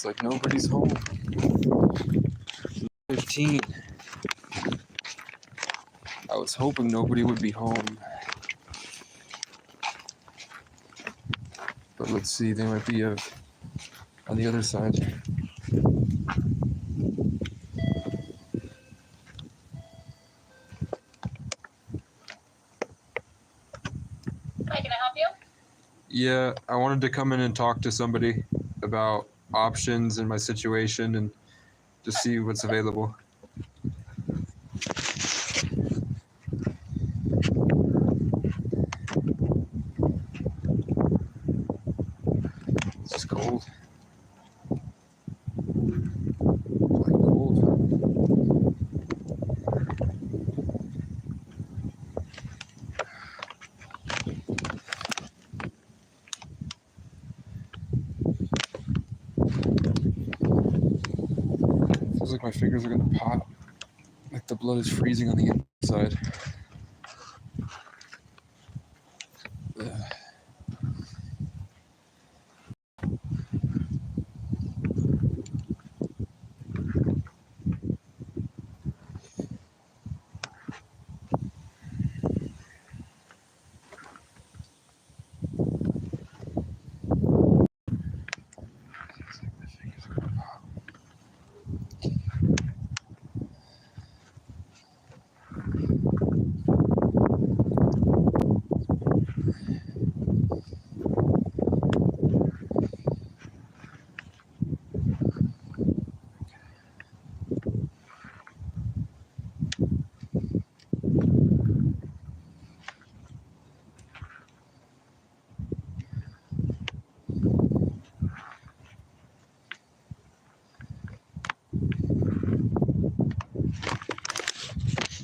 like nobody's home. 15. I was hoping nobody would be home. But let's see, they might be on the other side. Hi, can I help you? Yeah, I wanted to come in and talk to somebody about options in my situation and just see what's available. It's just cold. Like cold. Feels like my fingers are gonna pop. Like the blood is freezing on the inside. Ugh.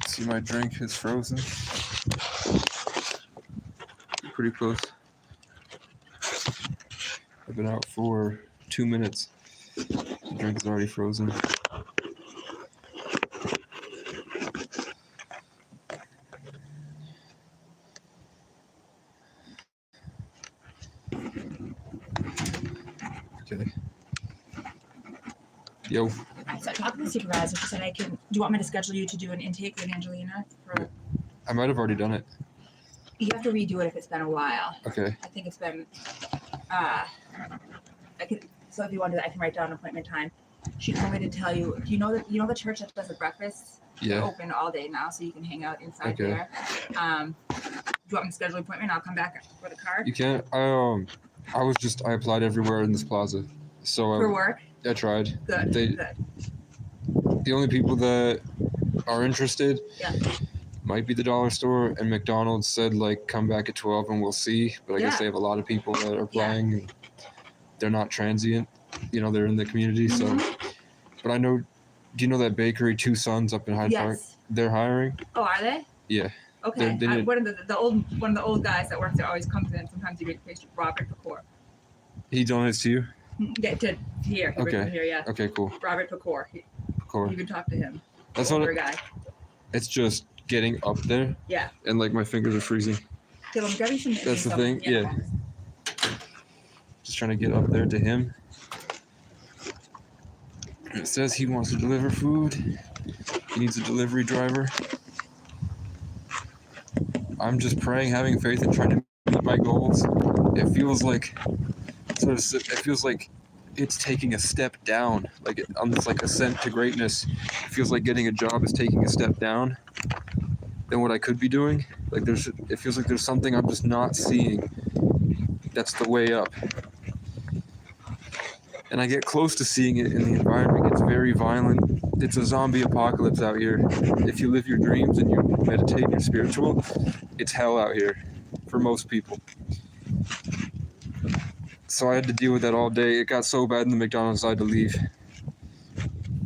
See, my drink is frozen. Pretty close. I've been out for 2 minutes. The drink is already frozen. Okay. Yo. So I talked to the supervisor. She said do you want me to schedule you to do an intake with Angelina? I might have already done it. You have to redo it if it's been a while. Okay. I think it's been, so if you want to, I can write down an appointment time. She told me to tell you, do you know the church that does the breakfast? Yeah. They're open all day now, so you can hang out inside Okay. there. Do you want me to schedule an appointment? I'll come back with a card. You can't. I applied everywhere in this plaza. So For work? I tried. Good. Good. The only people that are interested Yeah. might be the dollar store, and McDonald's said like come back at 12 and we'll see. But I guess they have a lot of people that are applying. And they're not transient. You know, they're in the community. Mhm. So, but I know. Do you know that bakery Two Sons up in Hyde Park? They're hiring. Oh, are they? Yeah. Okay. They One of the old guys that works there always comes in. Sometimes he gets Robert Pecor. He donates to you? Yeah, to here. He Okay. Here, yeah. Okay, cool. Robert Pecor. Cool. You can talk to him. That's older what guy. It's just getting up there. Yeah. And like my fingers are freezing. Okay, let me grab you some. That's the thing. Yeah. Just trying to get up there to him. It says he wants to deliver food. He needs a delivery driver. I'm just praying, having faith, and trying to meet my goals. It feels like it's taking a step down, like on this like ascent to greatness. It feels like getting a job is taking a step down than what I could be doing. Like it feels like there's something I'm just not seeing. That's the way up. And I get close to seeing it in the environment. It's very violent. It's a zombie apocalypse out here. If you live your dreams and you meditate and you're spiritual, it's hell out here for most people. So I had to deal with that all day. It got so bad in the McDonald's I had to leave.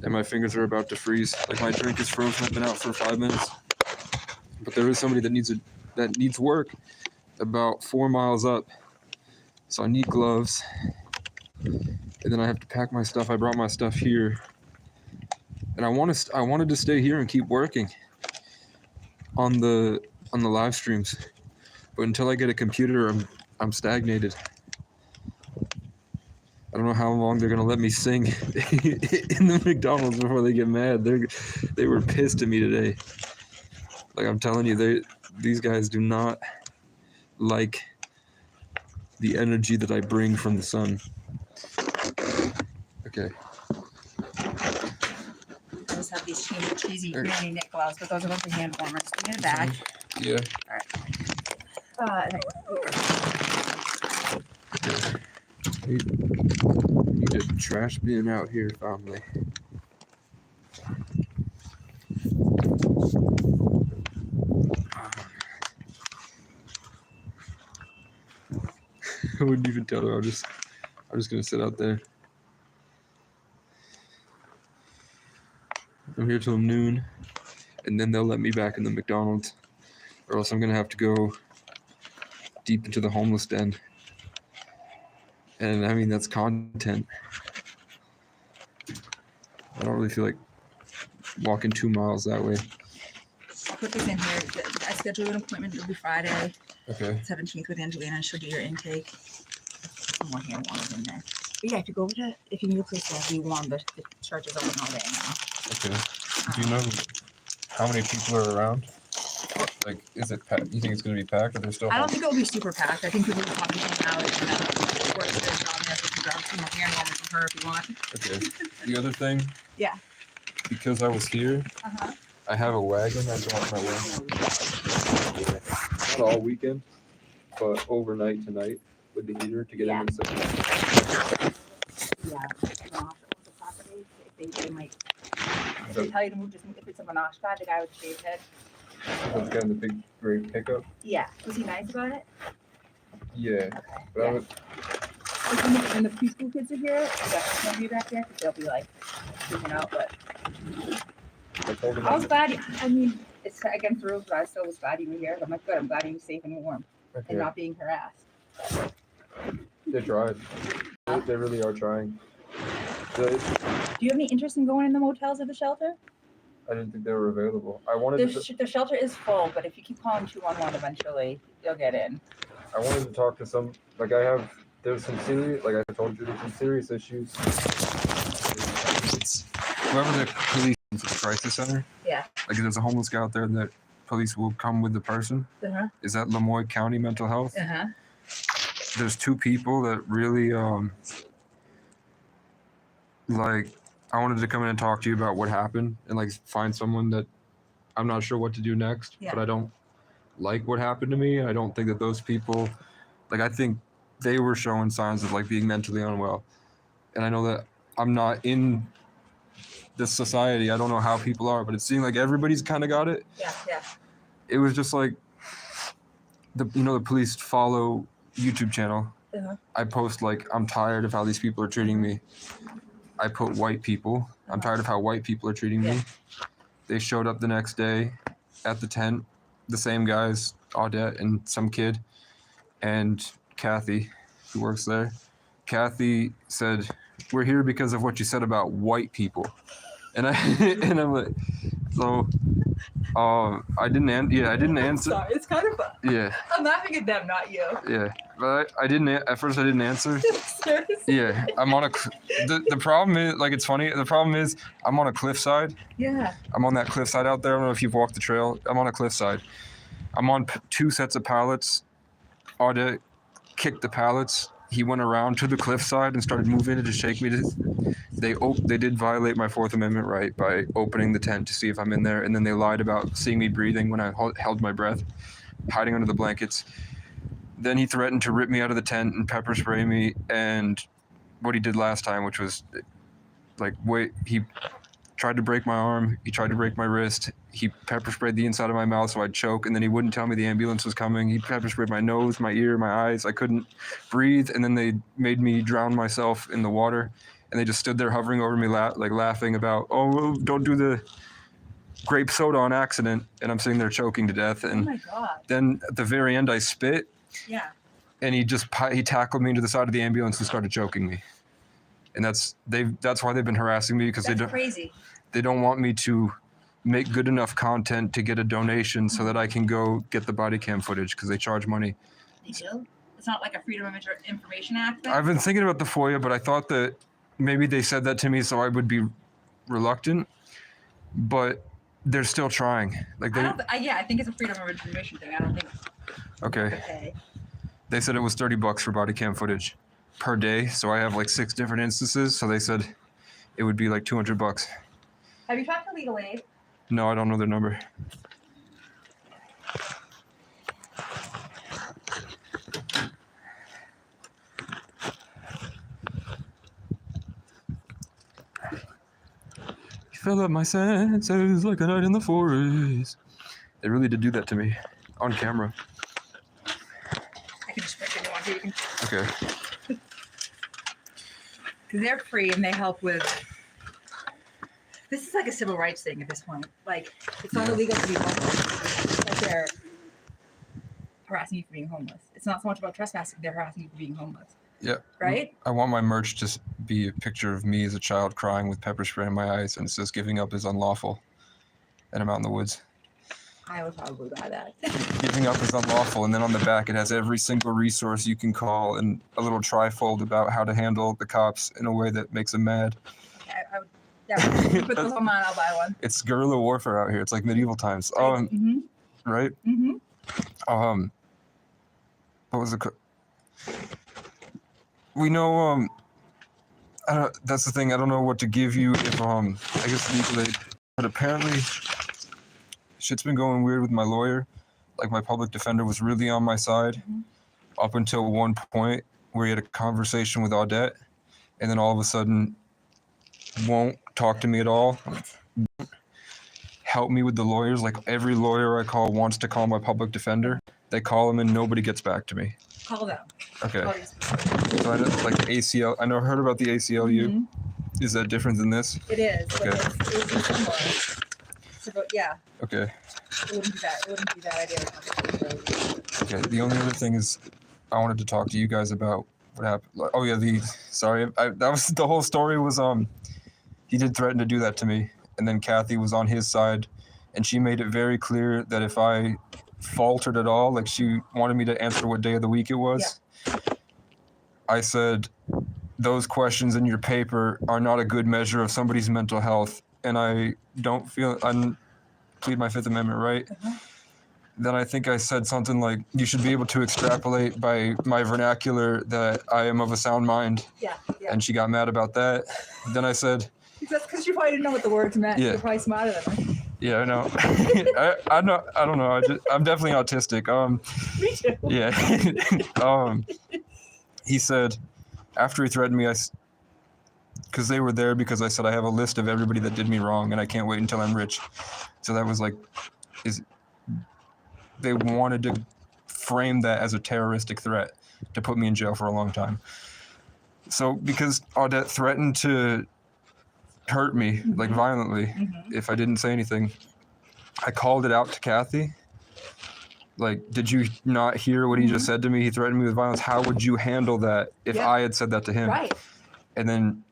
And my fingers are about to freeze. Like my drink is frozen. I've been out for 5 minutes. But there is somebody that needs work about 4 miles up. So I need gloves. And then I have to pack my stuff. I brought my stuff here. And I wanted to stay here and keep working on the live streams. But until I get a computer, I'm stagnated. I don't know how long they're gonna let me sing in the McDonald's before they get mad. They were pissed at me today. Like I'm telling you, these guys do not like the energy that I bring from the sun. Okay. I just have these cheesy granny knit gloves, but those are the hand warmers. Give me the bag. Yeah. Need a trash bin out here, family. I wouldn't even tell her. I'm just gonna sit out there. I'm here till noon, and then they'll let me back in the McDonald's, or else I'm gonna have to go deep into the homeless den. And I mean, that's content. I don't really feel like walking 2 miles that way. I'll put this in here. I scheduled an appointment. It'll be Friday, Okay. 17th with Angelina. She'll do your intake. Some more hand warmers in there. But yeah, if you need a place to be warm, the church is open all day now. Okay. Do you know how many people are around? Like, is it packed? You think it's gonna be packed, or they're still? I don't think it'll be super packed. I think people will probably hang out and work their job there. So you can grab some more hand warmers from her if you want. Okay. The other thing. Yeah. Because I was here, Uh-huh. I have a wagon I brought my way. Not all weekend, but overnight tonight with the heater to get Yeah. in and stuff. Yeah. The property, if they might. If they tell you to move, just move. If it's a Monash guy, the guy with the shaved head. That's kind of the big gray pickup. Yeah. Was he nice about it? Yeah. Okay. But I Yeah. would, When the preschool kids are here, definitely gonna be back there because they'll be like freaking out. But I told them I was glad. I mean, it's against the rules, but I still was glad you were here. I'm like, good. I'm glad he was safe and warm and okay. not being harassed. They tried. They really are trying. Do you have any interest in going in the motels or the shelter? I didn't think they were available. I wanted The shelter is full, but if you keep calling 211, eventually you'll get in. I wanted to talk to some, like there's some serious, like I told you, there's some serious issues. It's whoever the police is at the crisis center. Yeah. Like if there's a homeless guy out there that police will come with the person. Uh-huh. Is that Lemoyne County Mental Health? Uh-huh. There's two people that really, like, I wanted to come in and talk to you about what happened and like find someone that I'm not sure what to do next, Yeah. but I don't like what happened to me. I don't think that those people, like, I think they were showing signs of like being mentally unwell. And I know that I'm not in this society. I don't know how people are, but it seemed like everybody's kind of got it. Yeah, yeah. It was just like the police follow YouTube channel. Uh-huh. I post like, I'm tired of how these people are treating me. I put white people. I'm tired of how white people are treating me. Yeah. They showed up the next day at the tent, the same guys, Audette and some kid, and Kathy, who works there. Kathy said, "We're here because of what you said about white people," and I'm like, so, I didn't answer. Sorry, it's kind of fun. Yeah, I'm laughing at them, not you. yeah, but I didn't. At first, I didn't answer. Seriously? Yeah, I'm on a. The problem is, like, it's funny. The problem is, I'm on a cliffside. Yeah. I'm on that cliffside out there. I don't know if you've walked the trail. I'm on a cliffside. I'm on two sets of pallets. Audette kicked the pallets. He went around to the cliffside and started moving it to shake me. They did violate my Fourth Amendment right by opening the tent to see if I'm in there, and then they lied about seeing me breathing when I held my breath, hiding under the blankets. Then he threatened to rip me out of the tent and pepper spray me, and what he did last time, which was like, he tried to break my arm, he tried to break my wrist, he pepper sprayed the inside of my mouth so I'd choke, and then he wouldn't tell me the ambulance was coming. He pepper sprayed my nose, my ear, my eyes. I couldn't breathe, and then they made me drown myself in the water, and they just stood there hovering over me, laughing about, oh, don't do the grape soda on accident, and I'm sitting there choking to death. Oh And my God. then at the very end, I spit, Yeah. and he tackled me into the side of the ambulance and started choking me. And that's why they've been harassing me, because That's crazy. they don't want me to make good enough content to get a donation so that I can go get the body cam footage, because they charge money. They do? It's not like a Freedom of Information Act thing? I've been thinking about the FOIA, but I thought that maybe they said that to me so I would be reluctant. But they're still trying. Like they. I think it's a Freedom of Information thing. I don't think. Okay. Okay. They said it was $30 for body cam footage per day. So I have like 6 different instances. So they said it would be like $200. Have you talked to Legal Aid? No, I don't know their number. Fill up my senses like a night in the forest. They really did do that to me on camera. I can just print it if you want to. You can, Okay. because they're free and they help with. This is like a civil rights thing at this point. Like, it's not Yeah. illegal to be homeless. Like, they're harassing you for being homeless. It's not so much about trespassing, they're harassing you for being homeless. Yeah. Right? I want my merch to be a picture of me as a child crying with pepper spray in my eyes, and it says "Giving up is unlawful," and I'm out in the woods. I would probably buy that. Giving up is unlawful, and then on the back it has every single resource you can call and a little trifold about how to handle the cops in a way that makes them mad. Okay, I would. Yeah, put those on mine. I'll buy one. It's guerrilla warfare out here. It's like medieval times. Mm-hmm. Right? Mm-hmm. What was the? We know. I don't. That's the thing. I don't know what to give you if I guess legal aid, but apparently, shit's been going weird with my lawyer. Like my public defender was really on my side, up until one point where he had a conversation with Audette, and then all of a sudden, won't talk to me at all. Help me with the lawyers. Like every lawyer I call wants to call my public defender. They call him and nobody gets back to me. Call them. Okay. Call these. So I know, like ACL. I know. Heard about the ACLU. Mhm. Is that different than this? It is. But Okay. it's similar. So, but yeah, Okay. it wouldn't be that. It wouldn't be that idea. Okay. The only other thing is, I wanted to talk to you guys about what happened. Like, oh yeah, sorry. That was the whole story. Was he did threaten to do that to me, and then Kathy was on his side, and she made it very clear that if I faltered at all, like she wanted me to answer what day of the week it was. I said, those questions in your paper are not a good measure of somebody's mental health, and I don't feel plead my Fifth Amendment right. Then I think I said something like, you should be able to extrapolate by my vernacular that I am of a sound mind, Yeah. Yeah. and she got mad about that. Then I said, That's because you probably didn't know what the words meant. Yeah. You're probably smarter than me. yeah, I know. I know. I don't know. I'm definitely autistic. Me too. Yeah. He said, after he threatened me, because they were there because I said I have a list of everybody that did me wrong and I can't wait until I'm rich. So that was like, they wanted to frame that as a terroristic threat to put me in jail for a long time. So because Audette threatened to hurt me like violently if I didn't say anything, I called it out to Kathy. Like, did you not hear what he just said to me? He threatened me with violence. How would you handle that if Yeah. I had said that to him? Right. And then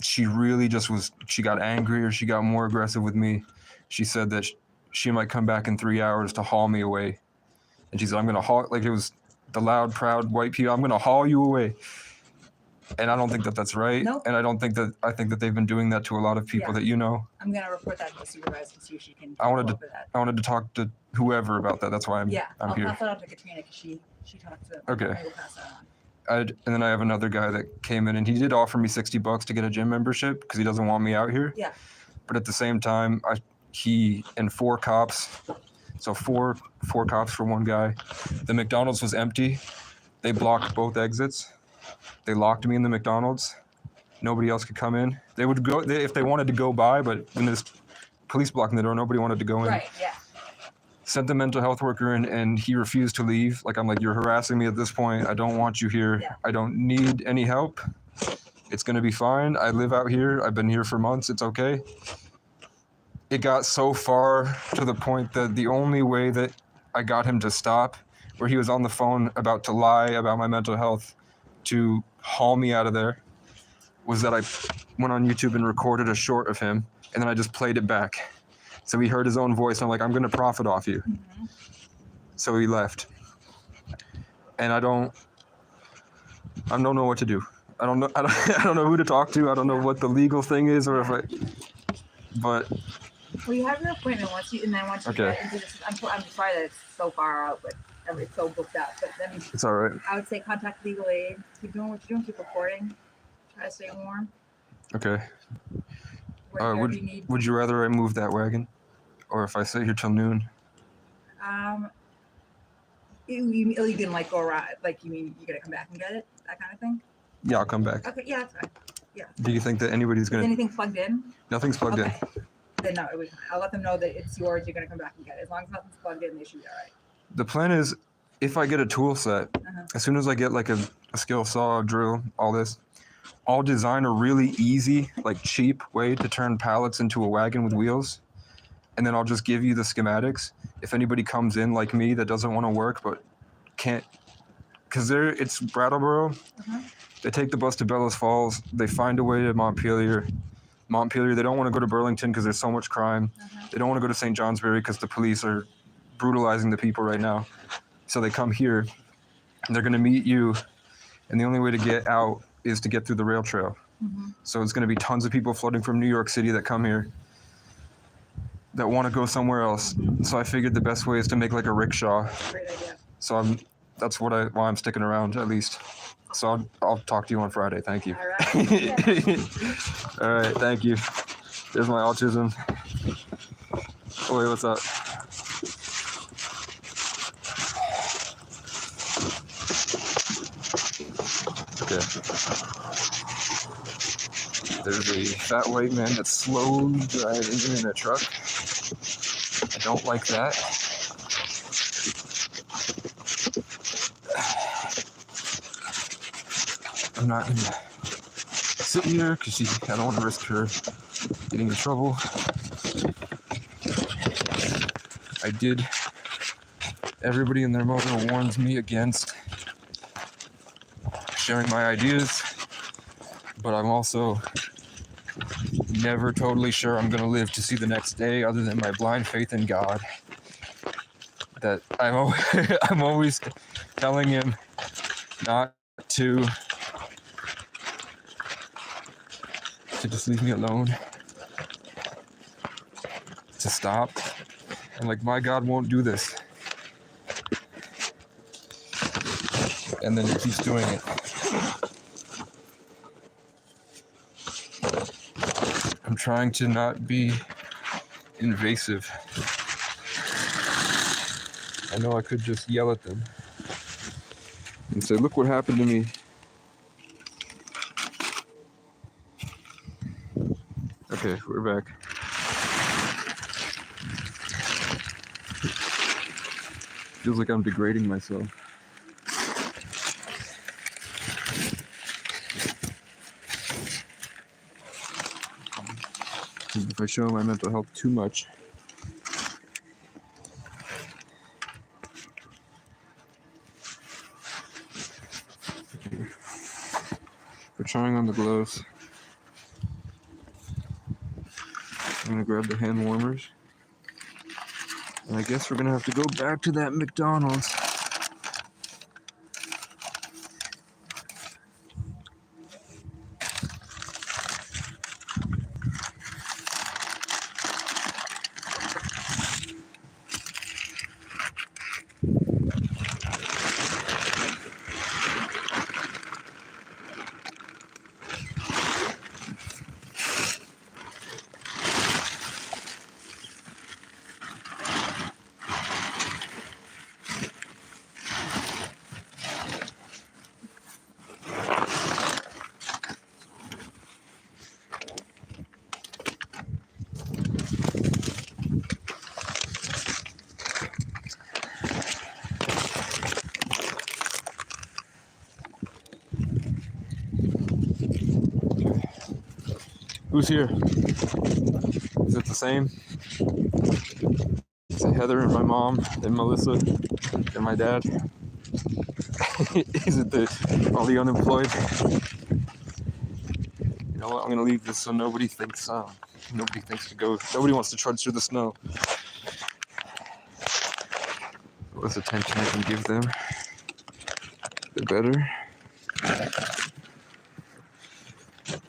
she really she got angry, or she got more aggressive with me. She said that she might come back in 3 hours to haul me away. And she said, I'm going to haul, like it was the loud, proud white people, I'm going to haul you away. And I don't think that that's right. Nope. And I think that they've been doing that to a lot of people Yeah. that you know. I'm gonna report that to the supervisor and see if she can. I wanted follow up with that. I wanted to talk to whoever about that. That's why I'm Yeah, I'll here. pass that on to Katrina because she talks to. Okay. I will pass that on. And then I have another guy that came in and he did offer me $60 to get a gym membership because he doesn't want me out here. Yeah. But at the same time, he and 4 cops, so four cops for one guy. The McDonald's was empty. They blocked both exits. They locked me in the McDonald's. Nobody else could come in. They would go if they wanted to go by, but when there's police blocking the door, nobody wanted to go in. Right. Yeah. Sent the mental health worker in, and he refused to leave. Like, I'm like, you're harassing me at this point. I don't want you here. Yeah. I don't need any help. It's going to be fine. I live out here. I've been here for months. It's okay. It got so far to the point that the only way that I got him to stop, where he was on the phone about to lie about my mental health to haul me out of there, was that I went on YouTube and recorded a short of him, and then I just played it back. So he heard his own voice, and I'm like, I'm going to profit off you. So he left. and I don't know what to do. I don't know. I don't know who to talk to. I don't know what the legal thing is, or if I. But Well, you have your appointment once you Okay. get into this. I'm sorry that it's so far out, but it's so booked up. But then it's all right. I would say contact legal aid. Keep doing what you're doing. Keep reporting. Try to stay warm. Okay. Whatever you need. Would you rather I move that wagon, or if I sit here till noon? You can like go around. Like you mean you're gonna come back and get it? That kind of thing. Yeah, I'll come back. Okay. Yeah, that's fine. Do you think that anybody's Is gonna? anything plugged in? Nothing's plugged in. Then no, I'll let them know that it's yours. You're gonna come back and get it. As long as nothing's plugged in, they should be all right. The plan is, if I get a tool set, as soon as I get like a skill saw, a drill, all this, I'll design a really easy, like cheap way to turn pallets into a wagon with wheels, and then I'll just give you the schematics. If anybody comes in like me that doesn't want to work but can't, because it's Brattleboro, they take the bus to Bellows Falls, they find a way to Montpelier, they don't want to go to Burlington because there's so much crime. They don't want to go to St. Johnsbury because the police are brutalizing the people right now. So they come here, and they're going to meet you, and the only way to get out is to get through the rail trail. So it's going to be tons of people flooding from New York City that come here that want to go somewhere else. So I figured the best way is to make like a rickshaw. Great idea. So that's why I'm sticking around at least. So I'll talk to you on Friday. Thank you. All right. All right. Thank you. There's my autism. Oh, wait, what's up? Okay. There's a fat white man that's slow driving in a truck. I don't like that. I'm not gonna sit here because I don't want to risk her getting in trouble. Everybody and their mother warns me against sharing my ideas, but I'm also never totally sure I'm gonna live to see the next day other than my blind faith in God. That I'm always telling him not to just leave me alone, to stop. I'm like, my God won't do this. And then he keeps doing it. I'm trying to not be invasive. I know I could just yell at them and say, look what happened to me. Okay, we're back. Feels like I'm degrading myself. If I show my mental health too much, we're trying on the gloves. I'm gonna grab the hand warmers. And I guess we're gonna have to go back to that McDonald's. Who's here? Is it the same? Is it Heather and my mom and Melissa and my dad? Is it all the unemployed? You know what? I'm gonna leave this so nobody thinks to go. Nobody wants to trudge through the snow. What's attention I can give them? the better.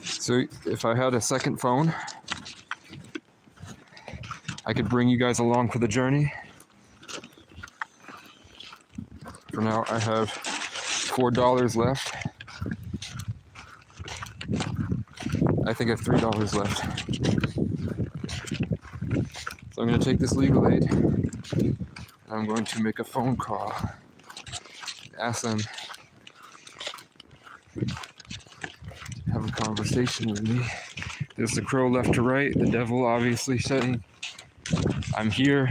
So if I had a second phone, I could bring you guys along for the journey. For now, I have $4 left. I think I have $3 left. So I'm going to take this legal aid. And I'm going to make a phone call. Ask them to have a conversation with me. There's the crow left to right. The devil obviously saying, I'm here.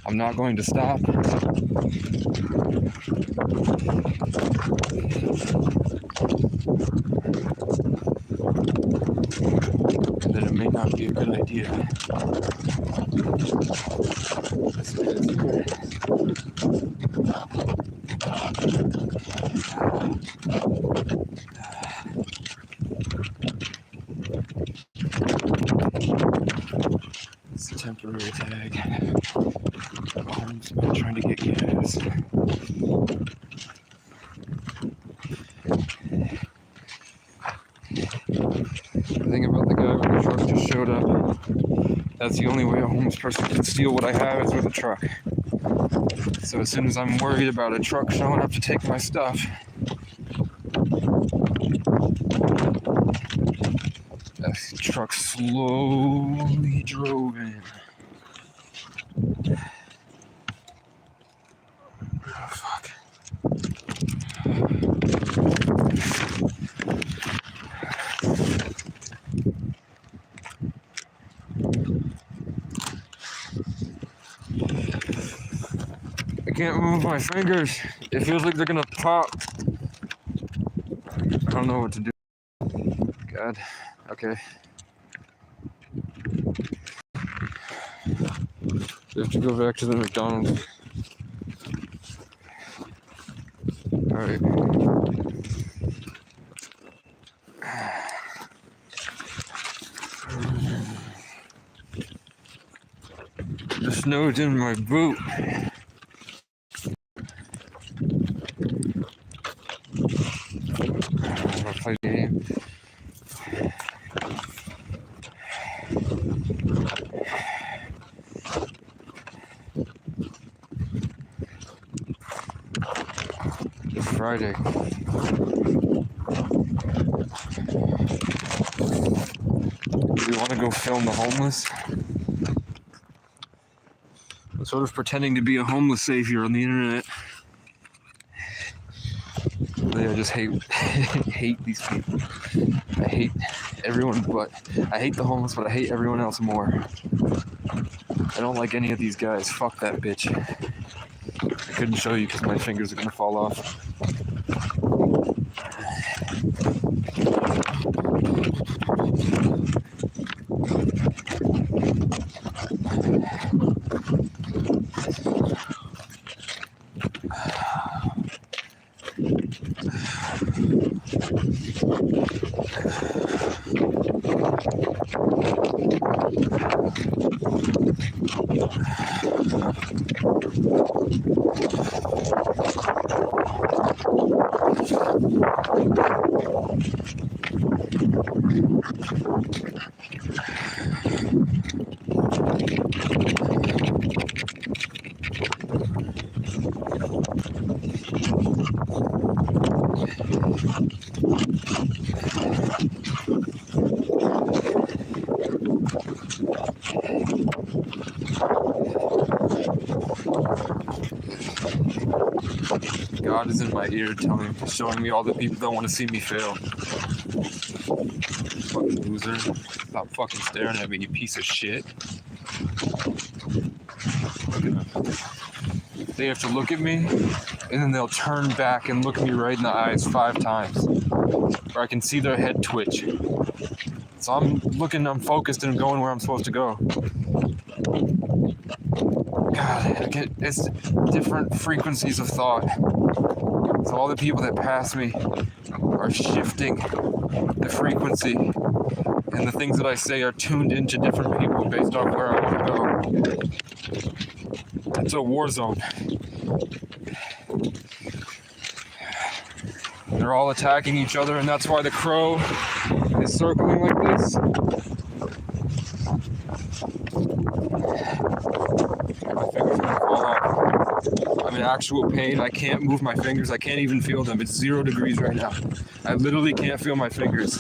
I'm not going to stop. And then it may not be a good idea. Yes, it is. It's a temporary tag. I'm trying to get gas. The thing about the guy when the truck just showed up, that's the only way a homeless person can steal what I have is with a truck. So as soon as I'm worried about a truck showing up to take my stuff, that truck slowly drove in. Oh, fuck. I can't move my fingers. It feels like they're gonna pop. I don't know what to do. God. Okay. We have to go back to the McDonald's. Alright. The snow's in my boot. I'm gonna play the game. It's Friday. Do we want to go film the homeless? I'm sort of pretending to be a homeless savior on the internet. I just hate these people. I hate everyone, but I hate the homeless, but I hate everyone else more. I don't like any of these guys. Fuck that bitch. I couldn't show you because my fingers are gonna fall off. God is in my ear showing me all the people that want to see me fail. Fucking loser. Stop fucking staring at me, you piece of shit. They have to look at me, and then they'll turn back and look me right in the eyes 5 times. Or I can see their head twitch. So I'm focused and going where I'm supposed to go. God, it's different frequencies of thought. So all the people that pass me are shifting the frequency, and the things that I say are tuned into different people based off where I want to go. It's a war zone. They're all attacking each other, and that's why the crow is circling like this. My fingers are gonna fall off. I'm in actual pain. I can't move my fingers. I can't even feel them. It's 0 degrees right now. I literally can't feel my fingers.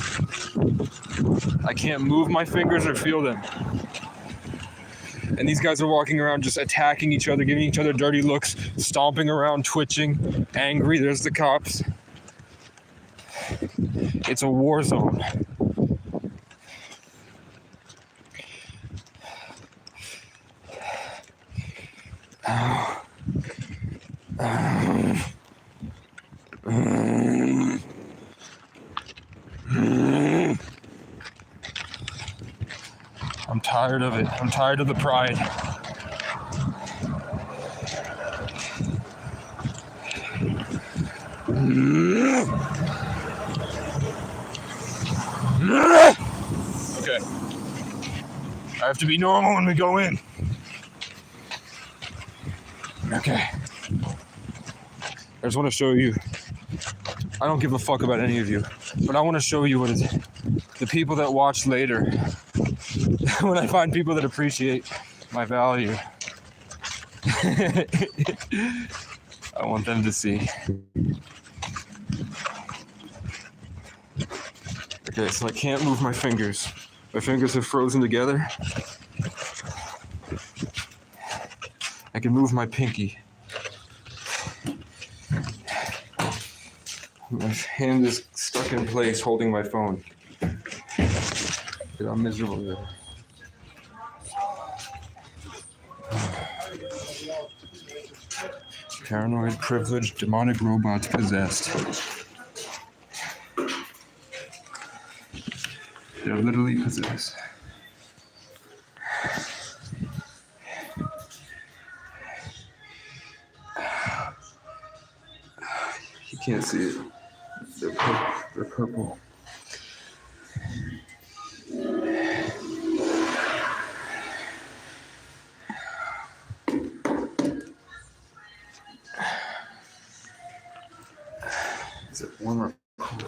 I can't move my fingers or feel them. And these guys are walking around just attacking each other, giving each other dirty looks, stomping around, twitching, angry. There's the cops. It's a war zone. I'm tired of it. I'm tired of the pride. Okay. I have to be normal when we go in. Okay. I just want to show you. I don't give a fuck about any of you, but I want to show you what is the people that watch later. When I find people that appreciate my value, I want them to see. Okay, so I can't move my fingers. My fingers have frozen together. I can move my pinky. My hand is stuck in place holding my phone. I'm miserable with it. Paranoid, privileged, demonic robots possessed. They're literally possessed. You can't see it. They're purple. Is it warm or cold?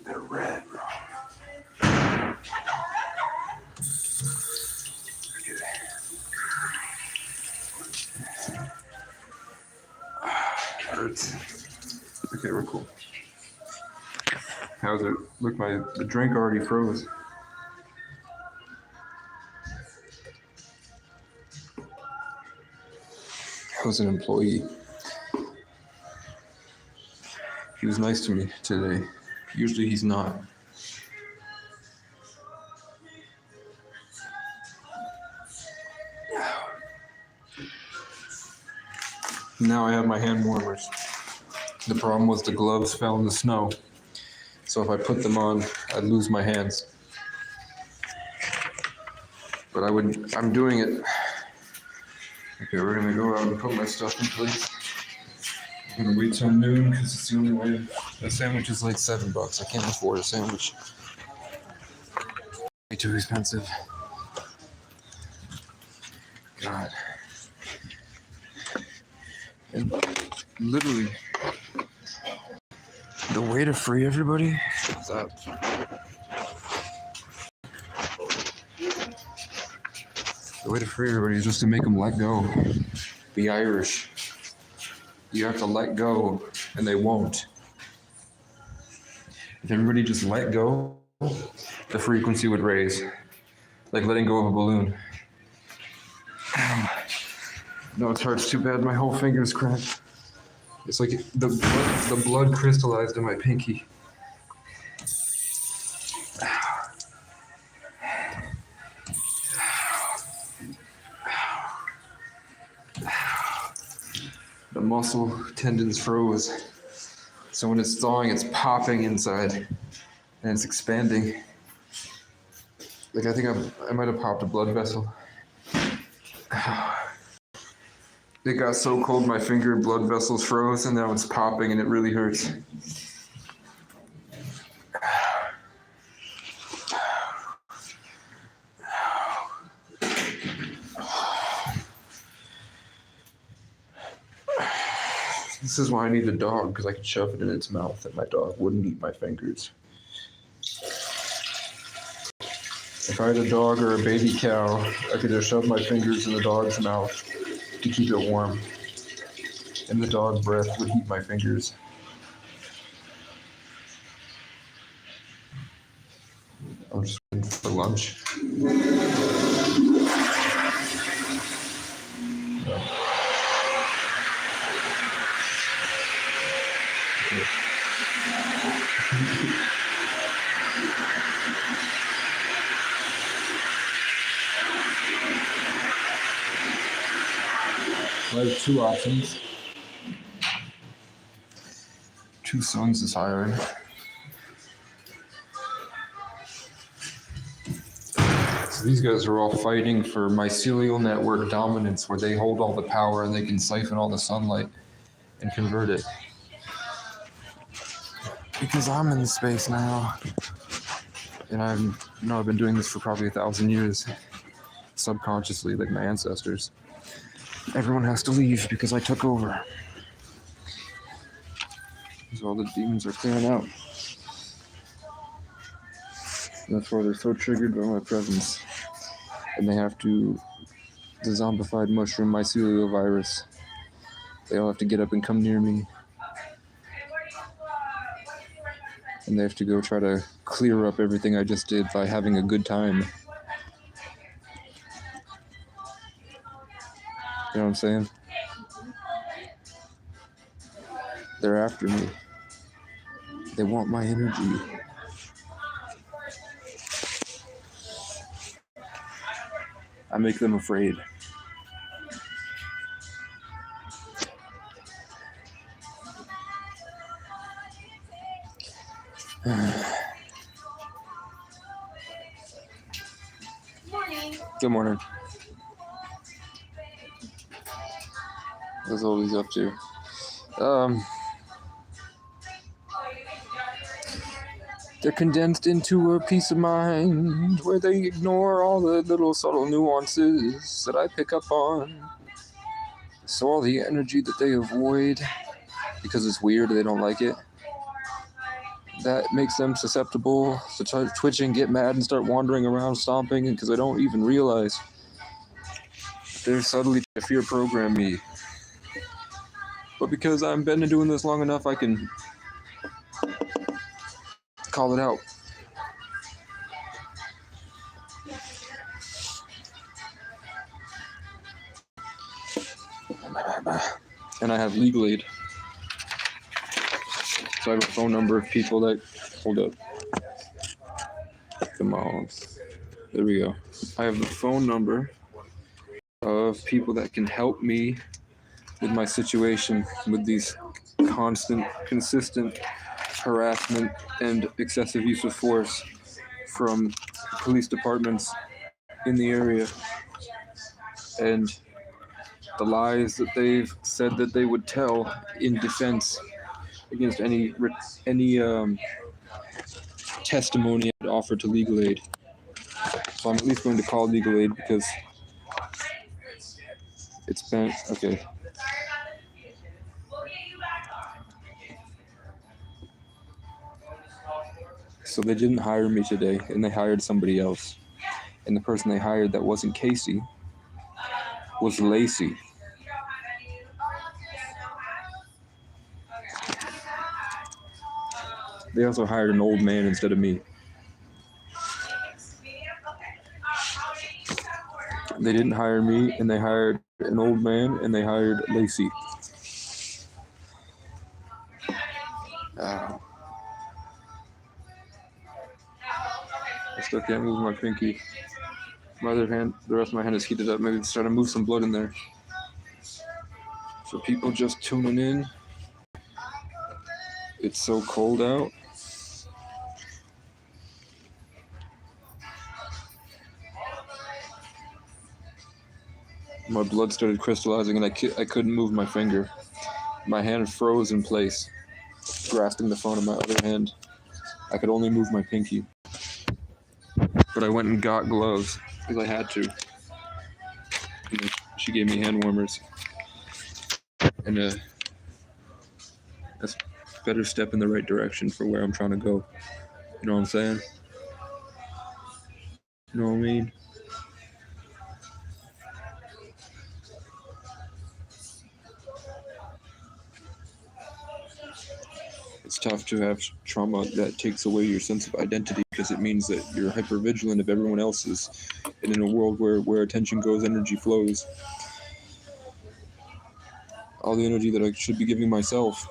They're red, bro. Hurts. Okay, we're cool. How's it? Look, the drink already froze. I was an employee. He was nice to me today. Usually he's not. Now I have my hand warmers. The problem was the gloves fell in the snow. So if I put them on, I'd lose my hands. But I'm doing it. Okay, we're gonna go out and put my stuff in place. I'm gonna wait till noon because it's the only way. A sandwich is like $7. I can't afford a sandwich. Way too expensive. God. And literally, the way to free everybody is up. The way to free everybody is just to make them let go. Be Irish. You have to let go, and they won't. If everybody just let go, the frequency would raise. Like letting go of a balloon. No, it hurts too bad. My whole finger's cracked. It's like the blood crystallized in my pinky. The muscle tendons froze. So when it's thawing, it's popping inside and it's expanding. Like I think I might have popped a blood vessel. It got so cold my finger blood vessels froze, and now it's popping and it really hurts. This is why I need a dog, because I could shove it in its mouth and my dog wouldn't eat my fingers. If I had a dog or a baby cow, I could just shove my fingers in the dog's mouth to keep it warm. And the dog breath would heat my fingers. I'm just waiting for lunch. I have two options. Two Sons is hiring. So these guys are all fighting for mycelial network dominance, where they hold all the power and they can siphon all the sunlight and convert it. Because I'm in the space now. And I've been doing this for probably 1,000 years. Subconsciously, like my ancestors. Everyone has to leave because I took over. So all the demons are clearing out. That's why they're so triggered by my presence. And they have to, the zombified mushroom mycelial virus. They all have to get up and come near me. And they have to go try to clear up everything I just did by having a good time. You know what I'm saying? They're after me. They want my energy. I make them afraid. Good morning. That's all he's up to. They're condensed into a peace of mind where they ignore all the little subtle nuances that I pick up on. So all the energy that they avoid because it's weird, they don't like it, that makes them susceptible to start twitching, get mad, and start wandering around stomping because they don't even realize they're subtly trying to fear program me. But because I've been doing this long enough, I can call it out. And I have legal aid. So I have a phone number of people that, hold up. Come on. There we go. I have the phone number of people that can help me with my situation with these constant, consistent harassment and excessive use of force from police departments in the area, and the lies that they've said that they would tell in defense against any testimony I'd offer to legal aid. So I'm at least going to call legal aid because it's been okay. So they didn't hire me today, and they hired somebody else. And the person they hired that wasn't Casey was Lacey. They also hired an old man instead of me. They didn't hire me, and they hired an old man, and they hired Lacey. I still can't move my pinky. My other hand, the rest of my hand is heated up. Maybe it's trying to move some blood in there. For people just tuning in, it's so cold out. my blood started crystallizing, and I couldn't move my finger. My hand froze in place, grasping the phone in my other hand. I could only move my pinky. But I went and got gloves because I had to. And she gave me hand warmers. And that's a better step in the right direction for where I'm trying to go. You know what I'm saying? You know what I mean? It's tough to have trauma that takes away your sense of identity because it means that you're hypervigilant of everyone else's. And in a world where attention goes, energy flows. All the energy that I should be giving myself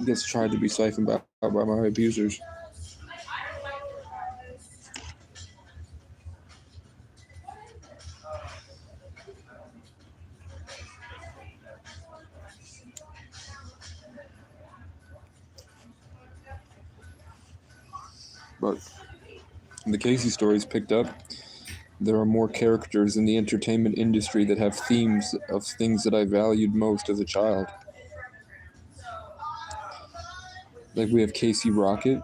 gets tried to be siphoned out by my abusers. But the Casey stories picked up. There are more characters in the entertainment industry that have themes of things that I valued most as a child. Like we have Casey Rocket,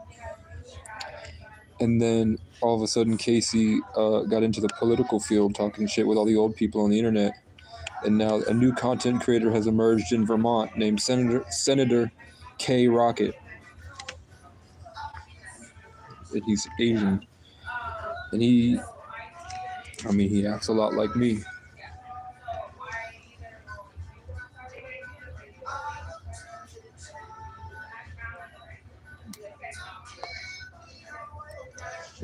and then all of a sudden Casey got into the political field talking shit with all the old people on the internet. And now a new content creator has emerged in Vermont named Senator K. Rocket. And he's Asian. And he acts a lot like me.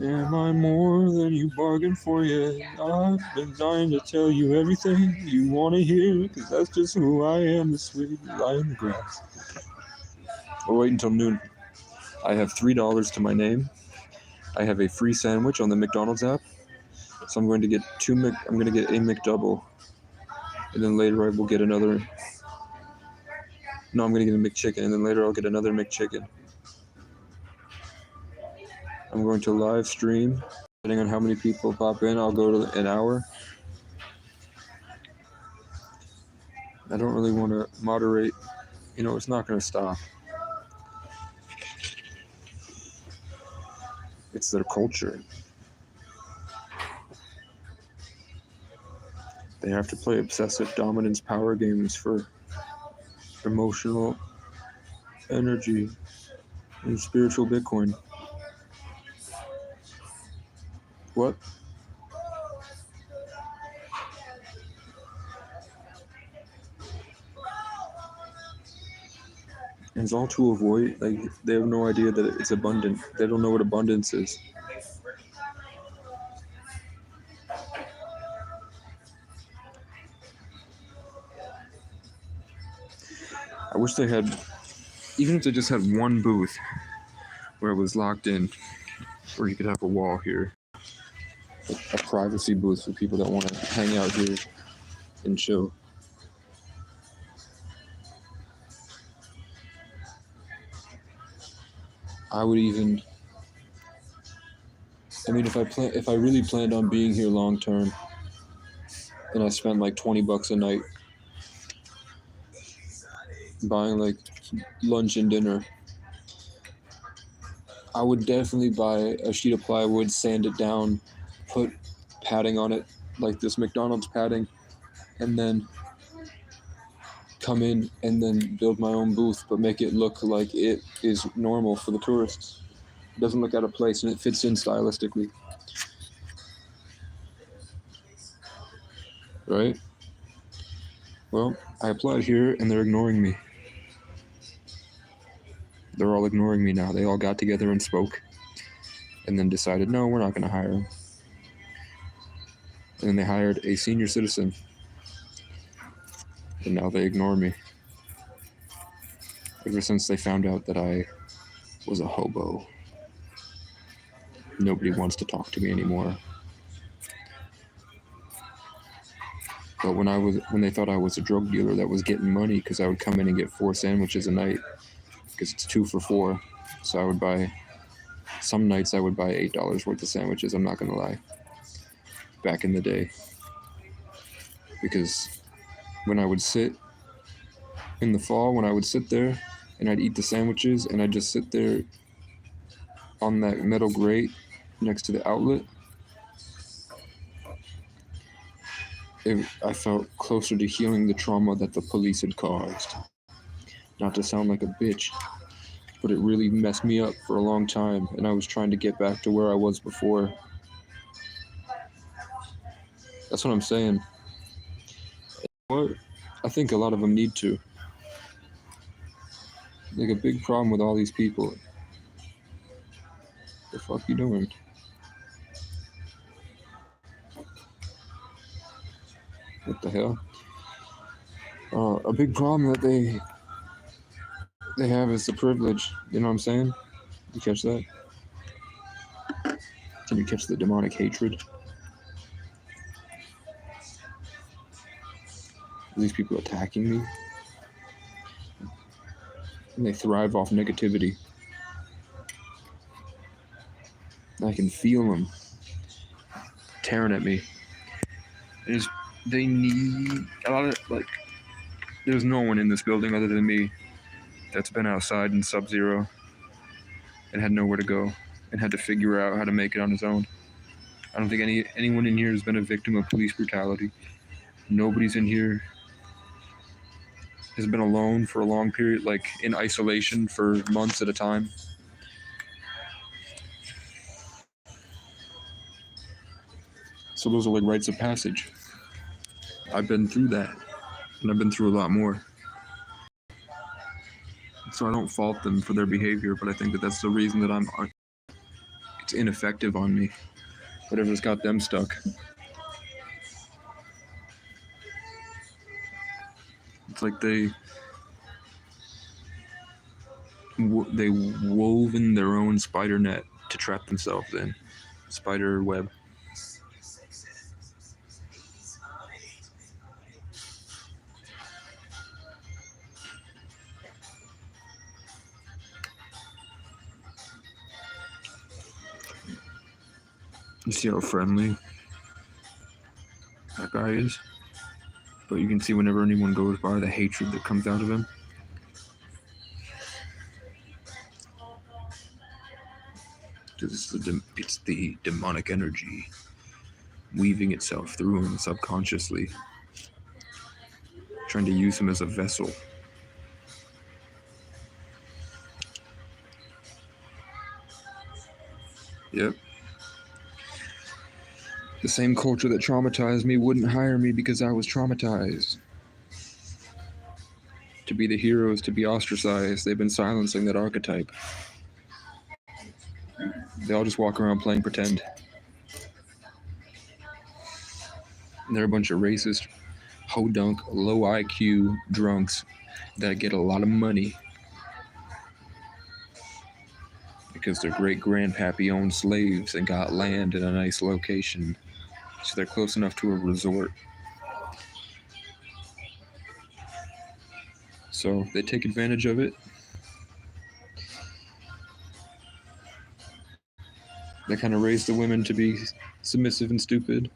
Am I more than you bargained for yet? I've been dying to tell you everything you want to hear, because that's just who I am, the sweet lie in the grass. I'll wait until noon. I have $3 to my name. I have a free sandwich on the McDonald's app. So I'm going to get I'm going to get a McDouble. And then later I will get another. No, I'm going to get a McChicken, and then later I'll get another McChicken. I'm going to live stream. Depending on how many people pop in, I'll go to an hour. I don't really want to moderate. It's not going to stop. It's their culture. They have to play obsessive dominance power games for emotional energy and spiritual Bitcoin. What? And it's all to avoid, they have no idea that it's abundant. They don't know what abundance is. I wish they had, even if they just had one booth where it was locked in, or you could have a wall here, a privacy booth for people that want to hang out here and chill. I would even, if I really planned on being here long term, and I spent like $20 a night buying like lunch and dinner, I would definitely buy a sheet of plywood, sand it down, put padding on it, like this McDonald's padding, and then come in and then build my own booth, but make it look like it is normal for the tourists. It doesn't look out of place, and it fits in stylistically. Right? Well, I applied here, and they're ignoring me. They're all ignoring me now. They all got together and spoke, and then decided, no, we're not going to hire him. And then they hired a senior citizen, and now they ignore me. Ever since they found out that I was a hobo. Nobody wants to talk to me anymore. But when they thought I was a drug dealer that was getting money because I would come in and get 4 sandwiches a night, because it's 2 for $4. So some nights I would buy $8 worth of sandwiches, I'm not going to lie. back in the day. Because when I would sit in the fall, when I would sit there and I'd eat the sandwiches and I'd just sit there on that metal grate next to the outlet, I felt closer to healing the trauma that the police had caused. Not to sound like a bitch, but it really messed me up for a long time, and I was trying to get back to where I was before. That's what I'm saying. What? I think a lot of them need to. Like, a big problem with all these people. The fuck you doing? What the hell? A big problem that they have is the privilege. You know what I'm saying? You catch that? Can you catch the demonic hatred? These people attacking me, and they thrive off negativity. I can feel them tearing at me. They need a lot of, like, there's no one in this building other than me that's been outside in sub-zero and had nowhere to go and had to figure out how to make it on his own. I don't think anyone in here has been a victim of police brutality. Nobody's in here has been alone for a long period, like in isolation for months at a time. So those are like rites of passage. I've been through that, and I've been through a lot more. So I don't fault them for their behavior, but I think that that's the reason that it's ineffective on me. Whatever's got them stuck. It's like they woven their own spider net to trap themselves in. Spider web. You see how friendly that guy is? But you can see whenever anyone goes by, the hatred that comes out of him. It's the demonic energy weaving itself through him subconsciously, trying to use him as a vessel. Yep. The same culture that traumatized me wouldn't hire me because I was traumatized. To be the heroes, to be ostracized, they've been silencing that archetype. They all just walk around playing pretend. And they're a bunch of racist, hodunk, low IQ drunks that get a lot of money because their great-grandpappy owned slaves and got land in a nice location. So they're close enough to a resort. So they take advantage of it. They kind of raise the women to be submissive and stupid.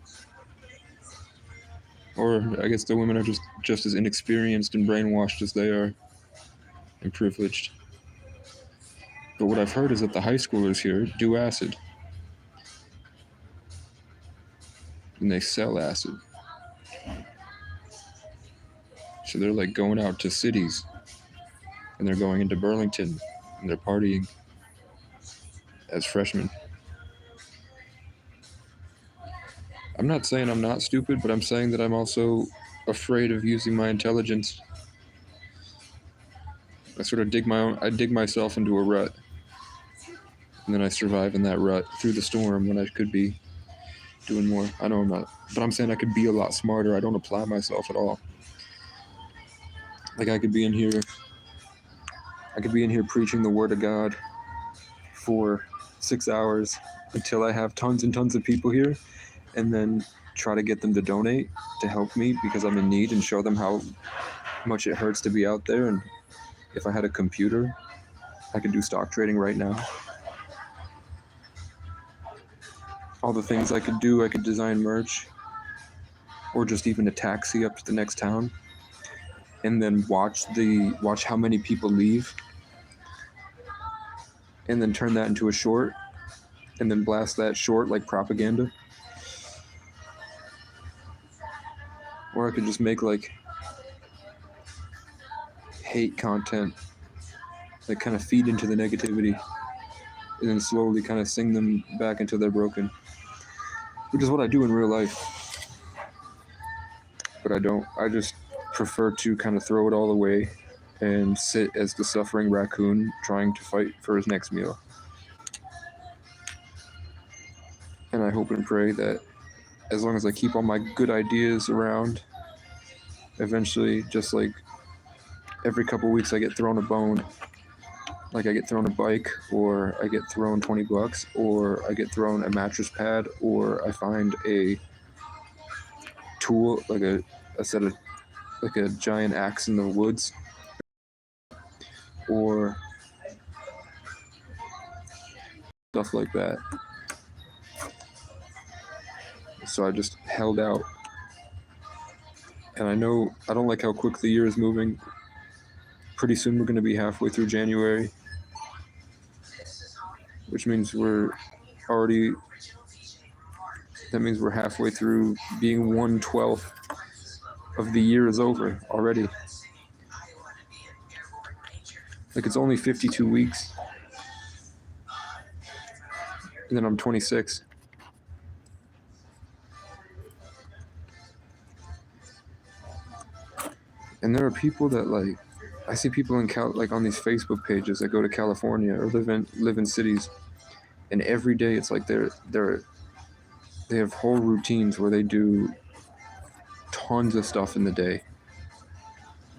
Or I guess the women are just as inexperienced and brainwashed as they are, and privileged. But what I've heard is that the high schoolers here do acid. And they sell acid. So they're like going out to cities, and they're going into Burlington, and they're partying as freshmen. I'm not saying I'm not stupid, but I'm saying that I'm also afraid of using my intelligence. I sort of dig myself into a rut, and then I survive in that rut through the storm when I could be doing more. I know I'm not, but I'm saying I could be a lot smarter. I don't apply myself at all. Like I could be in here preaching the word of God for 6 hours until I have tons and tons of people here, and then try to get them to donate to help me because I'm in need, and show them how much it hurts to be out there. And if I had a computer, I could do stock trading right now. all the things I could do. I could design merch, or just even a taxi up to the next town, and then watch how many people leave, and then turn that into a short, and then blast that short like propaganda. Or I could just make like hate content that kind of feed into the negativity, and then slowly kind of sing them back until they're broken, which is what I do in real life. But I don't. I just prefer to kind of throw it all away and sit as the suffering raccoon trying to fight for his next meal. And I hope and pray that as long as I keep all my good ideas around, eventually, just like every couple weeks, I get thrown a bone. Like I get thrown a bike, or I get thrown $20, or I get thrown a mattress pad, or I find a tool, like a set of, like a giant axe in the woods, or stuff like that. So I just held out. And I know I don't like how quick the year is moving. Pretty soon we're going to be halfway through January, which means we're halfway through being 1/12 of the year is over already. Like it's only 52 weeks. And then I'm 26. And there are people that like, I see people in like on these Facebook pages that go to California or live in cities, and every day it's like they have whole routines where they do tons of stuff in the day.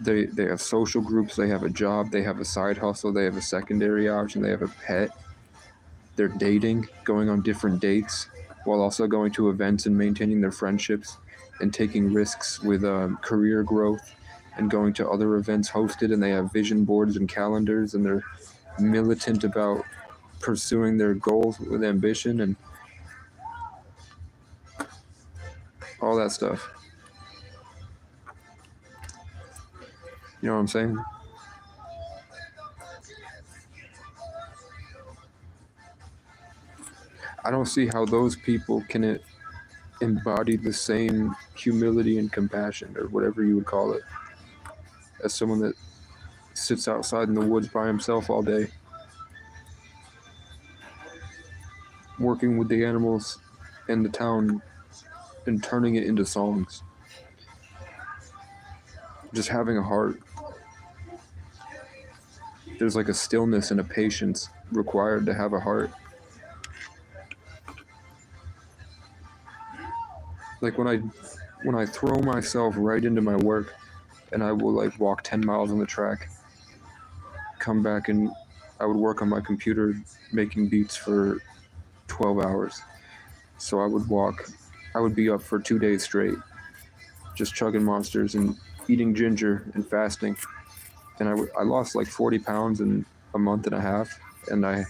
They have social groups, they have a job, they have a side hustle, they have a secondary option, they have a pet. They're dating, going on different dates, while also going to events and maintaining their friendships and taking risks with career growth and going to other events hosted, and they have vision boards and calendars, and they're militant about pursuing their goals with ambition and all that stuff. You know what I'm saying? I don't see how those people can embody the same humility and compassion, or whatever you would call it, as someone that sits outside in the woods by himself all day, working with the animals in the town and turning it into songs. Just having a heart. There's like a stillness and a patience required to have a heart. Like when I throw myself right into my work, and I will like walk 10 miles on the track, come back, and I would work on my computer making beats for 12 hours. So I would be up for 2 days straight, just chugging monsters and eating ginger and fasting. And I lost like 40 pounds in a month and a half, and I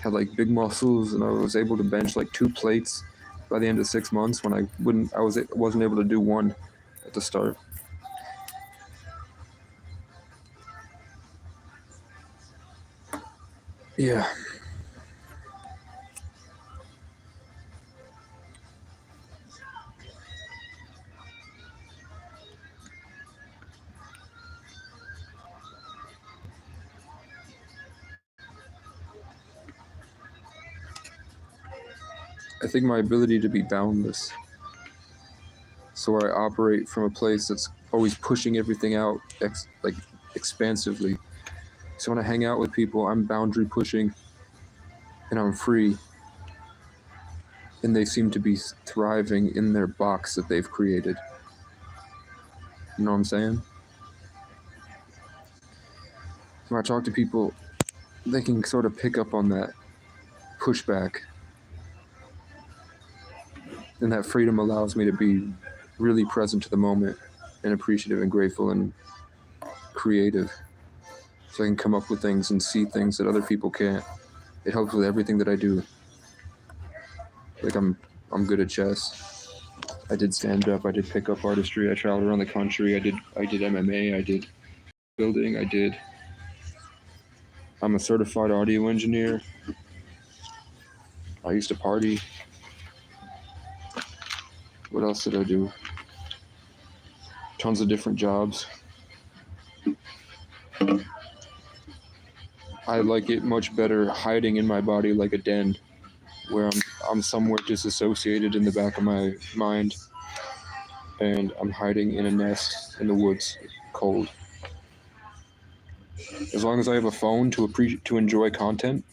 had like big muscles, and I was able to bench like 2 plates by the end of 6 months when I wasn't able to do one at the start. Yeah. I think my ability to be boundless, so I operate from a place that's always pushing everything out expansively. So when I hang out with people, I'm boundary pushing and I'm free, and they seem to be thriving in their box that they've created. You know what I'm saying? When I talk to people, they can sort of pick up on that pushback, and that freedom allows me to be really present to the moment and appreciative and grateful and creative, so I can come up with things and see things that other people can't. It helps with everything that I do. Like I'm good at chess. I did stand up. I did pickup artistry. I traveled around the country. I did MMA. I did building. I'm a certified audio engineer. I used to party. What else did I do? Tons of different jobs. I like it much better hiding in my body like a den, where I'm somewhere disassociated in the back of my mind, and I'm hiding in a nest in the woods, cold. As long as I have a phone to enjoy content,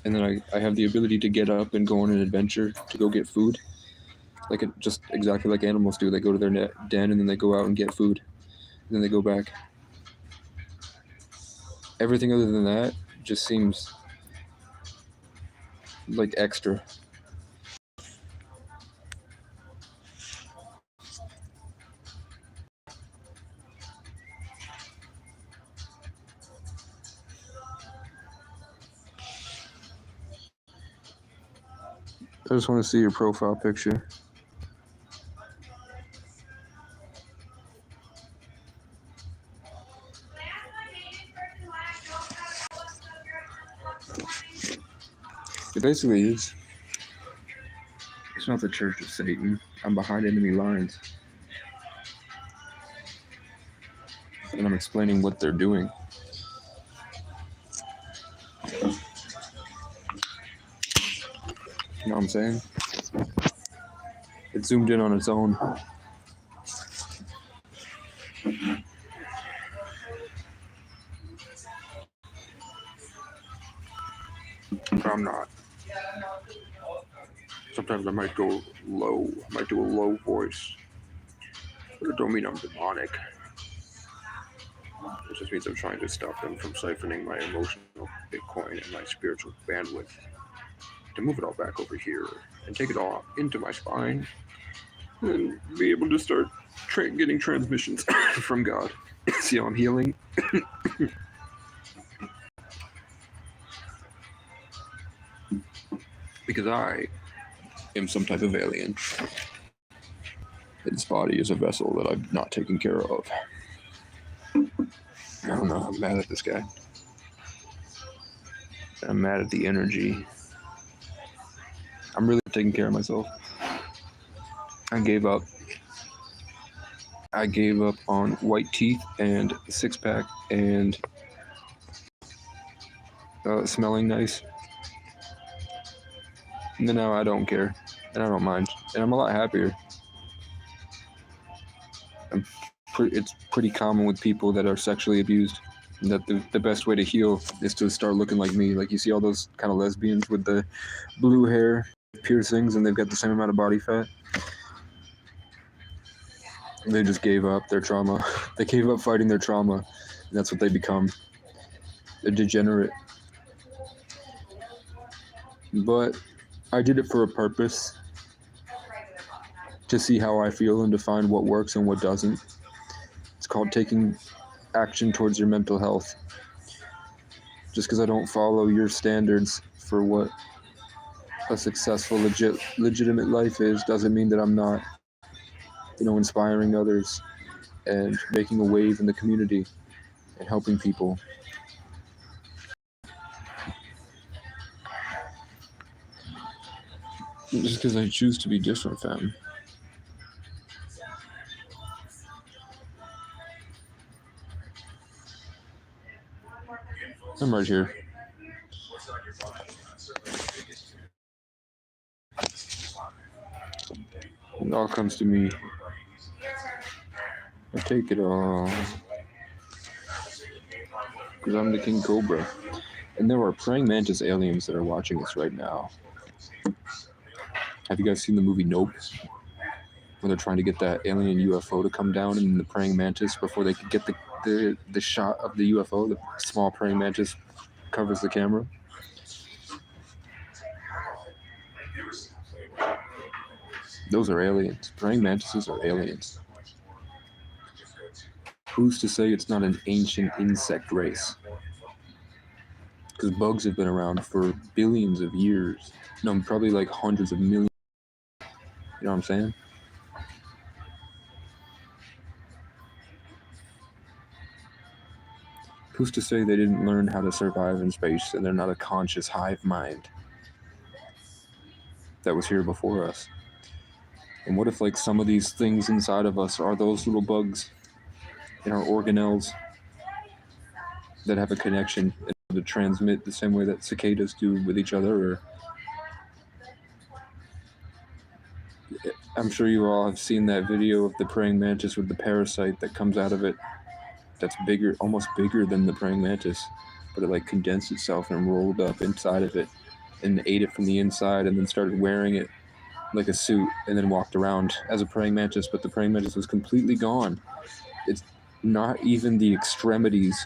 and then I have the ability to get up and go on an adventure to go get food, like just exactly like animals do. They go to their den and then they go out and get food, and then they go back. Everything other than that just seems like extra. I just want to see your profile picture. It basically is. It's not the Church of Satan. I'm behind enemy lines. And I'm explaining what they're doing. You know what I'm saying? It zoomed in on its own. I'm not. Sometimes I might go low. I might do a low voice. But it don't mean I'm demonic. It just means I'm trying to stop them from siphoning my emotional Bitcoin and my spiritual bandwidth to move it all back over here and take it all into my spine and be able to start getting transmissions from God. See how I'm healing? Because I am some type of alien. This body is a vessel that I'm not taking care of. I don't know. I'm mad at this guy. I'm mad at the energy. I'm really taking care of myself. I gave up. I gave up on white teeth and six-pack and smelling nice. And then now I don't care. And I don't mind. And I'm a lot happier. It's pretty common with people that are sexually abused. And that the best way to heal is to start looking like me. Like you see all those kind of lesbians with the blue hair, piercings, and they've got the same amount of body fat. They just gave up their trauma. They gave up fighting their trauma. And that's what they become. A degenerate. But I did it for a purpose. To see how I feel and to find what works and what doesn't. It's called taking action towards your mental health. Just because I don't follow your standards for what a successful, legitimate life is doesn't mean that I'm not, inspiring others and making a wave in the community and helping people. Just because I choose to be different, fam. I'm right here. It all comes to me. I take it all. Because I'm the King Cobra. And there are praying mantis aliens that are watching us right now. Have you guys seen the movie Nope? When they're trying to get that alien UFO to come down and the praying mantis before they could get the shot of the UFO, the small praying mantis covers the camera. Those are aliens. Praying mantises are aliens. Who's to say it's not an ancient insect race? Because bugs have been around for billions of years. No, probably like hundreds of millions. You know what I'm saying? Who's to say they didn't learn how to survive in space and they're not a conscious hive mind that was here before us? And what if like some of these things inside of us are those little bugs in our organelles that have a connection to transmit the same way that cicadas do with each other? Or I'm sure you all have seen that video of the praying mantis with the parasite that comes out of it that's bigger, almost bigger than the praying mantis, but it like condensed itself and rolled up inside of it and ate it from the inside and then started wearing it like a suit and then walked around as a praying mantis, but the praying mantis was completely gone. It's not even the extremities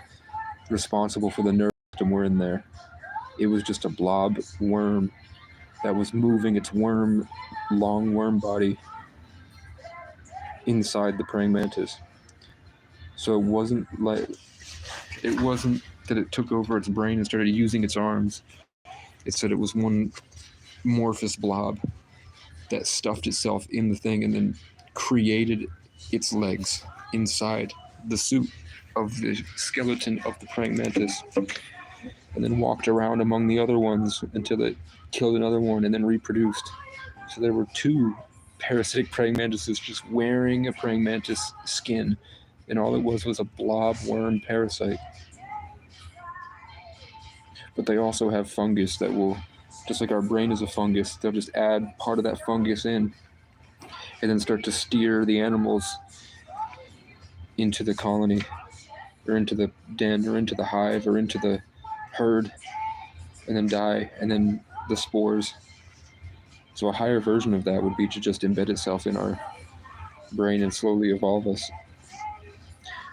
responsible for the nerve system were in there. It was just a blob worm that was moving its long worm body inside the praying mantis. So it wasn't that it took over its brain and started using its arms. It said it was one amorphous blob that stuffed itself in the thing and then created its legs inside the suit of the skeleton of the praying mantis, and then walked around among the other ones until it killed another one and then reproduced. So there were two parasitic praying mantises just wearing a praying mantis skin, and all it was a blob worm parasite. But they also have fungus that will, just like our brain is a fungus, they'll just add part of that fungus in and then start to steer the animals into the colony or into the den or into the hive or into the herd and then die, and then the spores. So a higher version of that would be to just embed itself in our brain and slowly evolve us.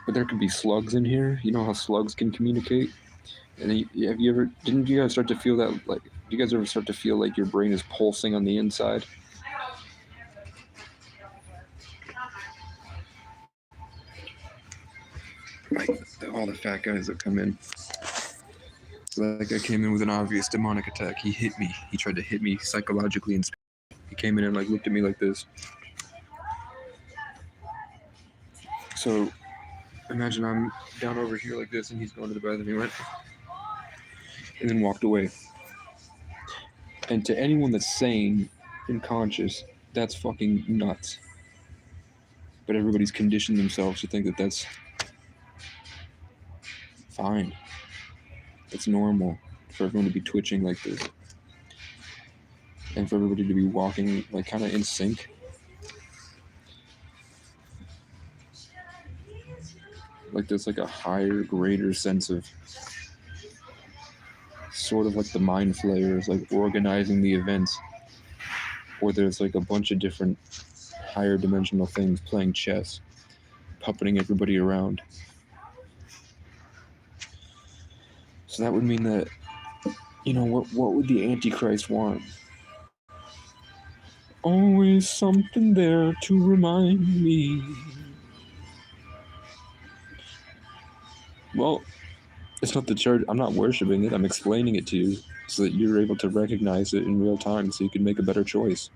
But there could be slugs in here. You know how slugs can communicate? And didn't you guys start to feel that, like, do you guys ever start to feel like your brain is pulsing on the inside? Like all the fat guys that come in. So that guy came in with an obvious demonic attack. He hit me. He tried to hit me psychologically, and he came in and like looked at me like this. So imagine I'm down over here like this and he's going to the bathroom. He went and then walked away. And to anyone that's sane and conscious, that's fucking nuts. But everybody's conditioned themselves to think that that's fine. It's normal for everyone to be twitching like this. And for everybody to be walking like kind of in sync. Like there's like a higher, greater sense of sort of like the mind flayers, like organizing the events. Or there's like a bunch of different higher dimensional things playing chess, puppeting everybody around. So that would mean that, you know, what would the Antichrist want? Always something there to remind me. Well, it's not the church. I'm not worshiping it. I'm explaining it to you so that you're able to recognize it in real time so you can make a better choice.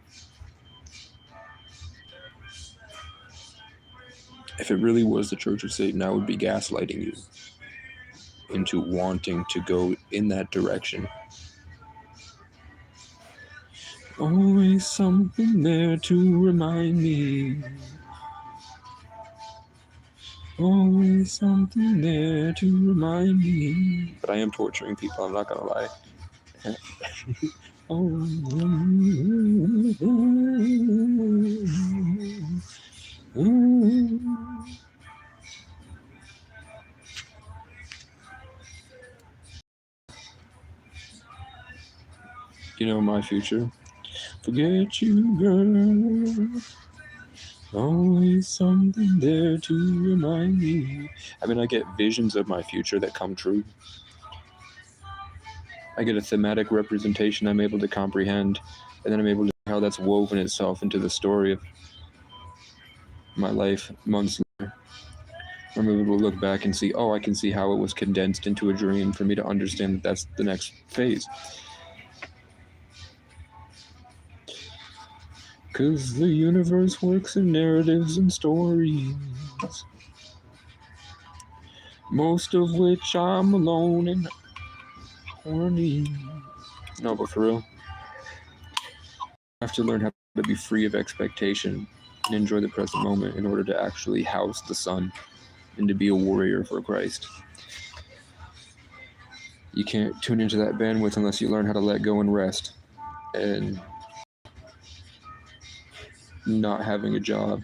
If it really was the Church of Satan, I would be gaslighting you into wanting to go in that direction. Always something there to remind me. Always something there to remind me. But I am torturing people, I'm not gonna lie. You know my future? Forget you, girl. Always something there to remind me. I mean, I get visions of my future that come true. I get a thematic representation I'm able to comprehend, and then I'm able to see how that's woven itself into the story of my life months later. I'm able to look back and see, oh, I can see how it was condensed into a dream for me to understand that that's the next phase. Because the universe works in narratives and stories, most of which I'm alone and horny. No, but for real, I have to learn how to be free of expectation and enjoy the present moment in order to actually house the sun and to be a warrior for Christ. You can't tune into that bandwidth unless you learn how to let go and rest. And not having a job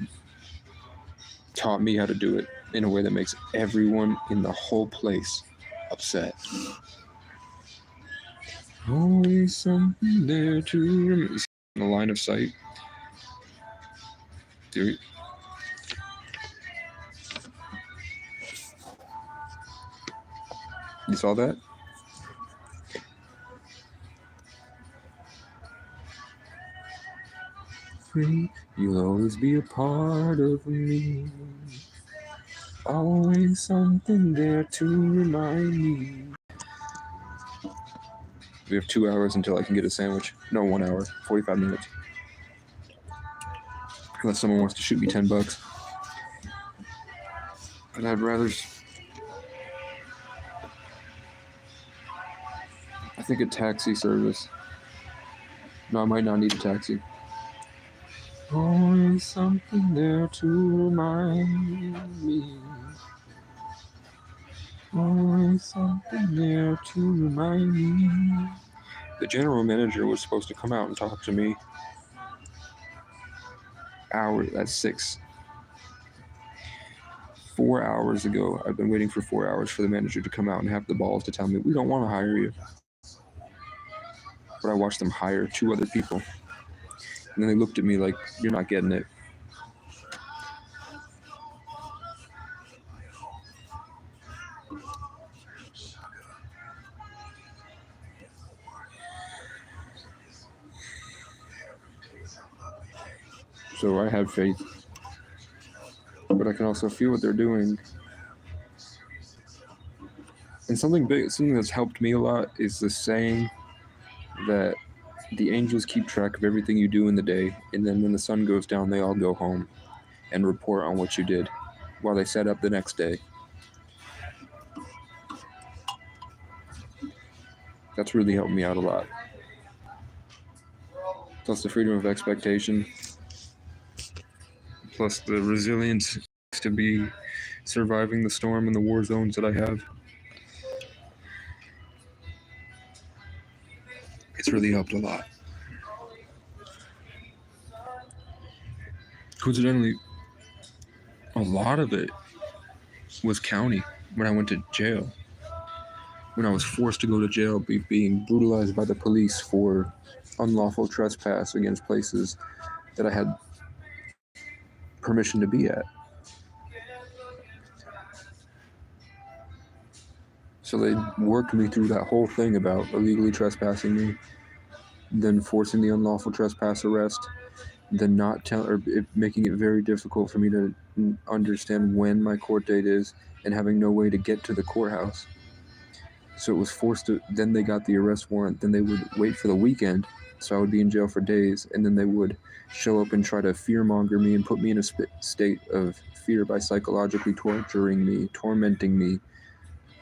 taught me how to do it in a way that makes everyone in the whole place upset. Always something there to remember. In the line of sight. Dude. You saw that? You'll always be a part of me. Always something there to remind me. We have 2 hours until I can get a sandwich. No, 1 hour, 45 minutes. Unless someone wants to shoot me $10. But I'd rather. I think a taxi service. No, I might not need a taxi. Always something there to remind me. Always something there to remind me. The general manager was supposed to come out and talk to me at 6. 4 hours ago. I've been waiting for 4 hours for the manager to come out and have the balls to tell me, we don't want to hire you. But I watched them hire 2 other people. And then they looked at me like, you're not getting it. So I have faith. But I can also feel what they're doing. And something that's helped me a lot is the saying that the angels keep track of everything you do in the day, and then when the sun goes down, they all go home and report on what you did while they set up the next day. That's really helped me out a lot. Plus the freedom of expectation. Plus the resilience to be surviving the storm and the war zones that I have. It's really helped a lot. Coincidentally, a lot of it was county when I went to jail. When I was forced to go to jail, being brutalized by the police for unlawful trespass against places that I had permission to be at. So they worked me through that whole thing about illegally trespassing me, then forcing the unlawful trespass arrest, then making it very difficult for me to understand when my court date is and having no way to get to the courthouse. So it was forced to, then they got the arrest warrant, then they would wait for the weekend, so I would be in jail for days, and then they would show up and try to fearmonger me and put me in a state of fear by psychologically torturing me, tormenting me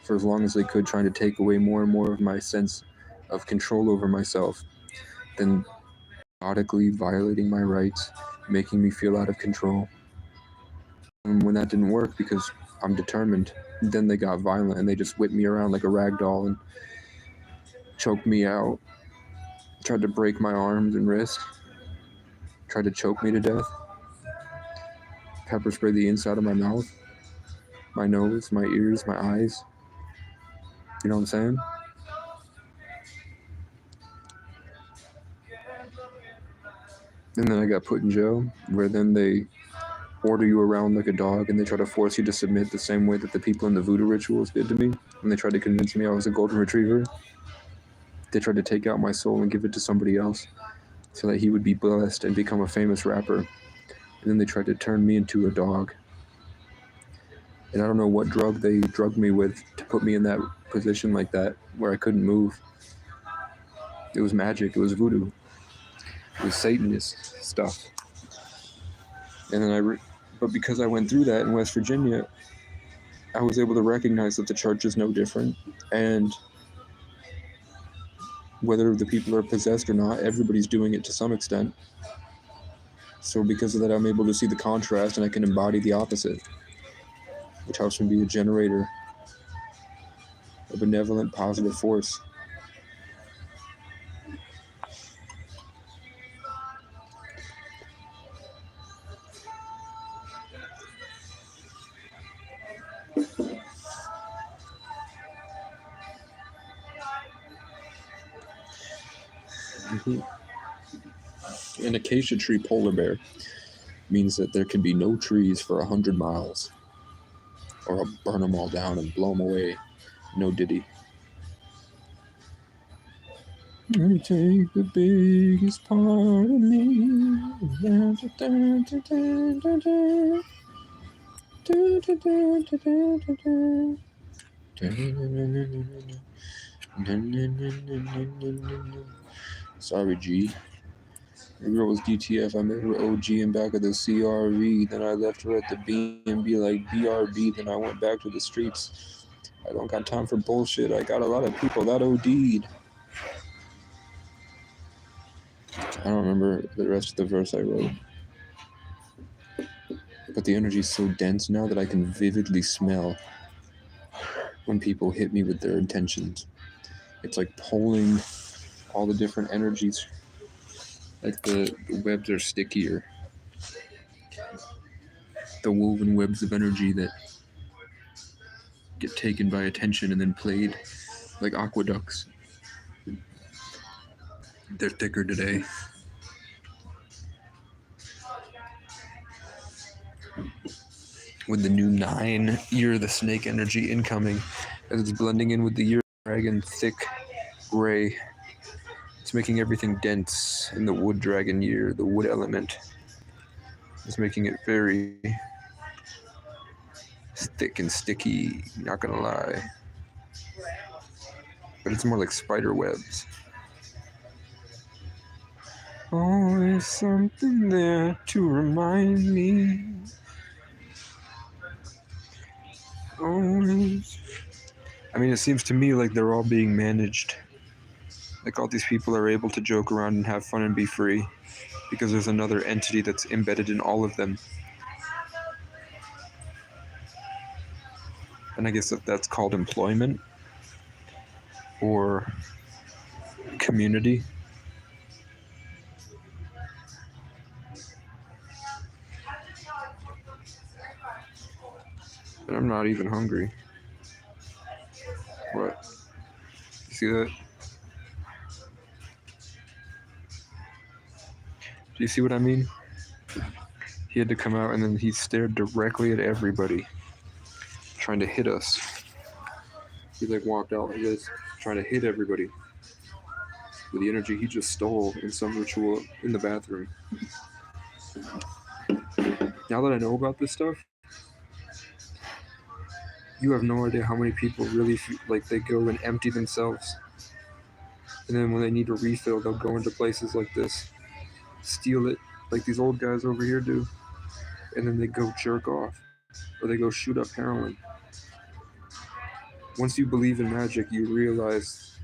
for as long as they could, trying to take away more and more of my sense of control over myself, then methodically violating my rights, making me feel out of control. And when that didn't work, because I'm determined, then they got violent and they just whipped me around like a rag doll and choked me out, tried to break my arms and wrist, tried to choke me to death, pepper spray the inside of my mouth, my nose, my ears, my eyes. You know what I'm saying? And then I got put in jail, where then they order you around like a dog and they try to force you to submit the same way that the people in the voodoo rituals did to me. And they tried to convince me I was a golden retriever. They tried to take out my soul and give it to somebody else so that he would be blessed and become a famous rapper. And then they tried to turn me into a dog. And I don't know what drug they drugged me with to put me in that position like that, where I couldn't move. It was magic. It was voodoo. It was Satanist stuff. And then but because I went through that in West Virginia, I was able to recognize that the church is no different. And whether the people are possessed or not, everybody's doing it to some extent. So because of that, I'm able to see the contrast and I can embody the opposite, which helps me be a generator, a benevolent, positive force. An acacia tree polar bear means that there can be no trees for 100 miles, or I'll burn them all down and blow them away. No diddy. Let me take the biggest part of me. Sorry, G. The girl was DTF. I met her OG in back of the CRV. Then I left her at the B&B like BRB. Then I went back to the streets. I don't got time for bullshit. I got a lot of people that OD'd. I don't remember the rest of the verse I wrote. But the energy is so dense now that I can vividly smell when people hit me with their intentions. It's like pulling all the different energies. Like the webs are stickier. The woven webs of energy that get taken by attention and then played like aqueducts. They're thicker today. With the new 9 Year of the Snake energy incoming, as it's blending in with the Year of the Dragon, thick gray. It's making everything dense in the Wood Dragon year, the wood element. It's making it very thick and sticky, not gonna lie. But it's more like spider webs. Always something there to remind me. Always. I mean, it seems to me like they're all being managed. Like all these people are able to joke around and have fun and be free because there's another entity that's embedded in all of them. And I guess that's called employment or community. And I'm not even hungry. What? You see that? Do you see what I mean? He had to come out and then he stared directly at everybody, trying to hit us. He like walked out like this, trying to hit everybody with the energy he just stole in some ritual in the bathroom. Now that I know about this stuff, you have no idea how many people really feel like they go and empty themselves. And then when they need a refill, they'll go into places like this, steal it, like these old guys over here do, and then they go jerk off, or they go shoot up heroin. Once you believe in magic, you realize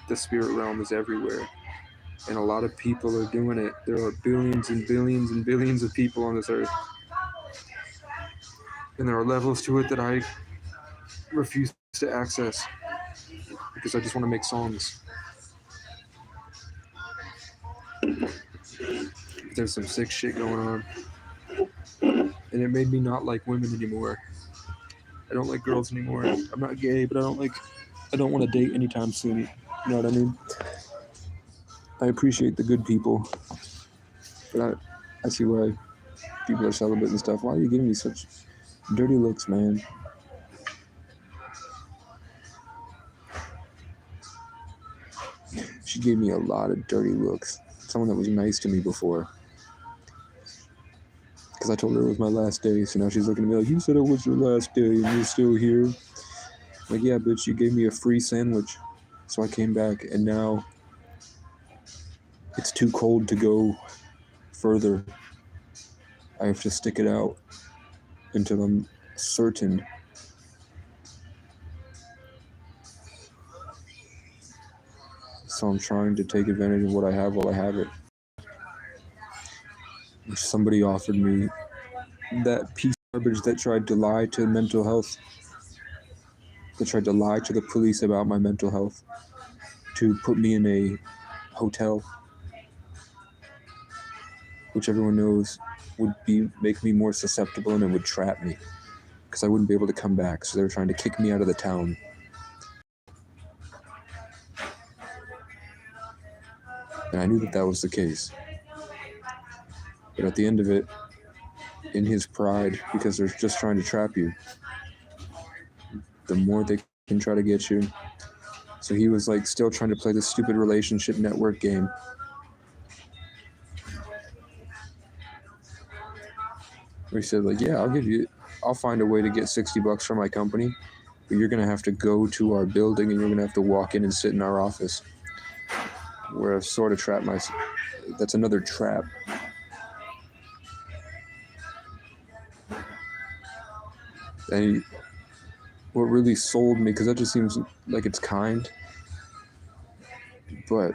the spirit realm is everywhere. And a lot of people are doing it. There are billions and billions and billions of people on this earth. And there are levels to it that I refuse to access because I just want to make songs. There's some sick shit going on. And it made me not like women anymore. I don't like girls anymore. I'm not gay, but I don't want to date anytime soon. You know what I mean? I appreciate the good people, but I see why people are celibate and stuff. Why are you giving me such dirty looks, man? She gave me a lot of dirty looks. Someone that was nice to me before. because I told her it was my last day. So now she's looking at me like, you said it was your last day and you're still here. Like, yeah, bitch, you gave me a free sandwich. So I came back, and now it's too cold to go further. I have to stick it out until I'm certain. So I'm trying to take advantage of what I have while I have it. Somebody offered me that piece of garbage that tried to lie to mental health, that tried to lie to the police about my mental health, to put me in a hotel, which everyone knows would make me more susceptible, and it would trap me because I wouldn't be able to come back. So they were trying to kick me out of the town. And I knew that that was the case. But at the end of it, in his pride, because they're just trying to trap you, the more they can try to get you. So he was like still trying to play this stupid relationship network game. Where he said like, yeah, I'll find a way to get $60 from my company, but you're going to have to go to our building and you're going to have to walk in and sit in our office. Where I've sort of trapped myself. That's another trap. And what really sold me, because that just seems like it's kind, but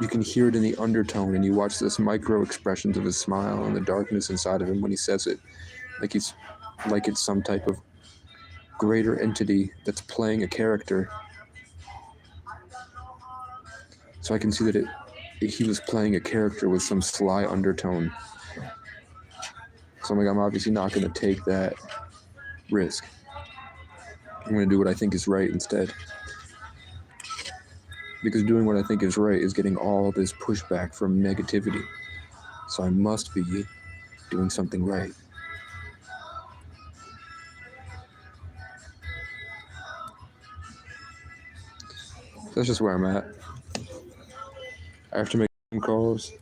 you can hear it in the undertone, and you watch this micro expressions of his smile and the darkness inside of him when he says it, like it's some type of greater entity that's playing a character. So I can see that he was playing a character with some sly undertone. So I'm like, I'm obviously not going to take that risk. I'm going to do what I think is right instead. Because doing what I think is right is getting all this pushback from negativity. So I must be doing something right. That's just where I'm at. I have to make phone calls.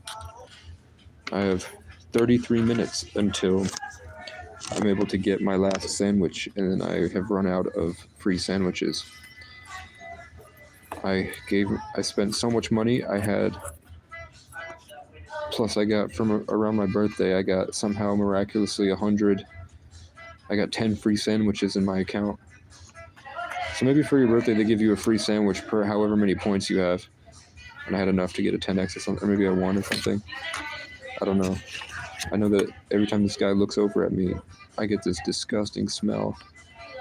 I have 33 minutes until I'm able to get my last sandwich, and then I have run out of free sandwiches. I spent so much money. Plus I got from around my birthday, I got somehow miraculously 100. I got 10 free sandwiches in my account. So maybe for your birthday, they give you a free sandwich per however many points you have. And I had enough to get a 10x or something, or maybe I won or something. I don't know. I know that every time this guy looks over at me, I get this disgusting smell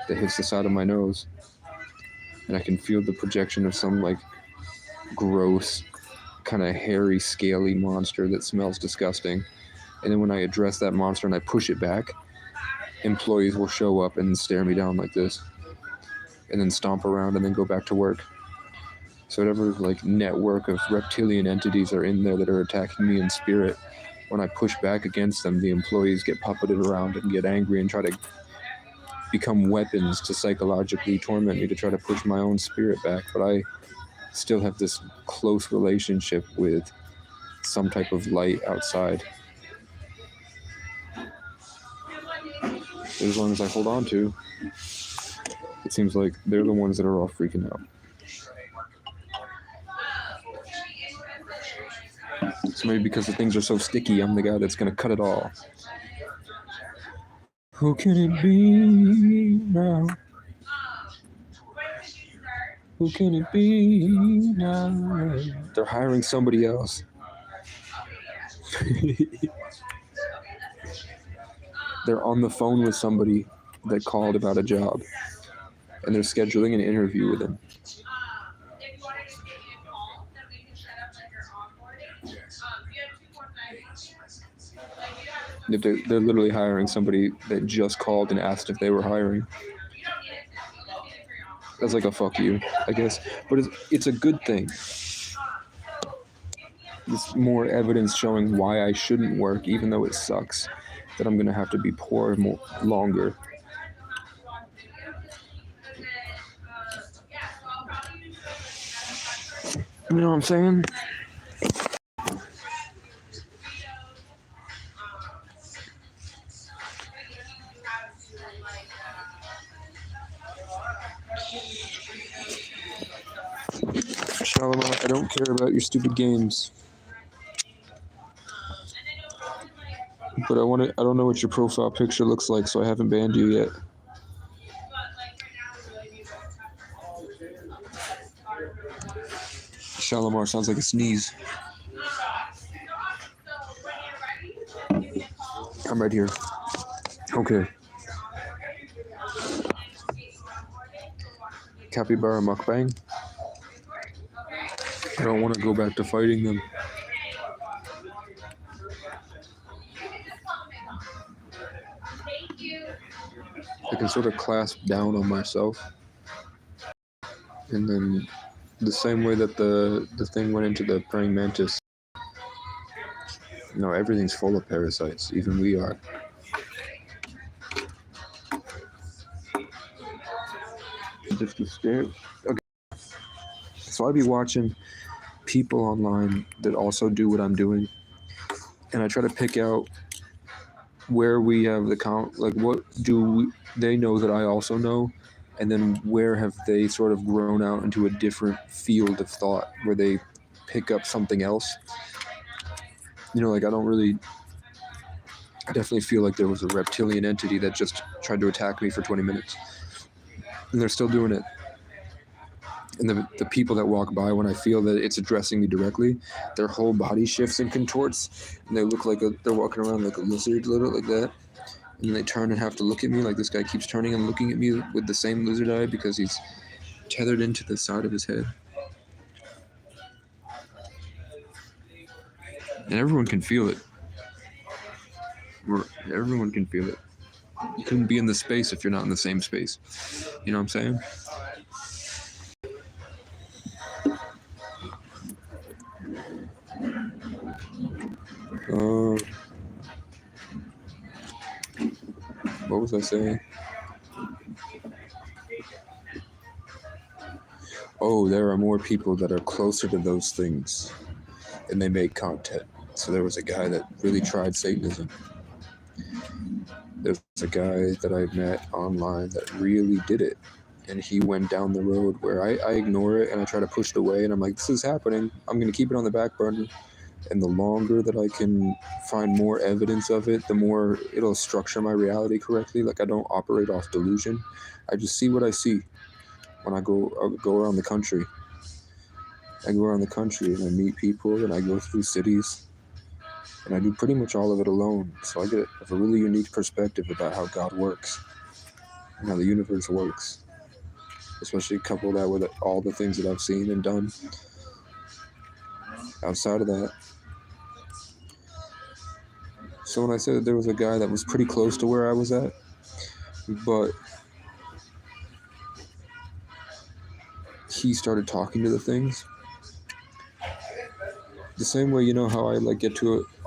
that hits the side of my nose. And I can feel the projection of some like gross, kind of hairy, scaly monster that smells disgusting. And then when I address that monster and I push it back, employees will show up and stare me down like this. And then stomp around and then go back to work. So whatever like network of reptilian entities are in there that are attacking me in spirit, when I push back against them, the employees get puppeted around and get angry and try to become weapons to psychologically torment me, to try to push my own spirit back. But I still have this close relationship with some type of light outside. As long as I hold on to, it seems like they're the ones that are all freaking out. So maybe because the things are so sticky, I'm the guy that's going to cut it all. Who can it be now? Who can it be now? They're hiring somebody else. They're on the phone with somebody that called about a job, and they're scheduling an interview with them. They're literally hiring somebody that just called and asked if they were hiring. That's like a fuck you, I guess. But it's a good thing. It's more evidence showing why I shouldn't work, even though it sucks that I'm going to have to be poor longer. You know what I'm saying? Shalimar, I don't care about your stupid games. But I don't know what your profile picture looks like, so I haven't banned you yet. Shalimar sounds like a sneeze. I'm right here. Okay. Capybara mukbang. I don't want to go back to fighting them. I can sort of clasp down on myself. And then the same way that the thing went into the praying mantis. No, everything's full of parasites. Even we are. Just to scare. Okay. So I'd be watching people online that also do what I'm doing, and I try to pick out where we have the count. Like, what do they know that I also know, and then where have they sort of grown out into a different field of thought where they pick up something else. Like I definitely feel like there was a reptilian entity that just tried to attack me for 20 minutes. And they're still doing it. And the people that walk by, when I feel that it's addressing me directly, their whole body shifts and contorts. And they look like they're walking around like a lizard, little like that. And then they turn and have to look at me, like this guy keeps turning and looking at me with the same lizard eye because he's tethered into the side of his head. And everyone can feel it. Everyone can feel it. You couldn't be in the space if you're not in the same space. You know what I'm saying? What was I saying? Oh, there are more people that are closer to those things, and they make content. So there was a guy that really tried Satanism. There's a guy that I met online that really did it. And he went down the road where I ignore it and I try to push it away. And I'm like, this is happening. I'm going to keep it on the back burner. And the longer that I can find more evidence of it, the more it'll structure my reality correctly. Like I don't operate off delusion. I just see what I see when I go around the country. I go around the country and I meet people and I go through cities. And I do pretty much all of it alone. So I get a really unique perspective about how God works and how the universe works. Especially couple that with all the things that I've seen and done. Outside of that. So when I said that there was a guy that was pretty close to where I was at, but he started talking to the things. The same way, how I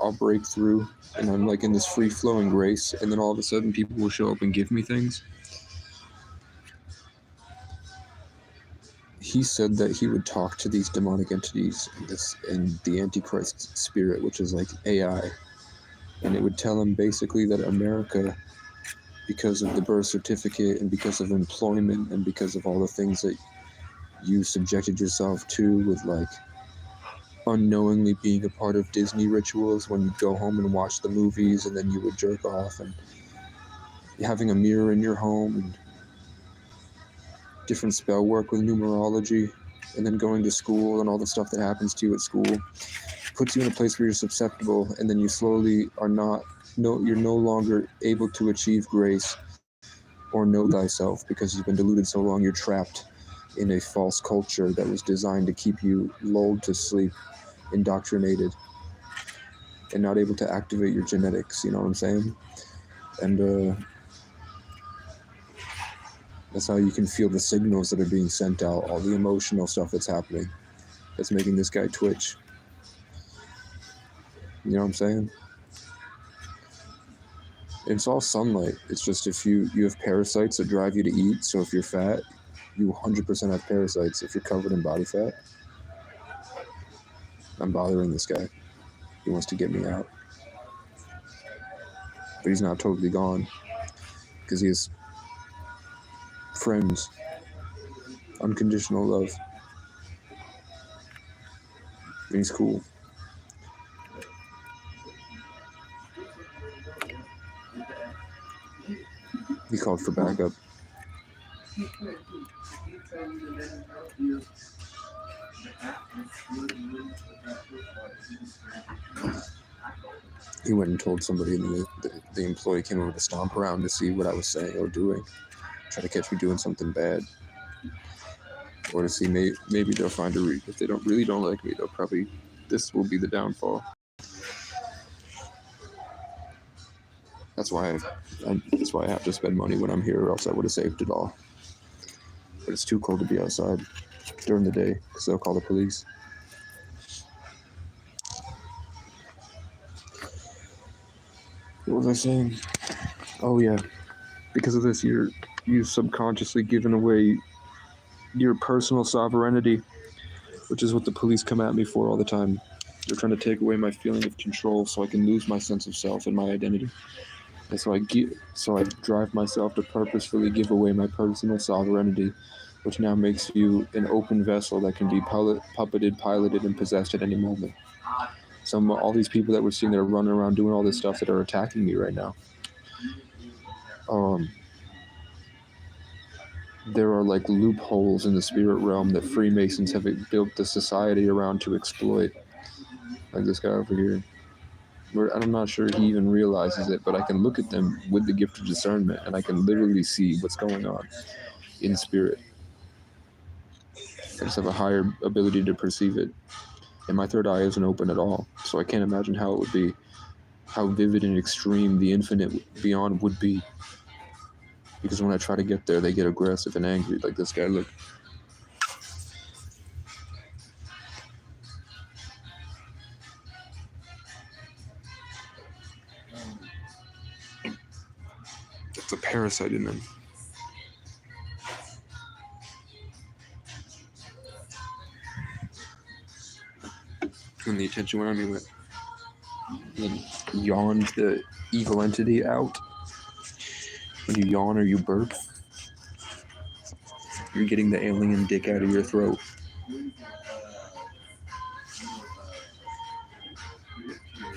I'll break through and I'm like in this free flowing grace, and then all of a sudden people will show up and give me things. He said that he would talk to these demonic entities and the Antichrist spirit, which is like AI. And it would tell him basically that America, because of the birth certificate and because of employment and because of all the things that you subjected yourself to with unknowingly being a part of Disney rituals when you'd go home and watch the movies and then you would jerk off, and having a mirror in your home and different spell work with numerology, and then going to school and all the stuff that happens to you at school puts you in a place where you're susceptible, and then you slowly you're no longer able to achieve grace or know thyself because you've been deluded so long. You're trapped in a false culture that was designed to keep you lulled to sleep, indoctrinated, and not able to activate your genetics. You know what I'm saying? And that's how you can feel the signals that are being sent out, all the emotional stuff that's happening, that's making this guy twitch. You know what I'm saying? It's all sunlight. It's just if you have parasites that drive you to eat, so if you're fat, you 100% have parasites. If you're covered in body fat, I'm bothering this guy. He wants to get me out. But he's not totally gone, because he has friends. Unconditional love. everything's cool. He called for backup. He went and told somebody, and the employee came over to stomp around to see what I was saying or doing, try to catch me doing something bad, or to see maybe they'll find a reason. If they really don't like me, they'll probably, this will be the downfall. That's why I have to spend money when I'm here, or else I would have saved it all. But it's too cold to be outside during the day, because they'll call the police. What was I saying? Oh yeah, because of this, you've subconsciously given away your personal sovereignty, which is what the police come at me for all the time. They're trying to take away my feeling of control, so I can lose my sense of self and my identity. And so I drive myself to purposefully give away my personal sovereignty, which now makes you an open vessel that can be puppeted, piloted, and possessed at any moment. All these people that we're seeing that are running around doing all this stuff that are attacking me right now. There are like loopholes in the spirit realm that Freemasons have built the society around to exploit. Like this guy over here. I'm not sure he even realizes it, but I can look at them with the gift of discernment, and I can literally see what's going on in spirit. I just have a higher ability to perceive it. And my third eye isn't open at all, so I can't imagine how it would be, how vivid and extreme the infinite beyond would be. Because when I try to get there, they get aggressive and angry, like this guy. Look. That's a parasite in them. And the attention went on me, went and yawned the evil entity out. When you yawn or you burp, you're getting the alien dick out of your throat.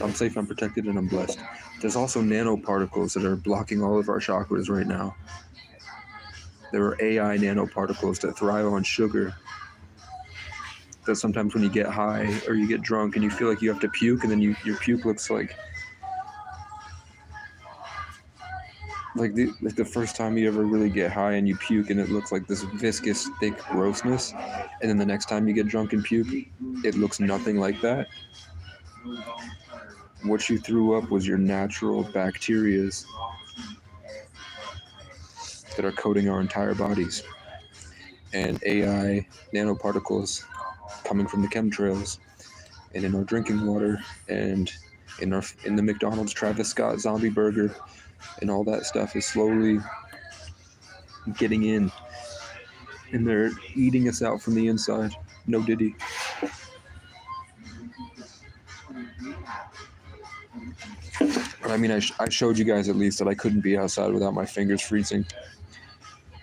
I'm safe, I'm protected, and I'm blessed. There's also nanoparticles that are blocking all of our chakras right now. There are AI nanoparticles that thrive on sugar. That sometimes when you get high or you get drunk and you feel like you have to puke, and then your puke looks like the first time you ever really get high and you puke, and it looks like this viscous, thick grossness. And then the next time you get drunk and puke, it looks nothing like that. What you threw up was your natural bacterias that are coating our entire bodies. And AI nanoparticles coming from the chemtrails and in our drinking water and in the McDonald's Travis Scott zombie burger, and all that stuff is slowly getting in, and they're eating us out from the inside. No diddy. But I mean, I showed you guys at least that I couldn't be outside without my fingers freezing.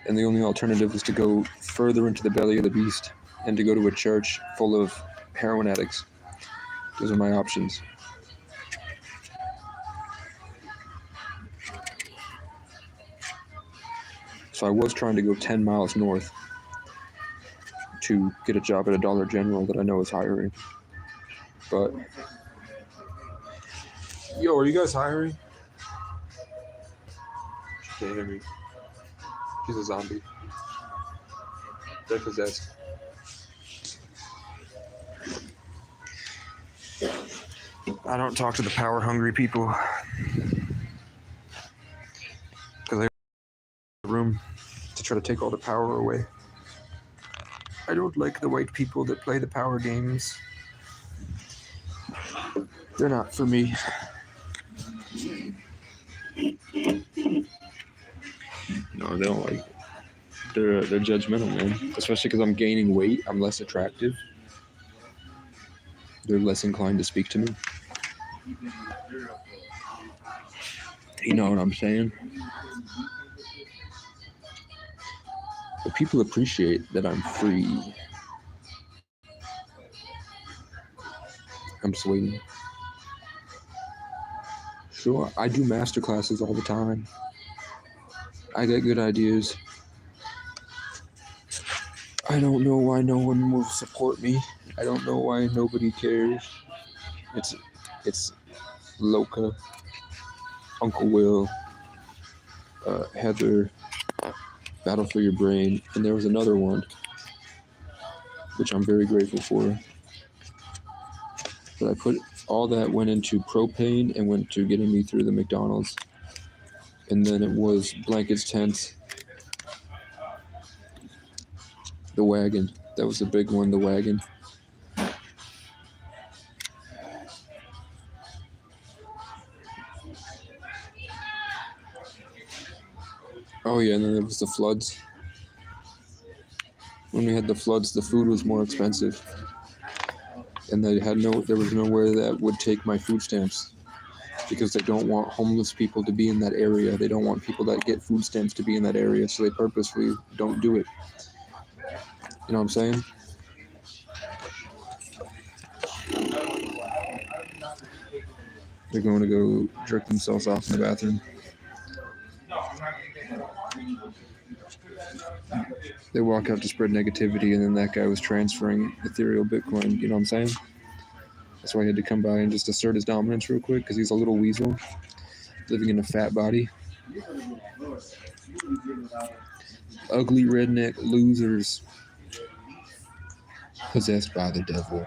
And the only alternative was to go further into the belly of the beast and to go to a church full of heroin addicts. Those are my options. So I was trying to go 10 miles north to get a job at a Dollar General that I know is hiring. But, yo, are you guys hiring? She can't hear me. She's a zombie. They're possessed. I don't talk to the power-hungry people because they have room to try to take all the power away. I don't like the white people that play the power games. They're not for me. No, they don't like. They're judgmental, man. Especially because I'm gaining weight. I'm less attractive. They're less inclined to speak to me. You know what I'm saying? But people appreciate that I'm free. I'm just waiting. Sure, I do master classes all the time. I get good ideas. I don't know why no one will support me. I don't know why nobody cares. It's Loka, Uncle Will, Heather, Battle for Your Brain, and there was another one, which I'm very grateful for. But I put all that went into propane and went to getting me through the McDonald's. And then it was blankets, tents, the wagon. That was the big one, the wagon. Oh yeah, and then there was the floods. When we had the floods, the food was more expensive. And there was nowhere that would take my food stamps. Because they don't want homeless people to be in that area. They don't want people that get food stamps to be in that area, so they purposely don't do it. You know what I'm saying? They're going to go jerk themselves off in the bathroom. They walk out to spread negativity, and then that guy was transferring ethereal Bitcoin. You know what I'm saying? That's why he had to come by and just assert his dominance real quick, because he's a little weasel living in a fat body. Ugly redneck losers possessed by the devil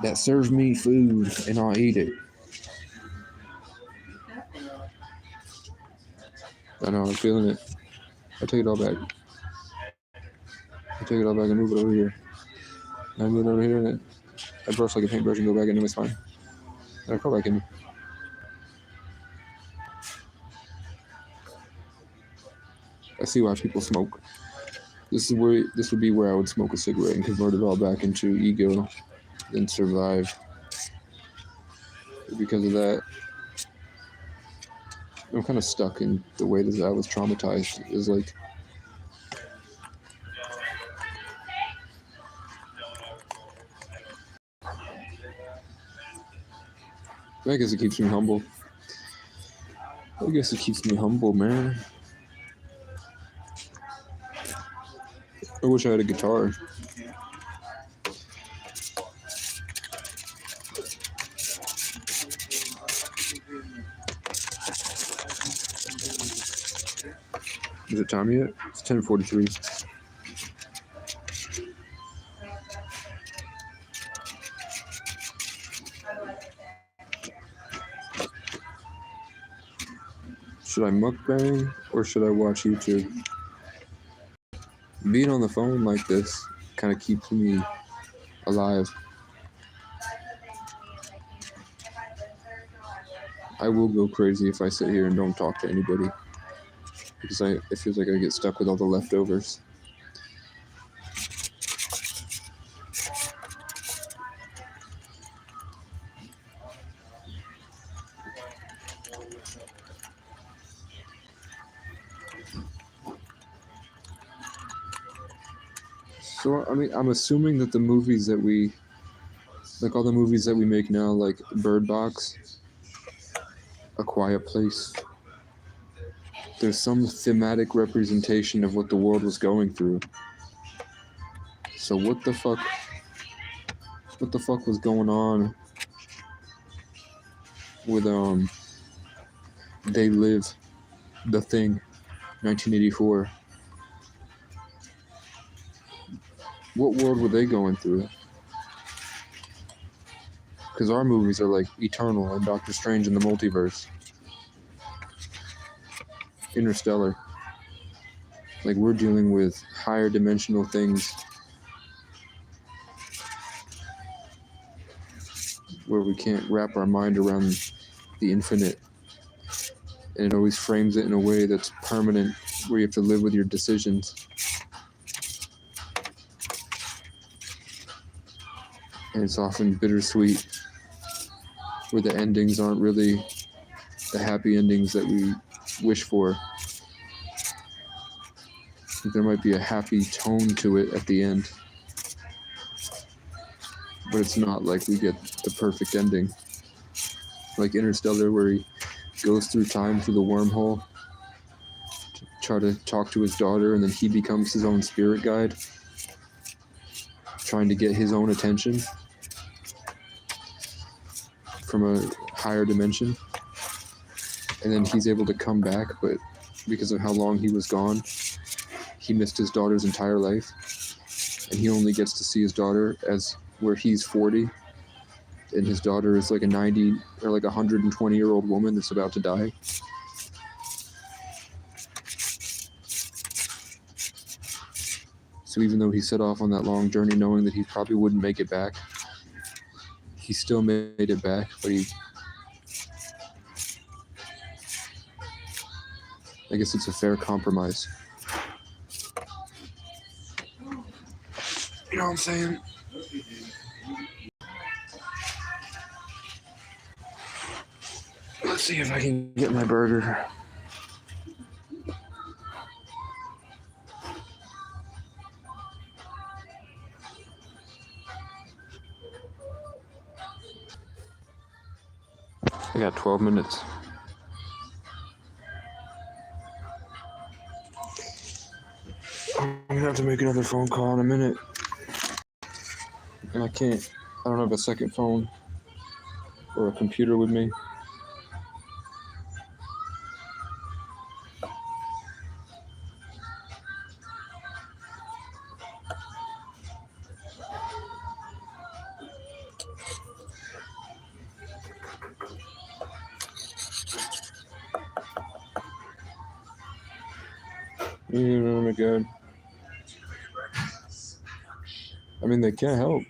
that serve me food and I'll eat it. I know, I'm feeling it. I take it all back. I take it all back and move it over here. And I move it over here and I brush like a paintbrush and go back into my spine. And I crawl back in. I see why people smoke. This would be where I would smoke a cigarette and convert it all back into ego, then survive. Because of that, I'm kind of stuck in the way that I was traumatized. Is like, I guess it keeps me humble. I guess it keeps me humble, man. I wish I had a guitar. Is it time yet? It's 10:43. Should I mukbang or should I watch YouTube? Being on the phone like this kind of keeps me alive. I will go crazy if I sit here and don't talk to anybody. Because it feels like I get stuck with all the leftovers. So, I mean, I'm assuming that the movies that all the movies that we make now, like Bird Box, A Quiet Place, there's some thematic representation of what the world was going through. So what the fuck was going on with They Live, The Thing, 1984? What world were they going through? Because our movies are like Eternal and Doctor Strange in the Multiverse, Interstellar. Like, we're dealing with higher dimensional things where we can't wrap our mind around the infinite. And it always frames it in a way that's permanent, where you have to live with your decisions. And it's often bittersweet, where the endings aren't really the happy endings that we wish for. There might be a happy tone to it at the end. but it's not like we get the perfect ending. Like Interstellar, where he goes through time through the wormhole to try to talk to his daughter, and then he becomes his own spirit guide, trying to get his own attention from a higher dimension. And then he's able to come back, but because of how long he was gone, he missed his daughter's entire life. And he only gets to see his daughter as where he's 40, and his daughter is like a 90 or like 120-year-old woman that's about to die. So even though he set off on that long journey knowing that he probably wouldn't make it back, he still made it back, but I guess it's a fair compromise. You know what I'm saying? Let's see if I can get my burger. I got 12 minutes. I'm gonna have to make another phone call in a minute. And I don't have a second phone or a computer with me. Oh my god. I mean, they can't help.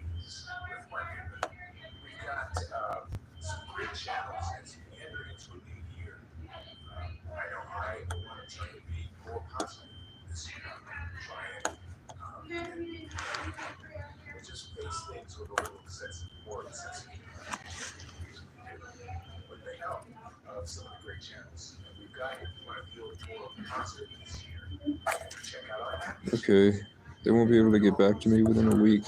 Okay, they won't be able to get back to me within a week.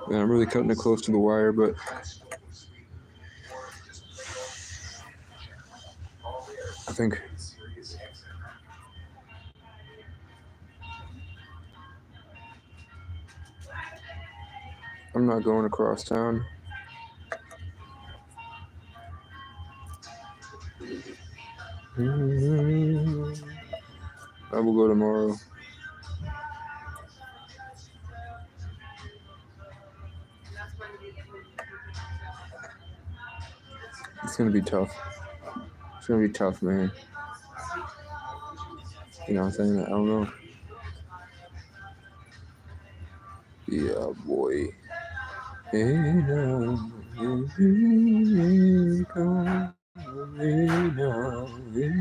Man, I'm really cutting it close to the wire, but I think I'm not going across town. I will go tomorrow. It's gonna be tough. It's gonna be tough, man. You know what I'm saying? I don't know. Yeah, boy. Hey, now. Hey, now. Hey, now. Hey,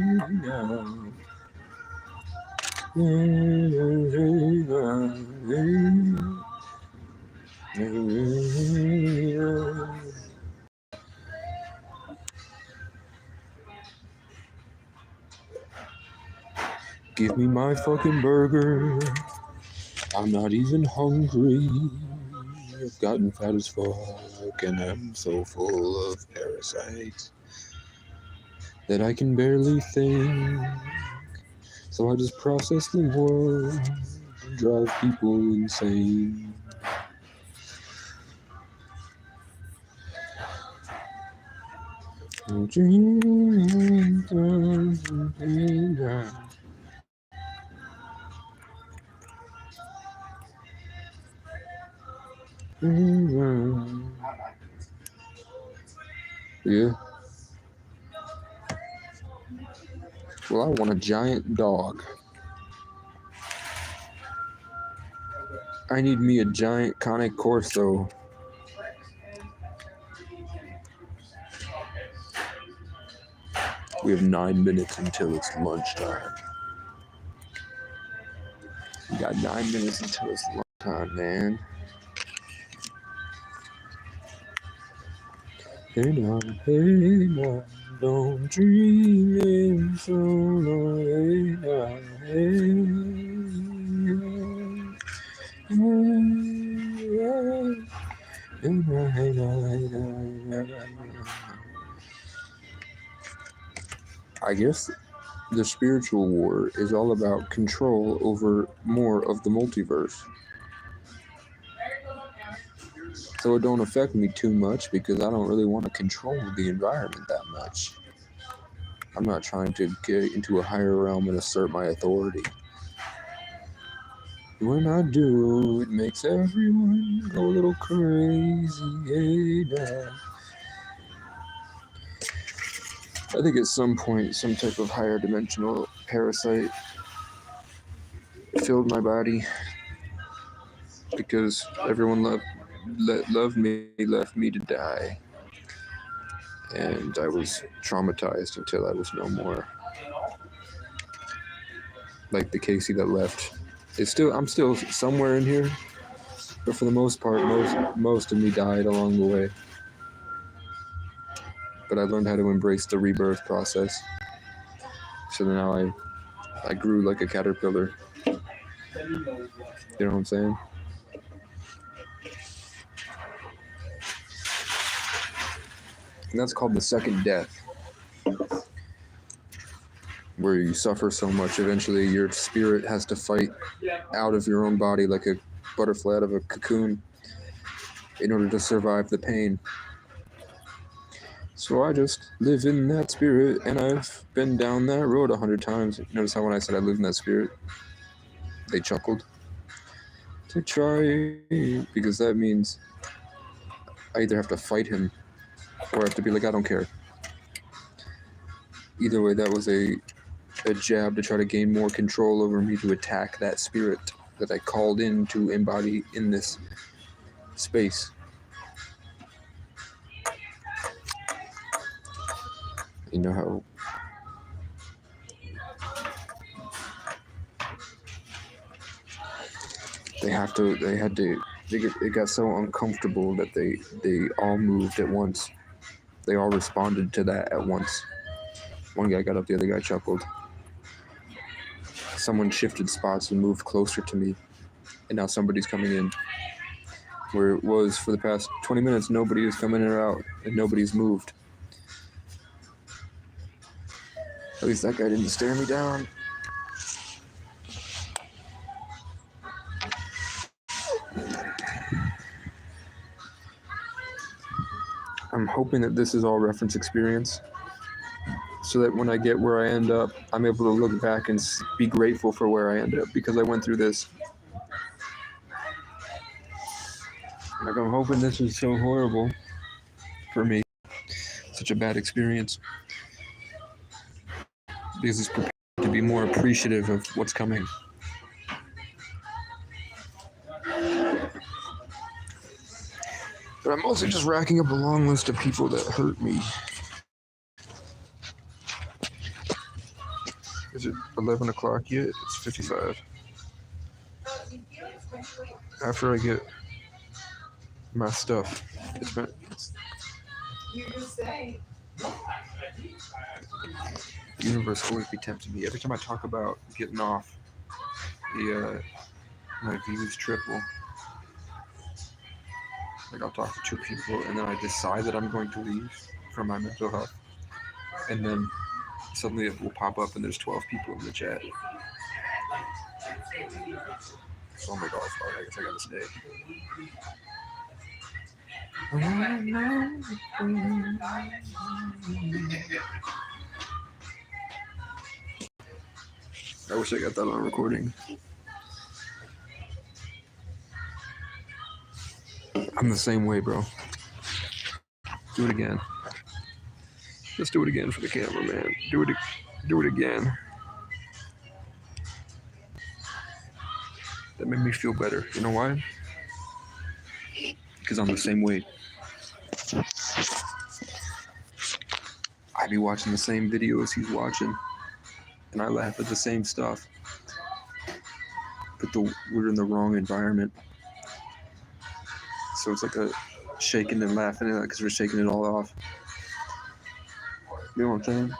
now. Give me my fucking burger. I'm not even hungry. I've gotten fat as fuck, and I'm so full of parasites that I can barely think. So I just process the world and drive people insane. Yeah. Well, I want a giant dog. I need me a giant Cane Corso. We have 9 minutes until it's lunchtime. We got 9 minutes until it's lunchtime, man. Hey now, don't dream it so long. Hey now. I guess the spiritual war is all about control over more of the multiverse. So it don't affect me too much because I don't really want to control the environment that much. I'm not trying to get into a higher realm and assert my authority. When I do, it makes everyone go a little crazy. Hey, now. I think at some point, some type of higher dimensional parasite filled my body because everyone loved me, left me to die. And I was traumatized until I was no more. Like the Casey that left. I'm still somewhere in here, but for the most part, most of me died along the way. But I learned how to embrace the rebirth process. So now I grew like a caterpillar. You know what I'm saying? And that's called the second death, where you suffer so much, eventually your spirit has to fight out of your own body like a butterfly out of a cocoon in order to survive the pain. So I just live in that spirit, and I've been down that road 100 times. Notice how when I said I live in that spirit, they chuckled. To try, because that means I either have to fight him or I have to be like, I don't care. Either way, that was a jab to try to gain more control over me, to attack that spirit that I called in to embody in this space. You know how it got so uncomfortable that they all moved at once. They all responded to that at once. One guy got up, the other guy chuckled. Someone shifted spots and moved closer to me, and now somebody's coming in. Where it was for the past 20 minutes, nobody is coming in or out, and nobody's moved. At least that guy didn't stare me down. I'm hoping that this is all reference experience, so that when I get where I end up, I'm able to look back and be grateful for where I ended up, because I went through this. Like, I'm hoping this is so horrible for me, such a bad experience, because it's prepared to be more appreciative of what's coming. But I'm also just racking up a long list of people that hurt me. Is it 11 o'clock yet? It's 55. After I get my stuff, the universe always be tempting me. Every time I talk about getting off, my views triple. Like, I'll talk to 2 people, and then I decide that I'm going to leave for my mental health, and then suddenly it will pop up and there's 12 people in the chat. So I'm like, oh fuck, I guess I gotta stay. I wish I got that on recording. I'm the same way, bro. Do it again. Just do it again for the camera, man. Do it again. That made me feel better. You know why? Because I'm the same way. I be watching the same videos he's watching, and I laugh at the same stuff. But we're in the wrong environment. So it's like shaking and laughing at it because we're shaking it all off. You know what I'm saying?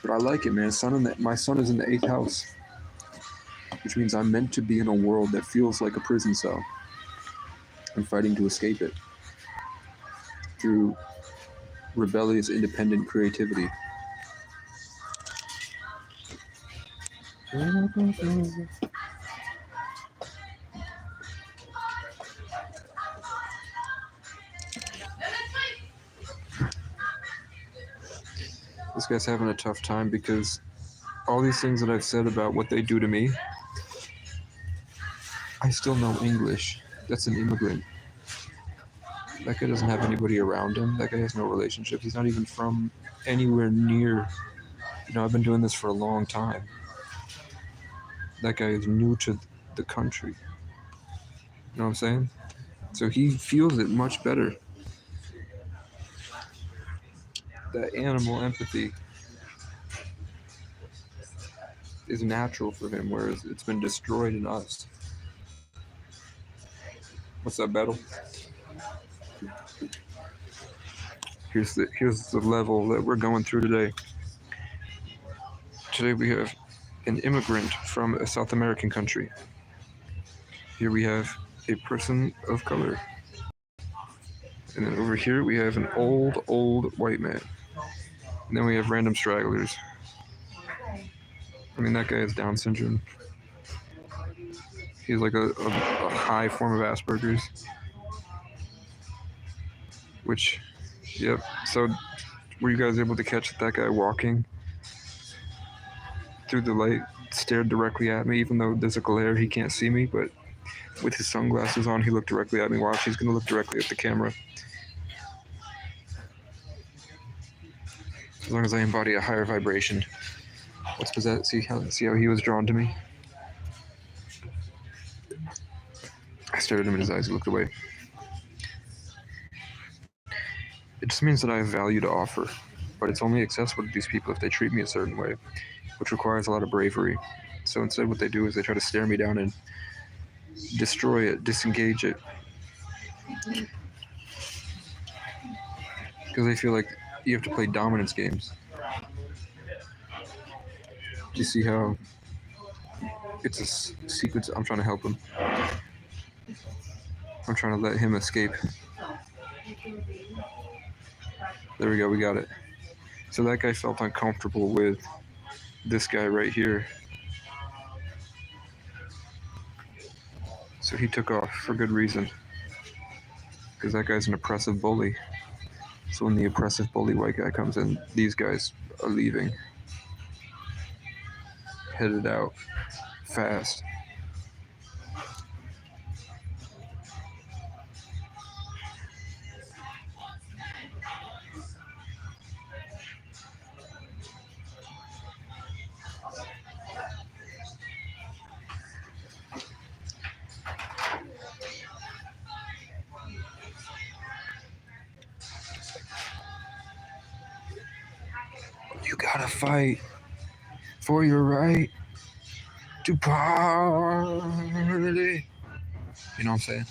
But I like it, man. My son is in the 8th house, which means I'm meant to be in a world that feels like a prison cell. I'm fighting to escape it through rebellious, independent creativity. This guy's having a tough time because all these things that I've said about what they do to me, I still know English. That's an immigrant. That guy doesn't have anybody around him. That guy has no relationships. He's not even from anywhere near. I've been doing this for a long time. That guy is new to the country. You know what I'm saying? So he feels it much better. That animal empathy is natural for him, whereas it's been destroyed in us. What's that, Battle? Here's the level that we're going through today. Today we have an immigrant from a South American country. Here we have a person of color. And then over here we have an old white man. And then we have random stragglers. I mean, that guy has Down syndrome. He's like a high form of Asperger's. Which, yep. So, were you guys able to catch that guy walking through the light, stared directly at me, even though there's a glare, he can't see me, but with his sunglasses on, he looked directly at me. Watch, he's going to look directly at the camera. As long as I embody a higher vibration. What's that? See how he was drawn to me? I stared at him in his eyes, he looked away. It just means that I have value to offer, but it's only accessible to these people if they treat me a certain way, which requires a lot of bravery. So instead what they do is they try to stare me down and destroy it, disengage it. Because they feel like you have to play dominance games. Do you see how it's a sequence? I'm trying to help him. I'm trying to let him escape. There we go, we got it. So that guy felt uncomfortable with this guy right here. So he took off for good reason. Because that guy's an oppressive bully. So when the oppressive bully white guy comes in, these guys are leaving. Headed out fast. You gotta fight for your right to party. You know what I'm saying?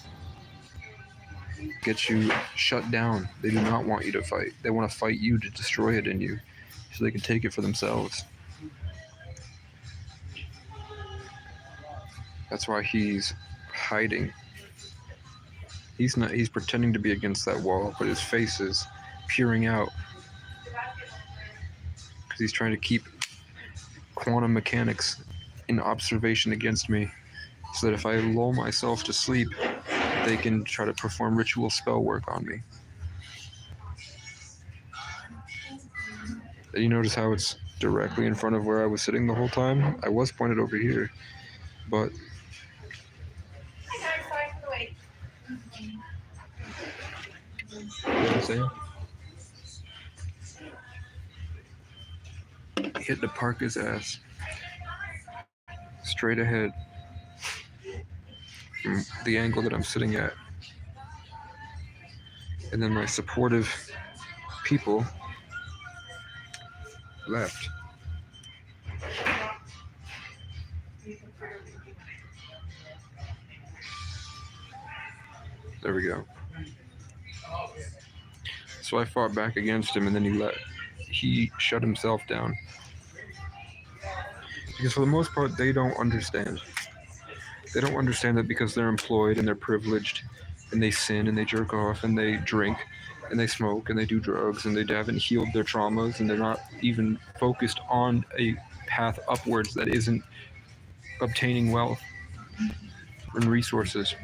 Get you shut down. They do not want you to fight. They want to fight you to destroy it in you so they can take it for themselves. That's why he's hiding. He's pretending to be against that wall, but his face is peering out. Because he's trying to keep quantum mechanics in observation against me, so that if I lull myself to sleep, they can try to perform ritual spell work on me. And you notice how it's directly in front of where I was sitting the whole time? I was pointed over here, but... You know what I'm saying? He had to park his ass straight ahead from the angle that I'm sitting at. And then my supportive people left. There we go. So I fought back against him, and then he shut himself down. Because for the most part, they don't understand. They don't understand that because they're employed and they're privileged, and they sin and they jerk off and they drink and they smoke and they do drugs and they haven't healed their traumas and they're not even focused on a path upwards that isn't obtaining wealth and resources.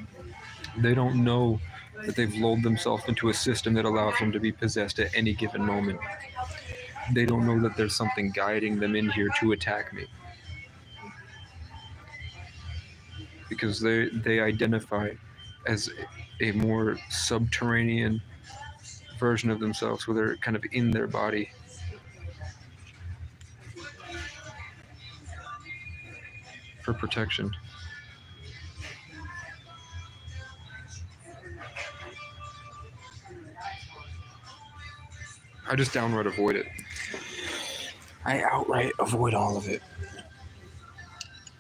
They don't know that they've lulled themselves into a system that allows them to be possessed at any given moment. They don't know that there's something guiding them in here to attack me. Because they identify as a more subterranean version of themselves where they're kind of in their body. For protection. I just downright avoid it. I outright avoid all of it.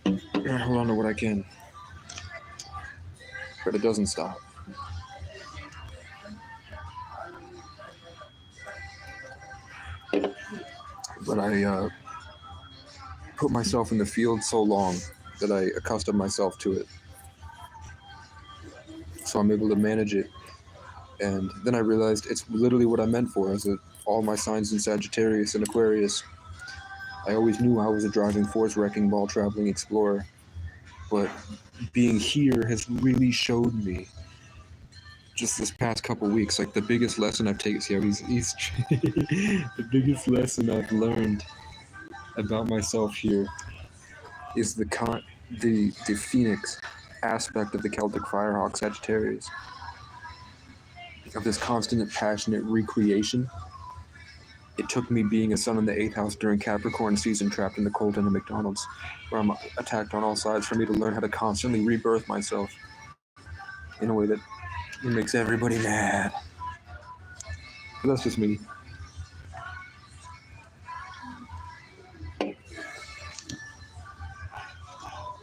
I hold on to what I can. But it doesn't stop. But I put myself in the field so long that I accustomed myself to it. So I'm able to manage it. And then I realized it's literally what I meant for, as all my signs in Sagittarius and Aquarius. I always knew I was a driving force, wrecking ball, traveling explorer. But being here has really showed me, just this past couple weeks, like the biggest lesson I've taken. See how he's the biggest lesson I've learned about myself here is the Phoenix aspect of the Celtic Firehawk Sagittarius, of this constant and passionate recreation. It took me being a sun in the 8th house during Capricorn season, trapped in the cold in a McDonald's, where I'm attacked on all sides, for me to learn how to constantly rebirth myself in a way that makes everybody mad. But that's just me. They're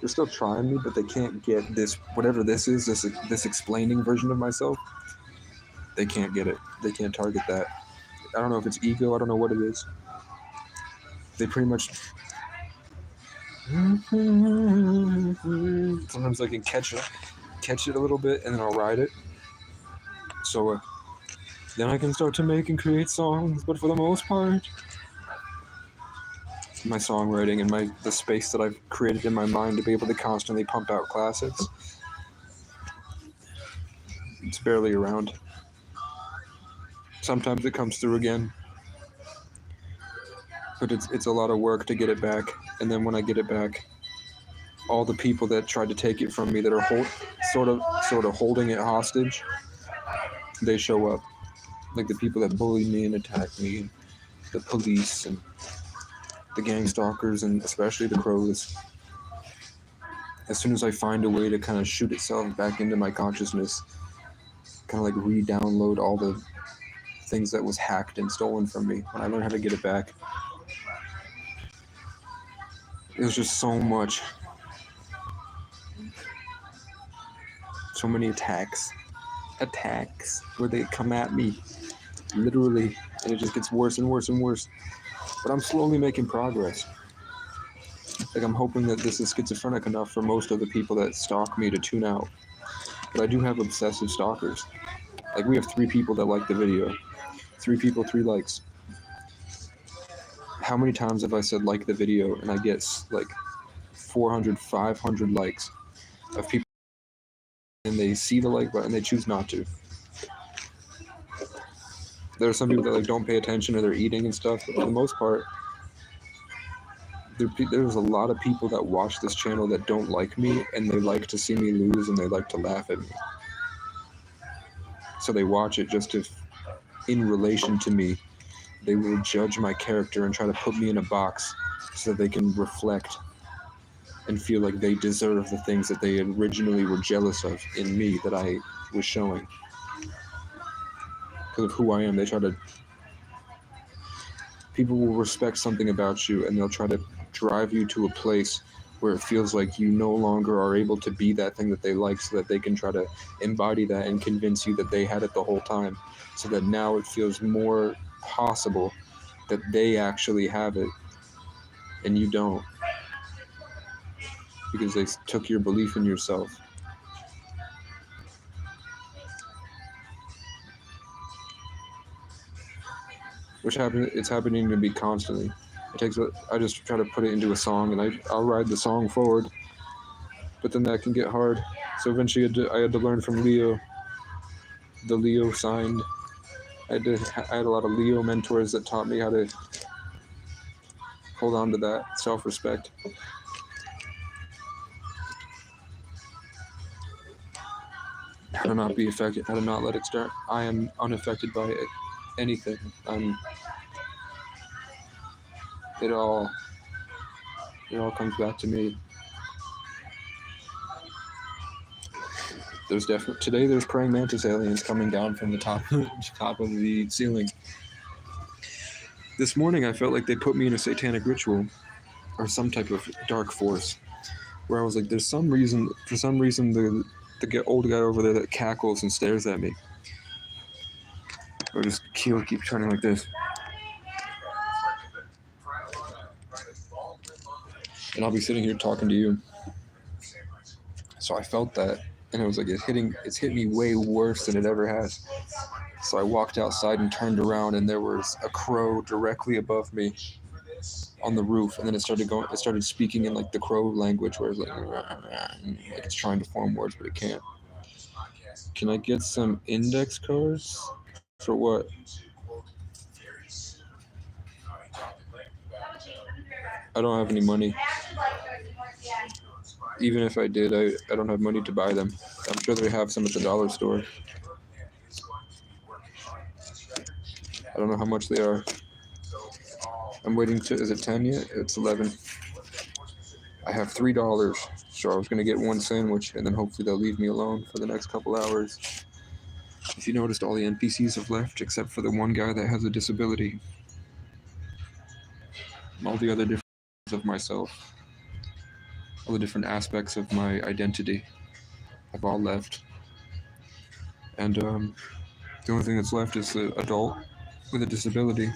still trying me, but they can't get this, whatever this is, this explaining version of myself. They can't get it. They can't target that. I don't know if it's ego. I don't know what it is. They pretty much... Sometimes I can catch it a little bit, and then I'll ride it. So then I can start to make and create songs. But for the most part, my songwriting and the space that I've created in my mind to be able to constantly pump out classics, it's barely around. Sometimes it comes through again, but it's a lot of work to get it back. And then when I get it back, all the people that tried to take it from me, that are sort of holding it hostage, they show up. Like the people that bullied me and attacked me, and the police and the gang stalkers, and especially the crows. As soon as I find a way to kind of shoot itself back into my consciousness, kind of like re-download all the things that was hacked and stolen from me, when I learn how to get it back, it was just so much. So many attacks where they come at me, literally, and it just gets worse and worse and worse. But I'm slowly making progress. Like, I'm hoping that this is schizophrenic enough for most of the people that stalk me to tune out. But I do have obsessive stalkers. Like, we have 3 people that like the video. 3 people, 3 likes. How many times have I said like the video and I get like 400, 500 likes of people, and they see the like button and they choose not to? There are some people that like don't pay attention, or they're eating and stuff, but for the most part, there's a lot of people that watch this channel that don't like me, and they like to see me lose, and they like to laugh at me. So they watch it just to, in relation to me, they will judge my character and try to put me in a box so that they can reflect and feel like they deserve the things that they originally were jealous of in me that I was showing. Because of who I am, they try to... People will respect something about you, and they'll try to drive you to a place where it feels like you no longer are able to be that thing that they like, so that they can try to embody that and convince you that they had it the whole time, so that now it feels more possible that they actually have it and you don't, because they took your belief in yourself. It's happening to me constantly. I just try to put it into a song, and I'll ride the song forward, but then that can get hard. So eventually I had to learn from Leo, the Leo sign. I had a lot of Leo mentors that taught me how to hold on to that self-respect. How to not be affected, how to not let it start. I am unaffected by anything. It all comes back to me. Today there's praying mantis aliens coming down from the top of the ceiling. This morning I felt like they put me in a satanic ritual or some type of dark force, where I was like, for some reason the old guy over there that cackles and stares at me, or just keep turning like this, and I'll be sitting here talking to you. So I felt that, and it was like it's hit me way worse than it ever has. So I walked outside and turned around, and there was a crow directly above me on the roof, and then it started speaking in like the crow language, where it's like it's trying to form words but it can't. Can I get some index cards? For what? I don't have any money. Even if I did, I don't have money to buy them. I'm sure they have some at the dollar store. I don't know how much they are. I'm waiting to, is it 10 yet? It's 11. I have $3, so I was gonna get one sandwich, and then hopefully they'll leave me alone for the next couple hours. If you noticed, all the NPCs have left except for the one guy that has a disability. All the other different of myself, all the different aspects of my identity have all left. And the only thing that's left is the adult with a disability.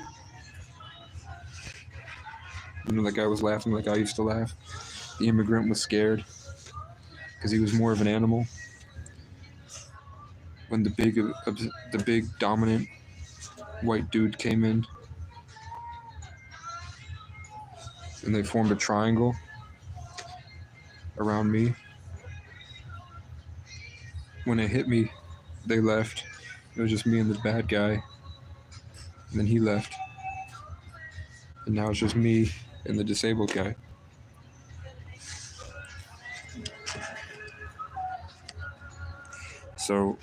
You know, that guy was laughing like I used to laugh. The immigrant was scared because he was more of an animal. When the big dominant white dude came in, and they formed a triangle around me. When it hit me, they left. It was just me and the bad guy. And then he left. And now it's just me and the disabled guy. So,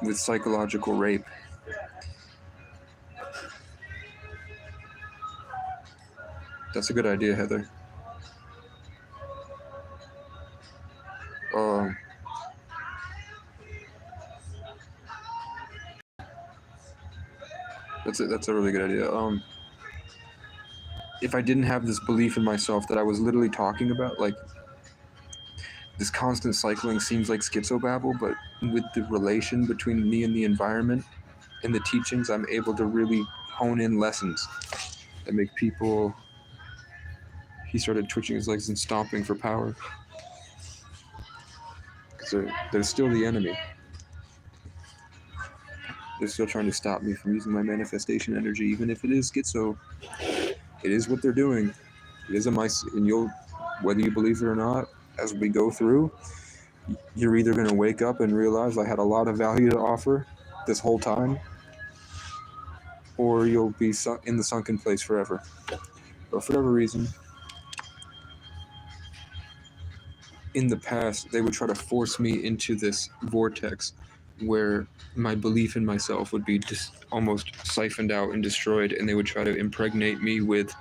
with psychological rape, that's a good idea, Heather. That's a really good idea. If I didn't have this belief in myself that I was literally talking about, like, this constant cycling seems like schizobabble, but with the relation between me and the environment and the teachings, I'm able to really hone in lessons that make people... He started twitching his legs and stomping for power. Because they're still the enemy. They're still trying to stop me from using my manifestation energy, even if it is schizo. It is what they're doing. It is and you'll, whether you believe it or not, as we go through, you're either going to wake up and realize I had a lot of value to offer this whole time, or you'll be in the sunken place forever. But for whatever reason, in the past, they would try to force me into this vortex where my belief in myself would be just almost siphoned out and destroyed, and they would try to impregnate me with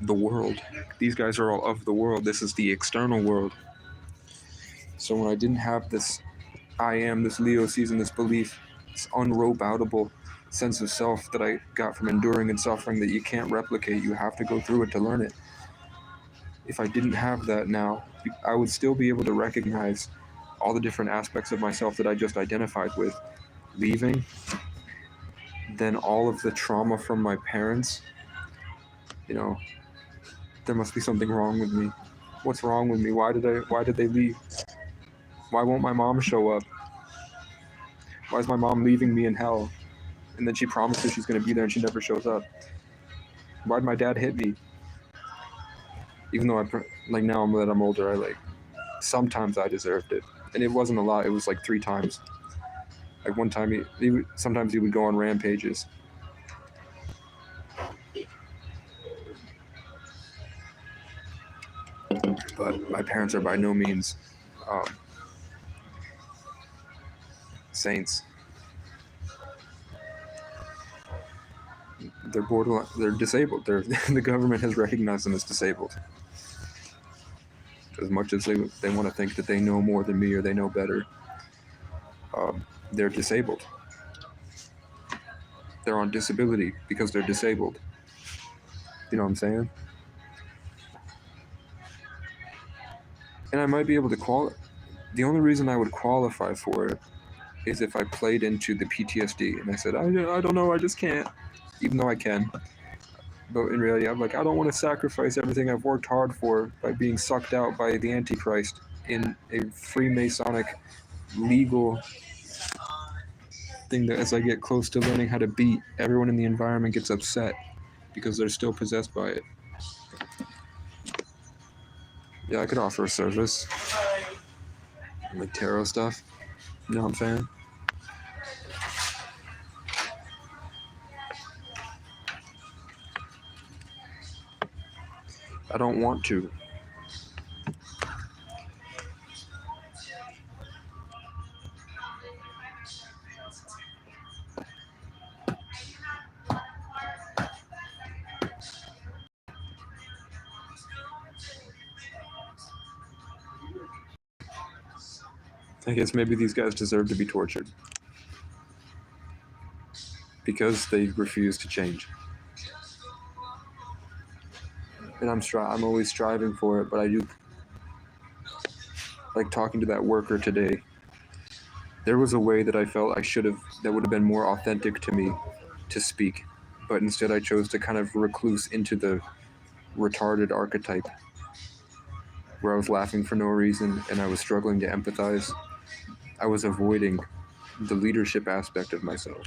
the world. These guys are all of the world. This is the external world. So when I didn't have this this Leo season, this belief, this unroboutable sense of self that I got from enduring and suffering that you can't replicate, you have to go through it to learn it. if I didn't have that now, I would still be able to recognize all the different aspects of myself that I just identified with. Leaving, then all of the trauma from my parents, there must be something wrong with me. What's wrong with me? Why did they leave? Why won't my mom show up? Why is my mom leaving me in hell? And then she promises she's going to be there and she never shows up. Why'd my dad hit me? Even though now that I'm older, sometimes I deserved it. And it wasn't a lot. It was like 3 times. Like one time, sometimes he would go on rampages. But my parents are by no means saints. They're borderline. They're disabled. The government has recognized them as disabled. As much as they want to think that they know more than me or they know better, they're disabled. They're on disability because they're disabled. You know what I'm saying? And I might be able to the only reason I would qualify for it is if I played into the PTSD and I said, I don't know, I just can't, even though I can. But in reality, I'm like, I don't want to sacrifice everything I've worked hard for by being sucked out by the Antichrist in a Freemasonic legal thing that as I get close to learning how to beat, everyone in the environment gets upset because they're still possessed by it. Yeah, I could offer a service. Like tarot stuff. You know what I'm saying? I don't want to. I guess maybe these guys deserve to be tortured because they refuse to change. And I'm always striving for it, but I do, like talking to that worker today, there was a way that I felt that would have been more authentic to me to speak, but instead I chose to kind of recluse into the retarded archetype where I was laughing for no reason and I was struggling to empathize. I was avoiding the leadership aspect of myself.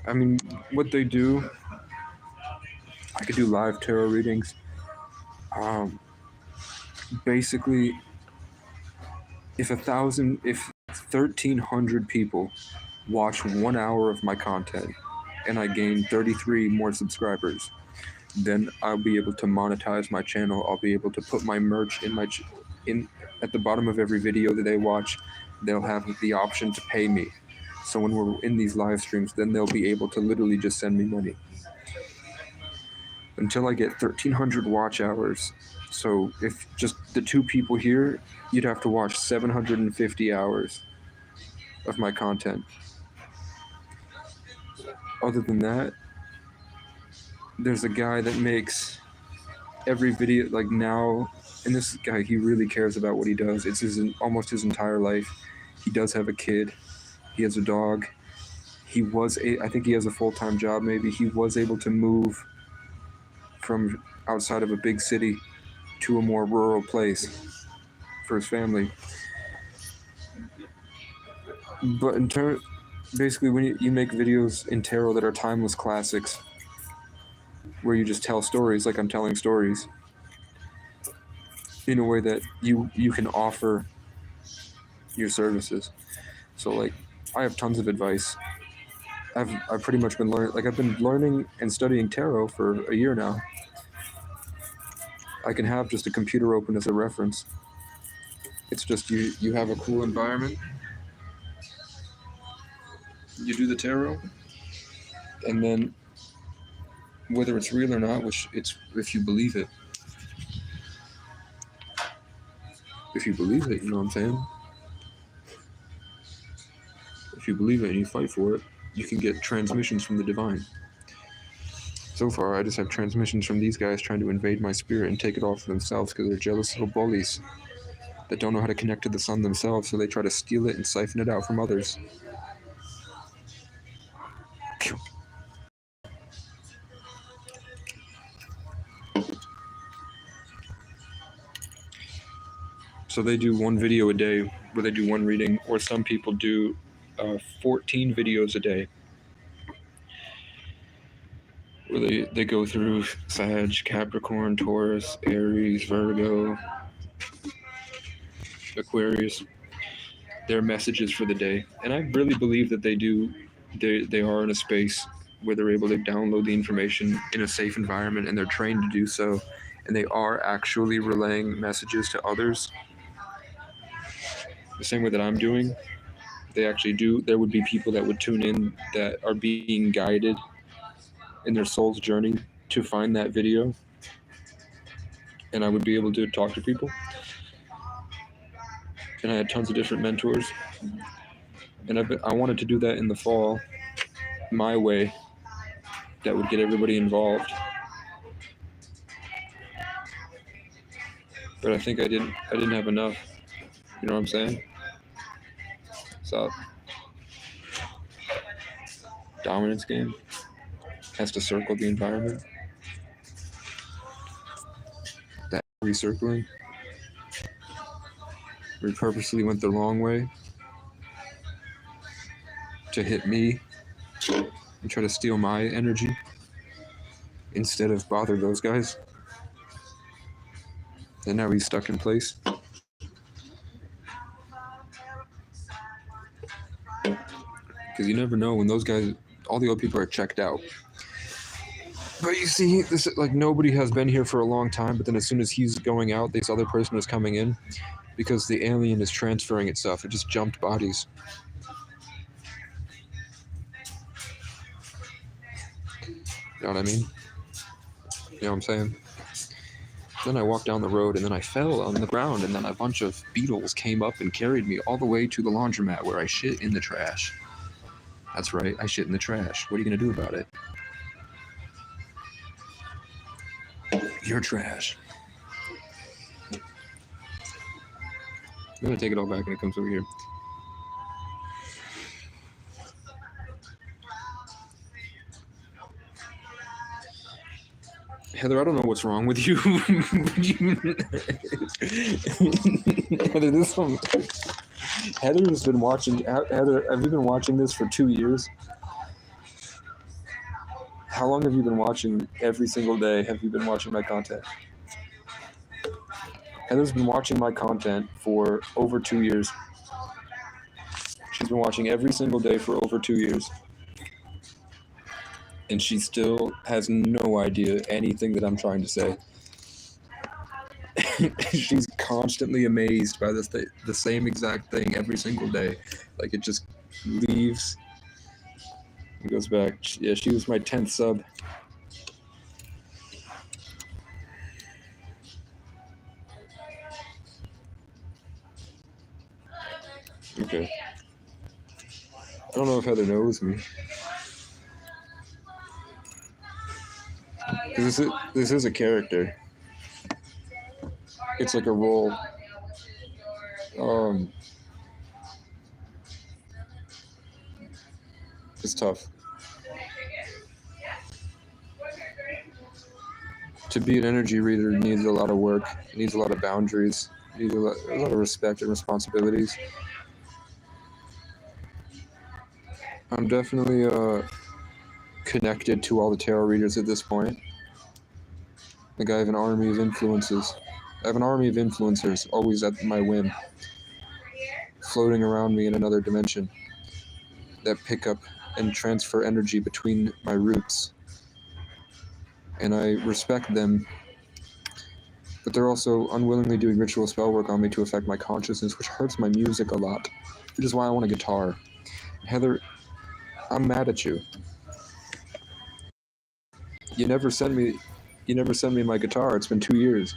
I mean, what they do, I could do live tarot readings. Basically, if 1,300 people watch 1 hour of my content and I gain 33 more subscribers, then I'll be able to monetize my channel. I'll be able to put my merch at the bottom of every video that they watch. They'll have the option to pay me. So when we're in these live streams, then they'll be able to literally just send me money. Until I get 1,300 watch hours. So if just the 2 people here, you'd have to watch 750 hours of my content. Other than that, there's a guy that makes every video and this guy, he really cares about what he does. It's almost his entire life. He does have a kid. He has a dog. I think he has a full-time job maybe. He was able to move from outside of a big city to a more rural place for his family. But basically when you make videos in tarot that are timeless classics, where you just tell stories like I'm telling stories, in a way that you can offer your services. So like, I have tons of advice. I've pretty much been learning, I've been learning and studying tarot for a year now. I can have just a computer open as a reference. It's just you have a cool environment. You do the tarot, and then whether it's real or not, if you believe it. If you believe it, you know what I'm saying? If you believe it and you fight for it, you can get transmissions from the divine. So far, I just have transmissions from these guys trying to invade my spirit and take it all for themselves because they're jealous little bullies that don't know how to connect to the sun themselves, so they try to steal it and siphon it out from others. So they do one video a day where they do one reading, or some people do 14 videos a day where they go through Sag, Capricorn, Taurus, Aries, Virgo, Aquarius, their messages for the day. And I really believe that they are in a space where they're able to download the information in a safe environment and they're trained to do so. And they are actually relaying messages to others the same way that I'm doing. They actually do. There would be people that would tune in that are being guided in their soul's journey to find that video. And I would be able to talk to people. And I had tons of different mentors. And I wanted to do that in the fall, my way, that would get everybody involved. But I think I didn't have enough. You know what I'm saying? So dominance game has to circle the environment. That recircling. We purposely went the wrong way to hit me and try to steal my energy instead of bother those guys. And now he's stuck in place. Because you never know when those guys, all the old people are checked out. But you see, this like nobody has been here for a long time. But then as soon as he's going out, this other person is coming in because the alien is transferring itself. It just jumped bodies. You know what I mean? You know what I'm saying? Then I walked down the road and then I fell on the ground and then a bunch of beetles came up and carried me all the way to the laundromat where I shit in the trash. That's right, I shit in the trash. What are you gonna do about it? You're trash. I'm gonna take it all back when it comes over here. Heather, I don't know what's wrong with you. Heather, this one. Heather has been watching. Heather, have you been watching this for 2 years? How long have you been watching? Every single day have you been watching my content? Heather's been watching my content for over 2 years. She's been watching every single day for over 2 years. And she still has no idea anything that I'm trying to say. She's constantly amazed by the same exact thing every single day. Like it just leaves and goes back. Yeah, she was my 10th sub. Okay. I don't know if Heather knows me. This is a character. It's like a role. It's tough. To be an energy reader needs a lot of work. It needs a lot of boundaries. It needs a lot of respect and responsibilities. I'm definitely connected to all the tarot readers at this point. Like I have an army of influences. I have an army of influencers always at my whim, floating around me in another dimension that pick up and transfer energy between my roots. And I respect them, but they're also unwillingly doing ritual spell work on me to affect my consciousness, which hurts my music a lot, which is why I want a guitar. Heather, I'm mad at you. You never send me my guitar. It's been 2 years.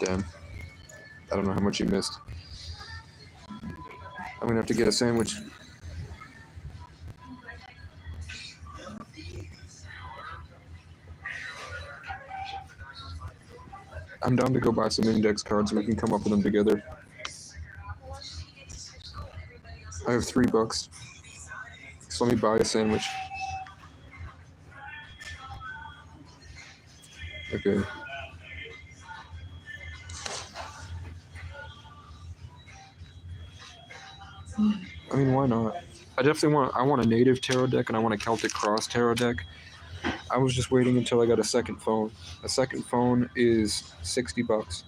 Damn. I don't know how much you missed. I'm gonna have to get a sandwich. I'm down to go buy some index cards so we can come up with them together. I have $3. So let me buy a sandwich. Okay. I mean, why not? I want a native tarot deck and I want a Celtic Cross tarot deck. I was just waiting until I got a second phone. A second phone is $60.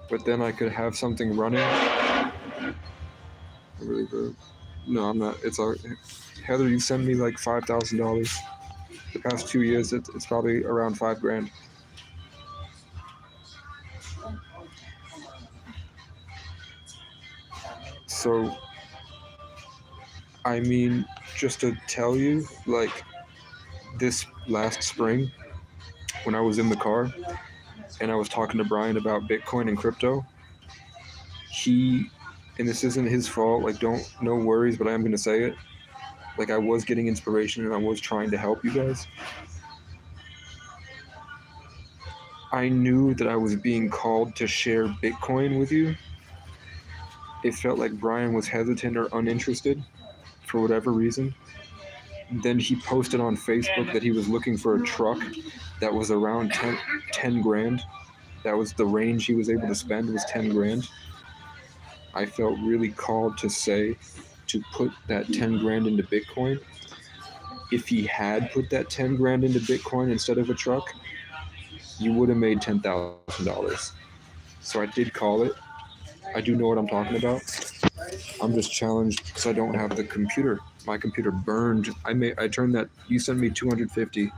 But then I could have something running. Really, bro. No, I'm not. It's all. Heather, you send me like $5,000. The past 2 years, it's probably around $5,000. So, I mean, just to tell you, like, this last spring, when I was in the car and I was talking to Brian about Bitcoin and crypto, and this isn't his fault, like, no worries, but I am going to say it. Like, I was getting inspiration and I was trying to help you guys. I knew that I was being called to share Bitcoin with you. It felt like Brian was hesitant or uninterested for whatever reason. Then he posted on Facebook that he was looking for a truck that was around 10 grand. That was the range he was able to spend, was 10 grand. I felt really called to put that 10 grand into Bitcoin. If he had put that 10 grand into Bitcoin instead of a truck, you would have made $10,000. So I did call it. I do know what I'm talking about. I'm just challenged because I don't have the computer. My computer burned. I turned that. You sent me $250.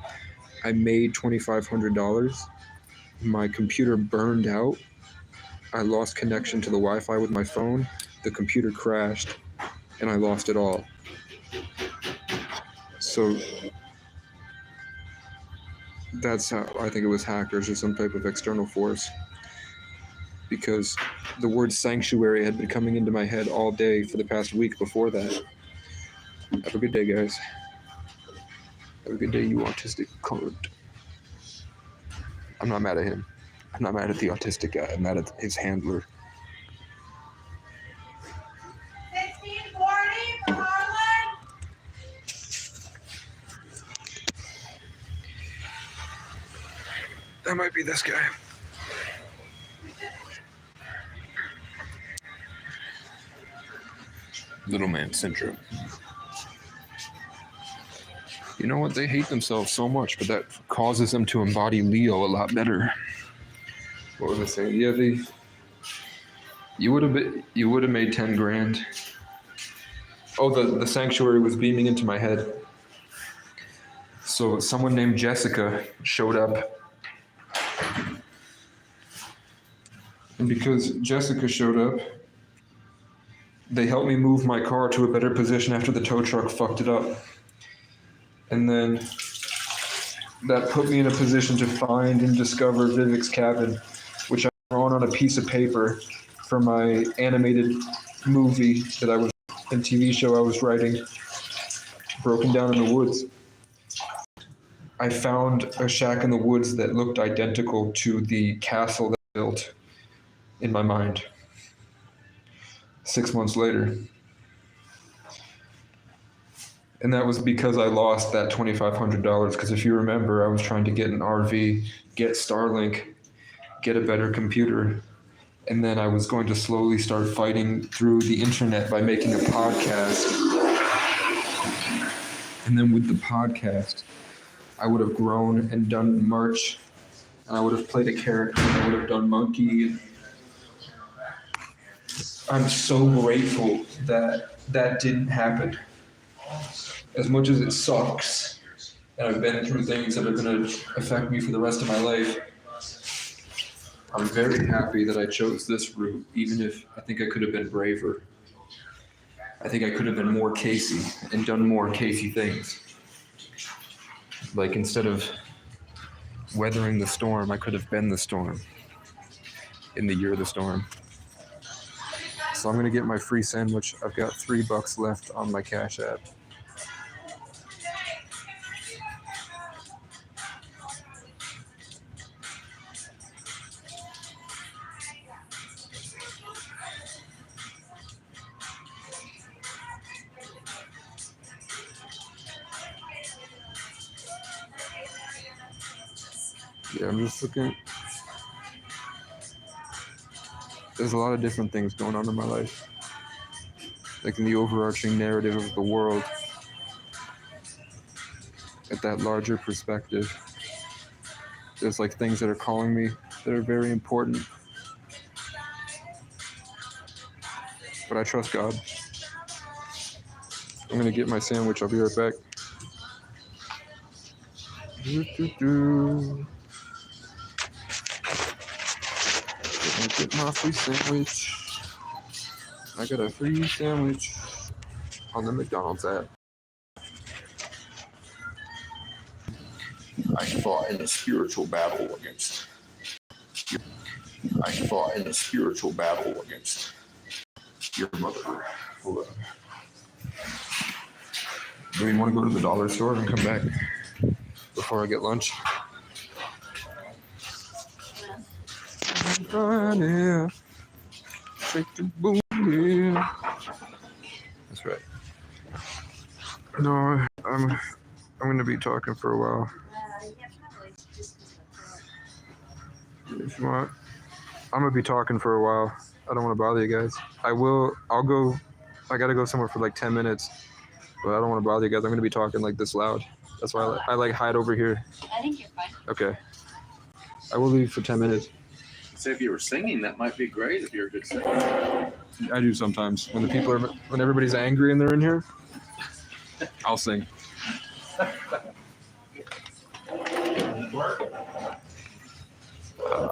I made $2,500. My computer burned out. I lost connection to the Wi-Fi with my phone. The computer crashed, and I lost it all. So that's how I think it was hackers or some type of external force. Because the word sanctuary had been coming into my head all day for the past week before that. Have a good day, guys. Have a good day, you autistic cunt. I'm not mad at him. I'm not mad at the autistic guy. I'm mad at his handler. 1640 for Harlan. That might be this guy. Little man syndrome. You know what? They hate themselves so much, but that causes them to embody Leo a lot better. What was I saying? Yeah, you would have made 10 grand. Oh, the sanctuary was beaming into my head. So someone named Jessica showed up. And because Jessica showed up, they helped me move my car to a better position after the tow truck fucked it up. And then that put me in a position to find and discover Vivek's cabin, which I drawn on a piece of paper for my animated movie that I was and TV show I was writing, Broken Down in the Woods. I found a shack in the woods that looked identical to the castle that I built in my mind 6 months later. And that was because I lost that $2,500. Because if you remember, I was trying to get an RV, get Starlink, get a better computer. And then I was going to slowly start fighting through the internet by making a podcast. And then with the podcast, I would have grown and done merch. And I would have played a character. And I would have done Monkey. I'm so grateful that that didn't happen. As much as it sucks, and I've been through things that are going to affect me for the rest of my life, I'm very happy that I chose this route, even if I think I could have been braver. I think I could have been more Casey and done more Casey things. Like instead of weathering the storm. I could have been the storm in the year of the storm. So I'm gonna get my free sandwich. I've got $3 left on my Cash App. Yeah, I'm just looking. There's a lot of different things going on in my life. Like in the overarching narrative of the world, at that larger perspective, there's like things that are calling me that are very important. But I trust God. I'm gonna get my sandwich. I'll be right back. Get my free sandwich. I got a free sandwich on the McDonald's app. I fought in a spiritual battle against. I fought in a spiritual battle against your mother. Hold on. Do you want to go to the dollar store and come back before I get lunch? Yeah. Shake the booty. That's right. No, I'm gonna be talking for a while. If you want, I'm gonna be talking for a while. I don't want to bother you guys. I'll go. I gotta go somewhere for like 10 minutes, but I don't want to bother you guys. I'm gonna be talking like this loud. That's why I like hide over here. I think you're fine. Okay. I will leave for 10 minutes. So if you were singing, that might be great if you're a good singer. I do sometimes. When everybody's angry and they're in here, I'll sing.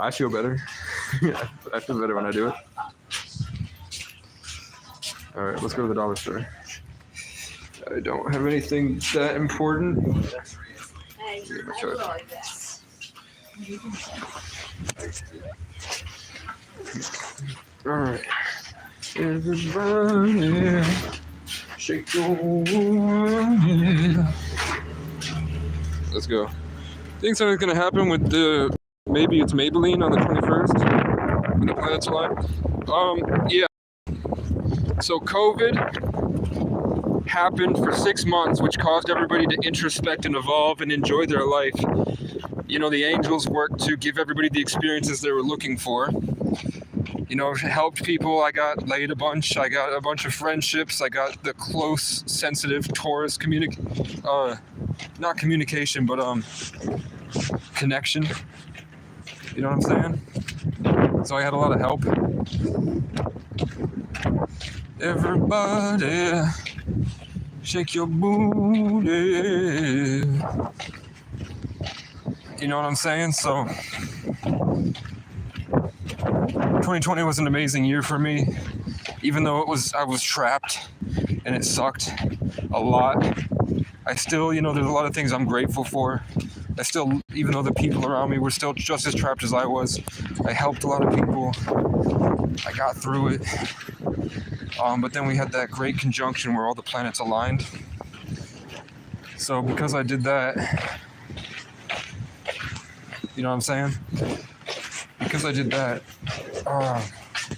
I feel better. I feel better when I do it. All right, let's go to the dollar store. I don't have anything that important. Get my card. All right. Everybody, shake your booty. Let's go. Think something's gonna happen with the maybe it's Maybelline on the 21st when the planets align. Yeah. So COVID happened for 6 months, which caused everybody to introspect and evolve and enjoy their life. You know, the angels worked to give everybody the experiences they were looking for. You know, it helped people. I got laid a bunch. I got a bunch of friendships. I got the close, sensitive Taurus not communication, but connection. You know what I'm saying? So I had a lot of help. Everybody, shake your booty. You know what I'm saying? So 2020 was an amazing year for me, even though I was trapped and it sucked a lot. I still, you know, there's a lot of things I'm grateful for. I still, even though the people around me were still just as trapped as I was, I helped a lot of people. I got through it. But then we had that great conjunction where all the planets aligned. So because I did that, you know what I'm saying? Because I did that,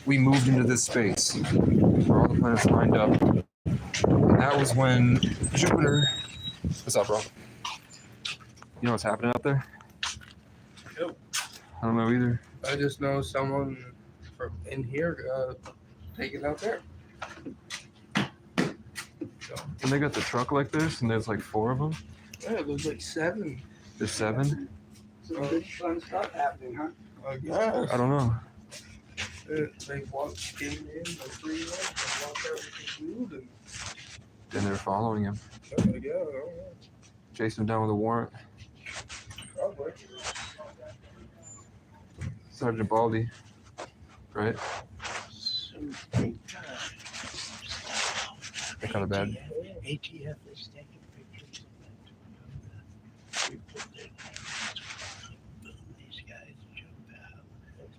we moved into this space where all the planets lined up. And that was when Jupiter... What's up, bro? You know what's happening out there? Nope. I don't know either. I just know someone from in here take it out there. So, And they got the truck like this, and there's like 4 of them. yeah, there's like 7. There's 7. Some good fun stuff happening, huh? I guess. I don't know. They came in, they freed them, they walked everything through, And they're following him. and yeah, I don't know. Chasing him down with a warrant. Probably. Sergeant Baldy. Right? Some big They're kind of bad. ATF is taking pictures of that. We put their names.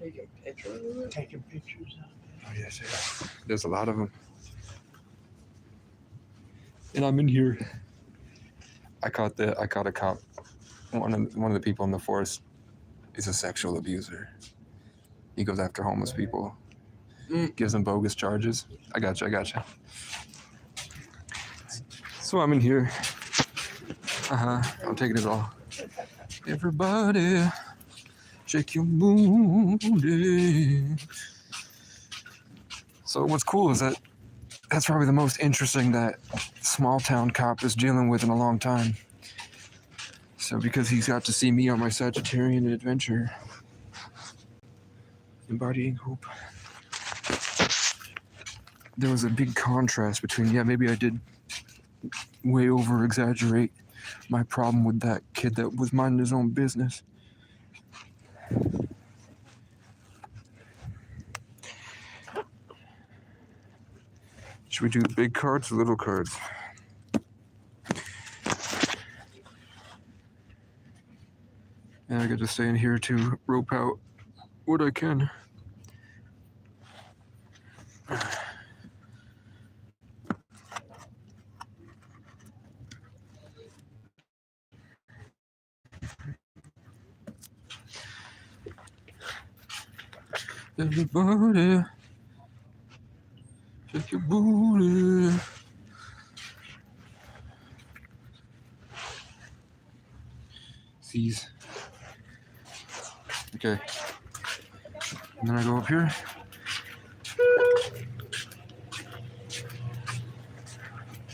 Taking pictures of it? Taking pictures of Oh, yes, yeah. There's a lot of them. And I'm in here. I caught a cop. One of the people in the force is a sexual abuser. He goes after homeless people. Gives them bogus charges. I gotcha. So I'm in here. I'm taking it all. Everybody, shake your booty. So what's cool is that's probably the most interesting that small town cop is dealing with in a long time. So because he's got to see me on my Sagittarian adventure, embodying hope, there was a big contrast between, maybe I did way over exaggerate my problem with that kid that was minding his own business. Should we do big cards or little cards? And I got to stay in here to rope out what I can. Everybody, shake your booty. Seize. Okay. And then I go up here.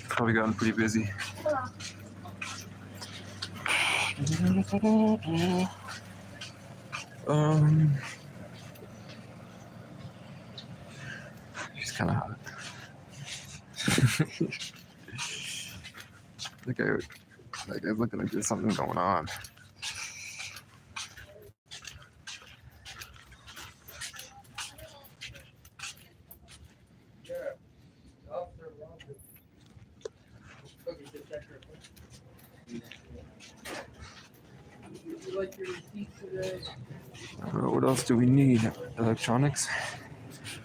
Probably gotten pretty busy. She's kind of hot. Like I'm looking like there's something going on. Would you like your receipt today? What else do we need? Electronics?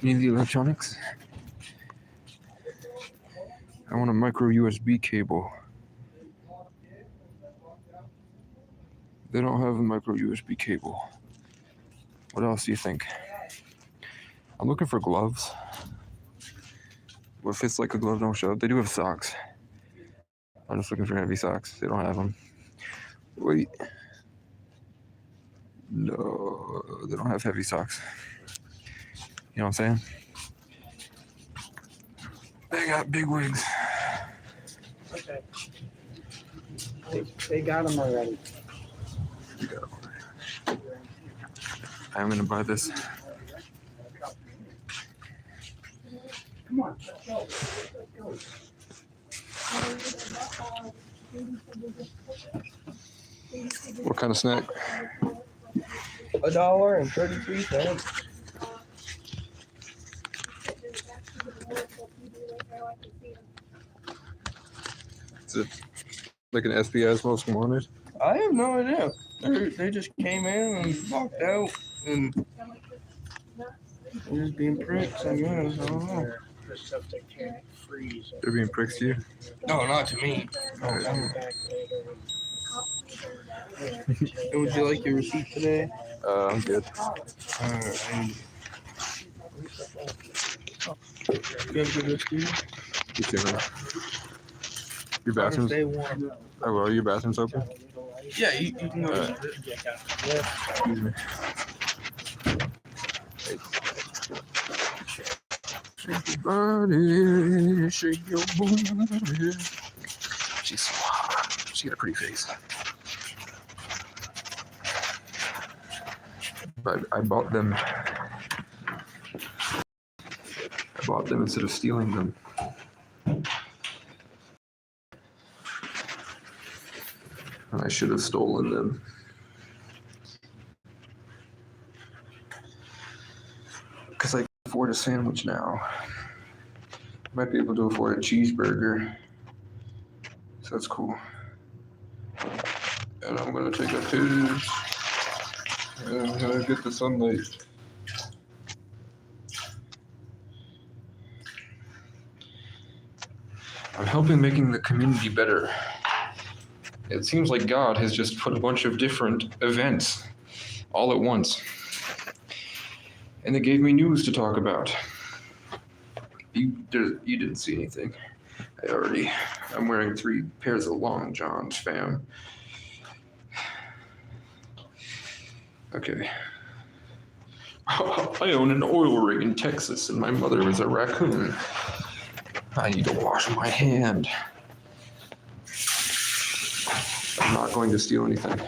Need the electronics? I want a micro USB cable. They don't have a micro USB cable. What else do you think? I'm looking for gloves. What fits like a glove don't show up? They do have socks. I'm just looking for heavy socks. They don't have them. Wait. No, they don't have heavy socks. You know what I'm saying? They got big wigs. Okay. They got them already. I'm gonna buy this. Come on, let's go. Let's go. What kind of snack? $1.33. Is it like an SBS Most Wanted? I have no idea. They just came in and walked out and they're just being pricks, I guess. I don't know. The stuff they can't freeze. They're being pricks to you? No, not to me. Come back later. Would you like your receipt today? I'm good. Alright. You have a good rest of your day? You too, man. Your bathroom's Stay warm. Oh, well, your bathroom's open? Yeah, you can go. Excuse me. Shake your body, shake your booty. She's so hot. She got a pretty face. But I bought them. I bought them instead of stealing them. And I should have stolen them. Because I can afford a sandwich now. Might be able to afford a cheeseburger. So that's cool. And I'm gonna take a piss. And I'm gonna get the sunlight. I'm helping making the community better. It seems like God has just put a bunch of different events all at once. And they gave me news to talk about. You didn't see anything. I'm wearing 3 pairs of long johns, fam. Okay. I own an oil rig in Texas, and my mother is a raccoon. I need to wash my hand. I'm not going to steal anything.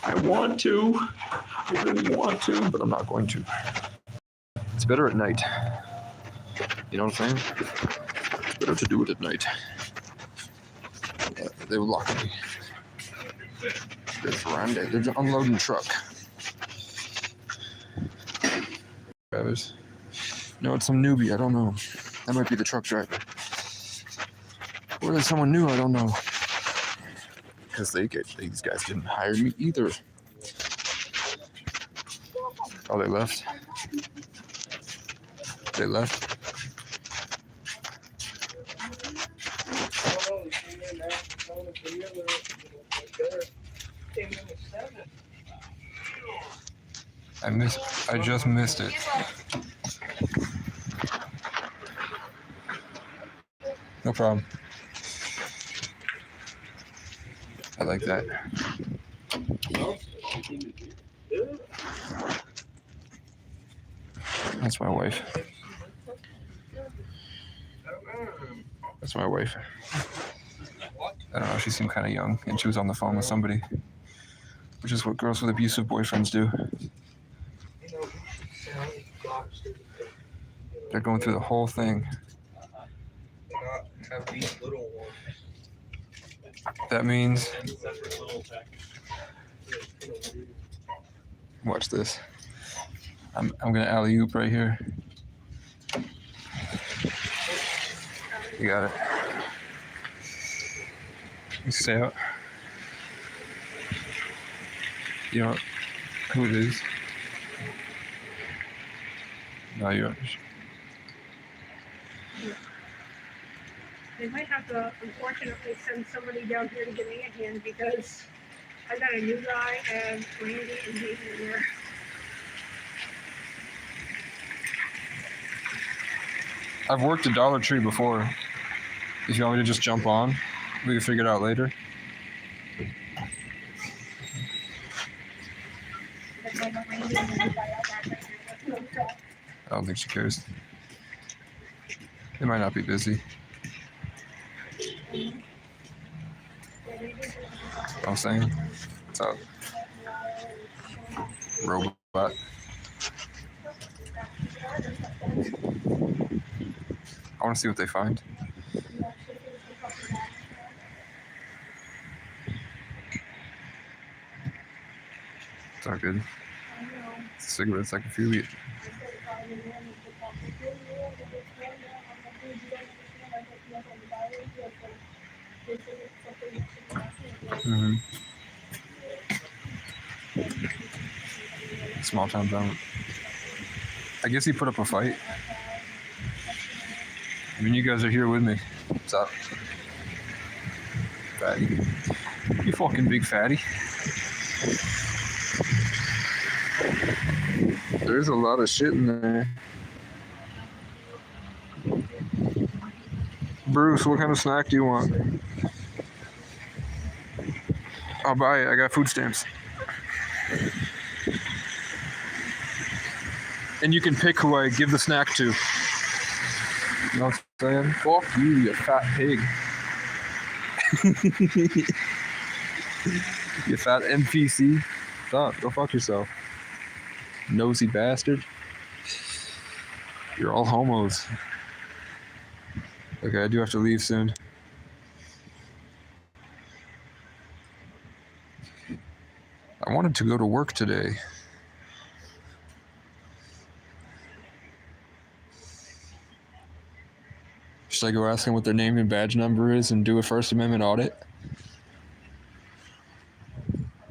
I want to. I really want to, but I'm not going to. It's better at night. You know what I'm saying? It's better to do it at night. Yeah, they will lock me. There's veranda. There's an unloading truck. Travis. No, it's some newbie. I don't know. That might be the truck driver. Or there's someone new. I don't know. Because these guys didn't hire me either. Oh, they left. They left. Oh, he came in after phone for the other. Better. Came in at 7. I just missed it. No problem. I like that. That's my wife. That's my wife. I don't know, she seemed kind of young, and she was on the phone with somebody, which is what girls with abusive boyfriends do. They're going through the whole thing. Not have these little ones. That means, watch this. I'm gonna alley-oop right here. You got it. You stay out. You know who it is? No, you're. They might have to, unfortunately, send somebody down here to give me a hand because I got a new guy and Randy and he's in there. I've worked at Dollar Tree before. If you want me to just jump on, we can figure it out later. I don't think she cares. They might not be busy. I'm saying, what's up, robot? I want to see what they find. It's all good. Cigarettes, I can feel it. Mm-hmm. Small town drama. I guess he put up a fight. I mean, you guys are here with me. What's up? Fatty. You fucking big fatty. There's a lot of shit in there. Bruce, what kind of snack do you want? I'll buy it. I got food stamps. And you can pick who I give the snack to. You know what I'm saying? Fuck you, you fat pig. You fat NPC. Stop. Go fuck yourself. Nosy bastard. You're all homos. Okay, I do have to leave soon. I wanted to go to work today. Should I go ask them what their name and badge number is and do a First Amendment audit?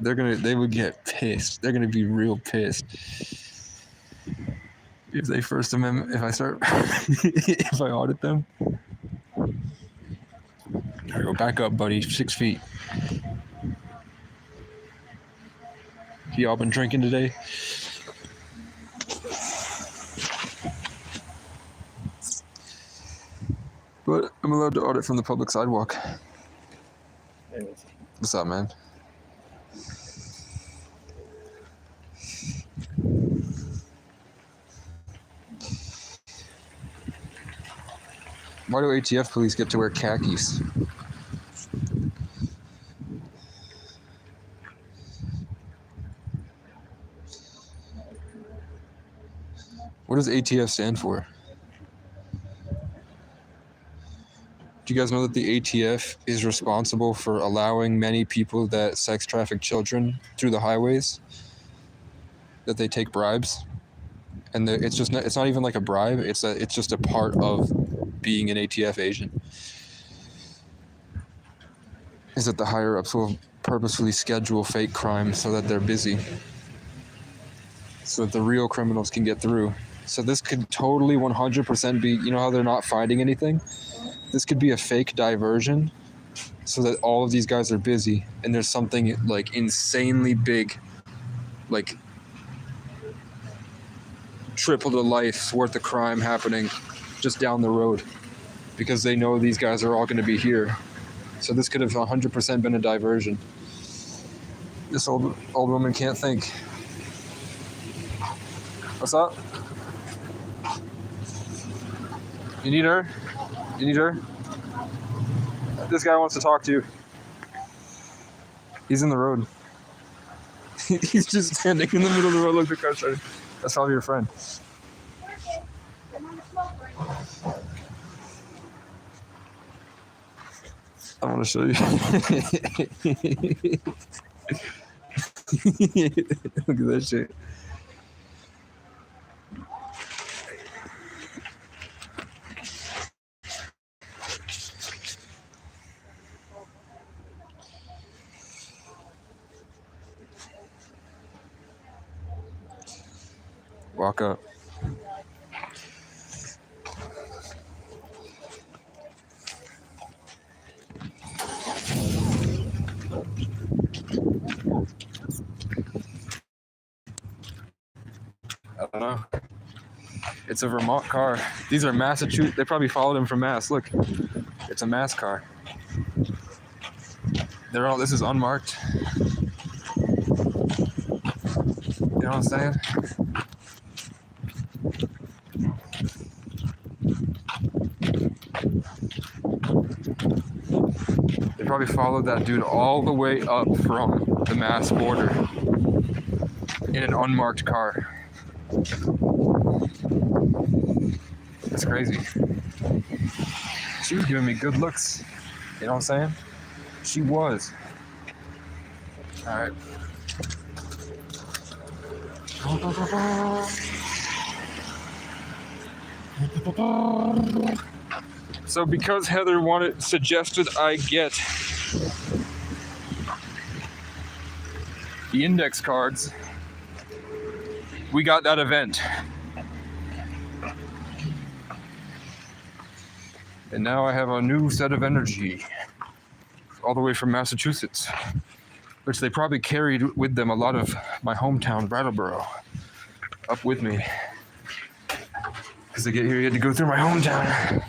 They would get pissed. They're gonna be real pissed. If they First Amendment, if I audit them. There we go. Back up, buddy. 6 feet. Y'all been drinking today? But I'm allowed to audit from the public sidewalk. What's up, man? Why do ATF police get to wear khakis? What does ATF stand for? Do you guys know that the ATF is responsible for allowing many people that sex traffic children through the highways? That they take bribes, and it's not even like a bribe. It's just a part of being an ATF agent. Is that the higher ups will purposefully schedule fake crimes so that they're busy, so that the real criminals can get through. So this could totally 100% be, you know how they're not finding anything? This could be a fake diversion so that all of these guys are busy and there's something like insanely big, like triple the life's worth of crime happening just down the road because they know these guys are all going to be here. So this could have 100% been a diversion. This old woman can't think. What's up? You need her? You need her? This guy wants to talk to you. He's in the road. He's just standing in the middle of the road. Look, the car started. That's probably your friend. I want to show you. Look at that shit. Walk up. I don't know. It's a Vermont car. These are Massachusetts. They probably followed him from Mass. Look, it's a Mass car. They're all. This is unmarked. You know what I'm saying? They probably followed that dude all the way up from the Mass border in an unmarked car. That's crazy. She was giving me good looks. You know what I'm saying? She was. Alright. So because Heather suggested I get the index cards, we got that event. And now I have a new set of energy, all the way from Massachusetts, which they probably carried with them a lot of my hometown, Brattleboro, up with me. Because to get here, you had to go through my hometown.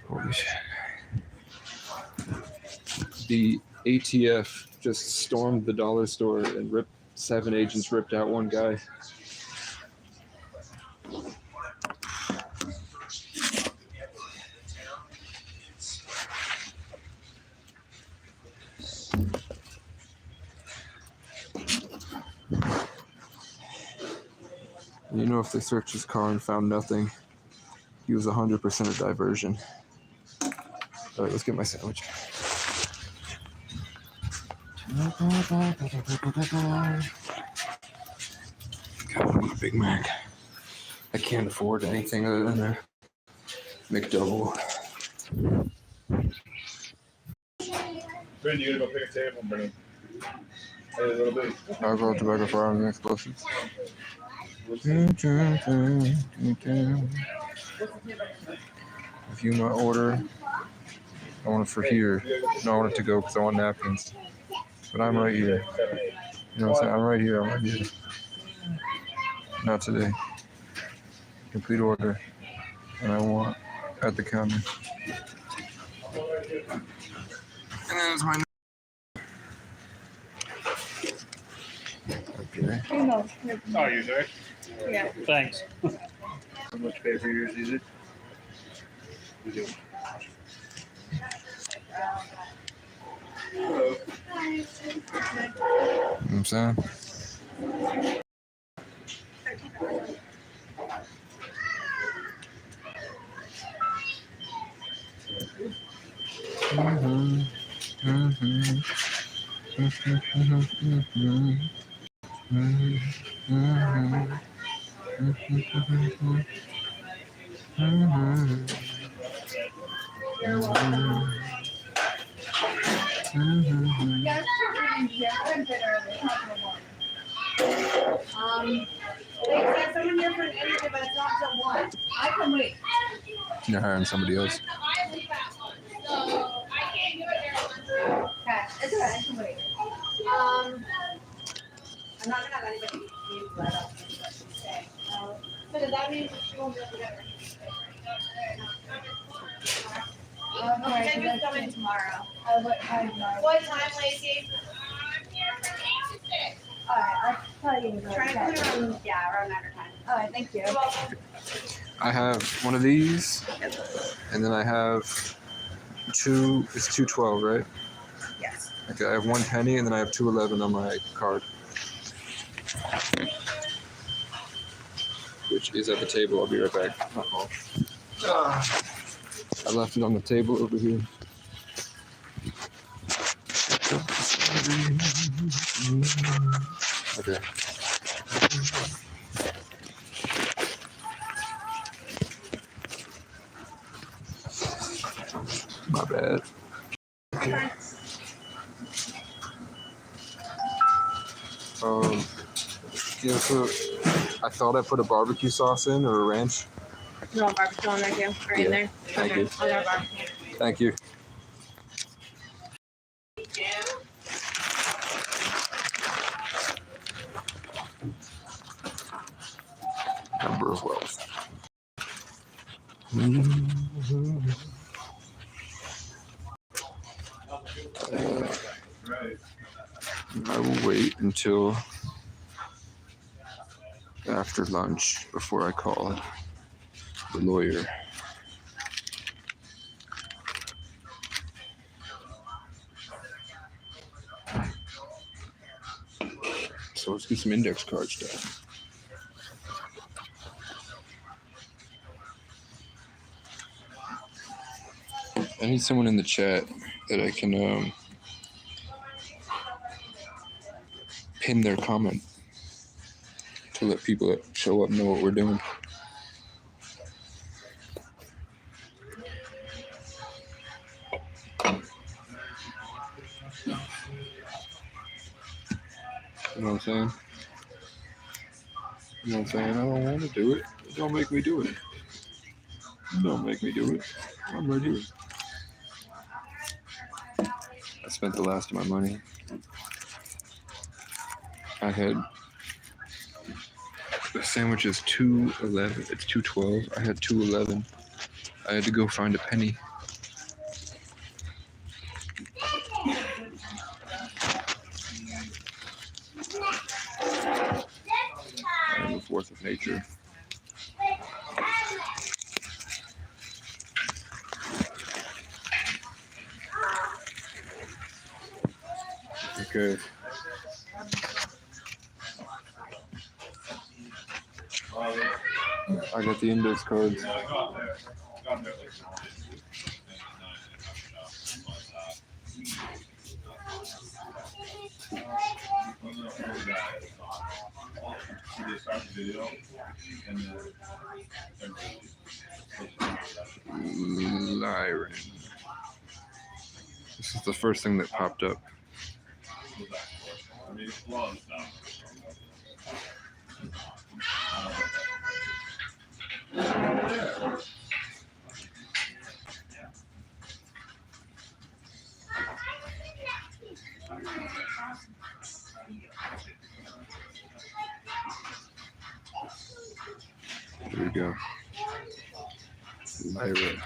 Holy shit. The ATF just stormed the dollar store and 7 agents ripped out one guy. You know, if they searched his car and found nothing, he was 100% a diversion. All right, let's get my sandwich. God, I want a Big Mac. I can't afford anything other than a McDouble. Ben, you gotta go pick a table, Brennan. Hey, a little bit. Alcohol, tobacco, firearms, and explosives. View my order. I want it for here. No, I want it to go because I want napkins. But I'm right here. You know what I'm saying? I'm right here. I'm right here. Not today. Complete order. And I want at the counter. And there's my. Okay. Oh, you there? Yeah. Thanks. How much paper yours is it? You know what I'm saying? They said someone here for an interview, but it's not till 1. I can wait. You're hiring somebody else. Okay, it's okay, I can wait. I'm not gonna have anybody leave, but I don't think that she's staying. So does that mean she won't be able to get her? Okay, so just coming tomorrow. What time, Lacey? Alright, I'll tell you. Try to put it on, yeah, around that time. Alright, thank you. You're welcome. I have one of these, and then I have two. It's 212, right? Yes. Okay, I have 1 penny, and then I have 211 on my card, which is at the table. I'll be right back. I left it on the table over here. Okay. My bad. Okay. Yeah, so I thought I put a barbecue sauce in or a ranch. You want barbecue on there too? Or in there? Thank you. I'll grab barbecue. Thank you. Number of wealth. I will wait until after lunch before I call the lawyer. So let's get some index card stuff. I need someone in the chat that I can pin their comment to let people that show up know what we're doing. You know what I'm saying? You know what I'm saying? I don't want to do it. Don't make me do it. Don't make me do it. I'm right here. I spent the last of my money. I had the sandwich is $2.11. It's $2.12. I had $2.11. I had to go find a penny. I am a force of nature. Okay. I got the index cards. Lyran. This is the first thing that popped up. we go. Lyra.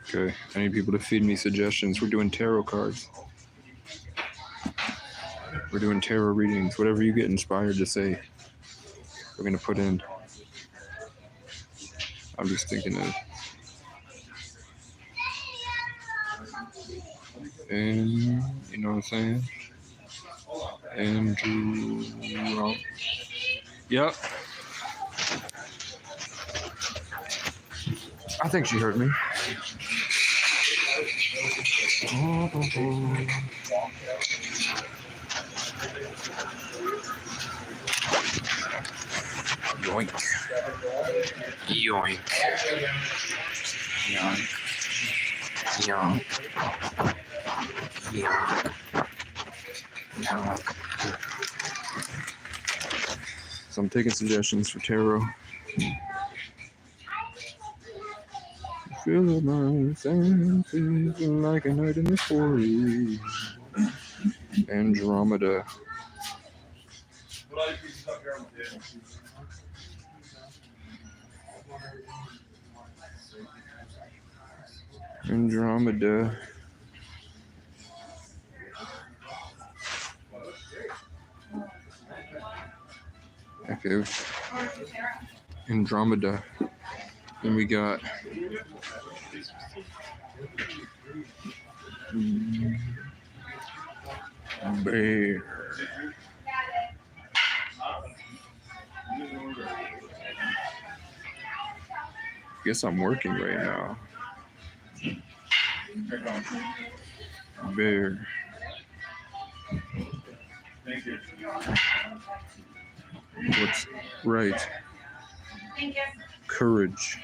Okay, I need people to feed me suggestions. We're doing tarot cards. We're doing tarot readings. Whatever you get inspired to say, we're gonna put in. I'm just thinking of. And you know what I'm saying? Andrew. Yep. I think she heard me. Yoink. Yoink. Yoink. Yoink. Yoink. Yoink. So I'm taking suggestions for tarot. Feel my senses like a night in the forest. Andromeda. Andromeda. Echo. Andromeda. Then we got bear. Guess I'm working right now. Bear. Thank you. What's right? Courage.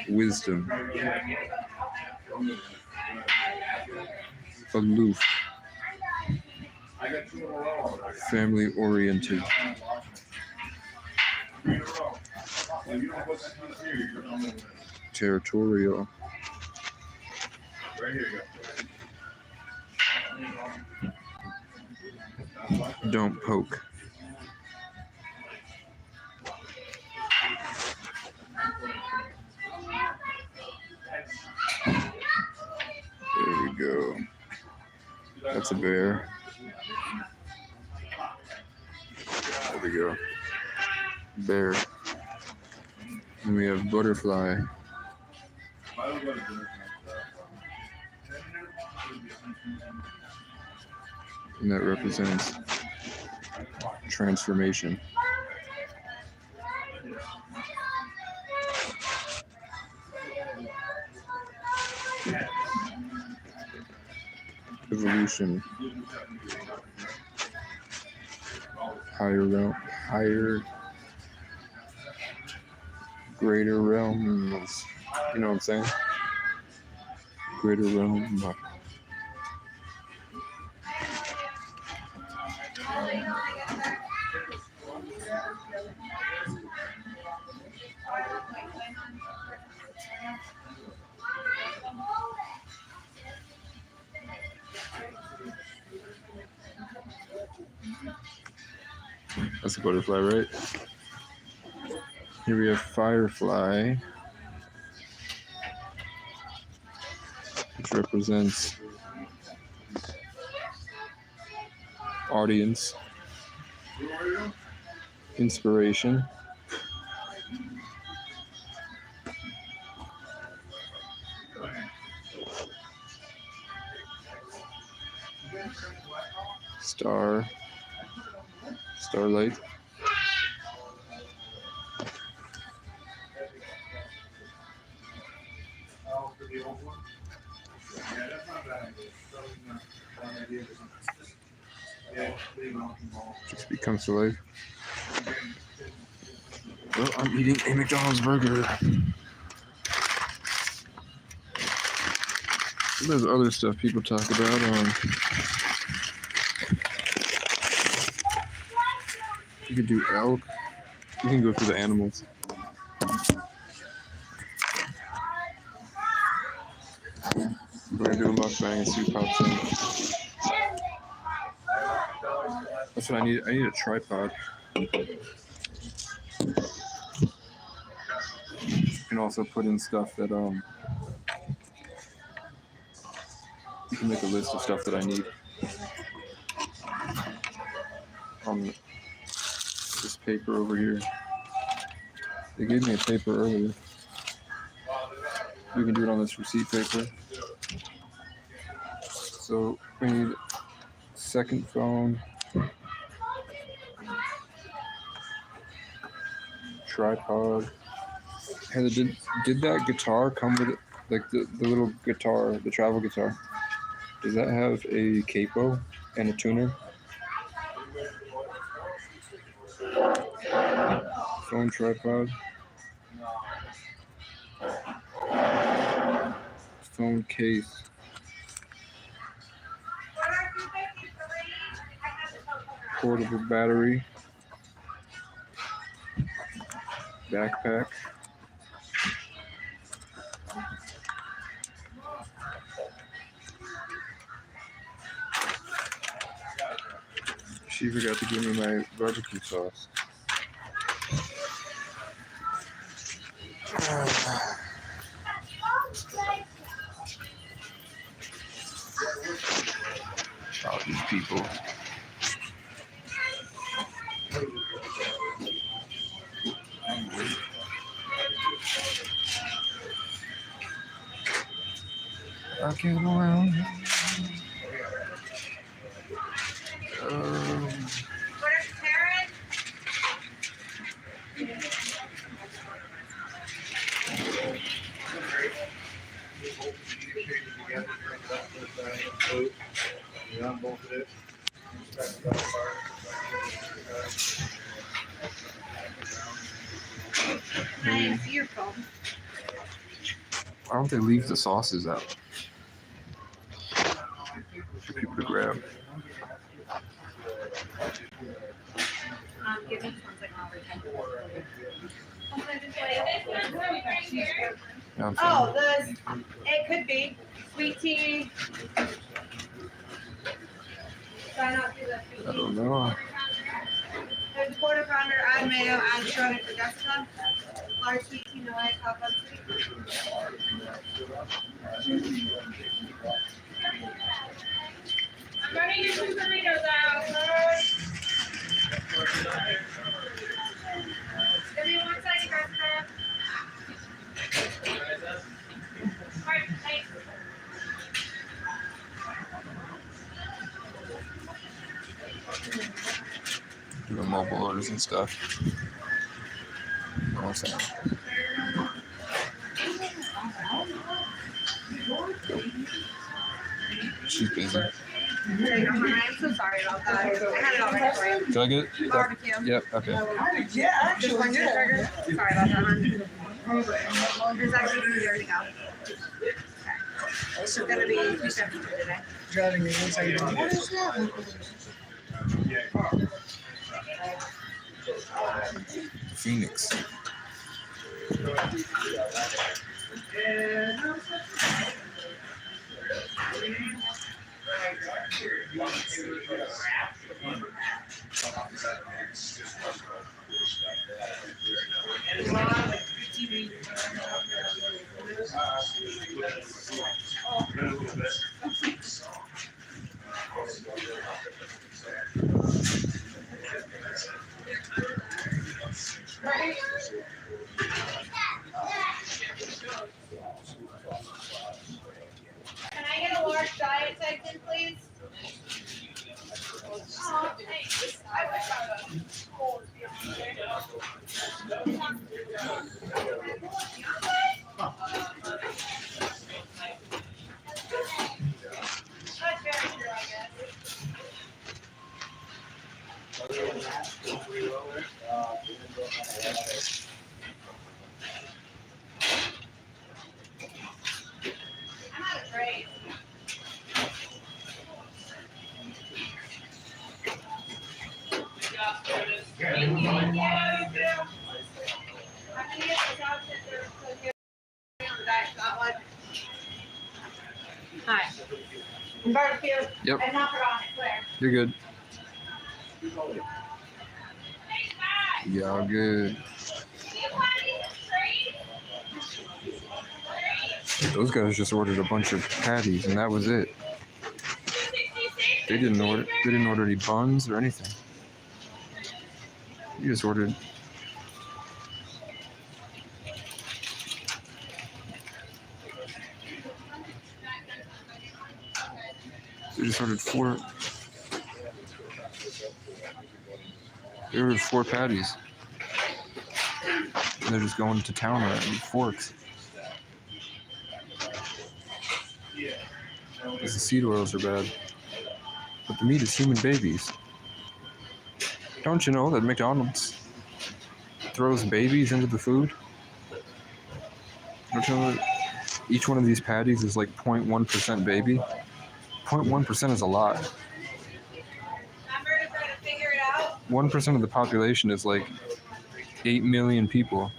Wisdom. Aloof. Family oriented. Territorial. Right here you go. Don't poke. There we go. That's a bear. There we go. Bear. And we have butterfly. And that represents transformation. Evolution. Higher, greater realms. You know what I'm saying? Greater realm. That's a butterfly, right? Here we have firefly, which represents audience, inspiration, starlight, just becomes to life. Well, I'm eating a McDonald's burger. There's other stuff people talk about on. You could do elk. You can go through the animals. But I do a mukbang and see who pops in. That's what I need. I need a tripod. You can also put in stuff that you can make a list of stuff that I need. This paper over here. They gave me a paper earlier. We can do it on this receipt paper. So we need second phone, tripod. Heather, did that guitar come with it? Like the little guitar, the travel guitar? Does that have a capo and a tuner? Phone, tripod. Phone case. Portable battery. Backpack. She forgot to give me my barbecue sauce. Oh, these people. I get around. Where's Karen? I didn't see your phone. Why don't they leave the sauces out for people to grab? Give me 1 second, I'll return. Yeah, I'm Oh, fine. it could be sweet tea. Try not to do that. I don't know. There's a quarter pounder, add mayo, add sugar for Jessica. Large sweet tea, no ice, hot fudge sweet. I'm running your two burritos out. Give me 1 second, Jessica. Alright, thanks. Doing mobile orders and stuff. Awesome. She's busy. There you go, honey. I'm so sorry about that. I had it all ready for you. Can I get it? Barbecue. Yep, okay. Just one cheeseburger? Sorry about that, hon. There's actually 2 there to go. Okay. It's gonna be 272 today. Driving me one second. What is that? Phoenix. Can I get a large diet section, please? Hi. Barbecue. Yep. And not forgotten it, Claire. You're good. Y'all good. Those guys just ordered a bunch of patties and that was it. They didn't order any buns or anything. You just ordered. They just ordered four. They ordered 4 patties. And they're just going to town on it with forks. Because the seed oils are bad. But the meat is human babies. Don't you know that McDonald's throws babies into the food? Don't you know that each one of these patties is like 0.1% baby? 0.1% is a lot. Remember to try to figure it out? 1% of the population is like 8 million people.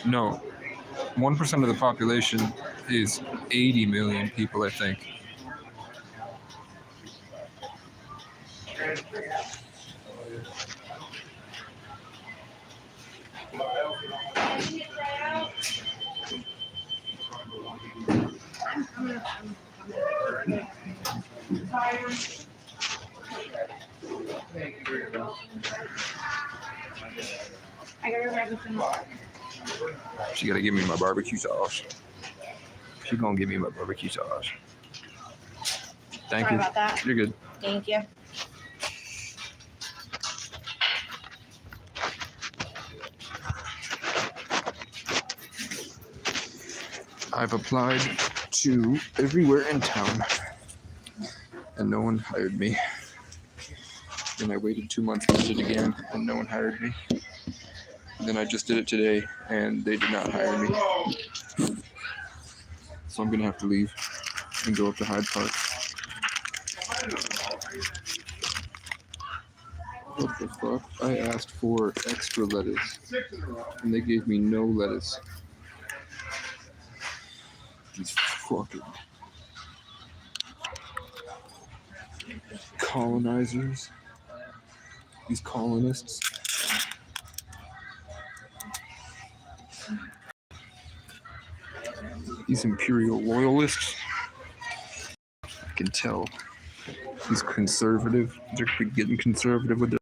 No, 1% of the population is 80 million people, I think. I gotta grab the thing. She gotta give me my barbecue sauce. She gonna give me my barbecue sauce. Thank Sorry you. about that. You're good. Thank you. I've applied to everywhere in town, and no one hired me. Then I waited 2 months and did it again, and no one hired me. Then I just did it today, and they did not hire me. So I'm gonna have to leave and go up to Hyde Park. What the fuck? I asked for extra lettuce, and they gave me no lettuce. These fucking colonizers. These colonists. These imperial royalists. I can tell. He's conservative. They're getting conservative with their.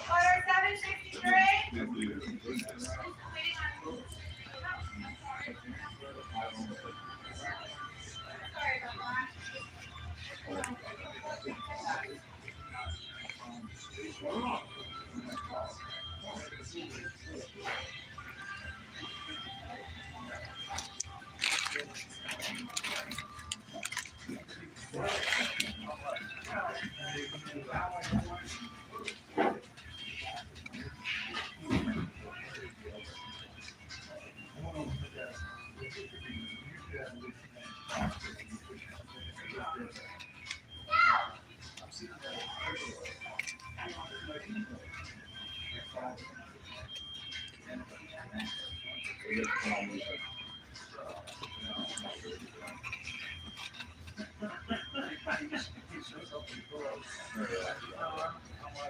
Order 763. Sorry about that.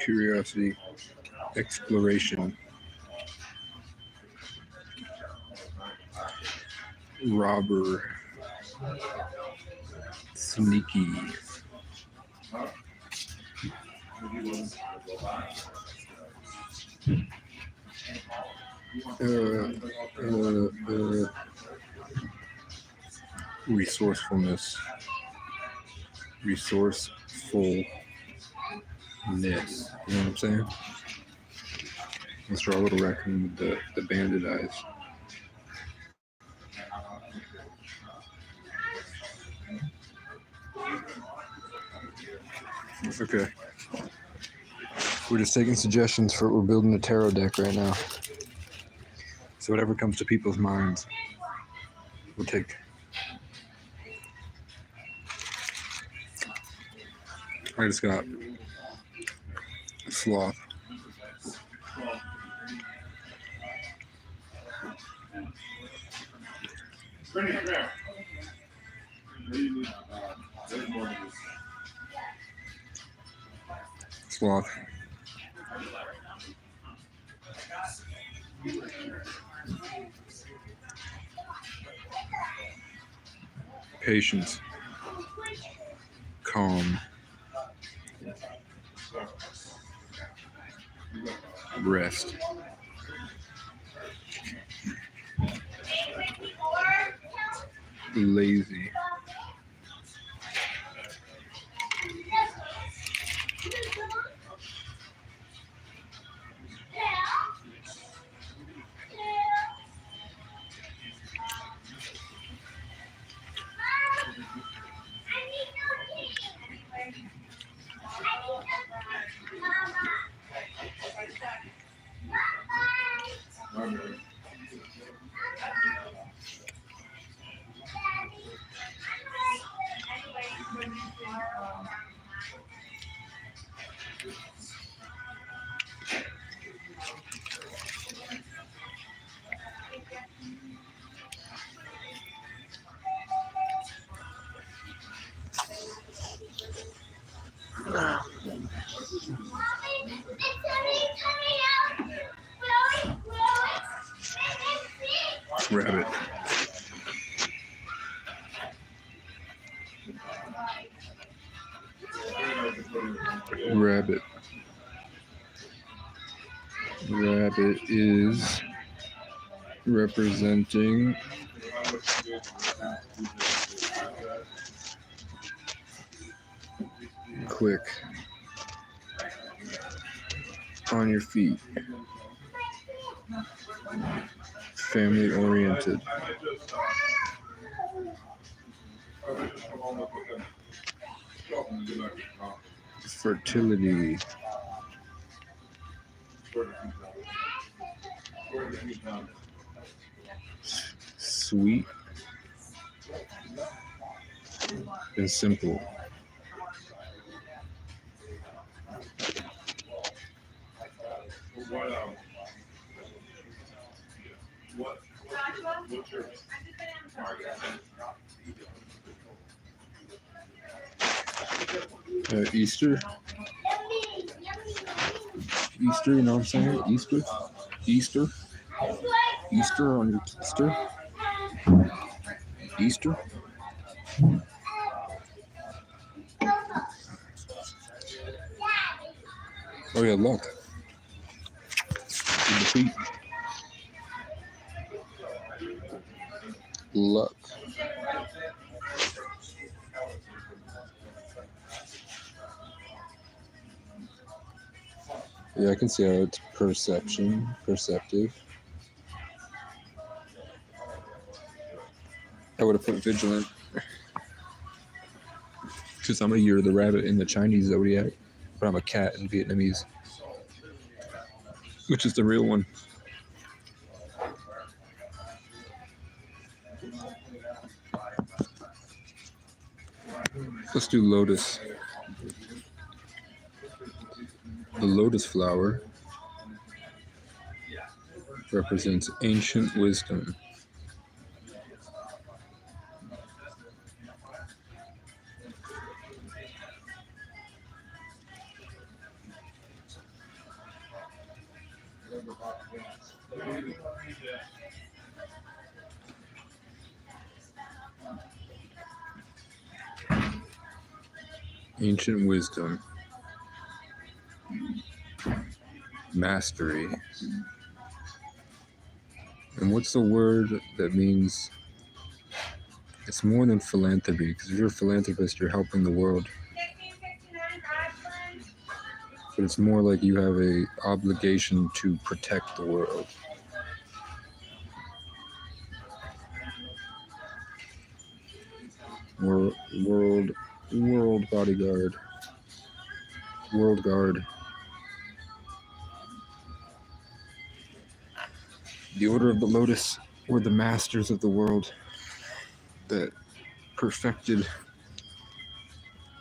Curiosity, exploration, robber, sneaky, resourcefulness, resourcefulness. You know what I'm saying? Let's draw a little raccoon with the banded eyes. Okay. We're just taking suggestions for we're building a tarot deck right now. So whatever comes to people's minds, we'll take. I just got sloth. Bring it there. There's more than this. Sloth. Patience. Calm. Rest. Lazy. Rabbit. Rabbit. Rabbit is representing quick on your feet, family oriented, fertility, sweet and simple. Easter, you know what I'm saying? Easter on your Easter. Oh yeah, luck. Defeat. Luck. Yeah, I can see how it's perceptive. I would have put vigilant. Because I'm a year of the rabbit in the Chinese zodiac, but I'm a cat in Vietnamese, which is the real one. Let's do lotus. The lotus flower represents ancient wisdom. Ancient wisdom. Mastery. And what's the word that means it's more than philanthropy? Because if you're a philanthropist, you're helping the world. but it's more like you have a obligation to protect the world. World bodyguard. World guard. The Order of the Lotus were the masters of the world that perfected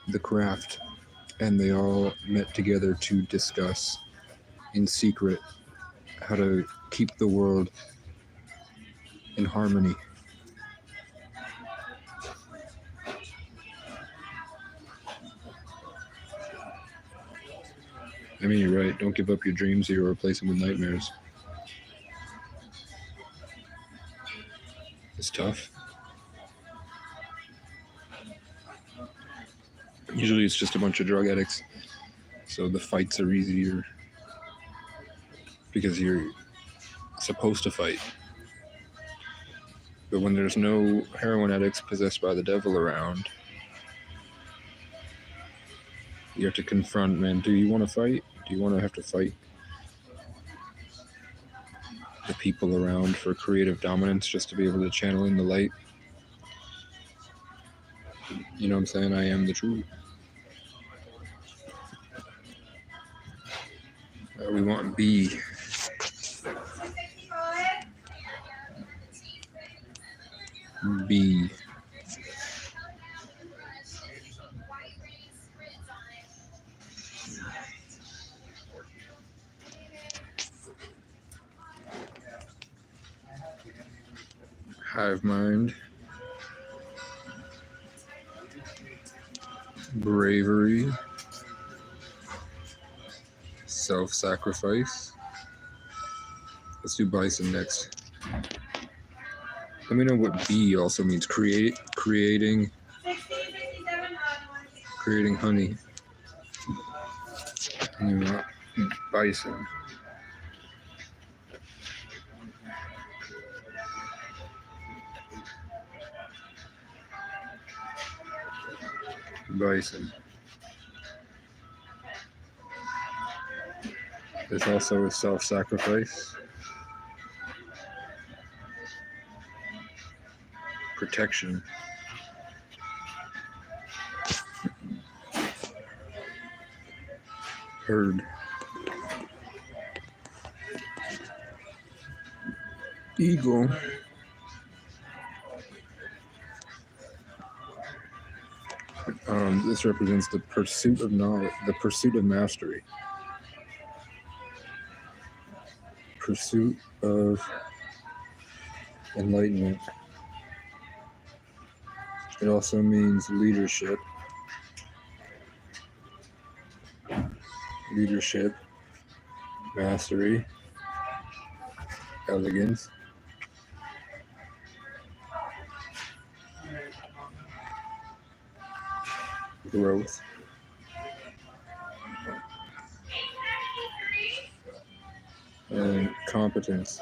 the craft, and they all met together to discuss in secret how to keep the world in harmony. I mean, you're right. Don't give up your dreams or you'll replace them with nightmares. It's tough. Usually it's just a bunch of drug addicts, so the fights are easier because you're supposed to fight. But when there's no heroin addicts possessed by the devil around, you have to confront, man, do you want to fight? Do you want to have to fight the people around for creative dominance just to be able to channel in the light? You know what I'm saying? I am the truth. We want B. B. Hive mind. Bravery. Self-sacrifice. Let's do bison next. Let me know what B also means. Creating honey. Bison. Bison. There's also a self-sacrifice. Protection. Herd. Eagle. This represents the pursuit of knowledge, the pursuit of mastery. Pursuit of enlightenment. It also means leadership. Leadership, mastery, elegance, growth, and competence.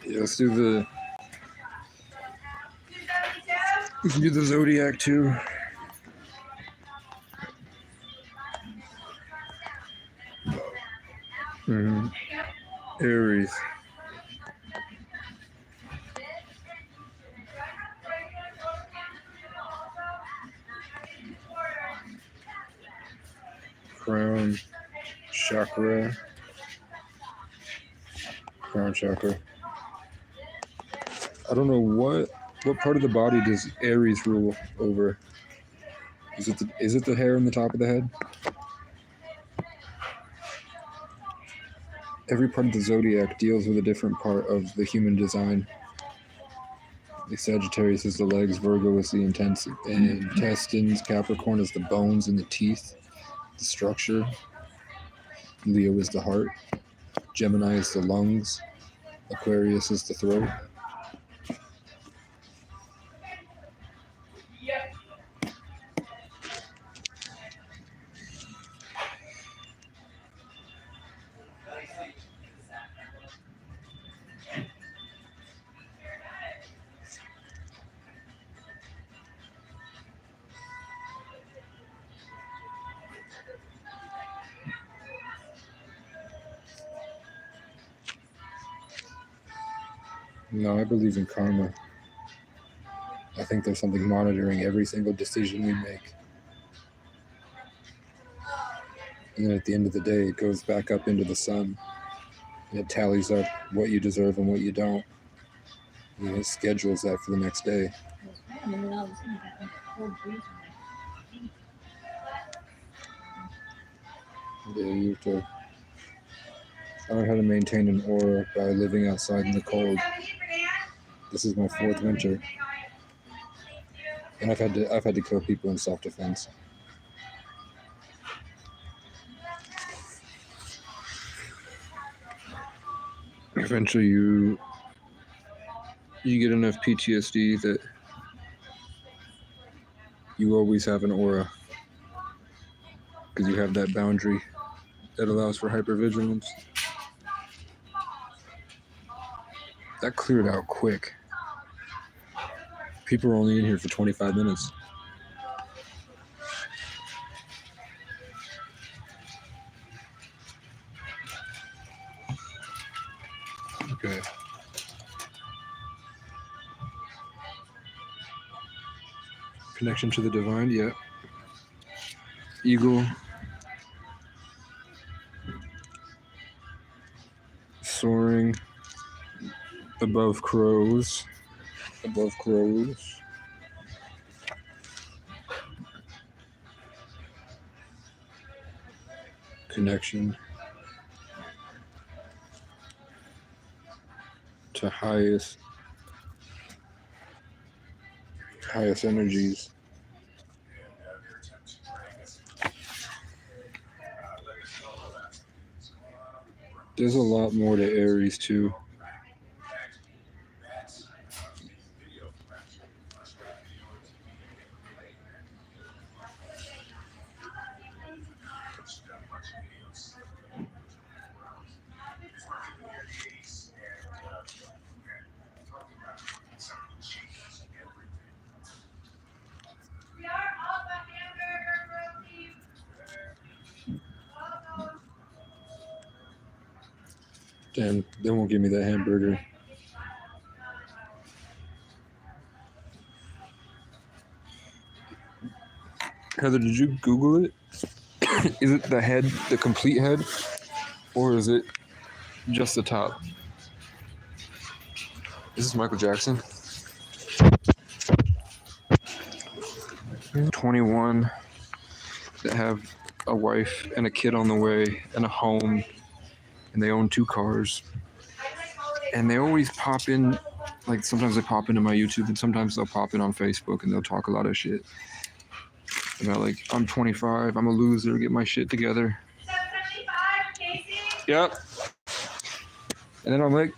Yeah, let's do the zodiac too. Aries. Crown chakra. Crown chakra. I don't know what part of the body does Aries rule over? Is it the hair on the top of the head? Every part of the zodiac deals with a different part of the human design. The Sagittarius is the legs, Virgo is the intestines, Capricorn is the bones and the teeth, the structure. Leo is the heart. Gemini is the lungs. Aquarius is the throat. No, I believe in karma. I think there's something monitoring every single decision we make. And then at the end of the day, it goes back up into the sun. And it tallies up what you deserve and what you don't. And it schedules that for the next day. Yeah, you have to. I learned how to maintain an aura by living outside in the cold. This is my 4th winter, and I've had to kill people in self-defense. Eventually, you get enough PTSD that you always have an aura because you have that boundary that allows for hypervigilance. That cleared out quick. People are only in here for 25 minutes. Okay. Connection to the divine, yeah. Eagle. Soaring above crows. Above crows. Connection to highest energies. There's a lot more to Aries too. Damn, they won't give me that hamburger. Heather, did you Google it? Is it the head, the complete head? Or is it just the top? Is this Michael Jackson? 21 that have a wife and a kid on the way and a home, and they own 2 cars. And they always pop in, like sometimes they pop into my YouTube and sometimes they'll pop in on Facebook and they'll talk a lot of shit about like, I'm 25, I'm a loser, get my shit together. 775, Casey? Yep. And then I'm like,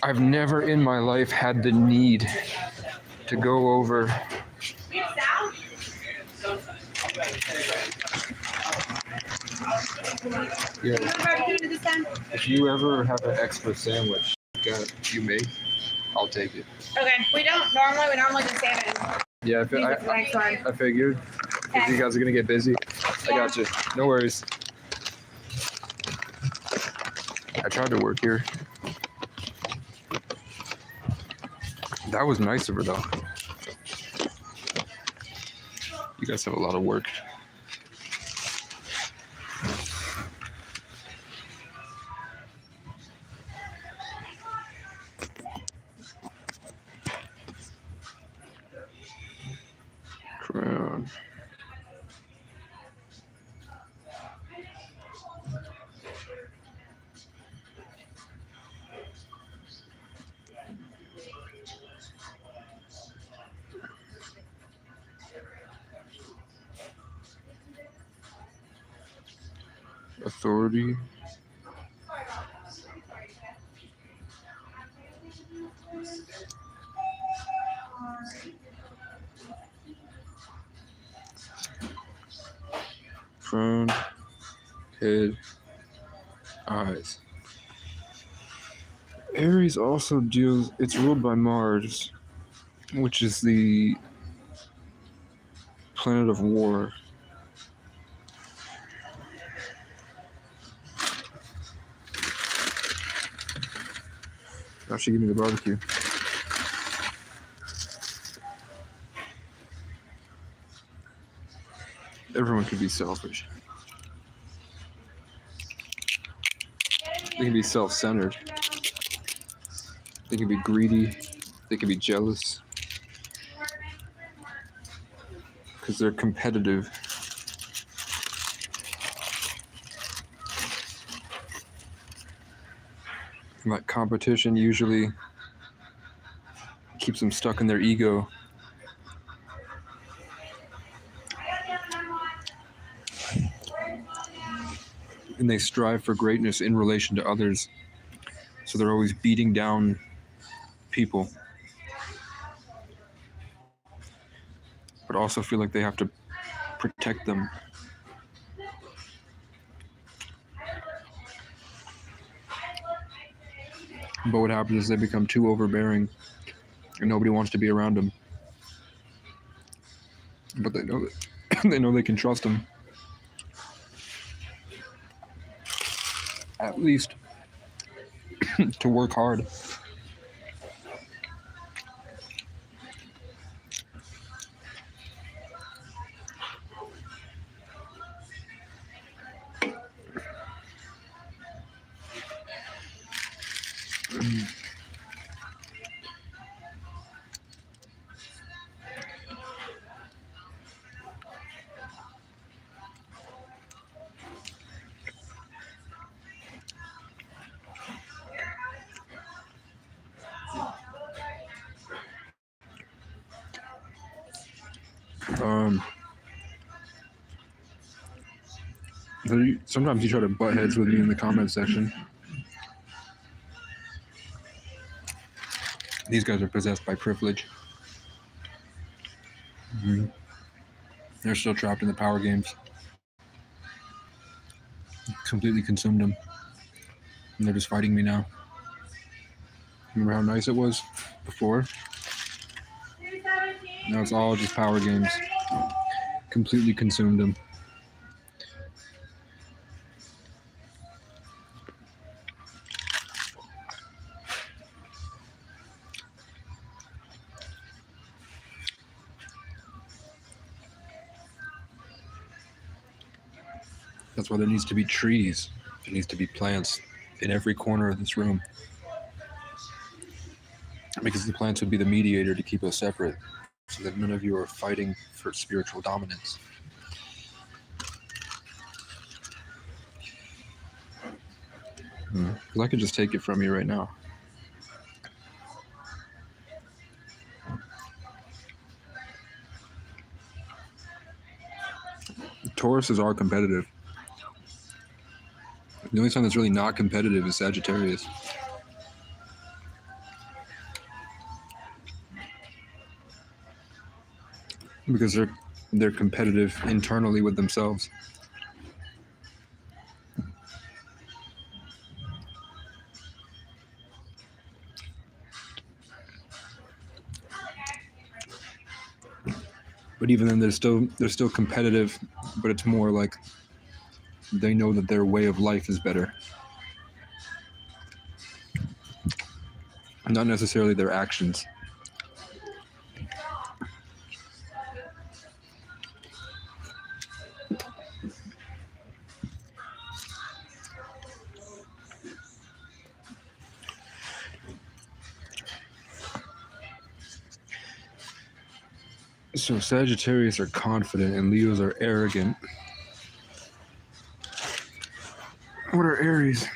I've never in my life had the need to go over Yeah. If you ever have an extra sandwich you make, I'll take it. Okay, we normally do salmon. Yeah, Next one. I figured. If you guys are gonna get busy, I got you. No worries. I tried to work here. That was nice of her though. You guys have a lot of work. Crown. Authority. Crown, head, eyes. Aries also deals, it's ruled by Mars, which is the planet of war. Actually, give me the barbecue. Everyone can be selfish. They can be self-centered. They can be greedy. They can be jealous. Because they're competitive. And that competition usually keeps them stuck in their ego. And they strive for greatness in relation to others. So they're always beating down people. But also feel like they have to protect them. But what happens is they become too overbearing and nobody wants to be around them. But they know that they know they can trust them. At least to work hard. Sometimes you try to butt heads with me in the comment section. These guys are possessed by privilege. They're still trapped in the power games. Completely consumed them. And they're just fighting me now. Remember how nice it was before? Now it's all just power games. Completely consumed them. That's why there needs to be trees. There needs to be plants in every corner of this room. Because the plants would be the mediator to keep us separate, so that none of you are fighting for spiritual dominance. Because I could just take it from you right now. Tauruses are competitive. The only sign that's really not competitive is Sagittarius. Because they're competitive internally with themselves. But even then, they're still competitive, but it's more like they know that their way of life is better. Not necessarily their actions. So Sagittarius are confident and Leos are arrogant. What are Aries?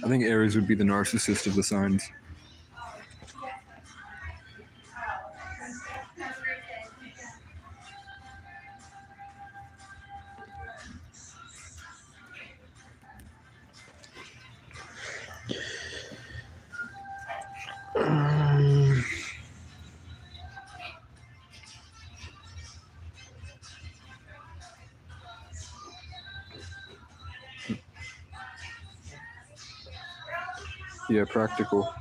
I think Aries would be the narcissist of the signs. Yeah, practical.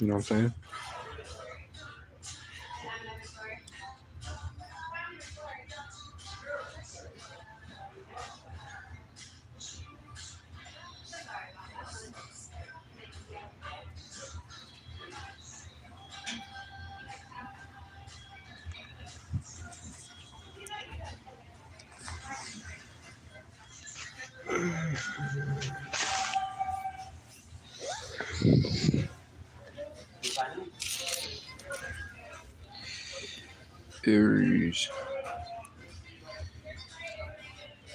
You know what I'm saying? Aries,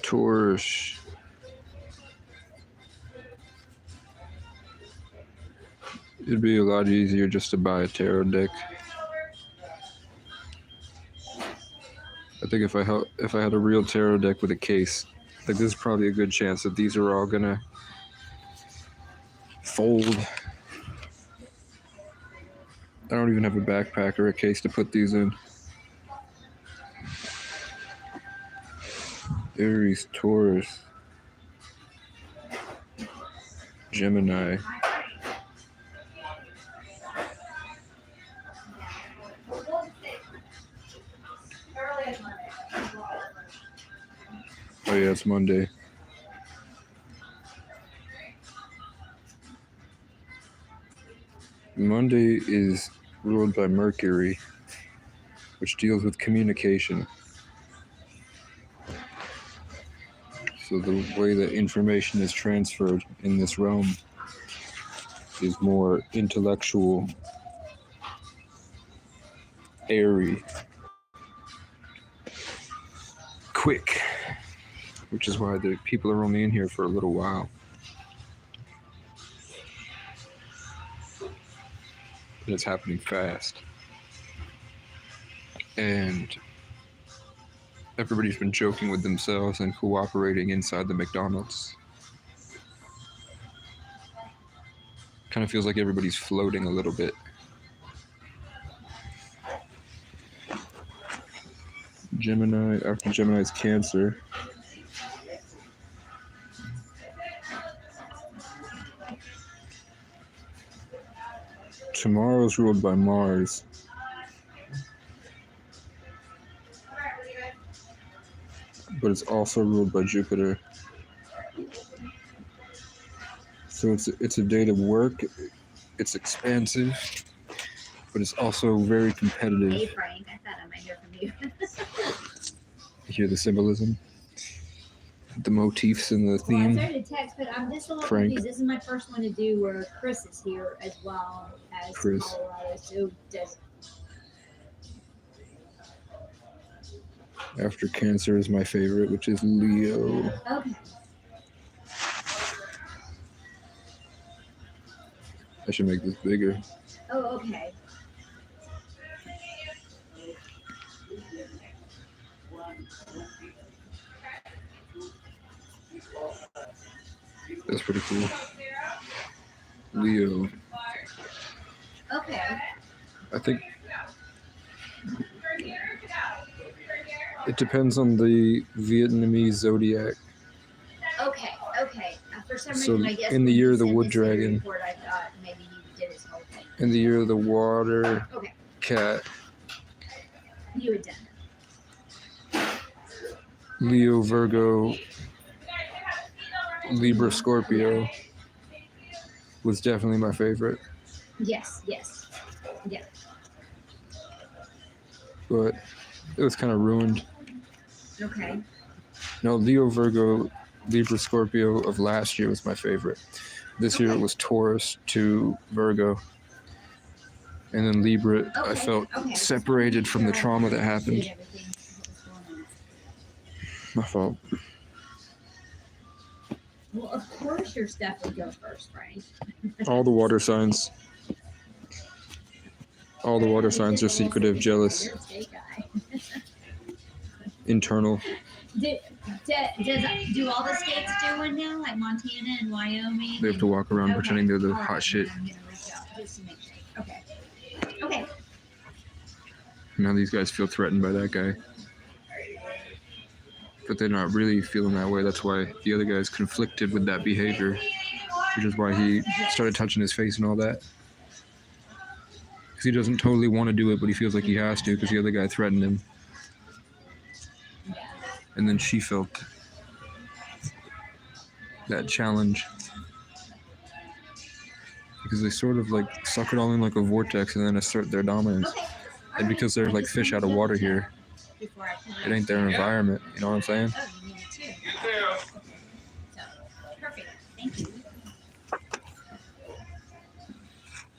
Taurus, it'd be a lot easier just to buy a tarot deck. I think if I had a real tarot deck with a case, like there's probably a good chance that these are all gonna fold. I don't even have a backpack or a case to put these in. Aries, Taurus, Gemini. Oh yeah, it's Monday. Monday is ruled by Mercury, which deals with communication. So the way that information is transferred in this realm is more intellectual, airy, quick, which is why the people are only in here for a little while. And it's happening fast. And everybody's been joking with themselves and cooperating inside the McDonald's. Kind of feels like everybody's floating a little bit. Gemini, after Gemini's Cancer. Tomorrow's ruled by Mars. But it's also ruled by Jupiter. So it's a day to work. It's expansive, but it's also very competitive. Hey Frank, I thought I might hear from you. You hear the symbolism, the motifs in the Well, I theme. started to text, but I'm just a little Frank. confused. This is my first one to do where Chris is here as well as Chris. Colorado. So does After Cancer is my favorite, which is Leo. okay. I should make this bigger. Oh, okay. That's pretty cool. Leo. Okay. I think it depends on the Vietnamese zodiac. Okay. Okay. For some So, reason, I guess in the when year you of the sent wood this to the dragon. report, I thought maybe he did his whole thing. In the year of the water Okay. cat, You had done it. Leo, Virgo, Libra, Scorpio was definitely my favorite. Yes. Yes. But it was kind of ruined. Okay. No, Leo, Virgo, Libra, Scorpio of last year was my favorite. This year it was Taurus to Virgo. And then Libra, I Okay, felt okay. separated from the trauma that happened. Everything, what was going on. My fault. Well, of course your stuff would go first, Frank. All the water signs. All the water signs are secretive, jealous. You're a state guy. internal. Do all the states do one now, like Montana and Wyoming? They have to walk around pretending they're the All right, hot shit. I'm gonna reach out just to make sure. Okay. Okay. Now these guys feel threatened by that guy. But they're not really feeling that way. That's why the other guy's conflicted with that behavior, which is why he started touching his face and all that. Because he doesn't totally want to do it, but he feels like he has to because the other guy threatened him. And then she felt that challenge. Because they sort of like suck it all in like a vortex and then assert their dominance. And because they're like fish out of water here, Before I can it ain't their environment. You know what I'm saying? Oh, you need it too. So, perfect. Thank you.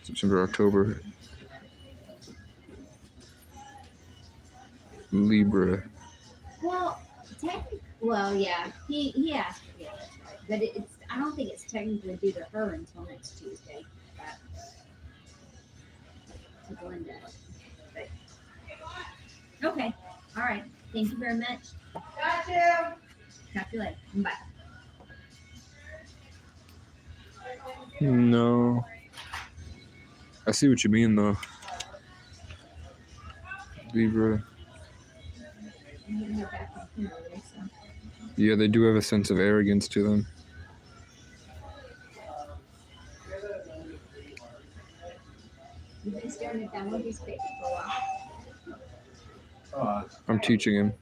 September, October. Libra. Well, yeah. He asked. Yeah, that's right. But it's. I don't think it's technically due to her until next Tuesday. To Glenda. But, okay. All right. Thank you very much. Got you. Talk to you later. Bye. No. I see what you mean, though. Libra. I'm gonna head back on Kimberly, so. Yeah, they do have a sense of arrogance to them. You've been staring at that one piece of paper for a while. I'm teaching him.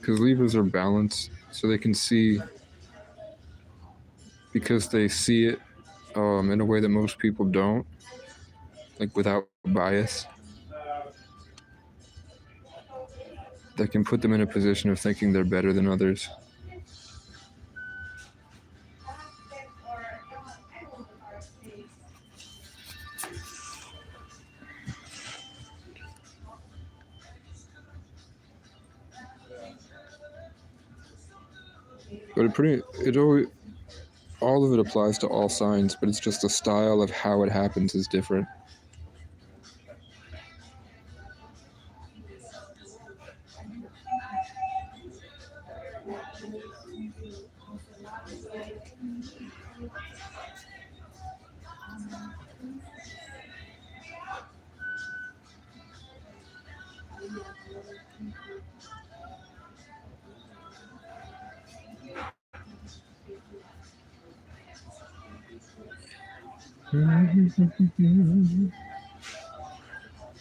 Because Libras are balanced, so they can see, because they see it in a way that most people don't, like without bias, that can put them in a position of thinking they're better than others. But all of it applies to all signs, but it's just the style of how it happens is different.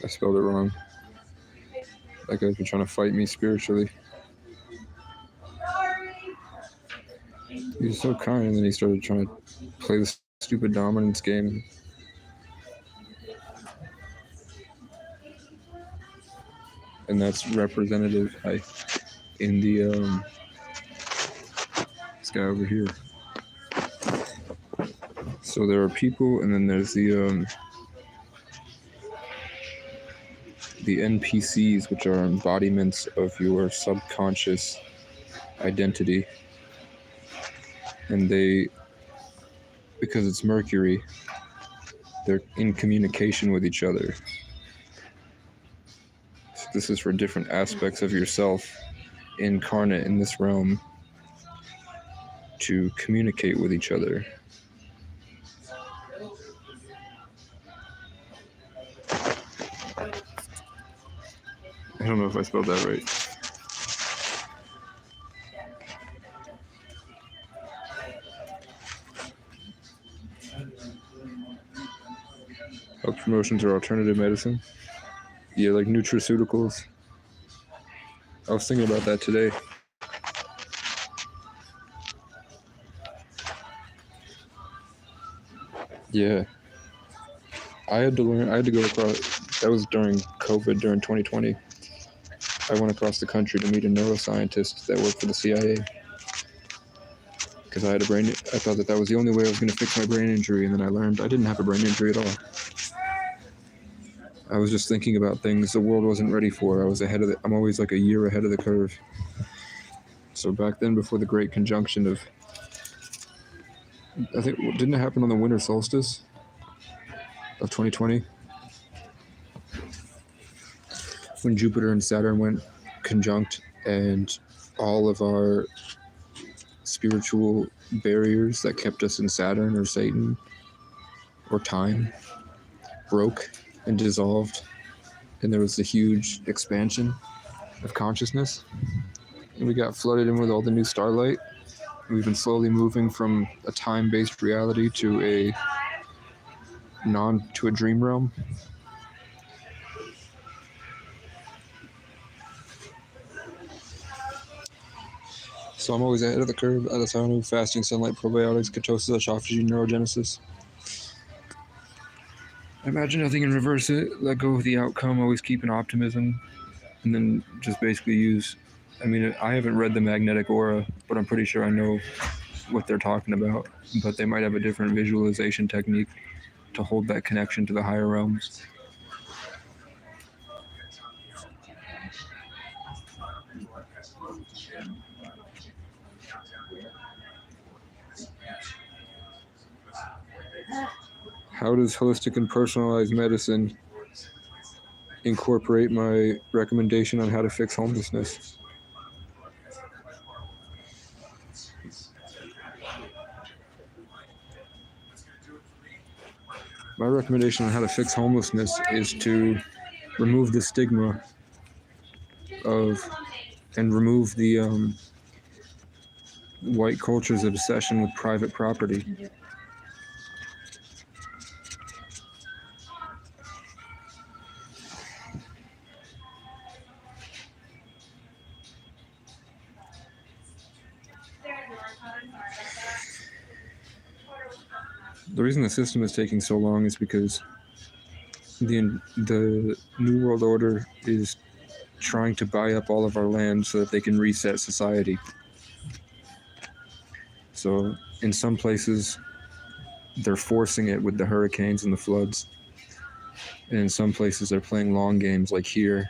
I spelled it wrong. That guy's been trying to fight me spiritually. He was so kind, and then he started trying to play this stupid dominance game. And that's representative in the this guy over here. So there are people, and then there's the NPCs, which are embodiments of your subconscious identity. And they, because it's Mercury, they're in communication with each other. So this is for different aspects of yourself incarnate in this realm to communicate with each other. I don't know if I spelled that right. Health promotions or alternative medicine. Yeah, like nutraceuticals. I was thinking about that today. Yeah. I had to go across, that was during COVID, during 2020. I went across the country to meet a neuroscientist that worked for the CIA. Because I thought that was the only way I was going to fix my brain injury, and then I learned I didn't have a brain injury at all. I was just thinking about things the world wasn't ready for. I'm always like a year ahead of the curve. So back then, before the Great Conjunction of, I think, didn't it happen on the winter solstice of 2020? when Jupiter and Saturn went conjunct, and all of our spiritual barriers that kept us in Saturn or Satan or time broke and dissolved, and there was a huge expansion of consciousness, and we got flooded in with all the new starlight. We've been slowly moving from a time-based reality to a dream realm. So I'm always ahead of the curve at a time of fasting, sunlight, probiotics, ketosis, autophagy, neurogenesis. Imagine nothing and reverse it. Let go of the outcome. Always keep an optimism, and then just basically use. I mean, I haven't read the magnetic aura, but I'm pretty sure I know what they're talking about. But they might have a different visualization technique to hold that connection to the higher realms. How does holistic and personalized medicine incorporate my recommendation on how to fix homelessness? My recommendation on how to fix homelessness is to remove the stigma of and remove the white culture's obsession with private property. The reason the system is taking so long is because the New World Order is trying to buy up all of our land so that they can reset society. So in some places, they're forcing it with the hurricanes and the floods. And in some places, they're playing long games like here,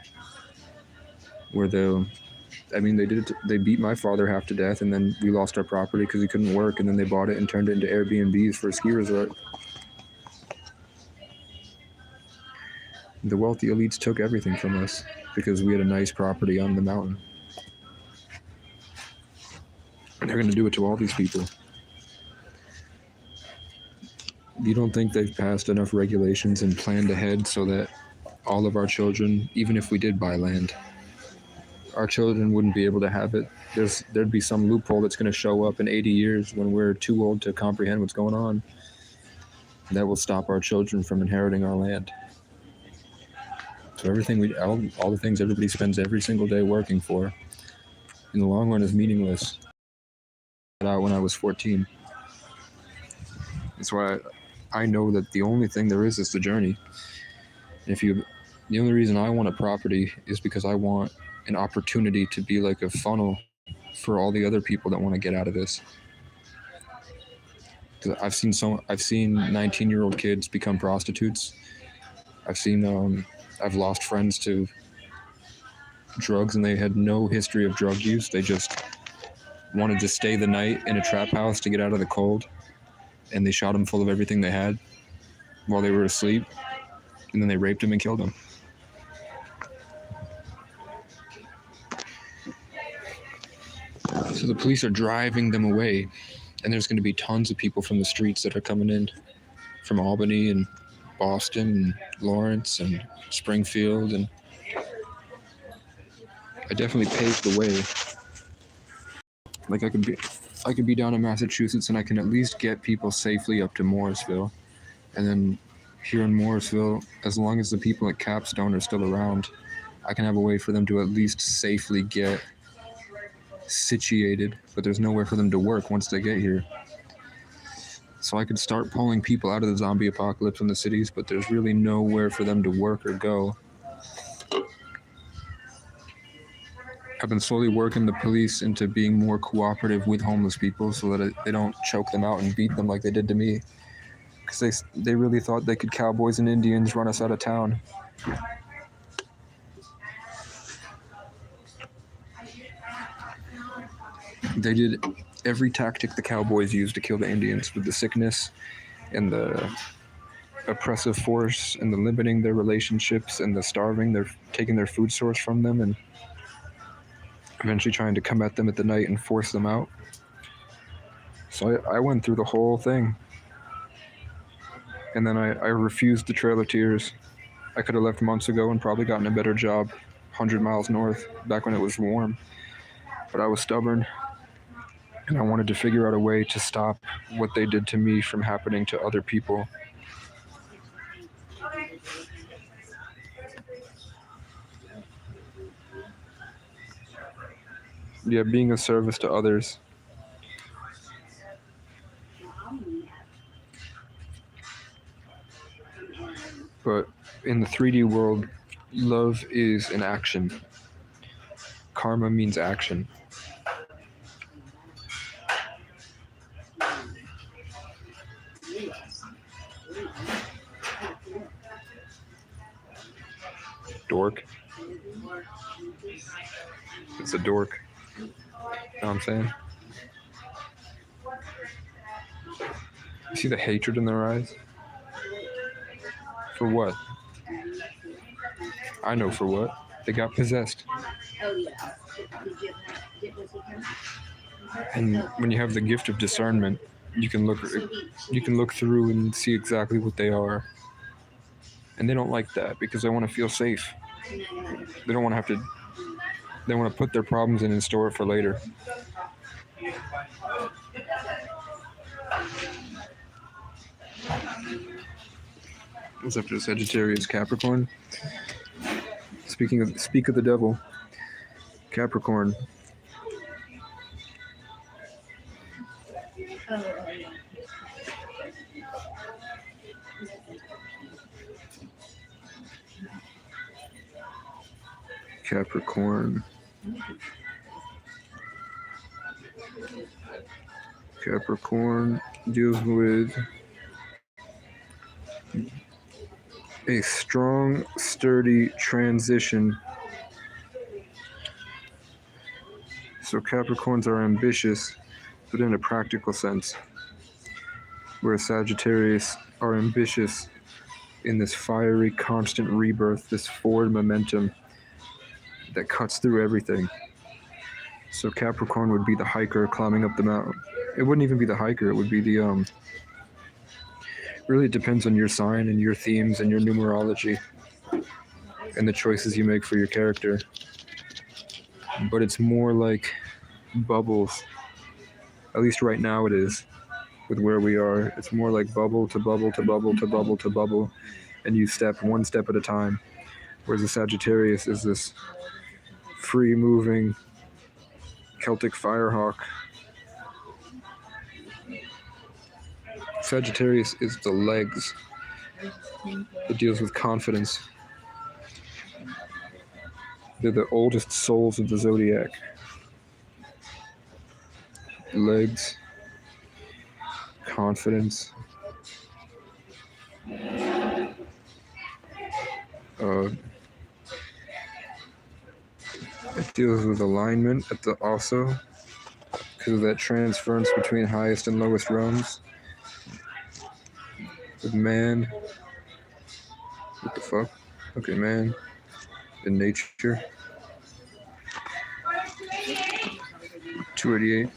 where they beat my father half to death, and then we lost our property because he couldn't work, and then they bought it and turned it into Airbnbs for a ski resort. The wealthy elites took everything from us because we had a nice property on the mountain. And they're going to do it to all these people. You don't think they've passed enough regulations and planned ahead so that all of our children, even if we did buy land, our children wouldn't be able to have it? There'd be some loophole that's going to show up in 80 years when we're too old to comprehend what's going on. That will stop our children from inheriting our land. So all the things everybody spends every single day working for, in the long run is meaningless. Out when I was 14. That's why I know that the only thing there is the journey. The only reason I want a property is because I want an opportunity to be like a funnel for all the other people that want to get out of this. I've seen 19-year-old kids become prostitutes. I've lost friends to drugs, and they had no history of drug use. They just wanted to stay the night in a trap house to get out of the cold, and they shot them full of everything they had while they were asleep, and then they raped them and killed them. So the police are driving them away, and there's going to be tons of people from the streets that are coming in from Albany and Boston and Lawrence and Springfield, and I definitely paved the way. Like I could be down in Massachusetts, and I can at least get people safely up to Morrisville, and then here in Morrisville, as long as the people at Capstone are still around, I can have a way for them to at least safely get situated, but there's nowhere for them to work once they get here. So I could start pulling people out of the zombie apocalypse in the cities, but there's really nowhere for them to work or go. I've been slowly working the police into being more cooperative with homeless people so that they don't choke them out and beat them like they did to me. Because they really thought they could cowboys and Indians run us out of town. They did every tactic the cowboys used to kill the Indians, with the sickness and the oppressive force and the limiting their relationships and the starving, they're taking their food source from them and eventually trying to come at them at the night and force them out. So I went through the whole thing. And then I refused the Trail of Tears. I could have left months ago and probably gotten a better job 100 miles north, back when it was warm. But I was stubborn, and I wanted to figure out a way to stop what they did to me from happening to other people. Yeah, being of service to others. But in the 3D world, love is an action. Karma means action. Dork. It's a dork. You know what I'm saying? You see the hatred in their eyes? For what? I know for what. They got possessed. Oh, yeah. Was he coming? And when you have the gift of discernment, you can look through and see exactly what they are. And they don't like that because they want to feel safe. They don't want to have to. They want to put their problems in and store it for later. What's after Sagittarius, Capricorn? Speak of the devil. Capricorn. Oh, yeah. Capricorn. Capricorn deals with a strong, sturdy transition. So Capricorns are ambitious, but in a practical sense, whereas Sagittarius are ambitious in this fiery, constant rebirth, this forward momentum that cuts through everything. So Capricorn would be the hiker climbing up the mountain. It wouldn't even be the hiker, it would be the really, it depends on your sign and your themes and your numerology and the choices you make for your character. But it's more like bubbles. At least right now it is, with where we are. It's more like bubble to bubble to bubble to bubble to bubble, and you step one step at a time. Whereas the Sagittarius is this free-moving Celtic firehawk. Sagittarius is the legs. It deals with confidence. They're the oldest souls of the zodiac. Legs, confidence, it deals with alignment also because of that transference between highest and lowest realms. With man, what the fuck? Okay, man, in nature. 288.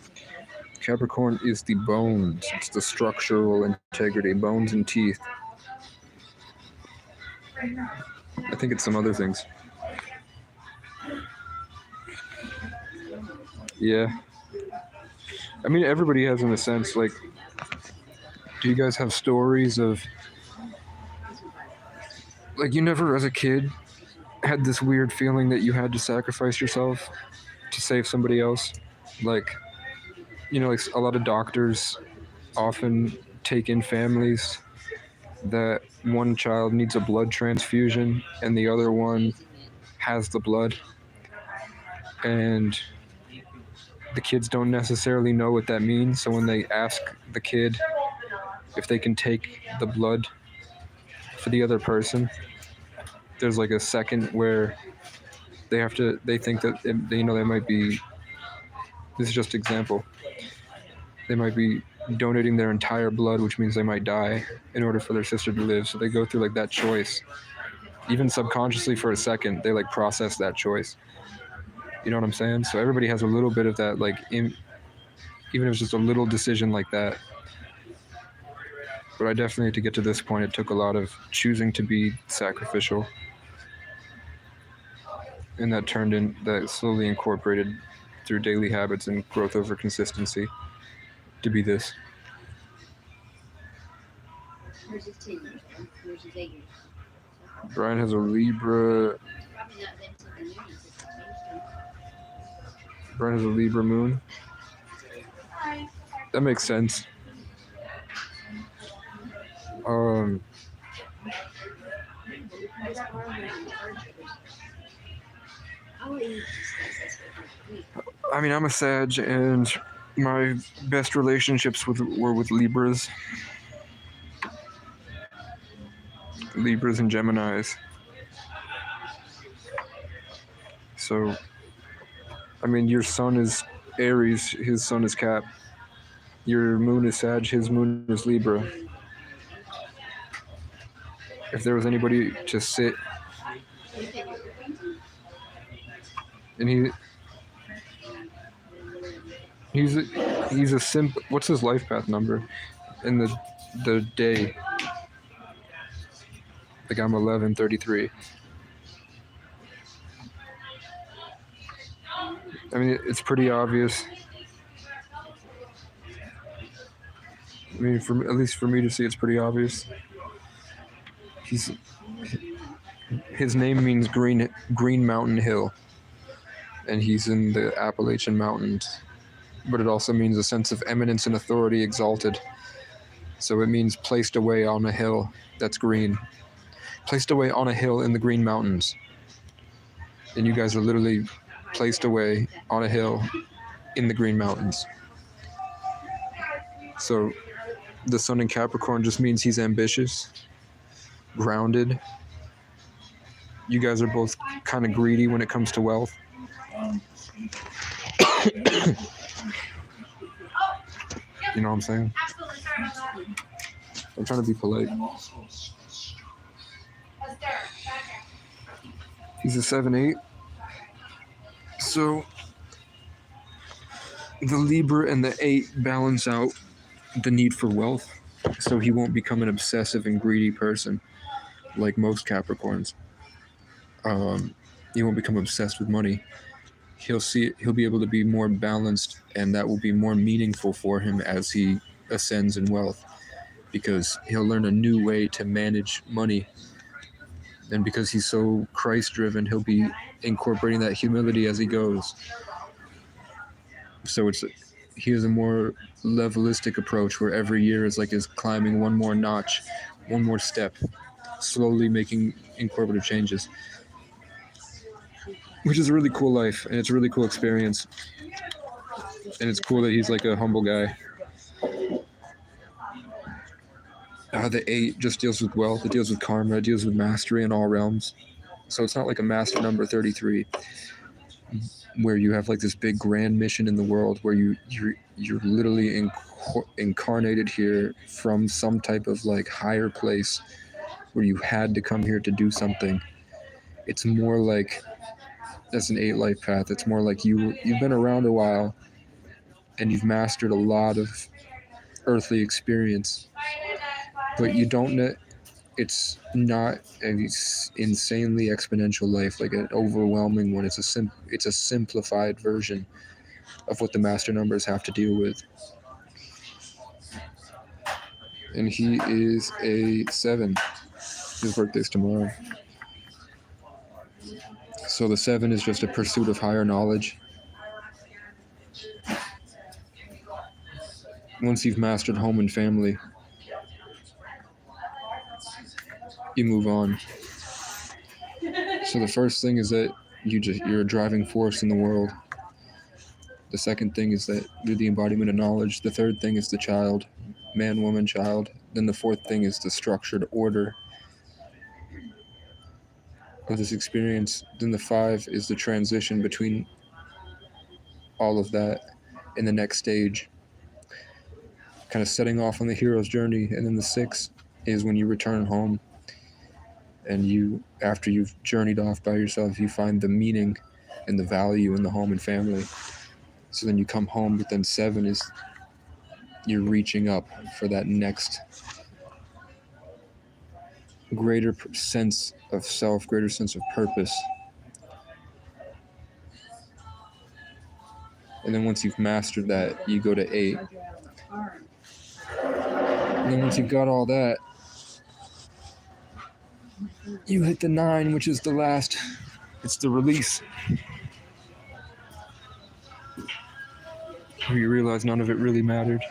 Capricorn is the bones. It's the structural integrity, bones and teeth. I think it's some other things. Yeah. I mean, everybody has in a sense, like, do you guys have stories of, like, you never as a kid had this weird feeling that you had to sacrifice yourself to save somebody else? Like, you know, like a lot of doctors often take in families that one child needs a blood transfusion and the other one has the blood, and the kids don't necessarily know what that means. So when they ask the kid if they can take the blood for the other person, there's like a second where they think that, you know, they might be, this is just example, they might be donating their entire blood, which means they might die, in order for their sister to live. So they go through like that choice, even subconsciously for a second. They like process that choice. You know what I'm saying? So everybody has a little bit of that, like even if it's just a little decision like that. But I definitely, to get to this point, it took a lot of choosing to be sacrificial, and that slowly incorporated through daily habits and growth over consistency to be this. Yours is 10 years old. Yours is 8 years old. Brian has a Libra. Probably not been till the new year since I changed them. Brian has a Libra moon. That makes sense. I'll let you discuss this with me. I mean, I'm a Sag, and my best relationships were with Libras. Libras and Geminis. So, I mean, your sun is Aries, his sun is Cap. Your moon is Sag, his moon is Libra. If there was anybody to sit, and he's a simp. What's his life path number? In the day. Like I'm 1133. I mean, it's pretty obvious. I mean, at least for me to see, it's pretty obvious. His name means green mountain hill, and he's in the Appalachian Mountains. But it also means a sense of eminence and authority exalted. So it means placed away on a hill that's green. Placed away on a hill in the Green Mountains. And you guys are literally placed away on a hill in the Green Mountains. So the sun in Capricorn just means he's ambitious, grounded. You guys are both kind of greedy when it comes to wealth. You know what I'm saying? Absolutely, sorry about that. I'm trying to be polite. Let's start. Back He's a 7-8. So the Libra and the 8 balance out the need for wealth. So he won't become an obsessive and greedy person like most Capricorns. He won't become obsessed with money. He'll be able to be more balanced, and that will be more meaningful for him as he ascends in wealth, because he'll learn a new way to manage money. And because he's so Christ driven, he'll be incorporating that humility as he goes. So he has a more levelistic approach, where every year is climbing one more notch, one more step, slowly making incorporative changes. Which is a really cool life, and it's a really cool experience. And it's cool that he's like a humble guy. The 8 just deals with wealth, it deals with karma, it deals with mastery in all realms. So it's not like a master number 33, where you have like this big grand mission in the world, where you're literally incarnated here from some type of like higher place, where you had to come here to do something. It's more like, that's an 8 life path. It's more like you've been around a while, and you've mastered a lot of earthly experience, but you don't know. It's not an insanely exponential life, like an overwhelming one. It's a simplified version of what the master numbers have to deal with. And he is a 7. His birthday's tomorrow. So the 7 is just a pursuit of higher knowledge. Once you've mastered home and family, you move on. So the first thing is that you're a driving force in the world. The second thing is that you're the embodiment of knowledge. The third thing is the child, man, woman, child. Then the fourth thing is the structured order of this experience. Then the 5 is the transition between all of that in the next stage. kind of setting off on the hero's journey. And then the 6 is when you return home, and you, after you've journeyed off by yourself, you find the meaning and the value in the home and family. So then you come home, but then 7 is you're reaching up for that next greater sense of self, greater sense of purpose. And then once you've mastered that, you go to 8. And then once you've got all that, you hit the 9, which is the last. It's the release. Where you realize none of it really mattered.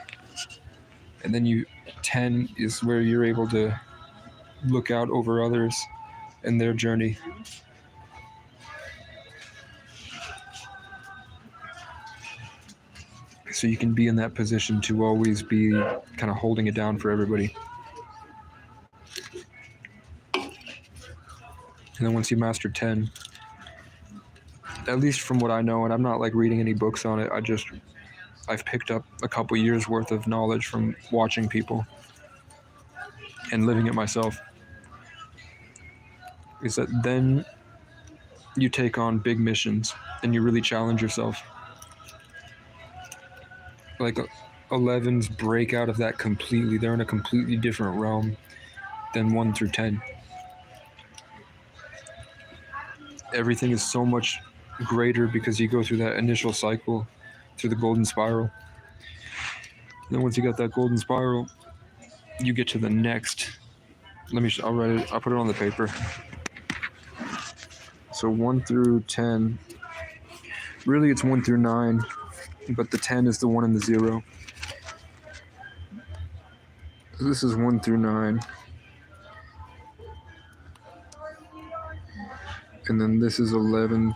And then 10 is where you're able to look out over others and their journey. So you can be in that position to always be kind of holding it down for everybody. And then once you master 10, at least from what I know, and I'm not like reading any books on it, I've picked up a couple years worth of knowledge from watching people and living it myself, is that then you take on big missions and you really challenge yourself. Like 11s break out of that completely. They're in a completely different realm than 1 through 10. Everything is so much greater because you go through that initial cycle, through the golden spiral. And then once you got that golden spiral, you get to the next. I'll write it, I'll put it on the paper. So 1 through 10, really it's 1 through 9, but the 10 is the 1 and the 0. So this is 1 through 9. And then this is 11.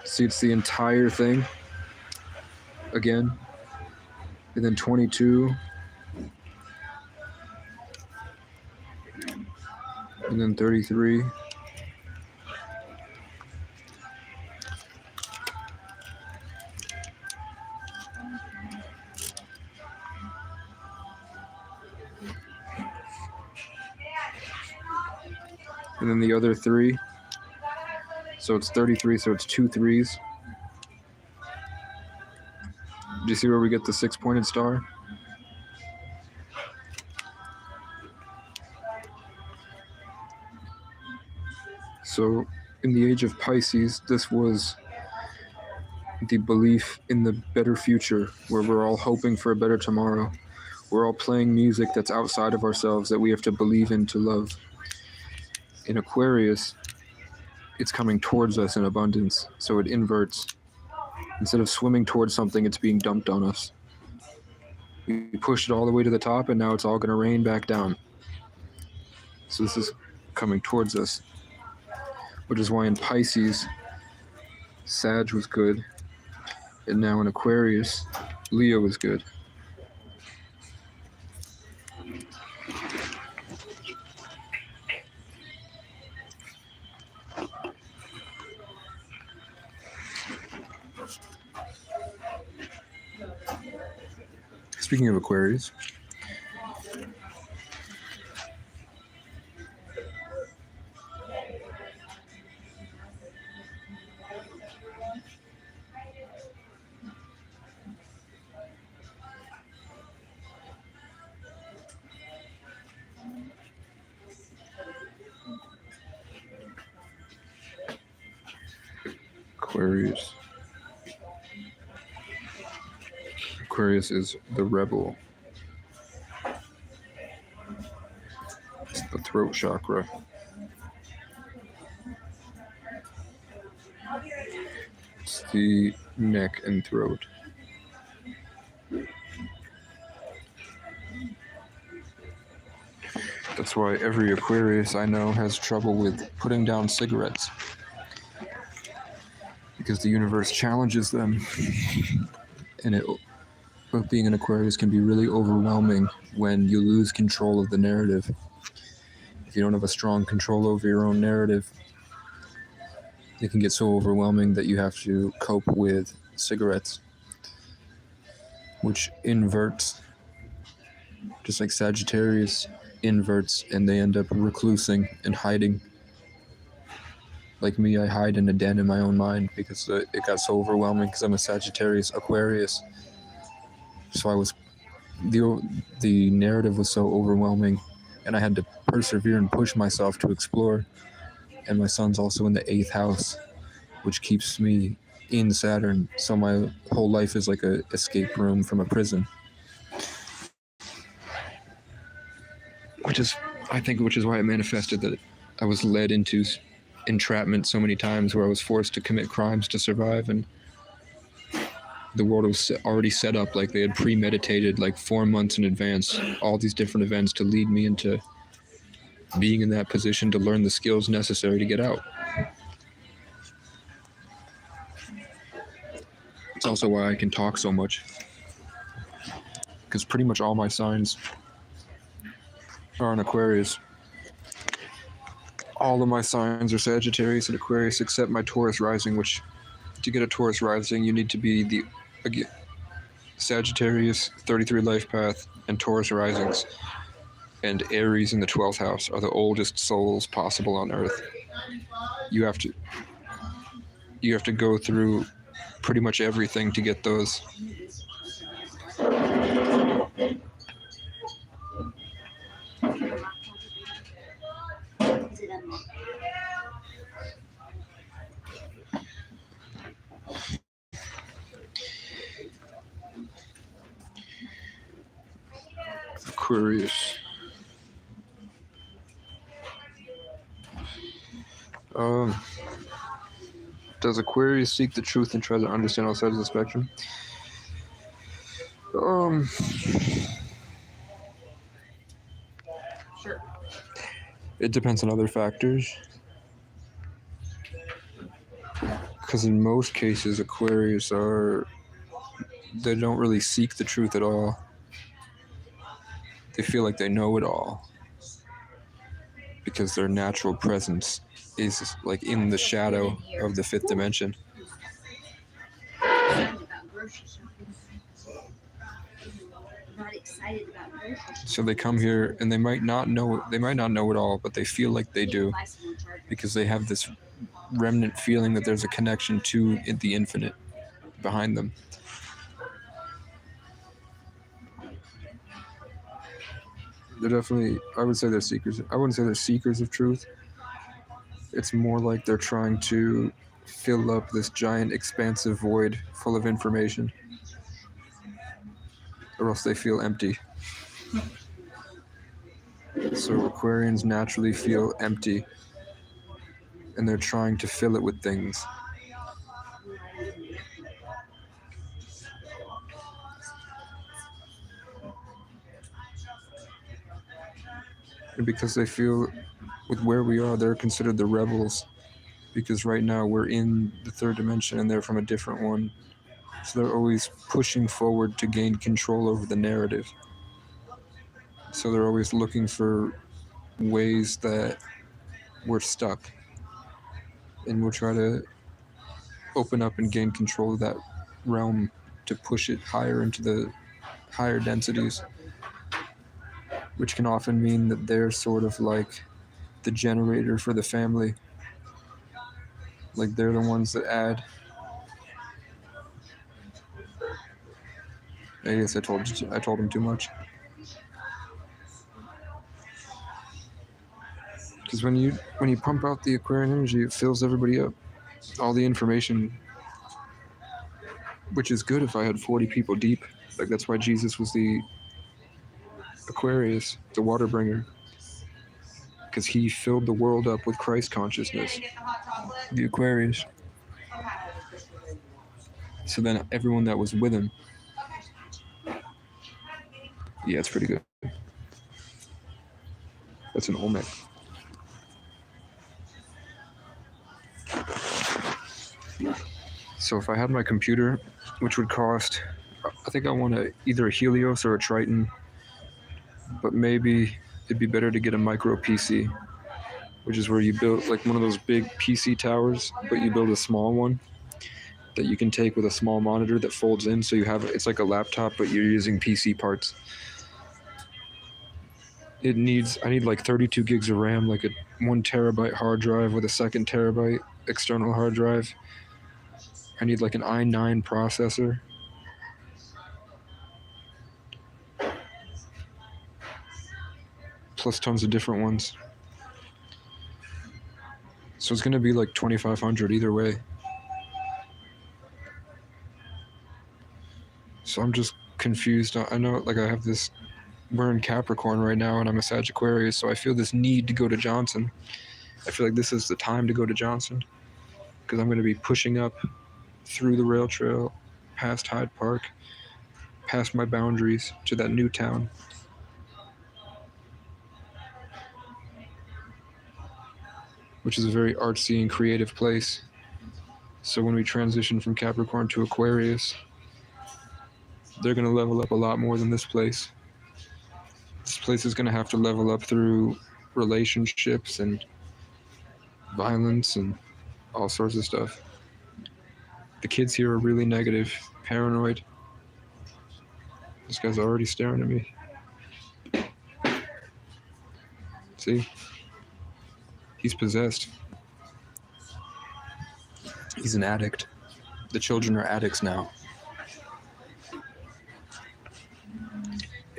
See, it's the entire thing again. And then 22. And then 33. And then the other 3. So it's 33, so it's 2 3s. Do you see where we get the 6-pointed star? So in the age of Pisces, this was the belief in the better future, where we're all hoping for a better tomorrow. We're all playing music that's outside of ourselves that we have to believe in to love. In Aquarius, it's coming towards us in abundance, so it inverts. Instead of swimming towards something, it's being dumped on us. We pushed it all the way to the top, and now it's all going to rain back down. So this is coming towards us, which is why in Pisces, Sag was good, and now in Aquarius, Leo is good. Speaking of Aquarius, Aquarius is the rebel. It's the throat chakra. It's the neck and throat. That's why every Aquarius I know has trouble with putting down cigarettes, because the universe challenges them. And being an Aquarius can be really overwhelming when you lose control of the narrative. If you don't have a strong control over your own narrative, it can get so overwhelming that you have to cope with cigarettes. which inverts, just like Sagittarius inverts, and they end up reclusing and hiding. Like me, I hide in a den in my own mind because it got so overwhelming because I'm a Sagittarius Aquarius. So the narrative was so overwhelming, and I had to persevere and push myself to explore. And my son's also in the 8th house, which keeps me in Saturn. So my whole life is like a escape room from a prison. Which is why I manifested that I was led into entrapment so many times, where I was forced to commit crimes to survive, and the world was already set up, like they had premeditated like 4 months in advance all these different events to lead me into being in that position to learn the skills necessary to get out. It's also why I can talk so much, because pretty much all my signs are in Aquarius. All of my signs are Sagittarius and Aquarius, except my Taurus rising, which to get a Taurus rising, you need to be the Sagittarius, 33 life path, and Taurus risings. And Aries in the 12th house are the oldest souls possible on Earth. You have to go through pretty much everything to get those. Is it unlocked? Aquarius. Does Aquarius seek the truth and try to understand all sides of the spectrum? Sure. It depends on other factors. Because in most cases, Aquarius they don't really seek the truth at all. They feel like they know it all. Because their natural presence is like in the shadow of the 5th dimension. About grocery shopping. I'm not excited about grocery shopping. So they come here and they might not know it all, but they feel like they do, Buy some more chargers. because they have this remnant feeling that there's a connection to the infinite behind them. They're definitely, I would say they're seekers. I wouldn't say they're seekers of truth. It's more like they're trying to fill up this giant expansive void full of information, or else they feel empty. So Aquarians naturally feel empty, and they're trying to fill it with things. And because they feel, with where we are, they're considered the rebels, because right now we're in the 3rd dimension and they're from a different one. So they're always pushing forward to gain control over the narrative. So they're always looking for ways that we're stuck, and we'll try to open up and gain control of that realm to push it higher into the higher densities, which can often mean that they're sort of like the generator for the family. Like they're the ones that add. I guess I told him too much. Because when you pump out the Aquarian energy, it fills everybody up. All the information, which is good if I had 40 people deep. Like that's why Jesus was the Aquarius, the water bringer. Because he filled the world up with Christ consciousness. The Aquarius. So then everyone that was with him. Yeah, it's pretty good. That's an Olmec. So if I had my computer, which would cost, I think I want either a Helios or a Triton, but maybe it'd be better to get a micro PC, which is where you build like one of those big PC towers, but you build a small one that you can take with a small monitor that folds in, so you have it's like a laptop, but you're using PC parts. I need like 32 gigs of RAM, like a 1 terabyte hard drive with a 2 terabyte external hard drive. I need like an i9 processor. Plus tons of different ones. So it's gonna be like 2,500 either way. So I'm just confused. I know, like, I have this. We're in Capricorn right now, and I'm a Sagittarius, so I feel this need to go to Johnson. I feel like this is the time to go to Johnson, because I'm going to be pushing up through the rail trail, past Hyde Park, past my boundaries to that new town. Which is a very artsy and creative place. So when we transition from Capricorn to Aquarius, they're going to level up a lot more than this place. This place is going to have to level up through relationships and violence and all sorts of stuff. The kids here are really negative, paranoid. This guy's already staring at me. See? He's possessed. He's an addict. The children are addicts now.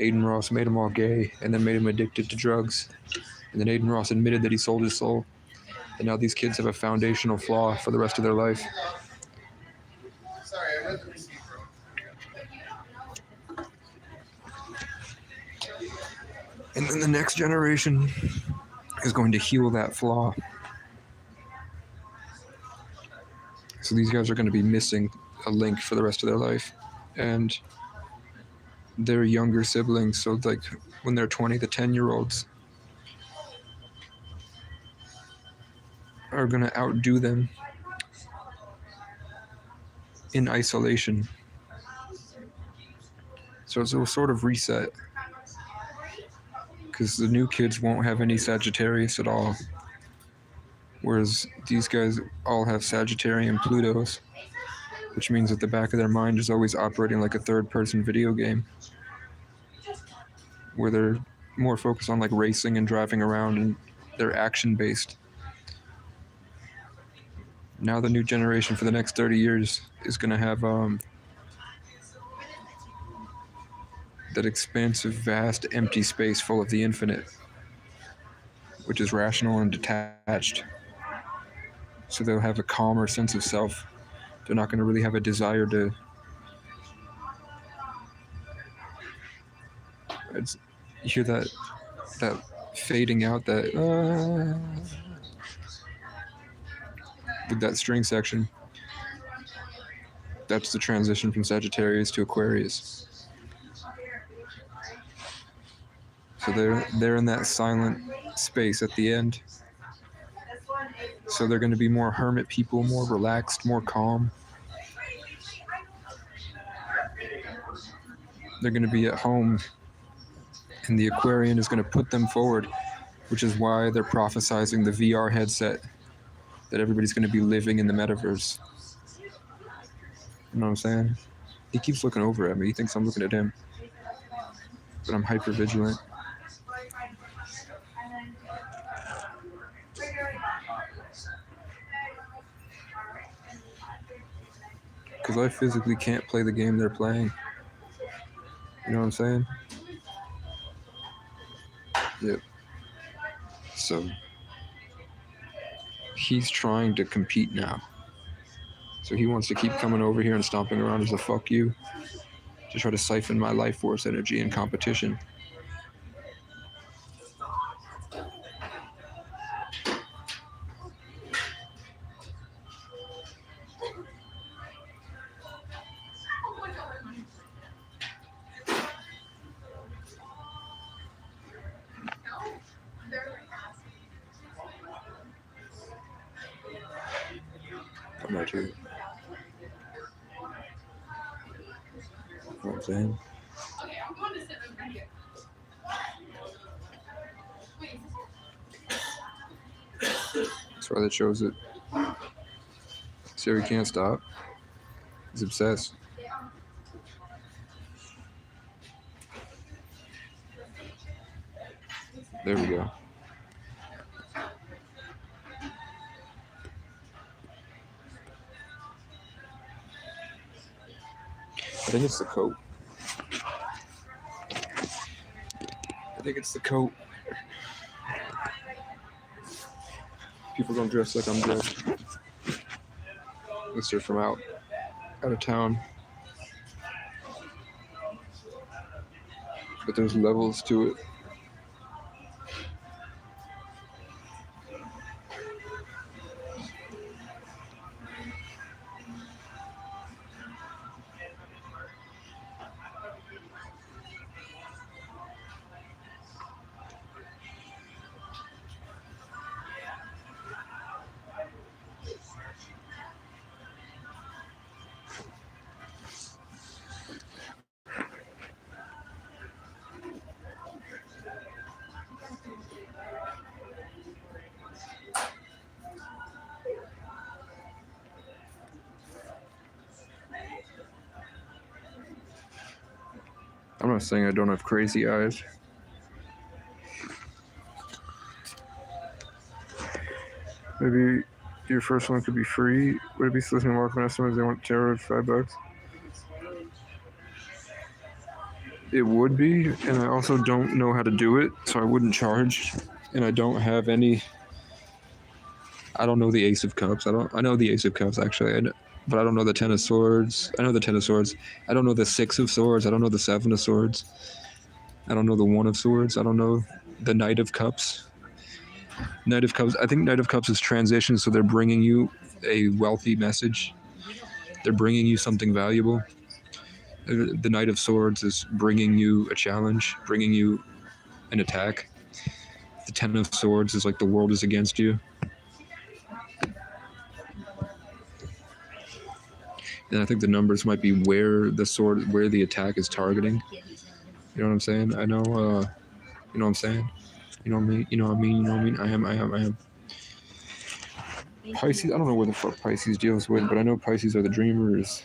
Aiden Ross made them all gay and then made them addicted to drugs. And then Aiden Ross admitted that he sold his soul. And now these kids have a foundational flaw for the rest of their life. Sorry, I read the receipt wrong. And then the next generation is going to heal that flaw. So these guys are going to be missing a link for the rest of their life. And their younger siblings, so like when they're 20, the 10-year-olds are going to outdo them in isolation. So it's a sort of reset, because the new kids won't have any Sagittarius at all, whereas these guys all have Sagittarian Plutos, which means that the back of their mind is always operating like a third-person video game, where they're more focused on like racing and driving around, and they're action-based. Now the new generation for the next 30 years is going to have that expansive, vast, empty space full of the infinite, which is rational and detached. So they'll have a calmer sense of self. They're not going to really have a desire to... You hear that fading out, that with that string section. That's the transition from Sagittarius to Aquarius. So they're in that silent space at the end. So they're going to be more hermit people, more relaxed, more calm. They're going to be at home, and the Aquarian is going to put them forward, which is why they're prophesizing the VR headset, that everybody's going to be living in the metaverse. You know what I'm saying? He keeps looking over at me. He thinks I'm looking at him. But I'm hyper vigilant. Because I physically can't play the game they're playing. You know what I'm saying? Yep. So he's trying to compete now. So he wants to keep coming over here and stomping around as a fuck you to try to siphon my life force energy in competition. I'm not sure. You know what I'm saying? That's why they chose it. See how he can't stop? He's obsessed. There we go. I think it's the coat. I think it's the coat. People don't dress like I'm dressed. Unless they're from out of town. But there's levels to it. I'm not saying I don't have crazy eyes. Maybe your first one could be free. Would it be soliciting market estimates they want tarot at $5? It would be, and I also don't know how to do it, so I wouldn't charge. And I don't have any. I don't know the Ace of Cups. I know the Ace of Cups actually, but I don't know the Ten of Swords. I know the Ten of Swords. I don't know the Six of Swords. I don't know the Seven of Swords. I don't know the One of Swords. I don't know the Knight of Cups. Knight of Cups. I think Knight of Cups is transition, so they're bringing you a wealthy message. They're bringing you something valuable. The Knight of Swords is bringing you a challenge, bringing you an attack. The Ten of Swords is like the world is against you. And I think the numbers might be where the attack is targeting. You know what I'm saying? I know, you know what I'm saying? You know what I mean? You know what I mean? You know what I mean? I am. Pisces, I don't know where the fuck Pisces deals with, but I know Pisces are the dreamers.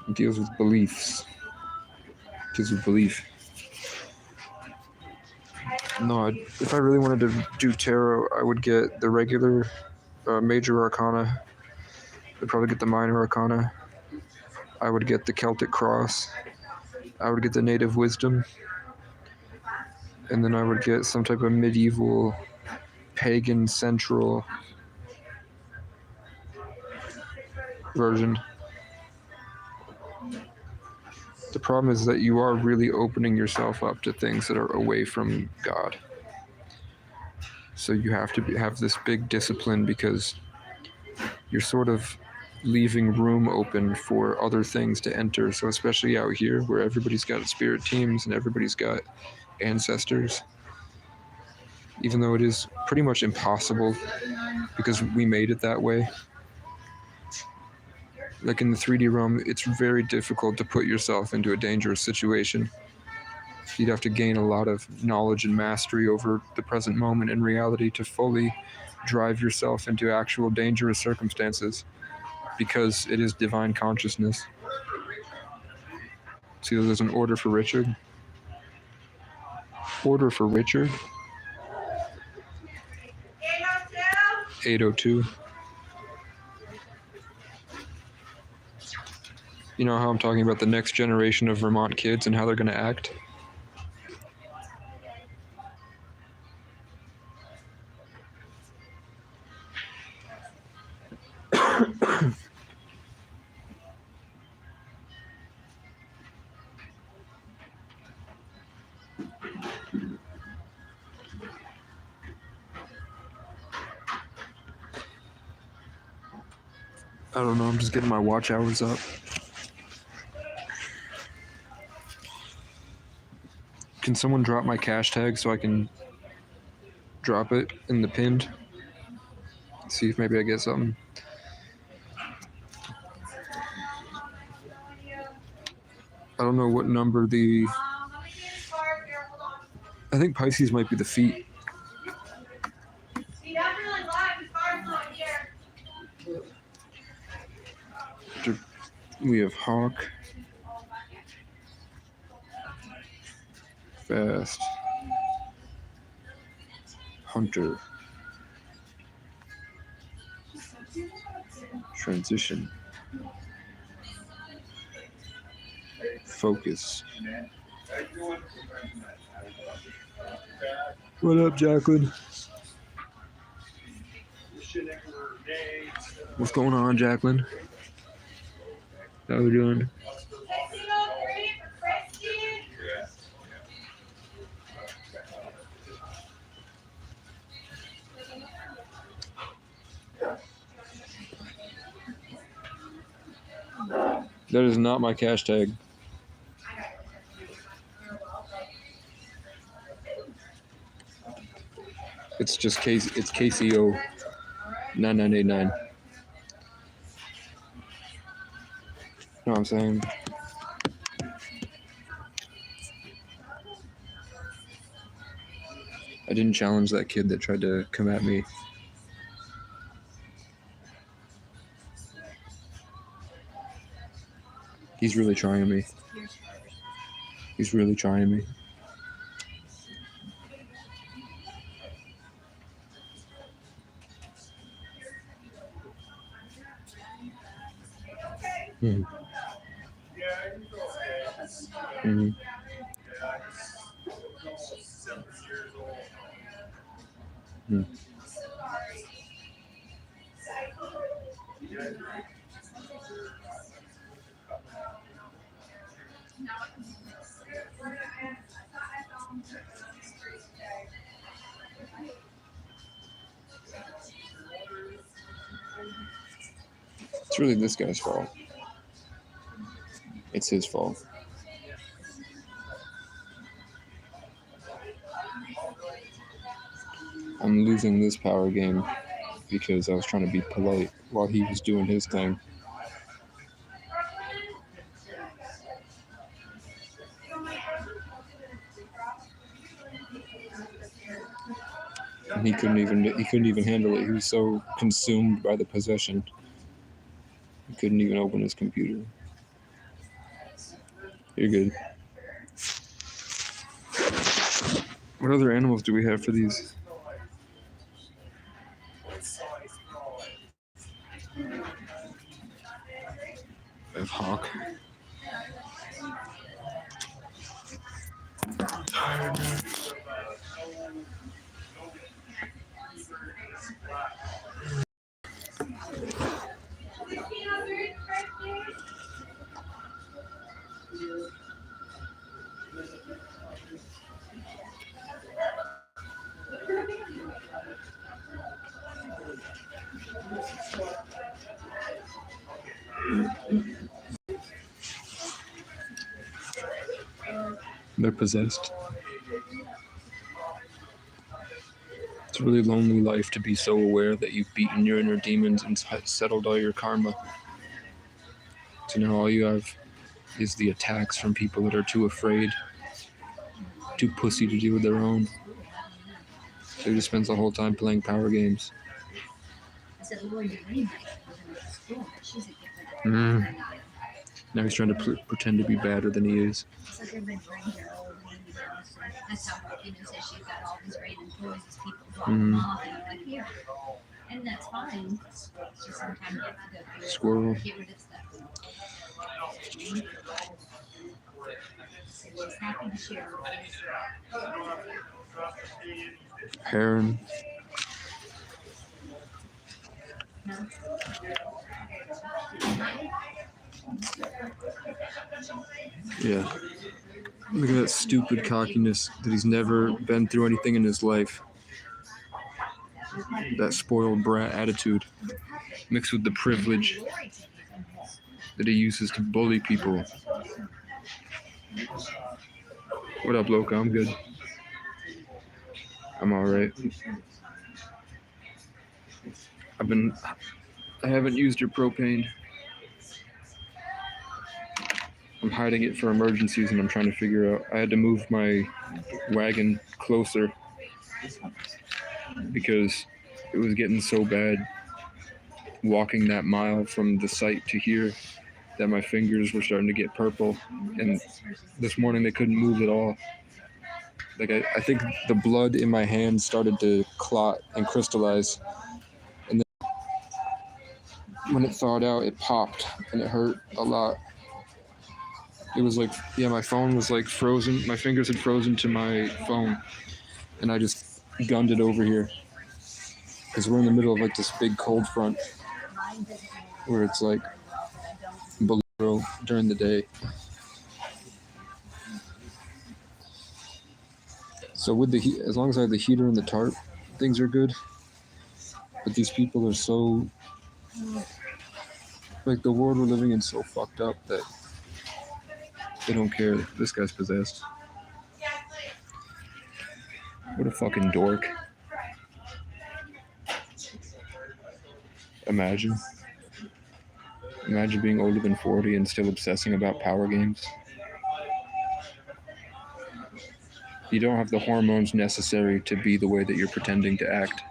It deals with beliefs. It deals with belief. No, if I really wanted to do tarot, I would get the regular major arcana. I'd probably get the minor arcana. I would get the Celtic cross. I would get the native wisdom. And then I would get some type of medieval, pagan, central version. The problem is that you are really opening yourself up to things that are away from God. So you have to have this big discipline because you're sort of leaving room open for other things to enter. So especially out here where everybody's got spirit teams and everybody's got ancestors, even though it is pretty much impossible because we made it that way. Like in the 3D realm, it's very difficult to put yourself into a dangerous situation. You'd have to gain a lot of knowledge and mastery over the present moment in reality to fully drive yourself into actual dangerous circumstances because it is divine consciousness. See, there's an order for Richard. Order for Richard. 802. You know how I'm talking about the next generation of Vermont kids and how they're going to act? I don't know, I'm just getting my watch hours up. Can someone drop my cash tag so I can drop it in the pinned? See if maybe I get something. I don't know what number the... I think Pisces might be the feet. We have Hawk. Fast. Hunter. Transition. Focus. What up, Jacqueline? What's going on, Jacqueline? How we doing? That is not my cash tag. It's just it's KCO 9989. Know what I'm saying? I didn't challenge that kid that tried to come at me. He's really trying me. He's really trying me. Hmm. Mm-hmm. Hmm. It's really this guy's fault. It's his fault. I'm losing this power game because I was trying to be polite while he was doing his thing. And he couldn't even handle it. He was so consumed by the possession. He couldn't even open his computer. You're good. What other animals do we have for these? I have hawk. They're possessed. It's a really lonely life to be so aware that you've beaten your inner demons and settled all your karma. So now all you have is the attacks from people that are too afraid, too pussy to deal with their own. So he just spends the whole time playing power games. Now he's trying to pretend to be badder than he is. That's how Martina says she's got all these random toys as people drop them off and like here. And that's fine. It's just sometimes you have to go through it. Squirrel. Get rid of stuff. She's happy to share. Heron. Yeah. Look at that stupid cockiness that he's never been through anything in his life. That spoiled brat attitude mixed with the privilege that he uses to bully people. What up, Loca? I'm good. I'm alright. I haven't used your propane. I'm hiding it for emergencies and I'm trying to figure out. I had to move my wagon closer because it was getting so bad walking that mile from the site to here that my fingers were starting to get purple, and this morning they couldn't move at all. Like I think the blood in my hand started to clot and crystallize, and then when it thawed out, it popped and it hurt a lot. It was like, yeah, my phone was like frozen. My fingers had frozen to my phone, and I just gunned it over here because we're in the middle of like this big cold front where it's like below during the day. So with the heat, as long as I have the heater and the tarp, things are good. But these people are so, like, the world we're living in so fucked up that they don't care. This guy's possessed. What a fucking dork. Imagine being older than 40 and still obsessing about power games. You don't have the hormones necessary to be the way that you're pretending to act,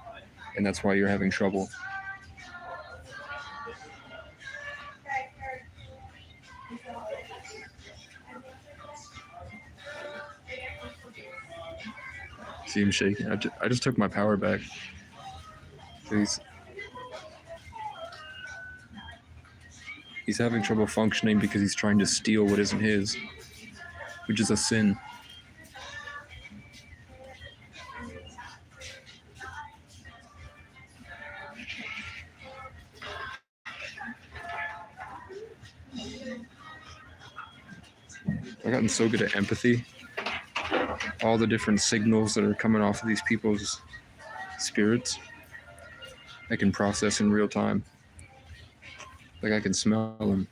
and that's why you're having trouble. See him shaking. I just took my power back. He's having trouble functioning because he's trying to steal what isn't his, which is a sin. I've gotten so good at empathy. All the different signals that are coming off of these people's spirits, I can process in real time. Like I can smell them.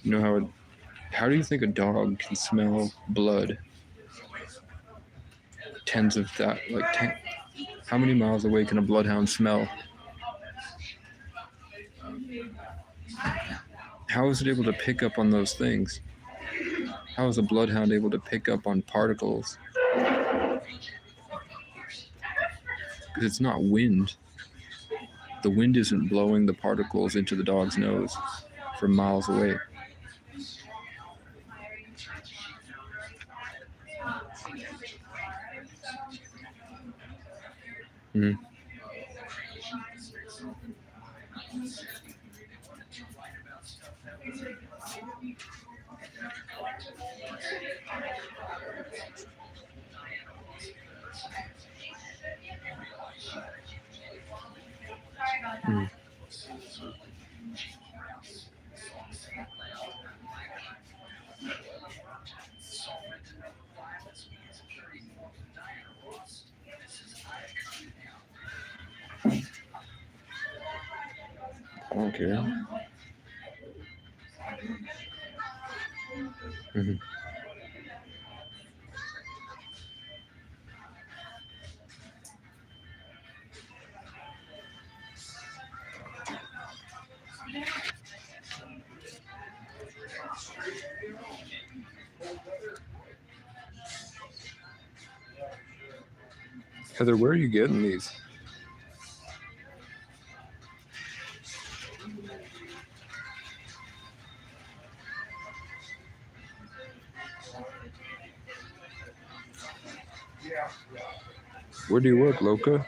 You know how do you think a dog can smell blood? Tens of that, how many miles away can a bloodhound smell? How is it able to pick up on those things? How is a bloodhound able to pick up on particles? Because it's not wind. The wind isn't blowing the particles into the dog's nose from miles away. Mm-hmm. Mm. I don't care. Mm-hmm. Heather, where are you getting these? Where do you work, Loca?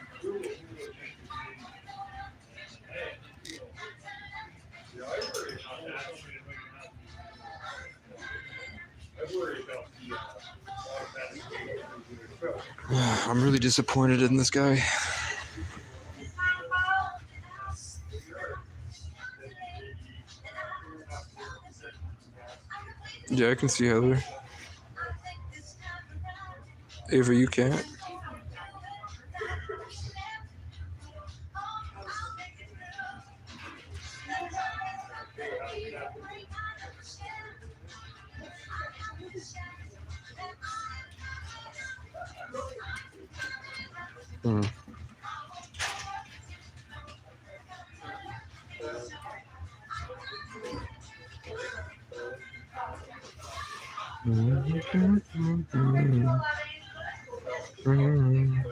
I'm really disappointed in this guy. Yeah, I can see Heather. Ava, you can't. Hmm. Mm.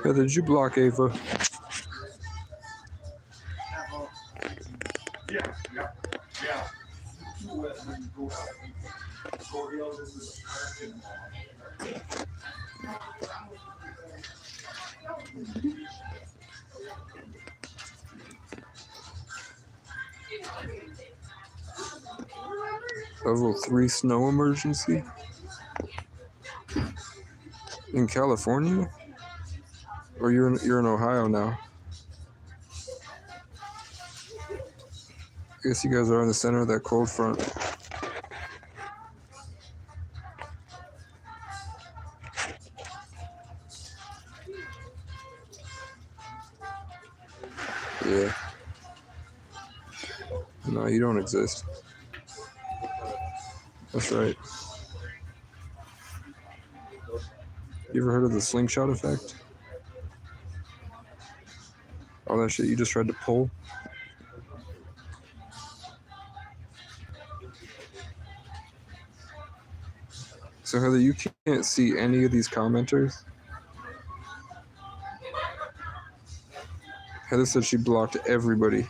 Heather, did you block Ava? Level 3 snow emergency? In California? Or you're in Ohio now? I guess you guys are in the center of that cold front. Yeah. No, you don't exist. That's right. You ever heard of the slingshot effect? All that shit you just tried to pull? So Heather, you can't see any of these commenters? Heather said she blocked everybody.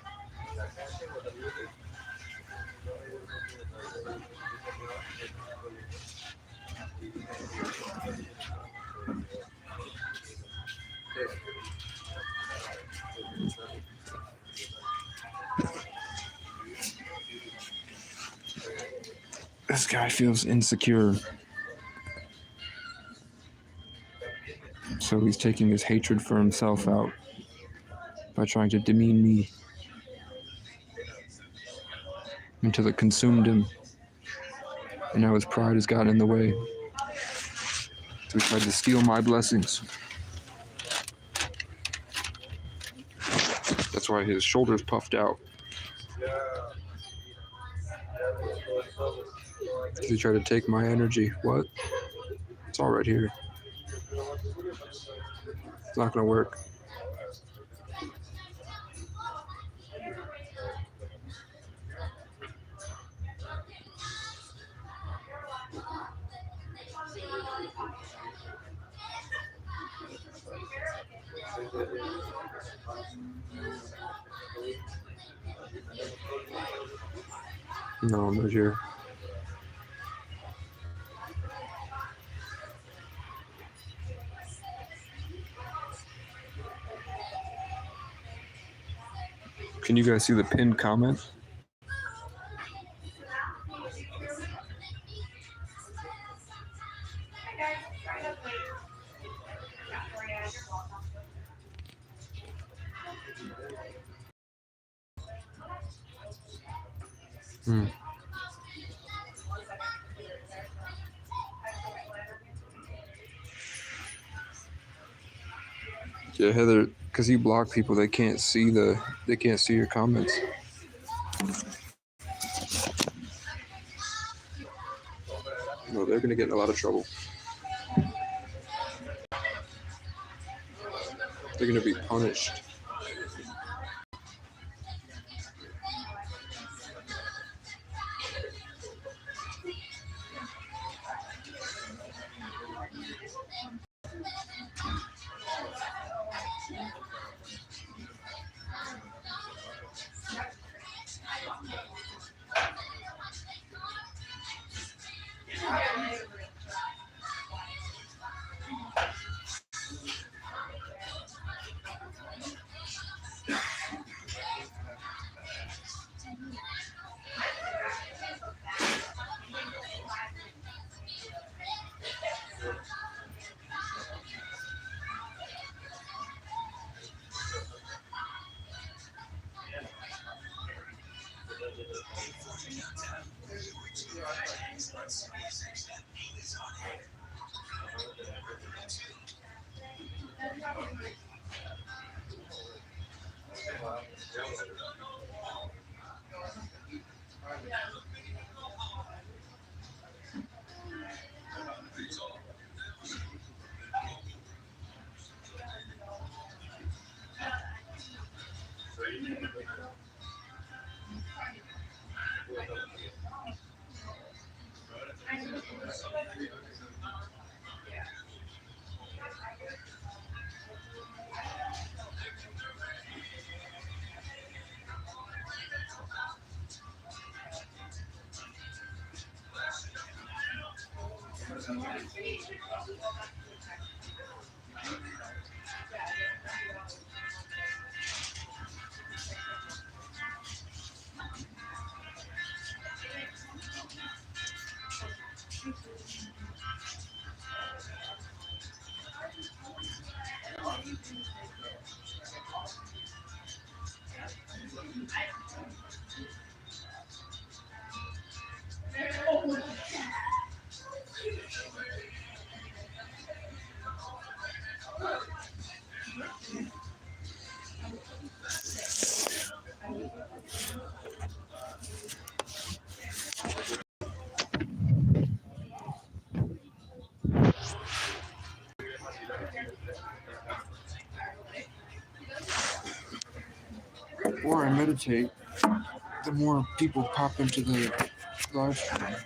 This guy feels insecure. So he's taking his hatred for himself out by trying to demean me until it consumed him. And now his pride has gotten in the way. So he tried to steal my blessings. That's why his shoulders puffed out. He tried to take my energy. What? It's all right here. It's not gonna work. No, I'm not here. Can you guys see the pinned comment? Yeah, Heather, because you block people, they can't see your comments. No, they're gonna get in a lot of trouble. They're gonna be punished. The more I meditate, the more people pop into the live stream.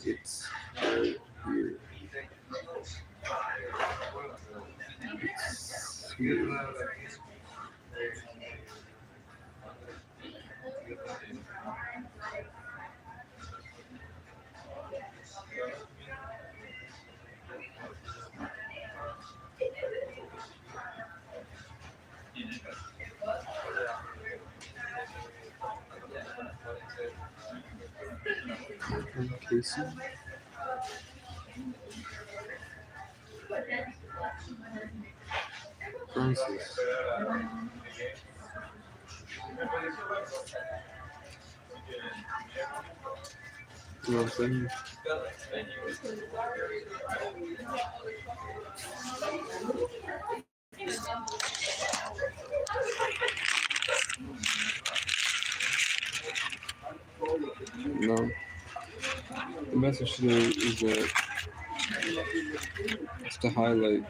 It's right here. It's here. Casey. Francis. Nothing. No. The message today is that it's to highlight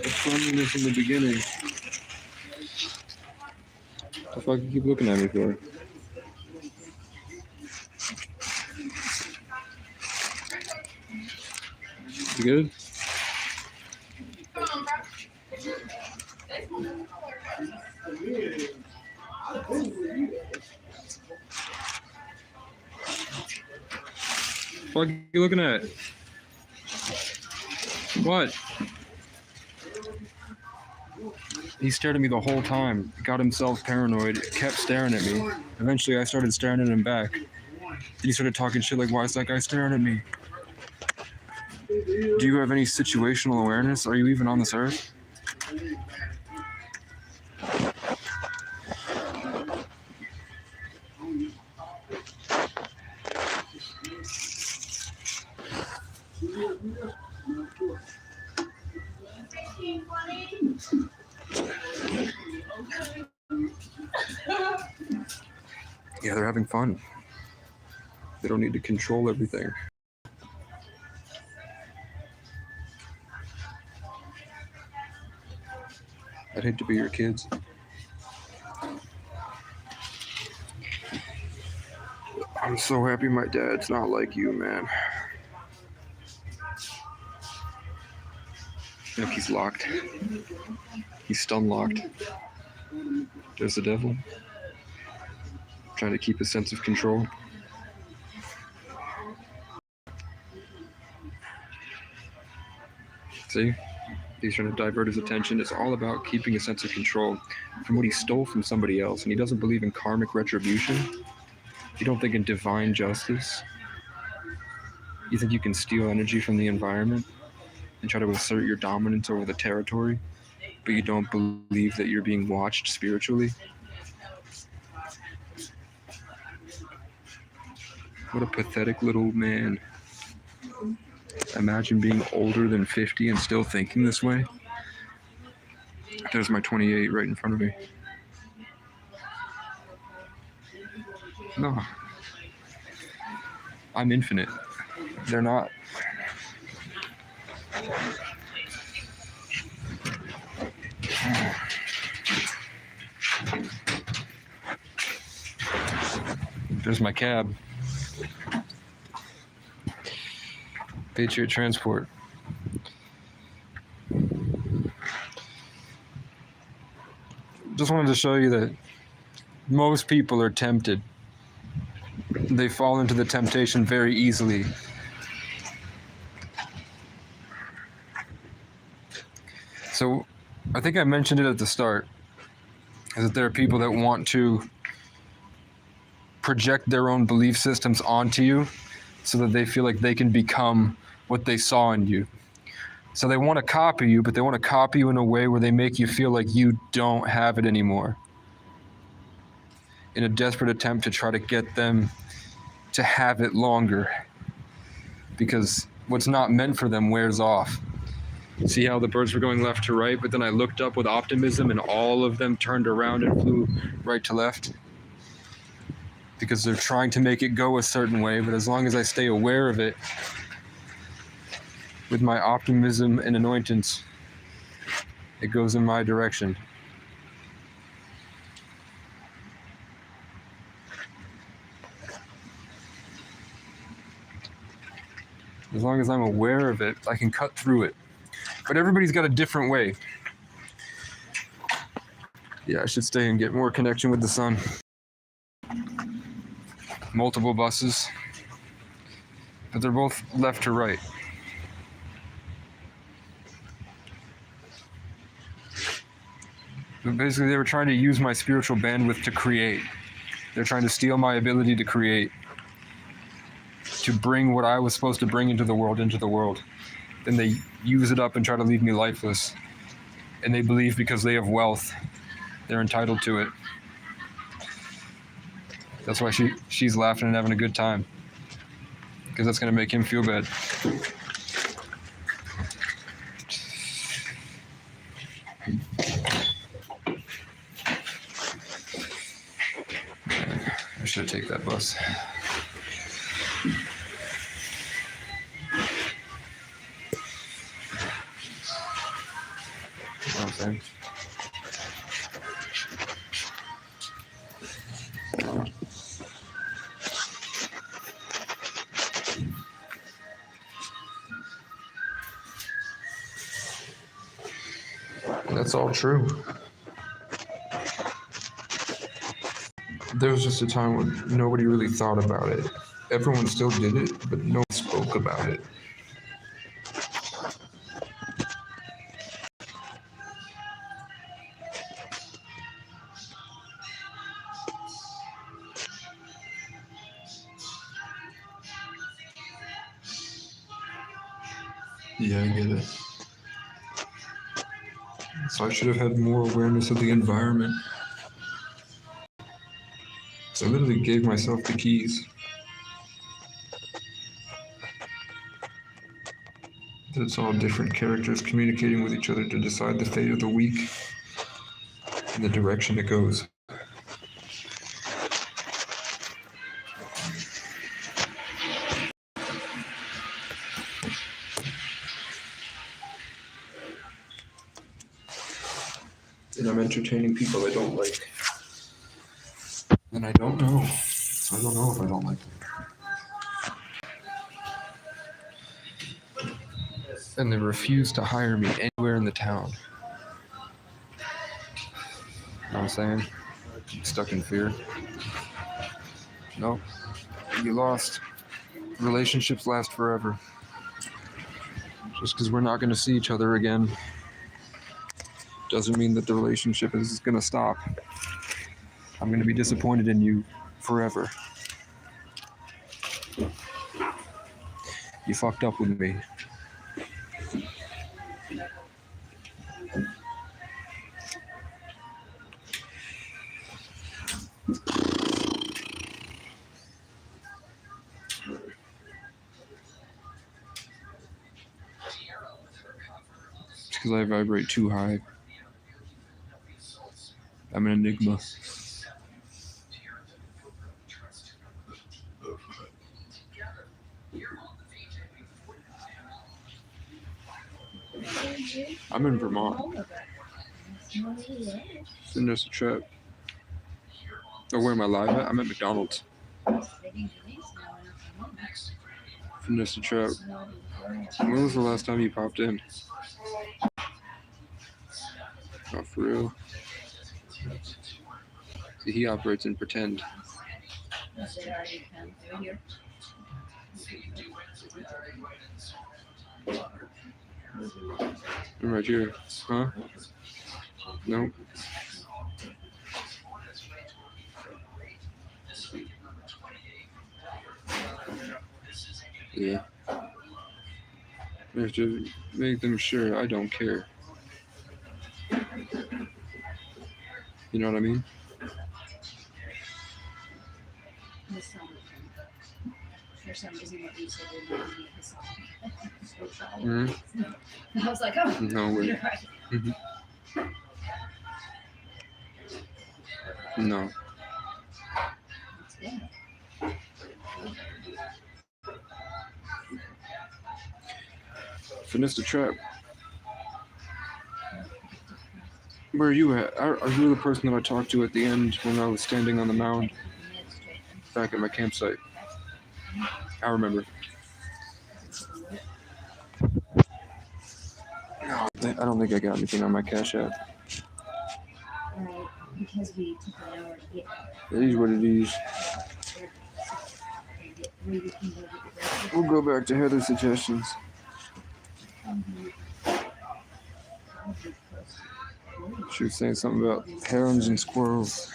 the friendliness in the beginning. The fuck you keep looking at me for? You good? What are you looking at? What? He stared at me the whole time, got himself paranoid, kept staring at me. Eventually I started staring at him back. Then he started talking shit like, why is that guy staring at me? Do you have any situational awareness? Are you even on this earth? Yeah, they're having fun. They don't need to control everything. I'd hate to be your kids. I'm so happy my dad's not like you, man. Look, he's locked. He's stun locked. There's the devil. Trying to keep a sense of control. See? He's trying to divert his attention. It's all about keeping a sense of control from what he stole from somebody else. And he doesn't believe in karmic retribution. You don't think in divine justice. You think you can steal energy from the environment and try to assert your dominance over the territory, but you don't believe that you're being watched spiritually? What a pathetic little man. Imagine being older than 50 and still thinking this way. There's my 28 right in front of me. No. I'm infinite. They're not. There's my cab. Patriot Transport. Just wanted to show you that most people are tempted. They fall into the temptation very easily. So I think I mentioned it at the start, is that there are people that want to project their own belief systems onto you so that they feel like they can become what they saw in you. So they want to copy you, but they want to copy you in a way where they make you feel like you don't have it anymore, in a desperate attempt to try to get them to have it longer, because what's not meant for them wears off. See how the birds were going left to right, but then I looked up with optimism and all of them turned around and flew right to left? Because they're trying to make it go a certain way, but as long as I stay aware of it with my optimism and anointings, it goes in my direction. As long as I'm aware of it, I can cut through it. But everybody's got a different way. Yeah, I should stay and get more connection with the sun. Multiple buses, but they're both left to right. But basically, they were trying to use my spiritual bandwidth to create. They're trying to steal my ability to create, to bring what I was supposed to bring into the world. Then they use it up and try to leave me lifeless. And they believe because they have wealth, they're entitled to it. That's why she's laughing and having a good time, because that's going to make him feel bad. I should take that bus. You know what I'm saying? That's all true. There was just a time when nobody really thought about it. Everyone still did it, but no one spoke about it. Yeah, I get it. So I should have had more awareness of the environment. So I literally gave myself the keys. That it's all different characters communicating with each other to decide the fate of the week and the direction it goes. And I'm entertaining people I don't like. And I don't know. I don't know if I don't like them. And they refuse to hire me anywhere in the town. You know what I'm saying? I'm stuck in fear. No, you lost. Relationships last forever. Just because we're not going to see each other again doesn't mean that the relationship is going to stop. I'm going to be disappointed in you forever. You fucked up with me. It's because I vibrate too high. I'm an enigma. I'm in Vermont. It's in just a trip. Oh, where am I live at? I'm at McDonald's. They didn't give me snow enough. Vanessa Trout. When was the last time you popped in? Oh, for real? See, he operates in pretend. They already come through here. I'm right here. Huh? Nope. Yeah. We have to make them sure I don't care. You know what I mean? The song. For some reason, what you said reminded me of the song. Mm-hmm. I was like, oh, No way. you're right. No. It's good. Vanessa Trap. Where are you at? Are you the person that I talked to at the end when I was standing on the mound back at my campsite? I remember. No, I don't think I got anything on my Cash App. Right, because we took an hour to get It is what it is. We'll go back to Heather's suggestions. She was saying something about herons and squirrels.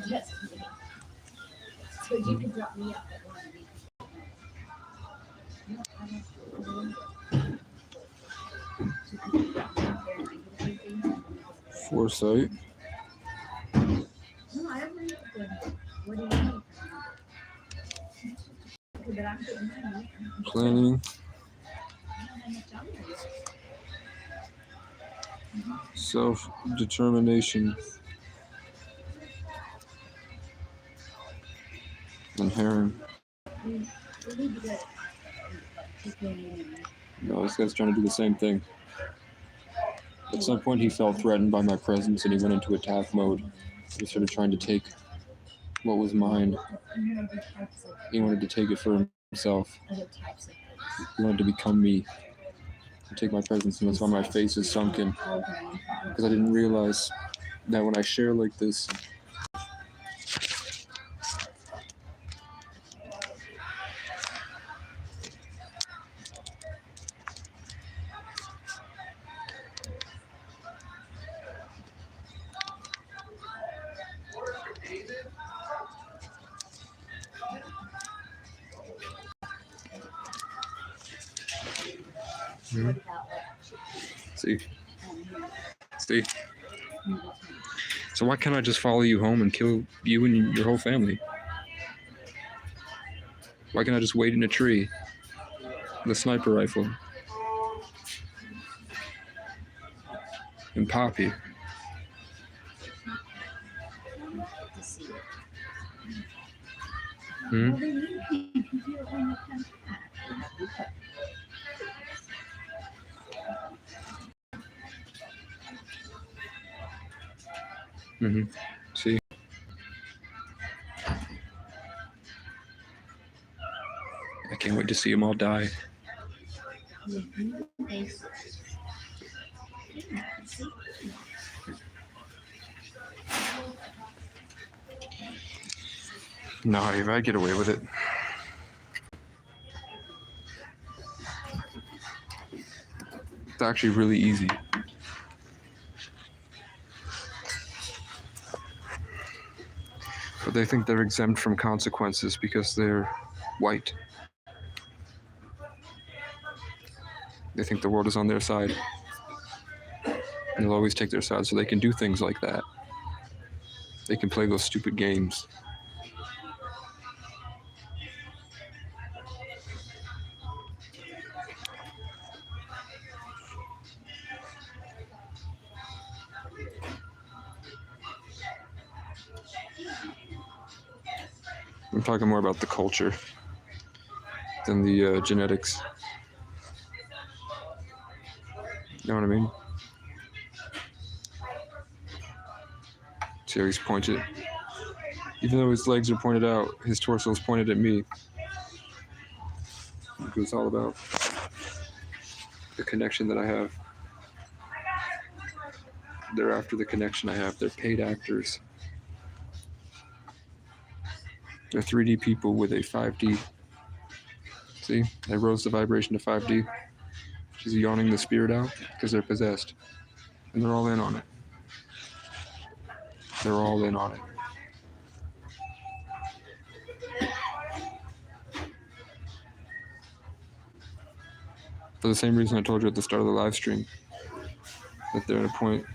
Yes. So you could drop me off at one of these. Foresight. No, I don't need to. What do you need? But I'm putting mine in. Planning. Self-determination. And heron. No, this guy's trying to do the same thing. At some point, he felt threatened by my presence and he went into attack mode. He started trying to take what was mine. He wanted to take it for himself. He wanted to become me. To take my presence, and that's why my face is sunken. Because I didn't realize that when I share like this, See? So why can't I just follow you home and kill you and your whole family? Why can't I just wait in a tree with a sniper rifle and pop you? Hmm? Mm-hmm. See? I can't wait to see them all die. No, if I get away with it. It's actually really easy. But they think they're exempt from consequences because they're white. They think the world is on their side. And they'll always take their side so they can do things like that. They can play those stupid games. I'm talking more about the culture than the genetics. You know what I mean? See how he's pointed? Even though his legs are pointed out, his torso is pointed at me. Look what it's all about. The connection that I have. They're after the connection I have. They're paid actors. They're 3D people with a 5D. See? I rose the vibration to 5D. She's yawning the spirit out because they're possessed. And they're all in on it. They're all in on it. For the same reason I told you at the start of the live stream, that they're at a point.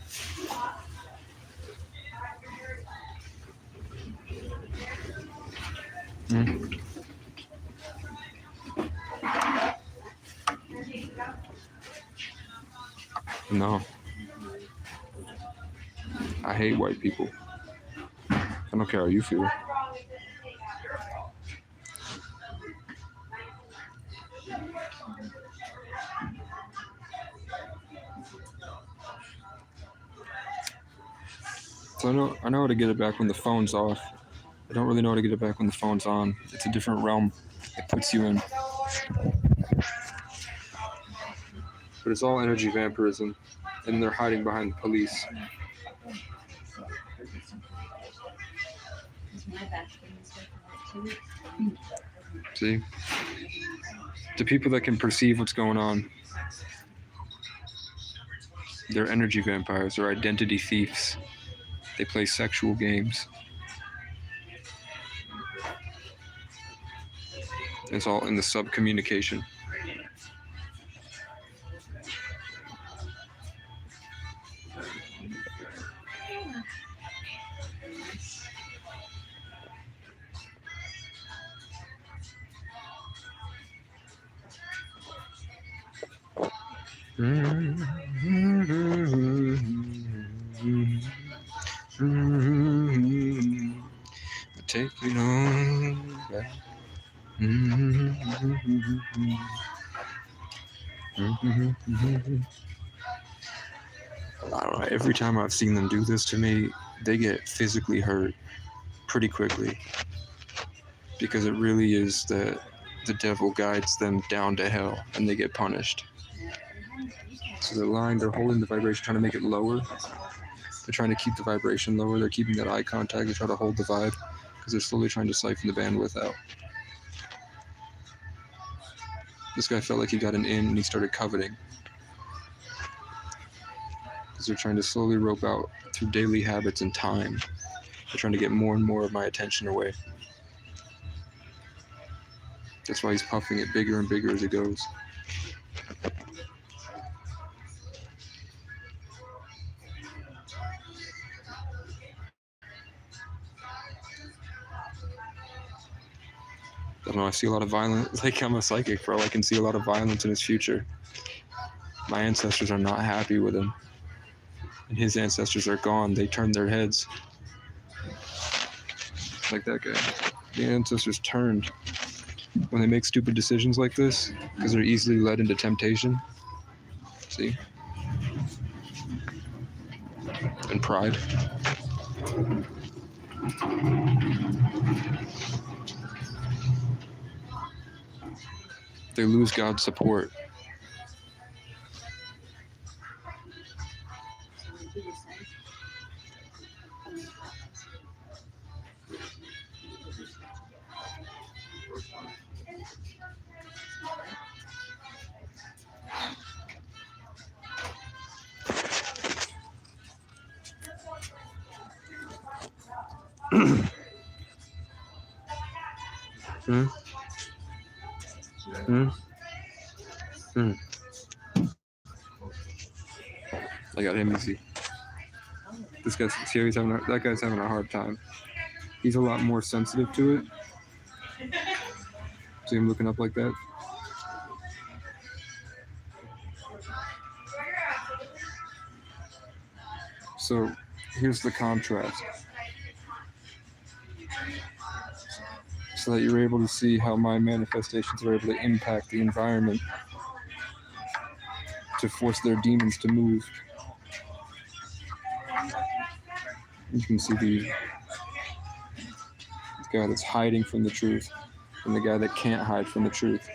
No. I hate white people. I don't care how you feel. So I know how to get it back when the phone's off. I don't really know how to get it back when the phone's on. It's a different realm it puts you in. But it's all energy vampirism, and they're hiding behind the police. See? The people that can perceive what's going on, they're energy vampires, they're identity thieves. They play sexual games. It's all in the sub-communication. Take it on back. I don't know, every time I've seen them do this to me, they get physically hurt pretty quickly. Because it really is that the devil guides them down to hell and they get punished. So they're holding the vibration, trying to make it lower. They're trying to keep the vibration lower. They're keeping that eye contact. They try to hold the vibe because they're slowly trying to siphon the bandwidth out. This guy felt like he got an in and he started coveting. Because they're trying to slowly rope out through daily habits and time. They're trying to get more and more of my attention away. That's why he's puffing it bigger and bigger as it goes. I don't know, I see a lot of violence. Like, I'm a psychic, bro. I can see a lot of violence in his future. My ancestors are not happy with him. And his ancestors are gone. They turned their heads. Like that guy. The ancestors turned. When they make stupid decisions like this, because they're easily led into temptation. See? And pride. They lose God's support. I got him easy. This guy's see how he's having that guy's having a hard time. He's a lot more sensitive to it. See him looking up like that? So here's the contrast. So that you're able to see how my manifestations are able to impact the environment. to force their demons to move. You can see the guy that's hiding from the truth and the guy that can't hide from the truth.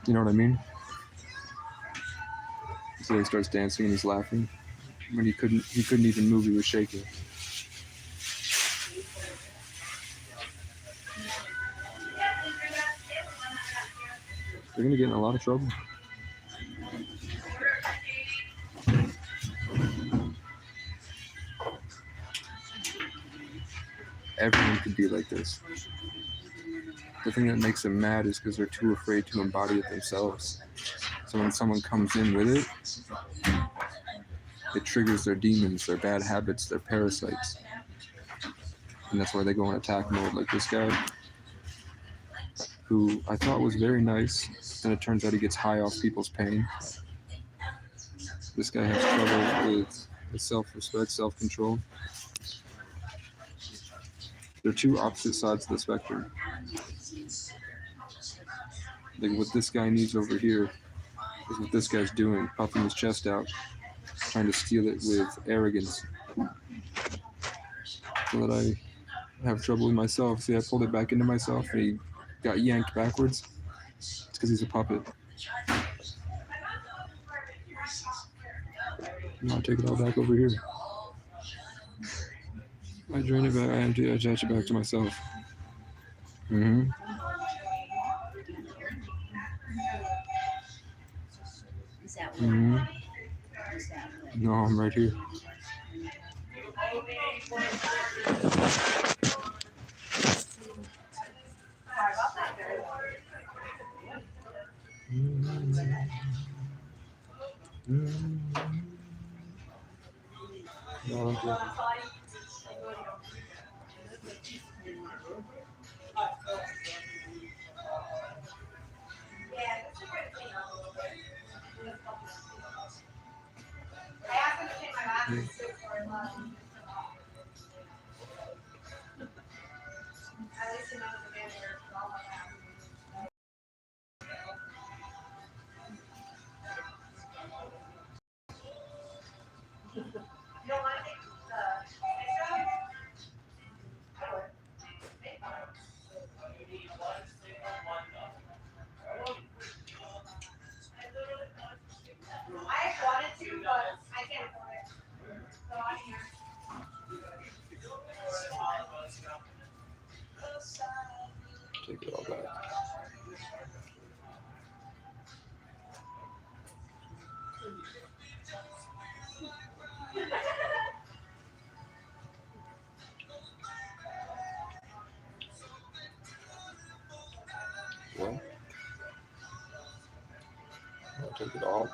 You know what I mean? So he starts dancing and he's laughing. When he couldn't even move, he was shaking. They're gonna get in a lot of trouble. Everyone could be like this. The thing that makes them mad is because they're too afraid to embody it themselves. So when someone comes in with it, it triggers their demons, their bad habits, their parasites. And that's why they go in attack mode, like this guy, who I thought was very nice, and it turns out he gets high off people's pain. This guy has trouble with self-respect, self-control. They're two opposite sides of the spectrum. Like what this guy needs over here is what this guy's doing, puffing his chest out, trying to steal it with arrogance. So that I have trouble with myself. See, I pulled it back into myself and he got yanked backwards. It's because he's a puppet. Now I take it all back over here. I drain it back, I empty it, I attach it back to myself. Mm-hmm. Is that what? Mm-hmm. Is that what? No, I'm right here. No, I'm good. Take it all back. Well, I'll take it all back.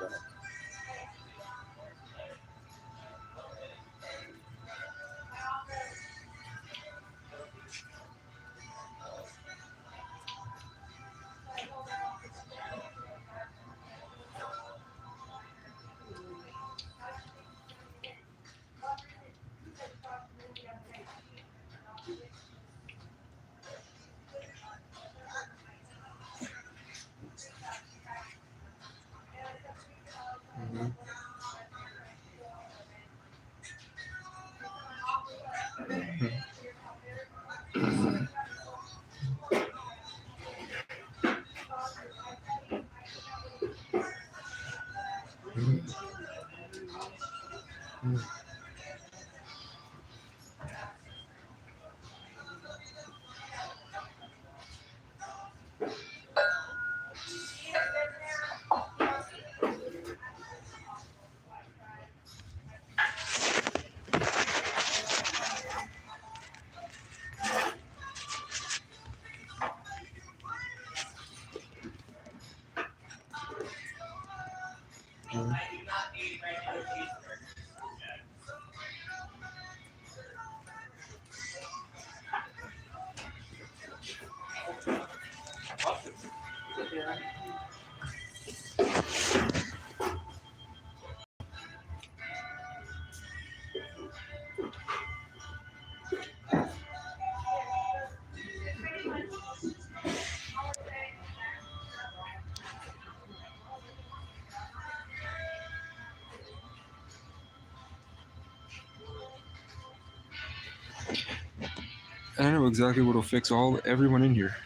And I know exactly what will fix everyone in here.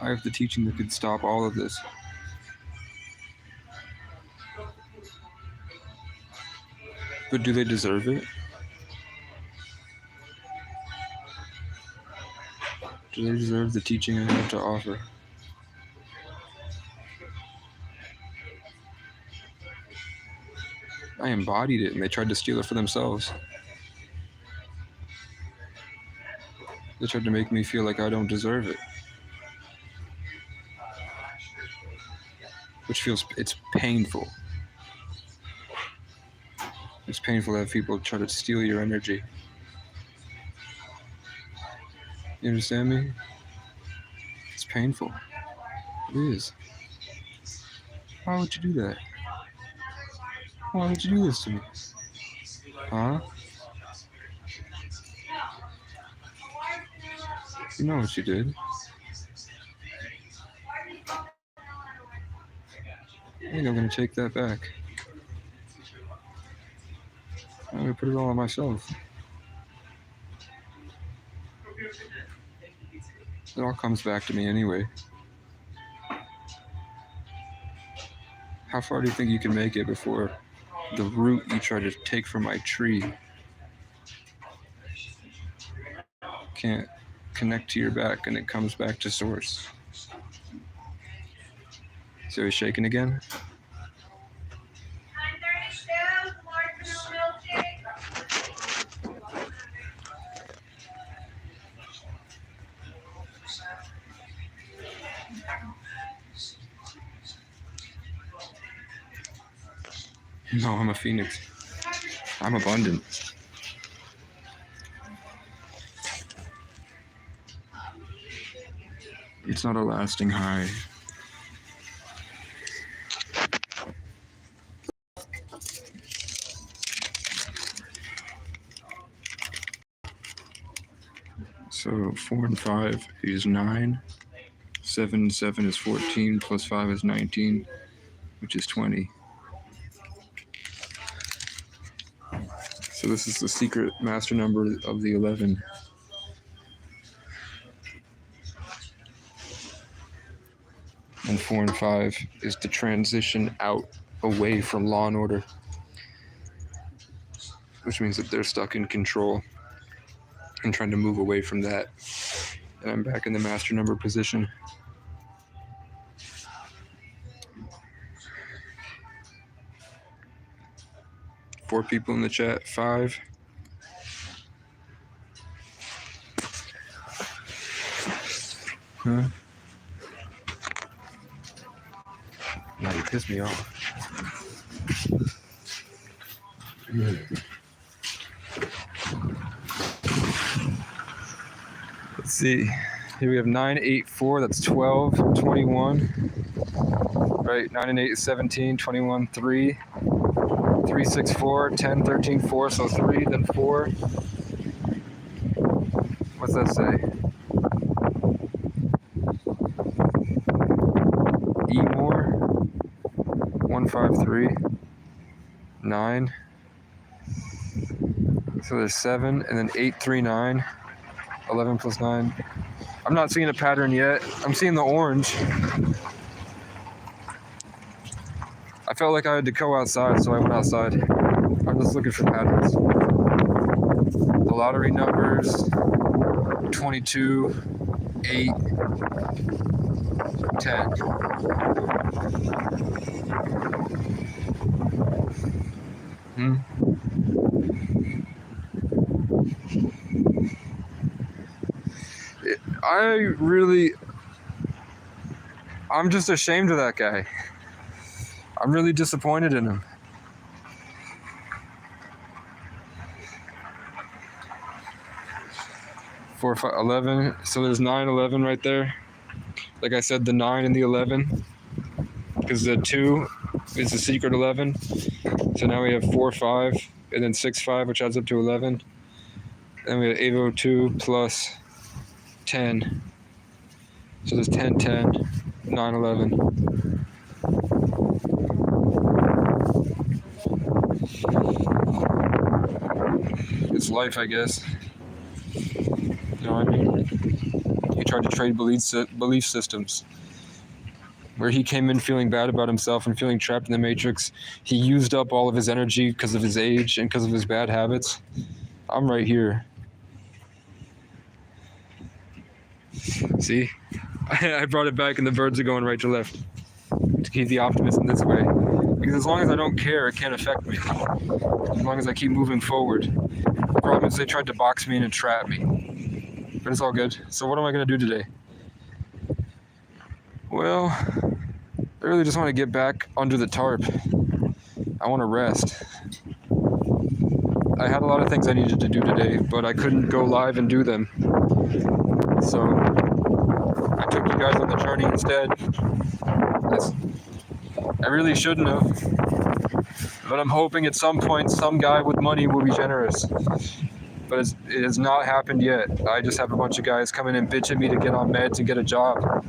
I have the teaching that could stop all of this. But do they deserve it? Do they deserve the teaching I have to offer? I embodied it and they tried to steal it for themselves. They tried to make me feel like I don't deserve it. It's painful. It's painful to have people try to steal your energy. You understand me? It's painful. It is. Why would you do that? Why would you do this to me? Huh? You know what you did. I think I'm gonna take that back. I'm gonna put it all on myself. It all comes back to me anyway. How far do you think you can make it before the root you try to take from my tree can't connect to your back and it comes back to source? So he's shaking again? No, I'm a phoenix. I'm abundant. It's not a lasting high. So 4 and 5 is 9. 7 and 7 is 14. Plus 5 is 19, which is 20. So this is the secret master number of the 11. And 4 and 5 is the transition out away from law and order, which means that they're stuck in control and trying to move away from that. And I'm back in the master number position. Four people in the chat. 5. Huh? Now you pissed me off. Let's see. Here we have 9, 8, 4. That's 12, 21. Right, 9 and 8 is 17, 21, 3. 3, 6, 4, 10, 13, 4. So 3, then 4. What's that say? E more. 1, 5, 3. 9. So there's 7, and then 8, 3, 9. 11 plus 9. I'm not seeing a pattern yet. I'm seeing the orange. I felt like I had to go outside, so I went outside. I'm just looking for patterns. The lottery numbers: 22, 8, 10. I'm just ashamed of that guy. I'm really disappointed in him. Four, 5, 11. So there's 9, 11 right there. Like I said, the 9 and the 11. Because the 2 is the secret 11. So now we have 4, 5, and then 6, 5, which adds up to 11. Then we have Avo 2 plus 10. So there's 10, 10, 9, 11. It's life, I guess. You know what I mean? He tried to trade belief systems. Where he came in feeling bad about himself and feeling trapped in the matrix, he used up all of his energy because of his age and because of his bad habits. I'm right here. See? I brought it back and the birds are going right to left to keep the optimism this way. Because as long as I don't care, it can't affect me. As long as I keep moving forward. The problem is they tried to box me in and trap me. But it's all good. So what am I going to do today? Well, I really just want to get back under the tarp. I want to rest. I had a lot of things I needed to do today, but I couldn't go live and do them. So I took you guys on the journey instead. I really shouldn't have. But I'm hoping at some point some guy with money will be generous. But it has not happened yet. I just have a bunch of guys coming and bitching me to get on meds and get a job.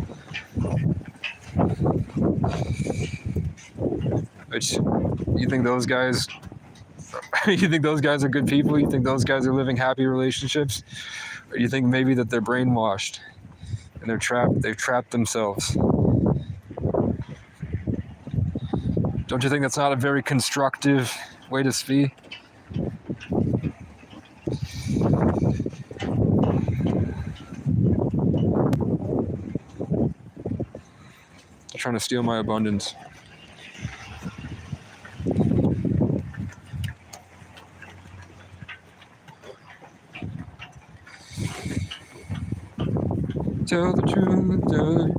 Which, you think those guys are good people? You think those guys are living happy relationships? Or you think maybe that they're brainwashed and they've trapped themselves? Don't you think that's not a very constructive way to speak? They're trying to steal my abundance. Tell the truth, tell the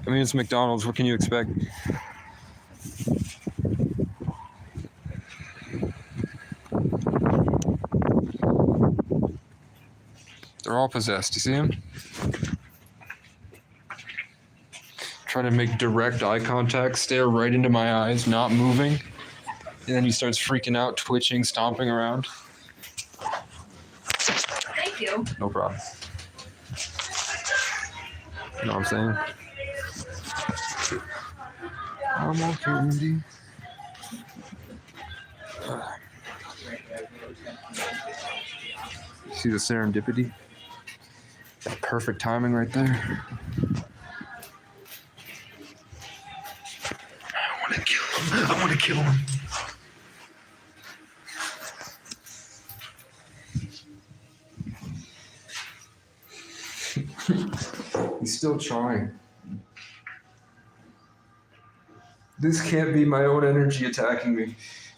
I mean, it's McDonald's. What can you expect? They're all possessed. You see him? Trying to make direct eye contact, stare right into my eyes, not moving. And then he starts freaking out, twitching, stomping around. Thank you. No problem. You know what I'm saying? I'm on candy. See the serendipity? That perfect timing right there. I want to kill him. I want to kill him. He's still trying. This can't be my own energy attacking me.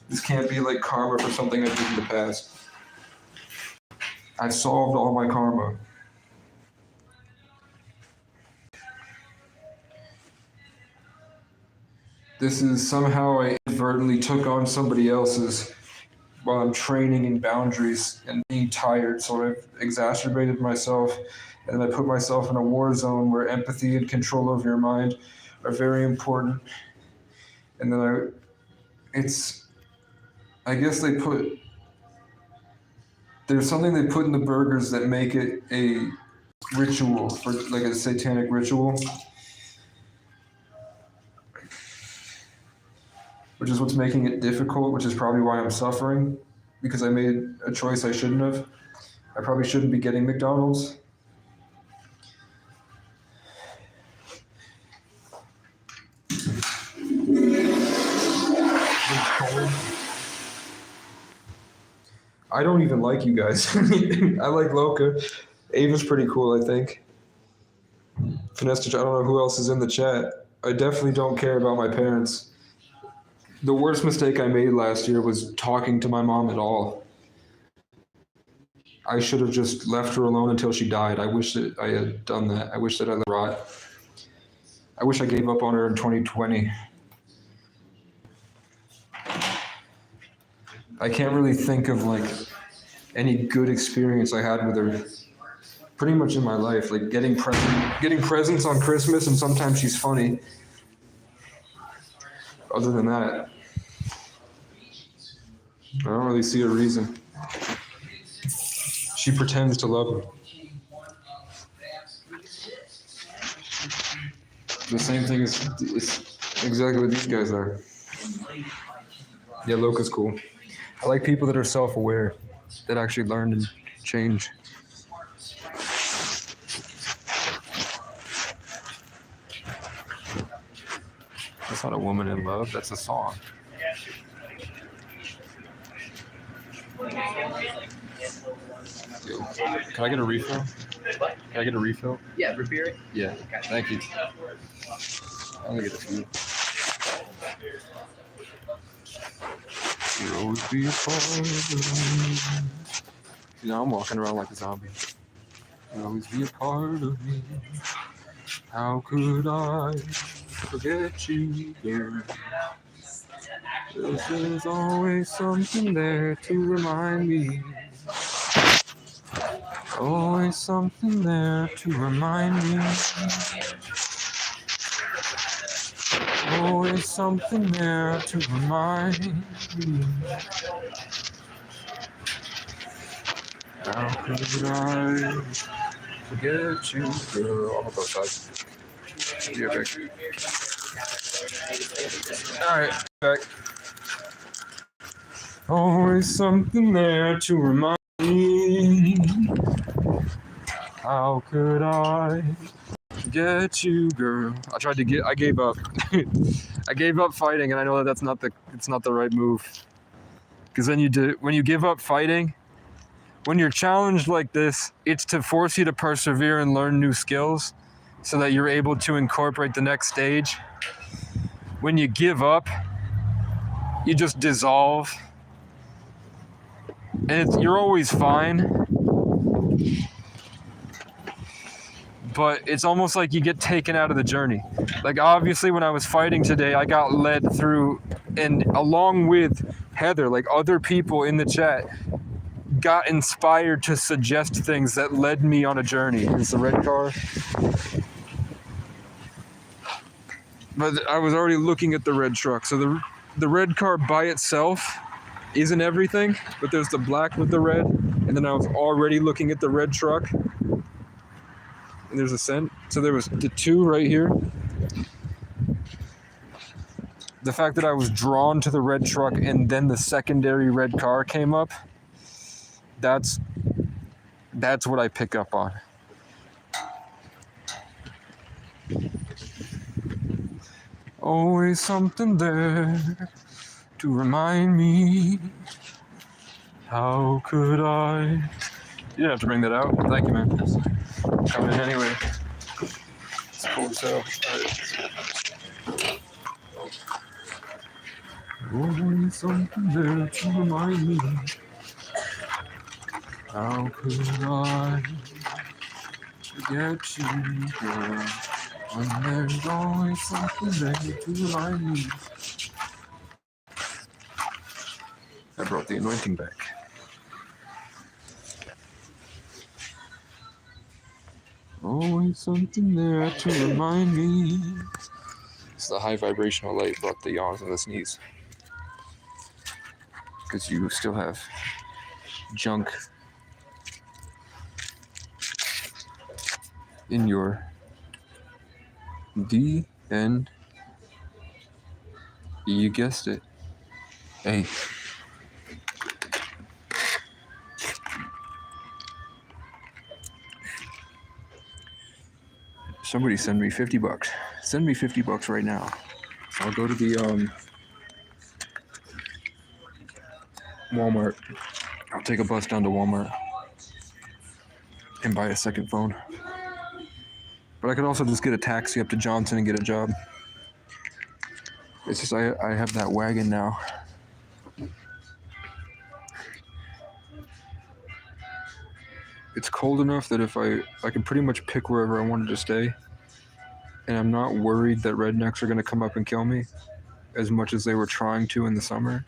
This can't be like karma for something I did in the past. I've solved all my karma. This is somehow I inadvertently took on somebody else's while I'm training in boundaries and being tired, so I've exacerbated myself, and I put myself in a war zone where empathy and control over your mind are very important. And then I guess there's something they put in the burgers that make it a ritual, for like a satanic ritual, which is what's making it difficult, which is probably why I'm suffering, because I made a choice I shouldn't have. I probably shouldn't be getting McDonald's. I don't even like you guys. I like Loka. Ava's pretty cool, I think. Finesse, I don't know who else is in the chat. I definitely don't care about my parents. The worst mistake I made last year was talking to my mom at all. I should have just left her alone until she died. I wish that I had done that. I wish that I let her rot. I wish I gave up on her in 2020. I can't really think of like any good experience I had with her pretty much in my life. Like getting presents on Christmas, and sometimes she's funny. Other than that, I don't really see a reason. She pretends to love me. The same thing is exactly what these guys are. Yeah, Loca's cool. I like people that are self-aware, that actually learn and change. That's not a woman in love. That's a song. Yo, can I get a refill? Can I get a refill? Yeah, root beer. Yeah. Thank you. I'll only get a few. You'll always be a part of me. You know, I'm walking around like a zombie. You'll always be a part of me. How could I forget you, girl? There's always something there to remind me. Always something there to remind me. Always something there to remind me. How could I forget you, girl? I'm gonna go outside. Be right back. Alright, back. Always something there to remind me. How could I forget you, girl? I gave up. I gave up fighting, and I know that it's not the right move. Because when you give up fighting, when you're challenged like this, it's to force you to persevere and learn new skills so that you're able to incorporate the next stage. When you give up, you just dissolve. And you're always fine. But it's almost like you get taken out of the journey. Like obviously when I was fighting today, I got led through, and along with Heather, like other people in the chat, got inspired to suggest things that led me on a journey. It's the red car. But I was already looking at the red truck. So the red car by itself isn't everything, but there's the black with the red. And then I was already looking at the red truck. And there's a scent. So there was the two right here. The fact that I was drawn to the red truck and then the secondary red car came up, that's what I pick up on. Always something there to remind me. How could I? You didn't have to bring that out. Thank you, man. Coming in anyway. It's cool as hell. Always something there to remind me. How could I forget you, girl? When there's always something there to remind me. I brought the anointing back. Always something there to remind me. It's the high vibrational light brought the yawns and the sneeze. Because you still have junk in your DN. You guessed it. Hey. Somebody send me $50. Send me $50 right now. I'll go to the Walmart. I'll take a bus down to Walmart and buy a second phone. But I could also just get a taxi up to Johnson and get a job. It's just I have that wagon now. It's cold enough that if I can pretty much pick wherever I wanted to stay. And I'm not worried that rednecks are going to come up and kill me as much as they were trying to in the summer.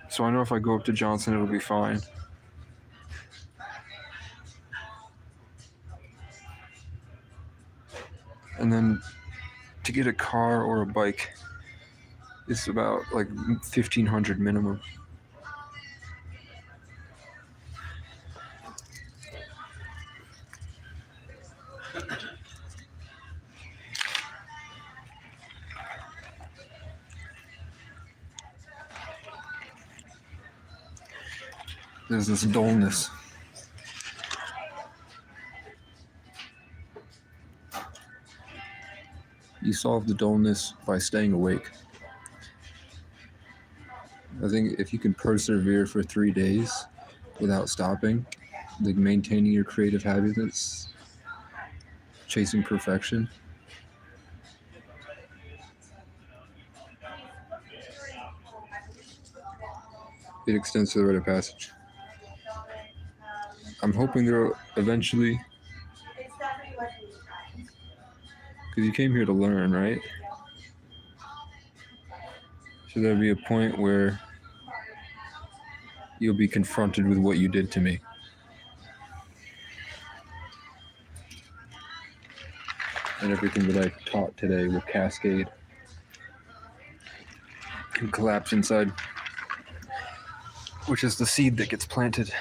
So I know if I go up to Johnson, it'll be fine. And then to get a car or a bike, it's about like $1,500 minimum. There's this dullness. You solve the dullness by staying awake. I think if you can persevere for 3 days without stopping, like maintaining your creative habits, chasing perfection, it extends to the rite of passage. I'm hoping there eventually, because you came here to learn, right? Should there be a point where you'll be confronted with what you did to me? And everything that I taught today will cascade and collapse inside, which is the seed that gets planted.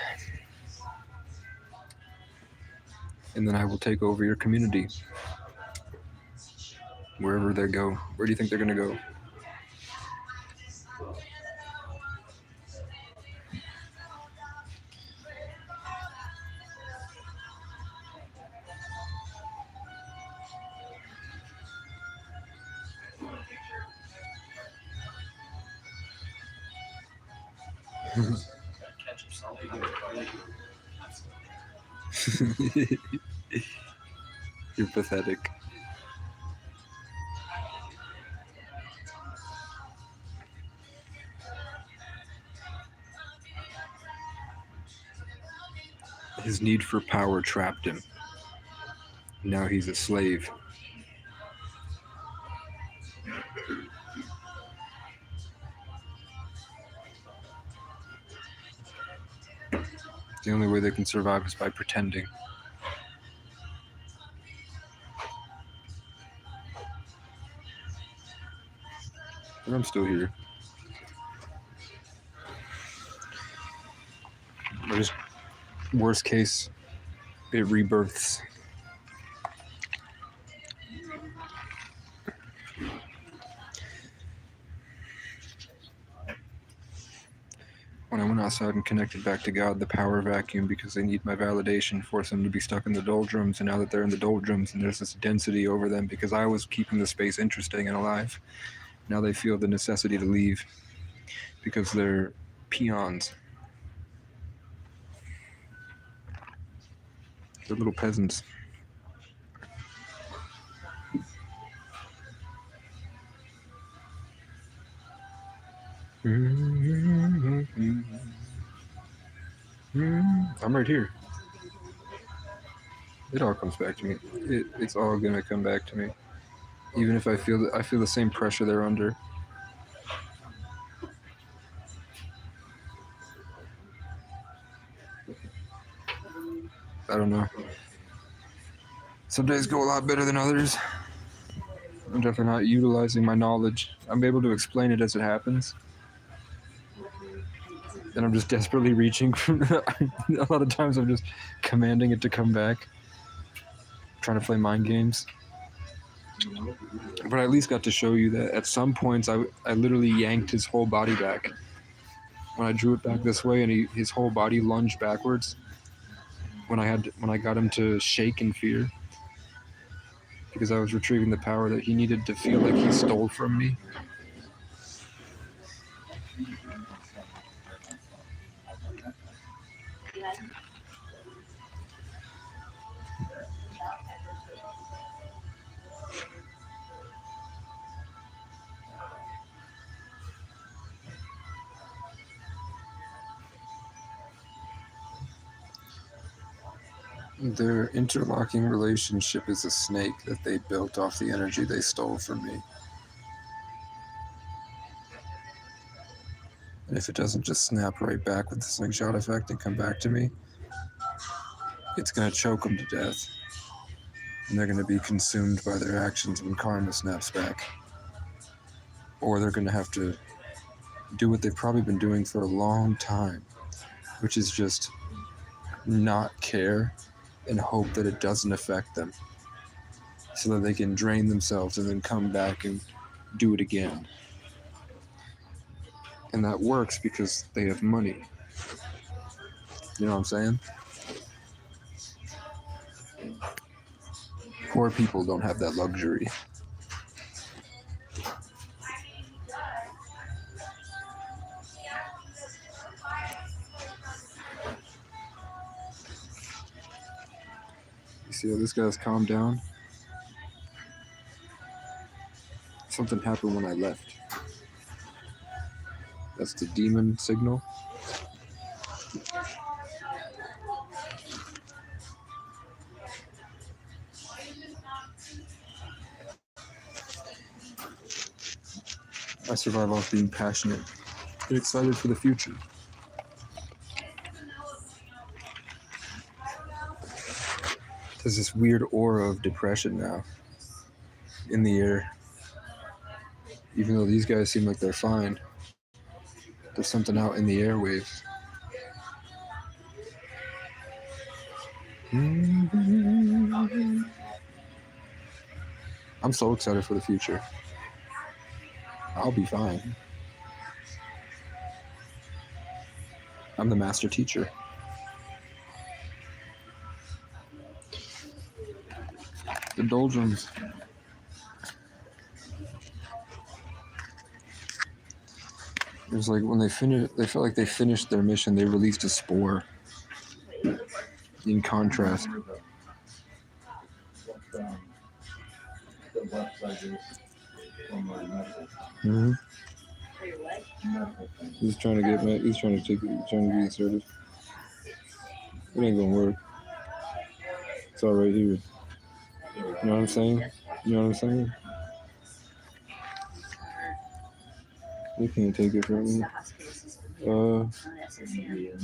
And then I will take over your community. Wherever they go. Where do you think they're going to go? You're pathetic. His need for power trapped him. Now he's a slave. The only way they can survive is by pretending. But I'm still here. Or just worst case, it rebirths. When I went outside and connected back to God, the power vacuum, because they need my validation, forced them to be stuck in the doldrums. And now that they're in the doldrums and there's this density over them, because I was keeping the space interesting and alive, now they feel the necessity to leave because they're peons. They're little peasants. I'm right here. It all comes back to me. It's all gonna come back to me. Even if I feel the same pressure they're under. I don't know. Some days go a lot better than others. I'm definitely not utilizing my knowledge. I'm able to explain it as it happens. And I'm just desperately reaching for a lot of times I'm just commanding it to come back. Trying to play mind games. But I at least got to show you that at some points I literally yanked his whole body back. When I drew it back this way and his whole body lunged backwards. When I got him to shake in fear. Because I was retrieving the power that he needed to feel like he stole from me. Their interlocking relationship is a snake that they built off the energy they stole from me. And if it doesn't just snap right back with the slingshot effect and come back to me, it's going to choke them to death. And they're going to be consumed by their actions when karma snaps back. Or they're going to have to do what they've probably been doing for a long time, which is just not care and hope that it doesn't affect them so that they can drain themselves and then come back and do it again. And that works because they have money. You know what I'm saying? Poor people don't have that luxury. You see how this guy's calmed down? Something happened when I left. That's the demon signal. I survive off being passionate and excited for the future. There's this weird aura of depression now in the air. Even though these guys seem like they're fine, there's something out in the airwaves. I'm so excited for the future. I'll be fine. I'm the master teacher. The doldrums. It was like when they felt like they finished their mission, they released a spore. In contrast. Mm-hmm. He's trying to be assertive. It ain't gonna work. It's all right here. You know what I'm saying? You know what I'm saying? They can't take it from me.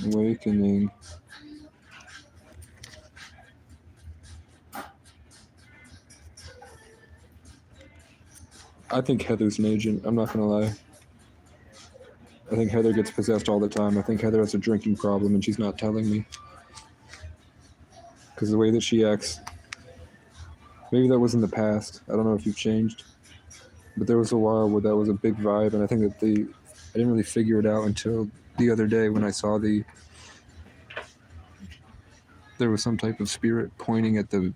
Awakening. I think Heather's an agent. I'm not gonna lie. I think Heather gets possessed all the time. I think Heather has a drinking problem and she's not telling me. Because the way that she acts, maybe that was in the past. I don't know if you've changed. But there was a while where that was a big vibe, and I think that I didn't really figure it out until the other day when I saw there was some type of spirit pointing at the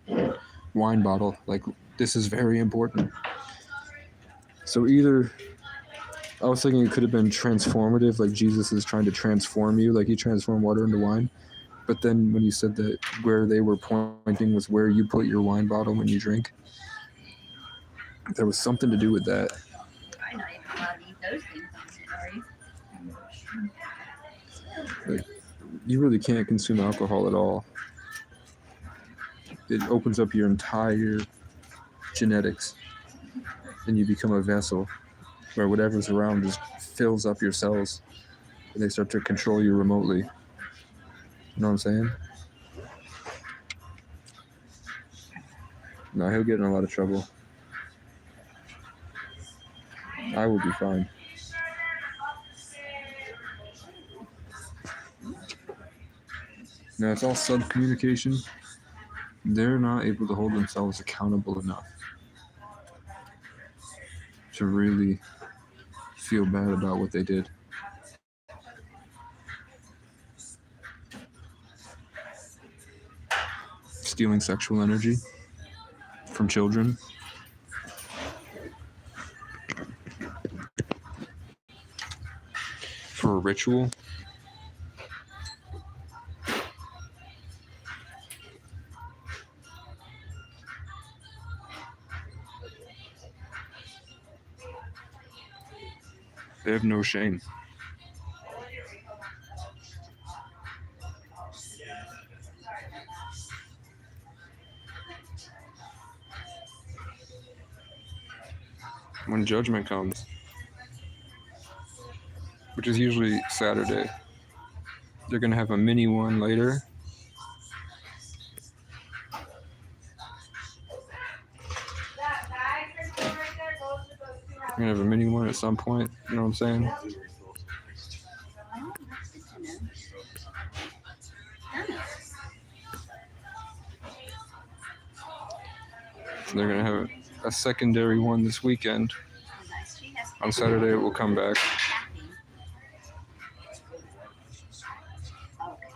wine bottle, like, this is very important. So either, I was thinking it could have been transformative, like Jesus is trying to transform you, like he transformed water into wine. But then when you said that where they were pointing was where you put your wine bottle when you drink, there was something to do with that. I'm not even allowed to eat those things on Sorry. Like, you really can't consume alcohol at all. It opens up your entire genetics, and you become a vessel where whatever's around just fills up your cells, and they start to control you remotely. You know what I'm saying? No, he'll get in a lot of trouble. I will be fine. Now, it's all sub-communication. They're not able to hold themselves accountable enough to really feel bad about what they did. Stealing sexual energy from children. For a ritual. They have no shame. When judgment comes, which is usually Saturday, they're going to have a mini one later. They're going to have a mini one at some point, you know what I'm saying? Oh, that's good to know. So they're going to have a secondary one this weekend. Oh, nice. She has On Saturday, it will come back. caffeine. Okay.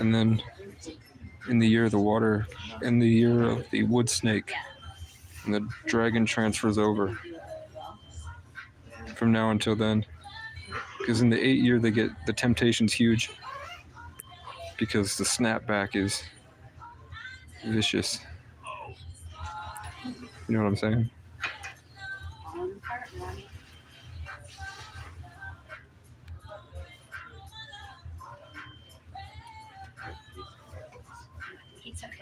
And then in the year of the wood snake, and the dragon transfers over from now until then. Because in the 8th year, the temptation's huge. Because the snapback is vicious. You know what I'm saying? It's okay.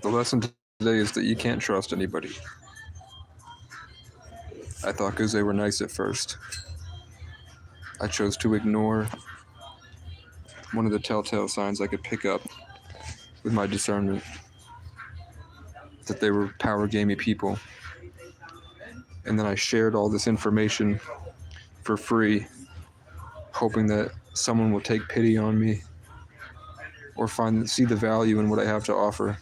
The lesson today is that you can't trust anybody. I thought because they were nice at first. I chose to ignore one of the telltale signs I could pick up with my discernment that they were power gamey people. And then I shared all this information for free, hoping that someone will take pity on me or see the value in what I have to offer.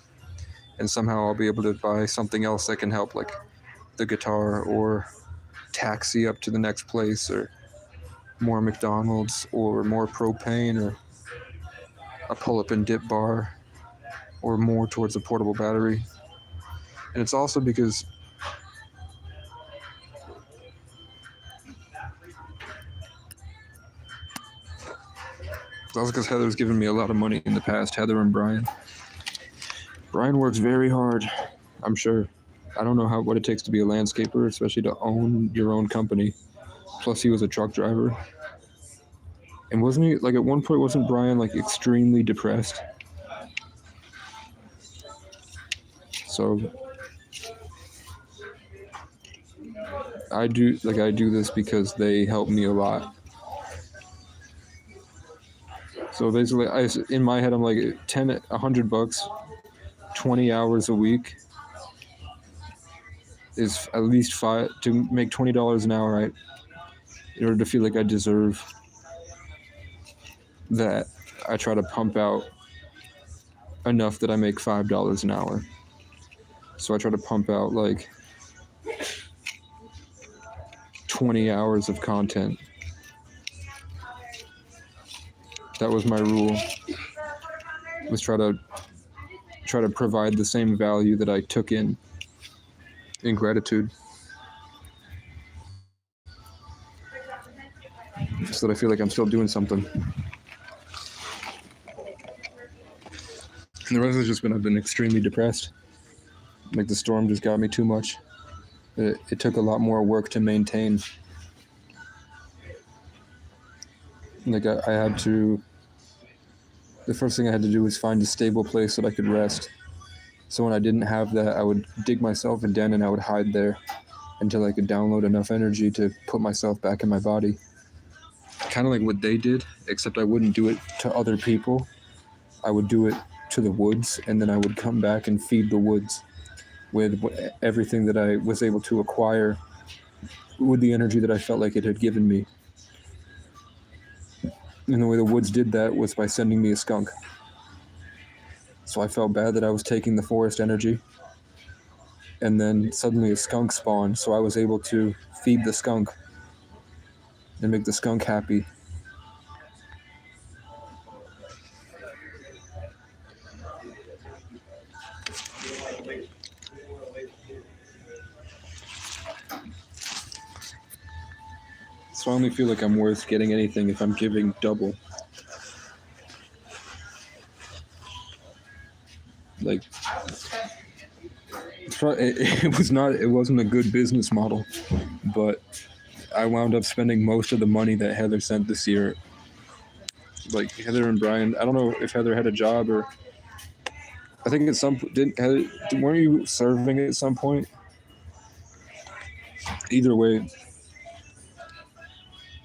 And somehow I'll be able to buy something else that can help, like the guitar or taxi up to the next place, or more McDonald's, or more propane, or a pull-up and dip bar, or more towards a portable battery. And it's also because Heather's given me a lot of money in the past, Heather and Brian. Brian works very hard, I'm sure. I don't know what it takes to be a landscaper, especially to own your own company. Plus, he was a truck driver. And wasn't he, like, at one point, wasn't Brian, like, extremely depressed? So, I do this because they help me a lot. So basically, in my head, I'm like, $100, 20 hours a week is at least to make $20 an hour, right? In order to feel like I deserve that, I try to pump out enough that I make $5 an hour. So I try to pump out like 20 hours of content. That was my rule. Was try to provide the same value that I took in gratitude. So that I feel like I'm still doing something. And the rest has just been, I've been extremely depressed. Like, the storm just got me too much. It took a lot more work to maintain. Like, I had to, the first thing I had to do was find a stable place that I could rest. So when I didn't have that, I would dig myself a den and I would hide there until I could download enough energy to put myself back in my body. Kind of like what they did, except I wouldn't do it to other people. I would do it to the woods, and then I would come back and feed the woods with everything that I was able to acquire with the energy that I felt like it had given me. And the way the woods did that was by sending me a skunk. So I felt bad that I was taking the forest energy. And then suddenly a skunk spawned, so I was able to feed the skunk and make the skunk happy. So I only feel like I'm worth getting anything if I'm giving double. Like, it wasn't a good business model, but I wound up spending most of the money that Heather sent this year. Like, Heather and Brian, I don't know if Heather had a job, or I think at some point, weren't you serving at some point? Either way,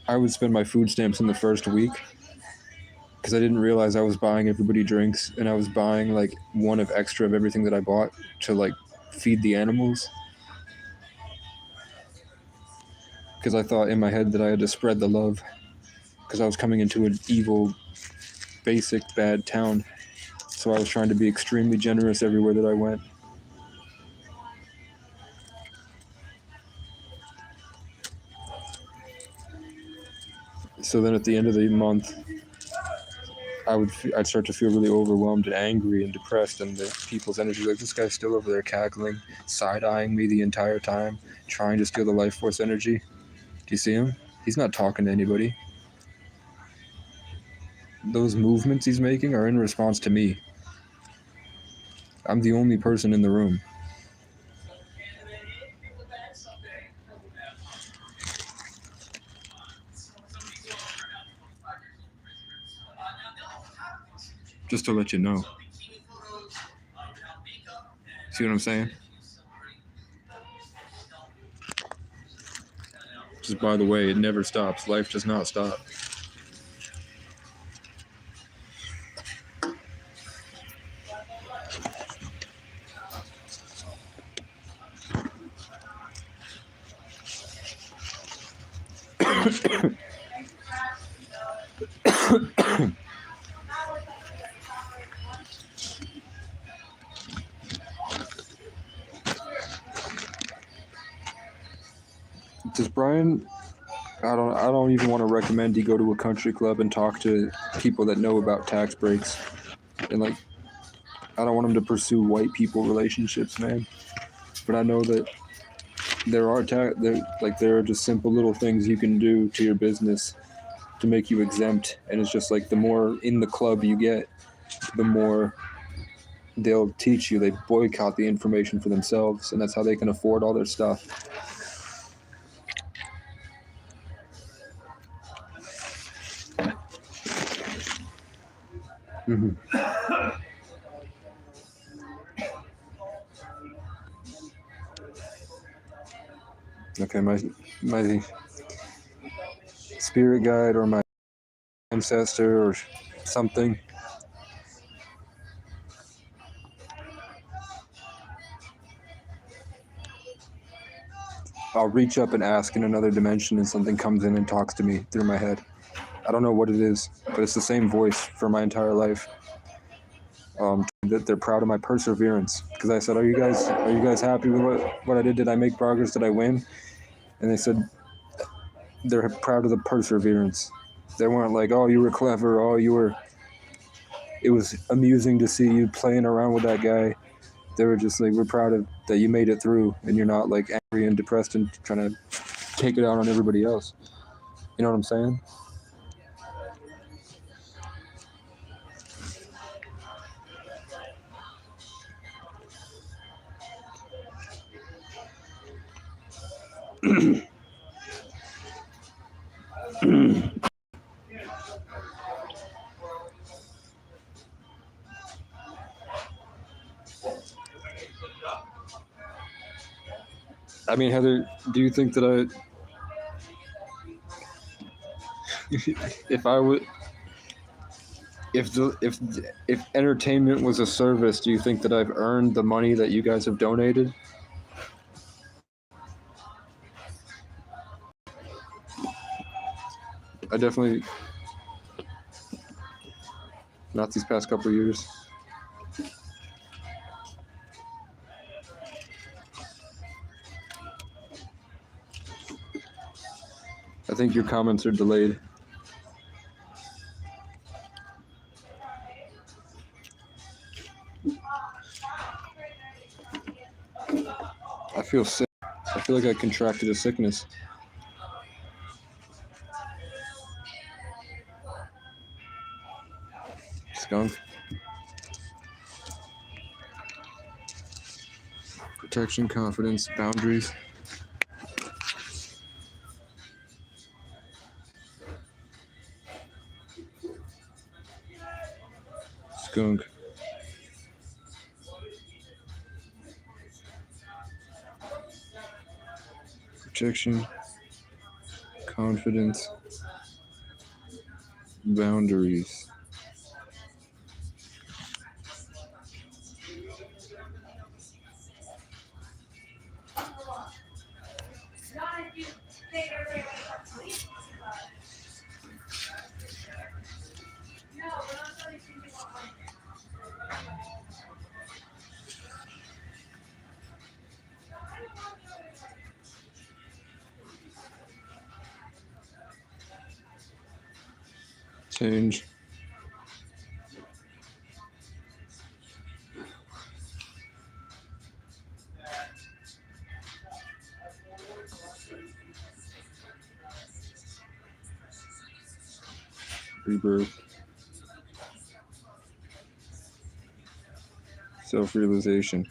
I would spend my food stamps in the first week because I didn't realize I was buying everybody drinks, and I was buying like one of extra of everything that I bought to like feed the animals. Because I thought in my head that I had to spread the love because I was coming into an evil, basic, bad town. So I was trying to be extremely generous everywhere that I went. So then at the end of the month, I'd start to feel really overwhelmed and angry and depressed, and the people's energy, like, this guy's still over there cackling, side-eyeing me the entire time, trying to steal the life force energy. Do you see him? He's not talking to anybody. Those movements he's making are in response to me. I'm the only person in the room. Just to let you know. See what I'm saying? Just by the way, it never stops. Life does not stop. Does Brian? I don't even want to recommend he go to a country club and talk to people that know about tax breaks, and like, I don't want him to pursue white people relationships, man. But I know that there are just simple little things you can do to your business to make you exempt, and it's just like the more in the club you get, the more they'll teach you. They boycott the information for themselves, and that's how they can afford all their stuff. Mm-hmm. Okay, my spirit guide or my ancestor or something. I'll reach up and ask in another dimension, and something comes in and talks to me through my head. I don't know what it is, but it's the same voice for my entire life. That they're proud of my perseverance, because I said, "Are you guys happy with what I did? Did I make progress? Did I win?" And they said they're proud of the perseverance. They weren't like, "Oh, you were clever. Oh, you were." It was amusing to see you playing around with that guy. They were just like, "We're proud of that you made it through, and you're not like angry and depressed and trying to take it out on everybody else." You know what I'm saying? I mean, Heather, do you think that if entertainment was a service, do you think that I've earned the money that you guys have donated? I definitely, not these past couple of years. I think your comments are delayed. I feel sick. I feel like I contracted a sickness. Skunk. Protection, confidence, boundaries. Skunk. Protection, confidence, boundaries. Change. Rebirth. Self-realization.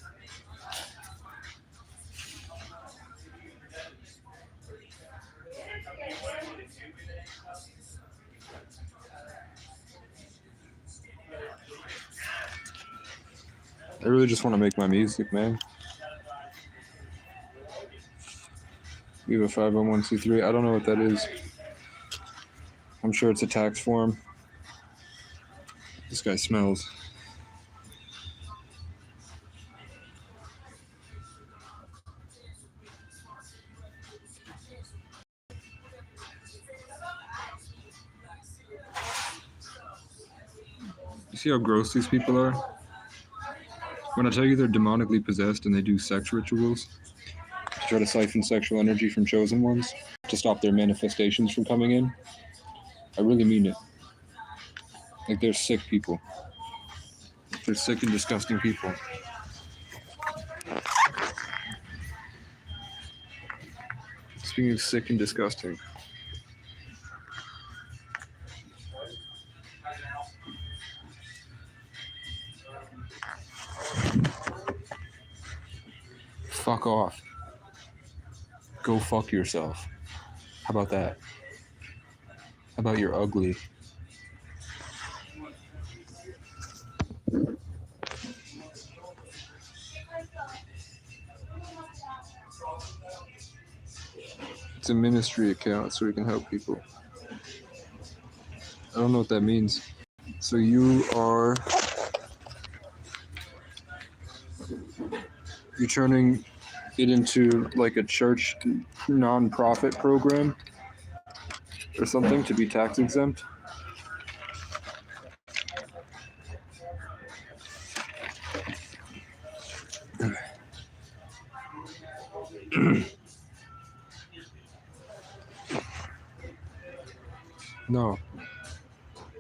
I really just want to make my music, man. We have a 501c3. I don't know what that is. I'm sure it's a tax form. This guy smells. You see how gross these people are? When I tell you they're demonically possessed and they do sex rituals to try to siphon sexual energy from chosen ones to stop their manifestations from coming in, I really mean it. Like, they're sick people. They're sick and disgusting people. Speaking of sick and disgusting, fuck off. Go fuck yourself. How about that? How about you're ugly? It's a ministry account so we can help people. I don't know what that means. So you're turning it into like a church non-profit program or something to be tax exempt? No.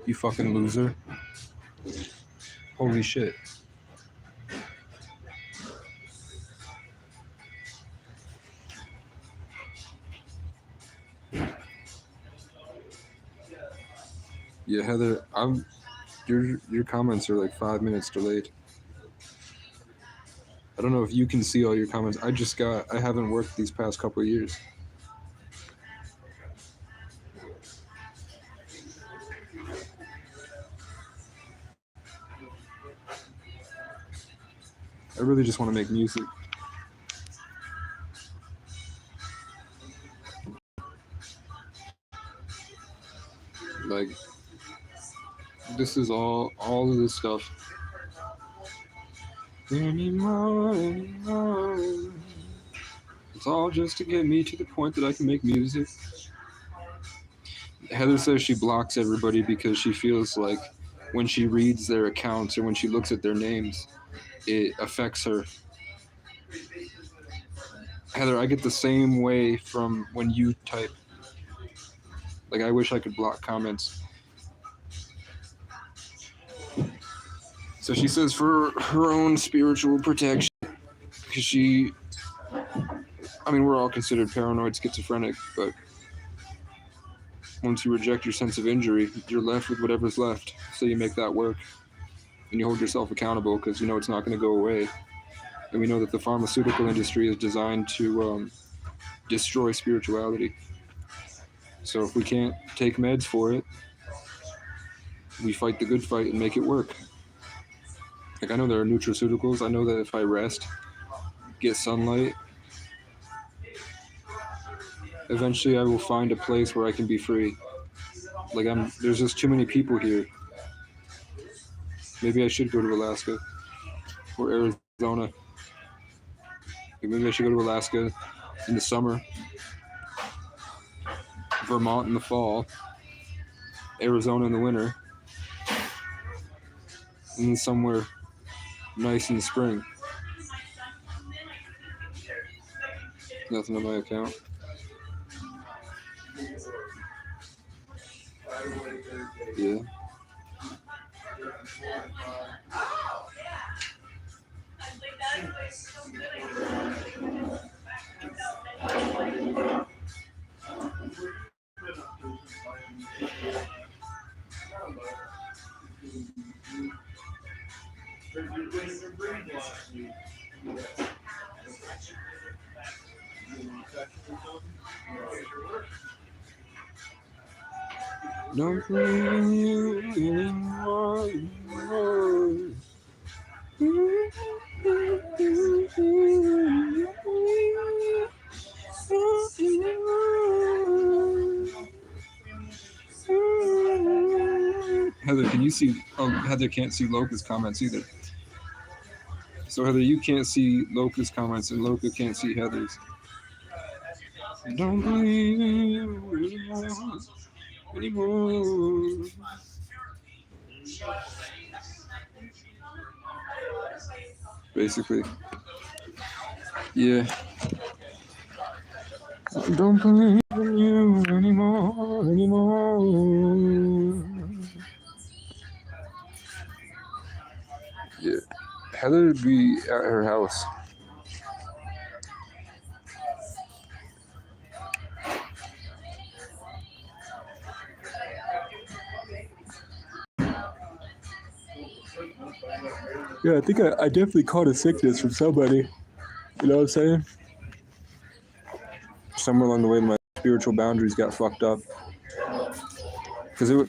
You fucking loser. Holy shit. Yeah, Heather, your comments are like 5 minutes delayed. I don't know if you can see all your comments. I haven't worked these past couple of years. I really just want to make music. Like, this is all of this stuff. Anymore. It's all just to get me to the point that I can make music. Heather says she blocks everybody because she feels like when she reads their accounts or when she looks at their names, it affects her. Heather, I get the same way from when you type. Like, I wish I could block comments. So she says for her own spiritual protection, because we're all considered paranoid schizophrenic, but once you reject your sense of injury, you're left with whatever's left. So you make that work. And you hold yourself accountable because you know it's not going to go away. And we know that the pharmaceutical industry is designed to destroy spirituality. So if we can't take meds for it, we fight the good fight and make it work. Like, I know there are nutraceuticals. I know that if I rest, get sunlight, eventually I will find a place where I can be free. Like, there's just too many people here. Maybe I should go to Alaska or Arizona. Maybe I should go to Alaska in the summer, Vermont in the fall, Arizona in the winter, and then somewhere nice in the spring. Nothing on my account. Yeah. Don't believe you anymore. Heather, can you see? Oh, Heather can't see Loca's comments either. So Heather, you can't see Loca's comments, and Loca can't see Heather's. Don't believe you anymore. Basically, yeah. I don't believe in you anymore. Yeah, Heather would be at her house. Yeah, I think I definitely caught a sickness from somebody. You know what I'm saying? Somewhere along the way, my spiritual boundaries got fucked up. Because I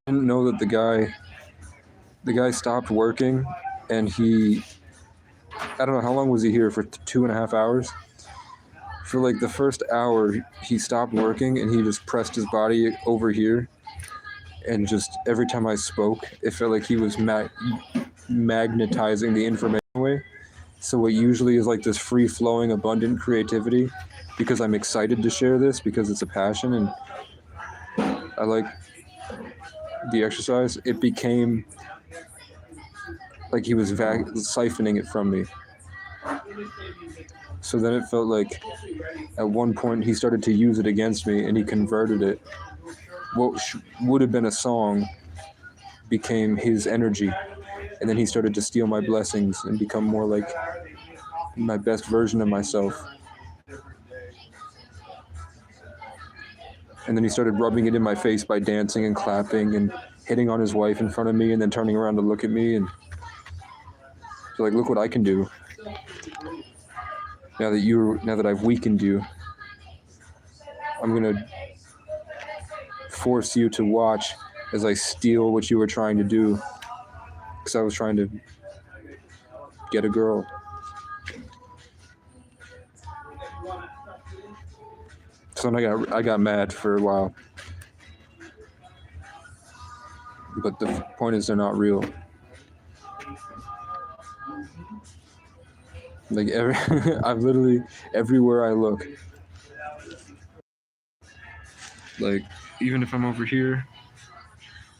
didn't know that the guy stopped working, and I don't know, how long was he here? For 2.5 hours? For like the first hour, he stopped working, and he just pressed his body over here. And just every time I spoke, it felt like he was magnetizing the information away. So what usually is like this free-flowing, abundant creativity, because I'm excited to share this, because it's a passion, and I like the exercise, it became like he was siphoning it from me. So then it felt like at one point he started to use it against me, and he converted it. What would have been a song became his energy. And then he started to steal my blessings and become more like my best version of myself. And then he started rubbing it in my face by dancing and clapping and hitting on his wife in front of me, and then turning around to look at me and so like, look what I can do. Now that I've weakened you, I'm gonna force you to watch as I steal what you were trying to do. Because I was trying to get a girl. So then I got mad for a while. But the point is, they're not real. Like I've literally, everywhere I look, like even if I'm over here,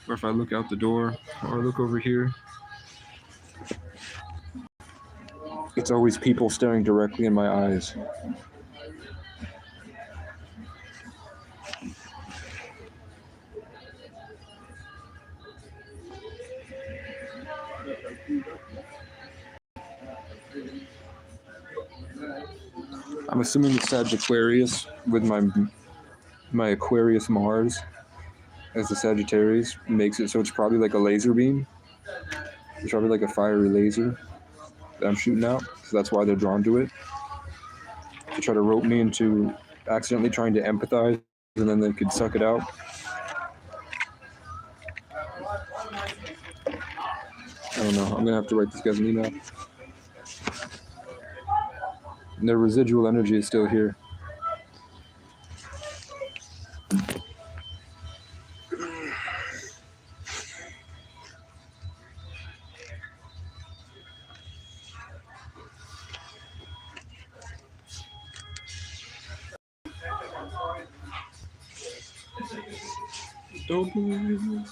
or if I look out the door, or look over here, it's always people staring directly in my eyes. I'm assuming the Sagittarius with my Aquarius Mars as the Sagittarius makes it so it's probably like a laser beam. It's probably like a fiery laser that I'm shooting out. So that's why they're drawn to it. To try to rope me into accidentally trying to empathize, and then they could suck it out. I don't know. I'm gonna have to write this guy's an email. And their residual energy is still here. Don't believe me.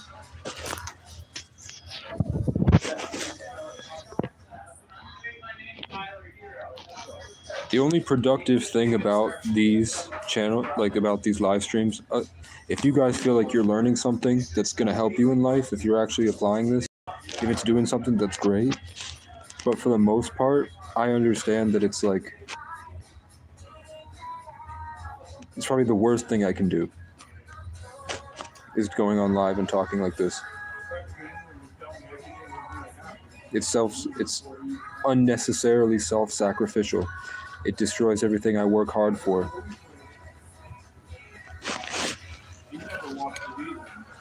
The only productive thing about these live streams, if you guys feel like you're learning something that's going to help you in life, if you're actually applying this, if it's doing something, that's great. But for the most part, I understand that it's like, it's probably the worst thing I can do is going on live and talking like this. It's unnecessarily self-sacrificial. It destroys everything I work hard for.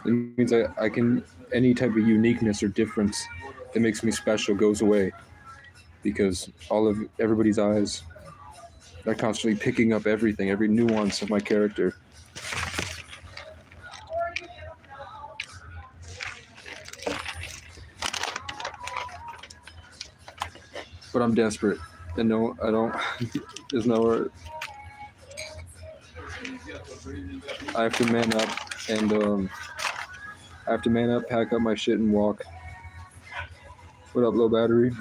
It means I can, any type of uniqueness or difference that makes me special goes away because everybody's eyes are constantly picking up everything, every nuance of my character. But I'm desperate, and no, I don't. There's nowhere. I have to man up, and I have to man up, pack up my shit, and walk. What up, low battery?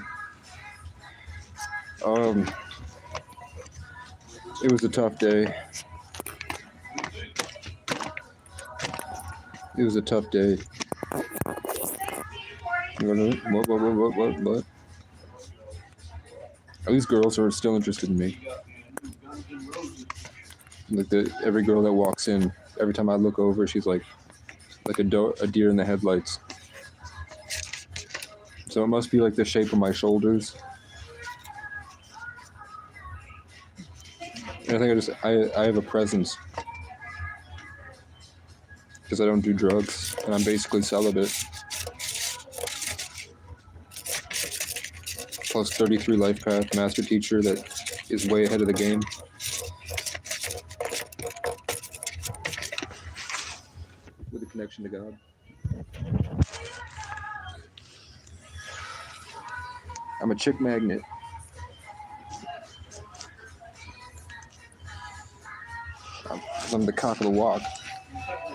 It was a tough day. It was a tough day. What? At least girls are still interested in me. Like every girl that walks in, every time I look over, she's like a deer in the headlights. So it must be like the shape of my shoulders. And I think I have a presence because I don't do drugs and I'm basically celibate. Plus 33 life path, master teacher that is way ahead of the game. With a connection to God. I'm a chick magnet. I'm the cock of the walk.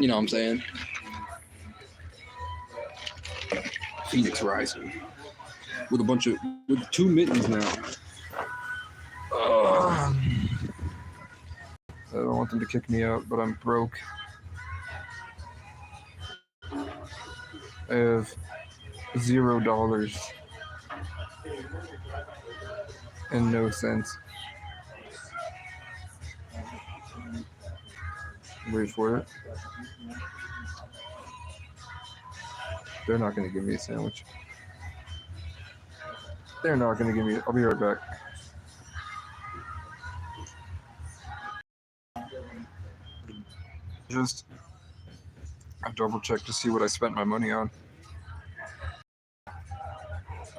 You know what I'm saying? Phoenix Rising. With 2 mittens now. I don't want them to kick me out, but I'm broke. I have $0 and no cents. Wait for it. They're not going to give me a sandwich. They're not going to give me. I'll be right back. I double checked to see what I spent my money on.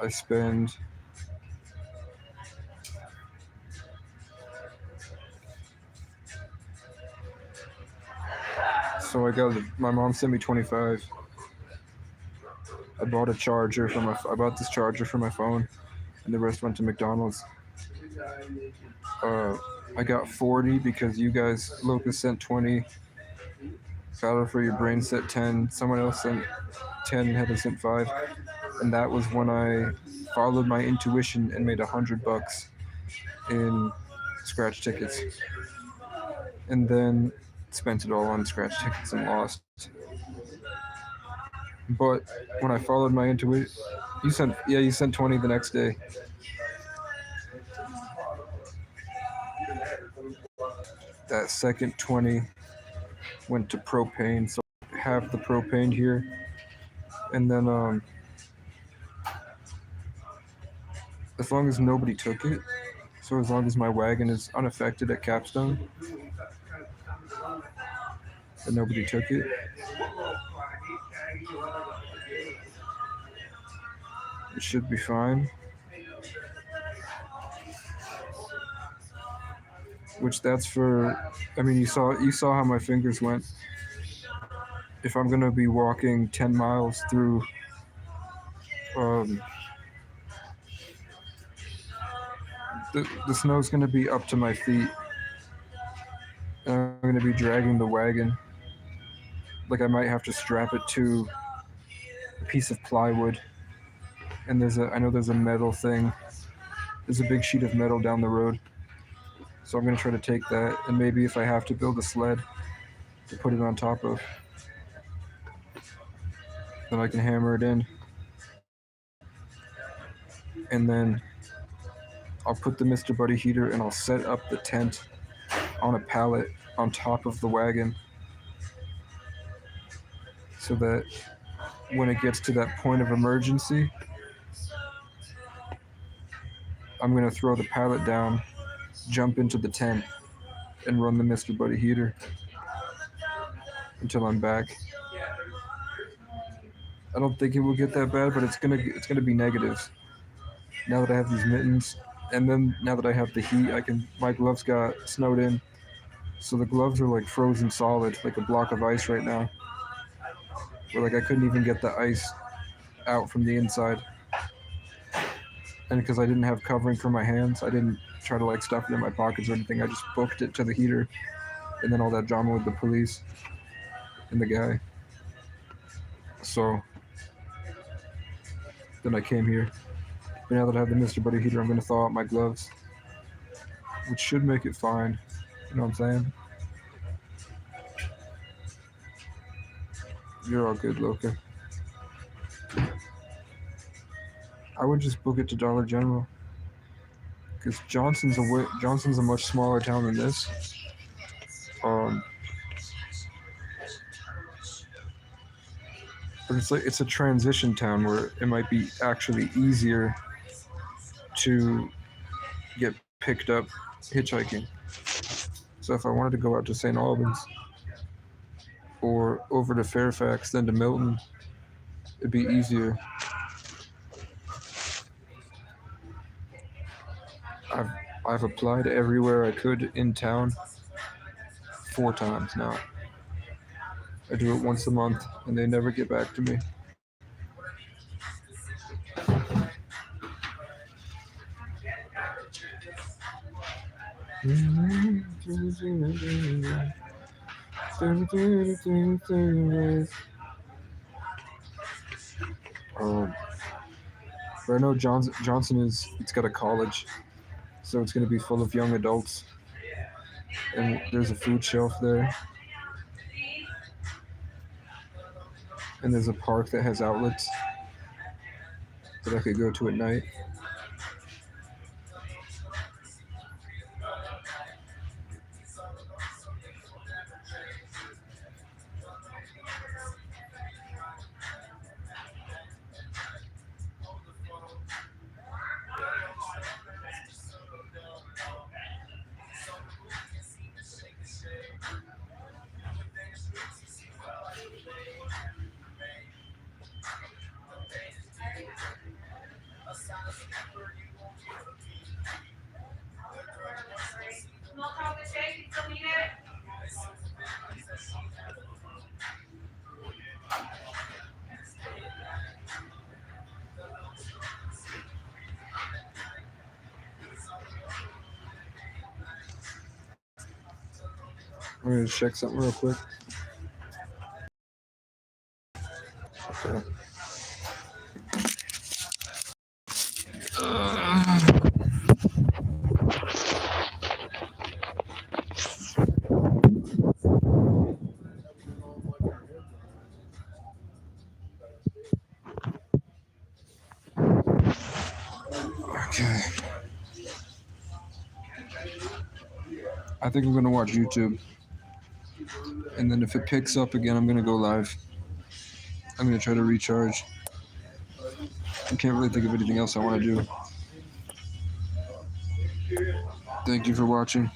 I spend my mom sent me 25. I bought this charger for my phone, and the rest went to McDonald's. I got 40 because you guys, Locust sent 20. Battle for Your Brain sent 10. Someone else sent 10. Heather sent 5. And that was when I followed my intuition and made $100 in scratch tickets. And then spent it all on scratch tickets and lost. But when I followed my intuition, you sent 20 the next day. That second 20 went to propane, so I have the propane here. And then as long as nobody took it, so as long as my wagon is unaffected at Capstone, and nobody took it, it should be fine. Which that's for, I mean, you saw how my fingers went. If I'm gonna be walking 10 miles through the snow's gonna be up to my feet. And I'm gonna be dragging the wagon. Like I might have to strap it to a piece of plywood. And I know there's a metal thing. There's a big sheet of metal down the road. So I'm gonna try to take that, and maybe if I have to build a sled, to put it on top of. Then I can hammer it in. And then I'll put the Mr. Buddy heater and I'll set up the tent on a pallet on top of the wagon so that when it gets to that point of emergency, I'm going to throw the pallet down, jump into the tent, and run the Mr. Buddy heater until I'm back. I don't think it will get that bad, but it's gonna be negatives. Now that I have these mittens, and then now that I have the heat, my gloves got snowed in, so the gloves are like frozen solid, like a block of ice right now. Where like I couldn't even get the ice out from the inside. And because I didn't have covering for my hands, I didn't try to like stuff it in my pockets or anything. I just booked it to the heater, and then all that drama with the police and the guy. So then I came here. But now that I have the Mr. Buddy heater, I'm gonna thaw out my gloves, which should make it fine. You know what I'm saying? You're all good, Loka. I would just book it to Dollar General, because Johnson's a much smaller town than this. But it's a transition town where it might be actually easier to get picked up hitchhiking. So if I wanted to go out to St. Albans or over to Fairfax, then to Milton, it'd be easier. I've applied everywhere I could in town 4 times now. I do it once a month, and they never get back to me. But I know Johnson it's got a college, so it's going to be full of young adults, and there's a food shelf there. And there's a park that has outlets that I could go to at night. I'm gonna check something real quick. Okay. Okay. I think I'm gonna watch YouTube. And then if it picks up again, I'm gonna go live. I'm gonna try to recharge. I can't really think of anything else I want to do. Thank you for watching.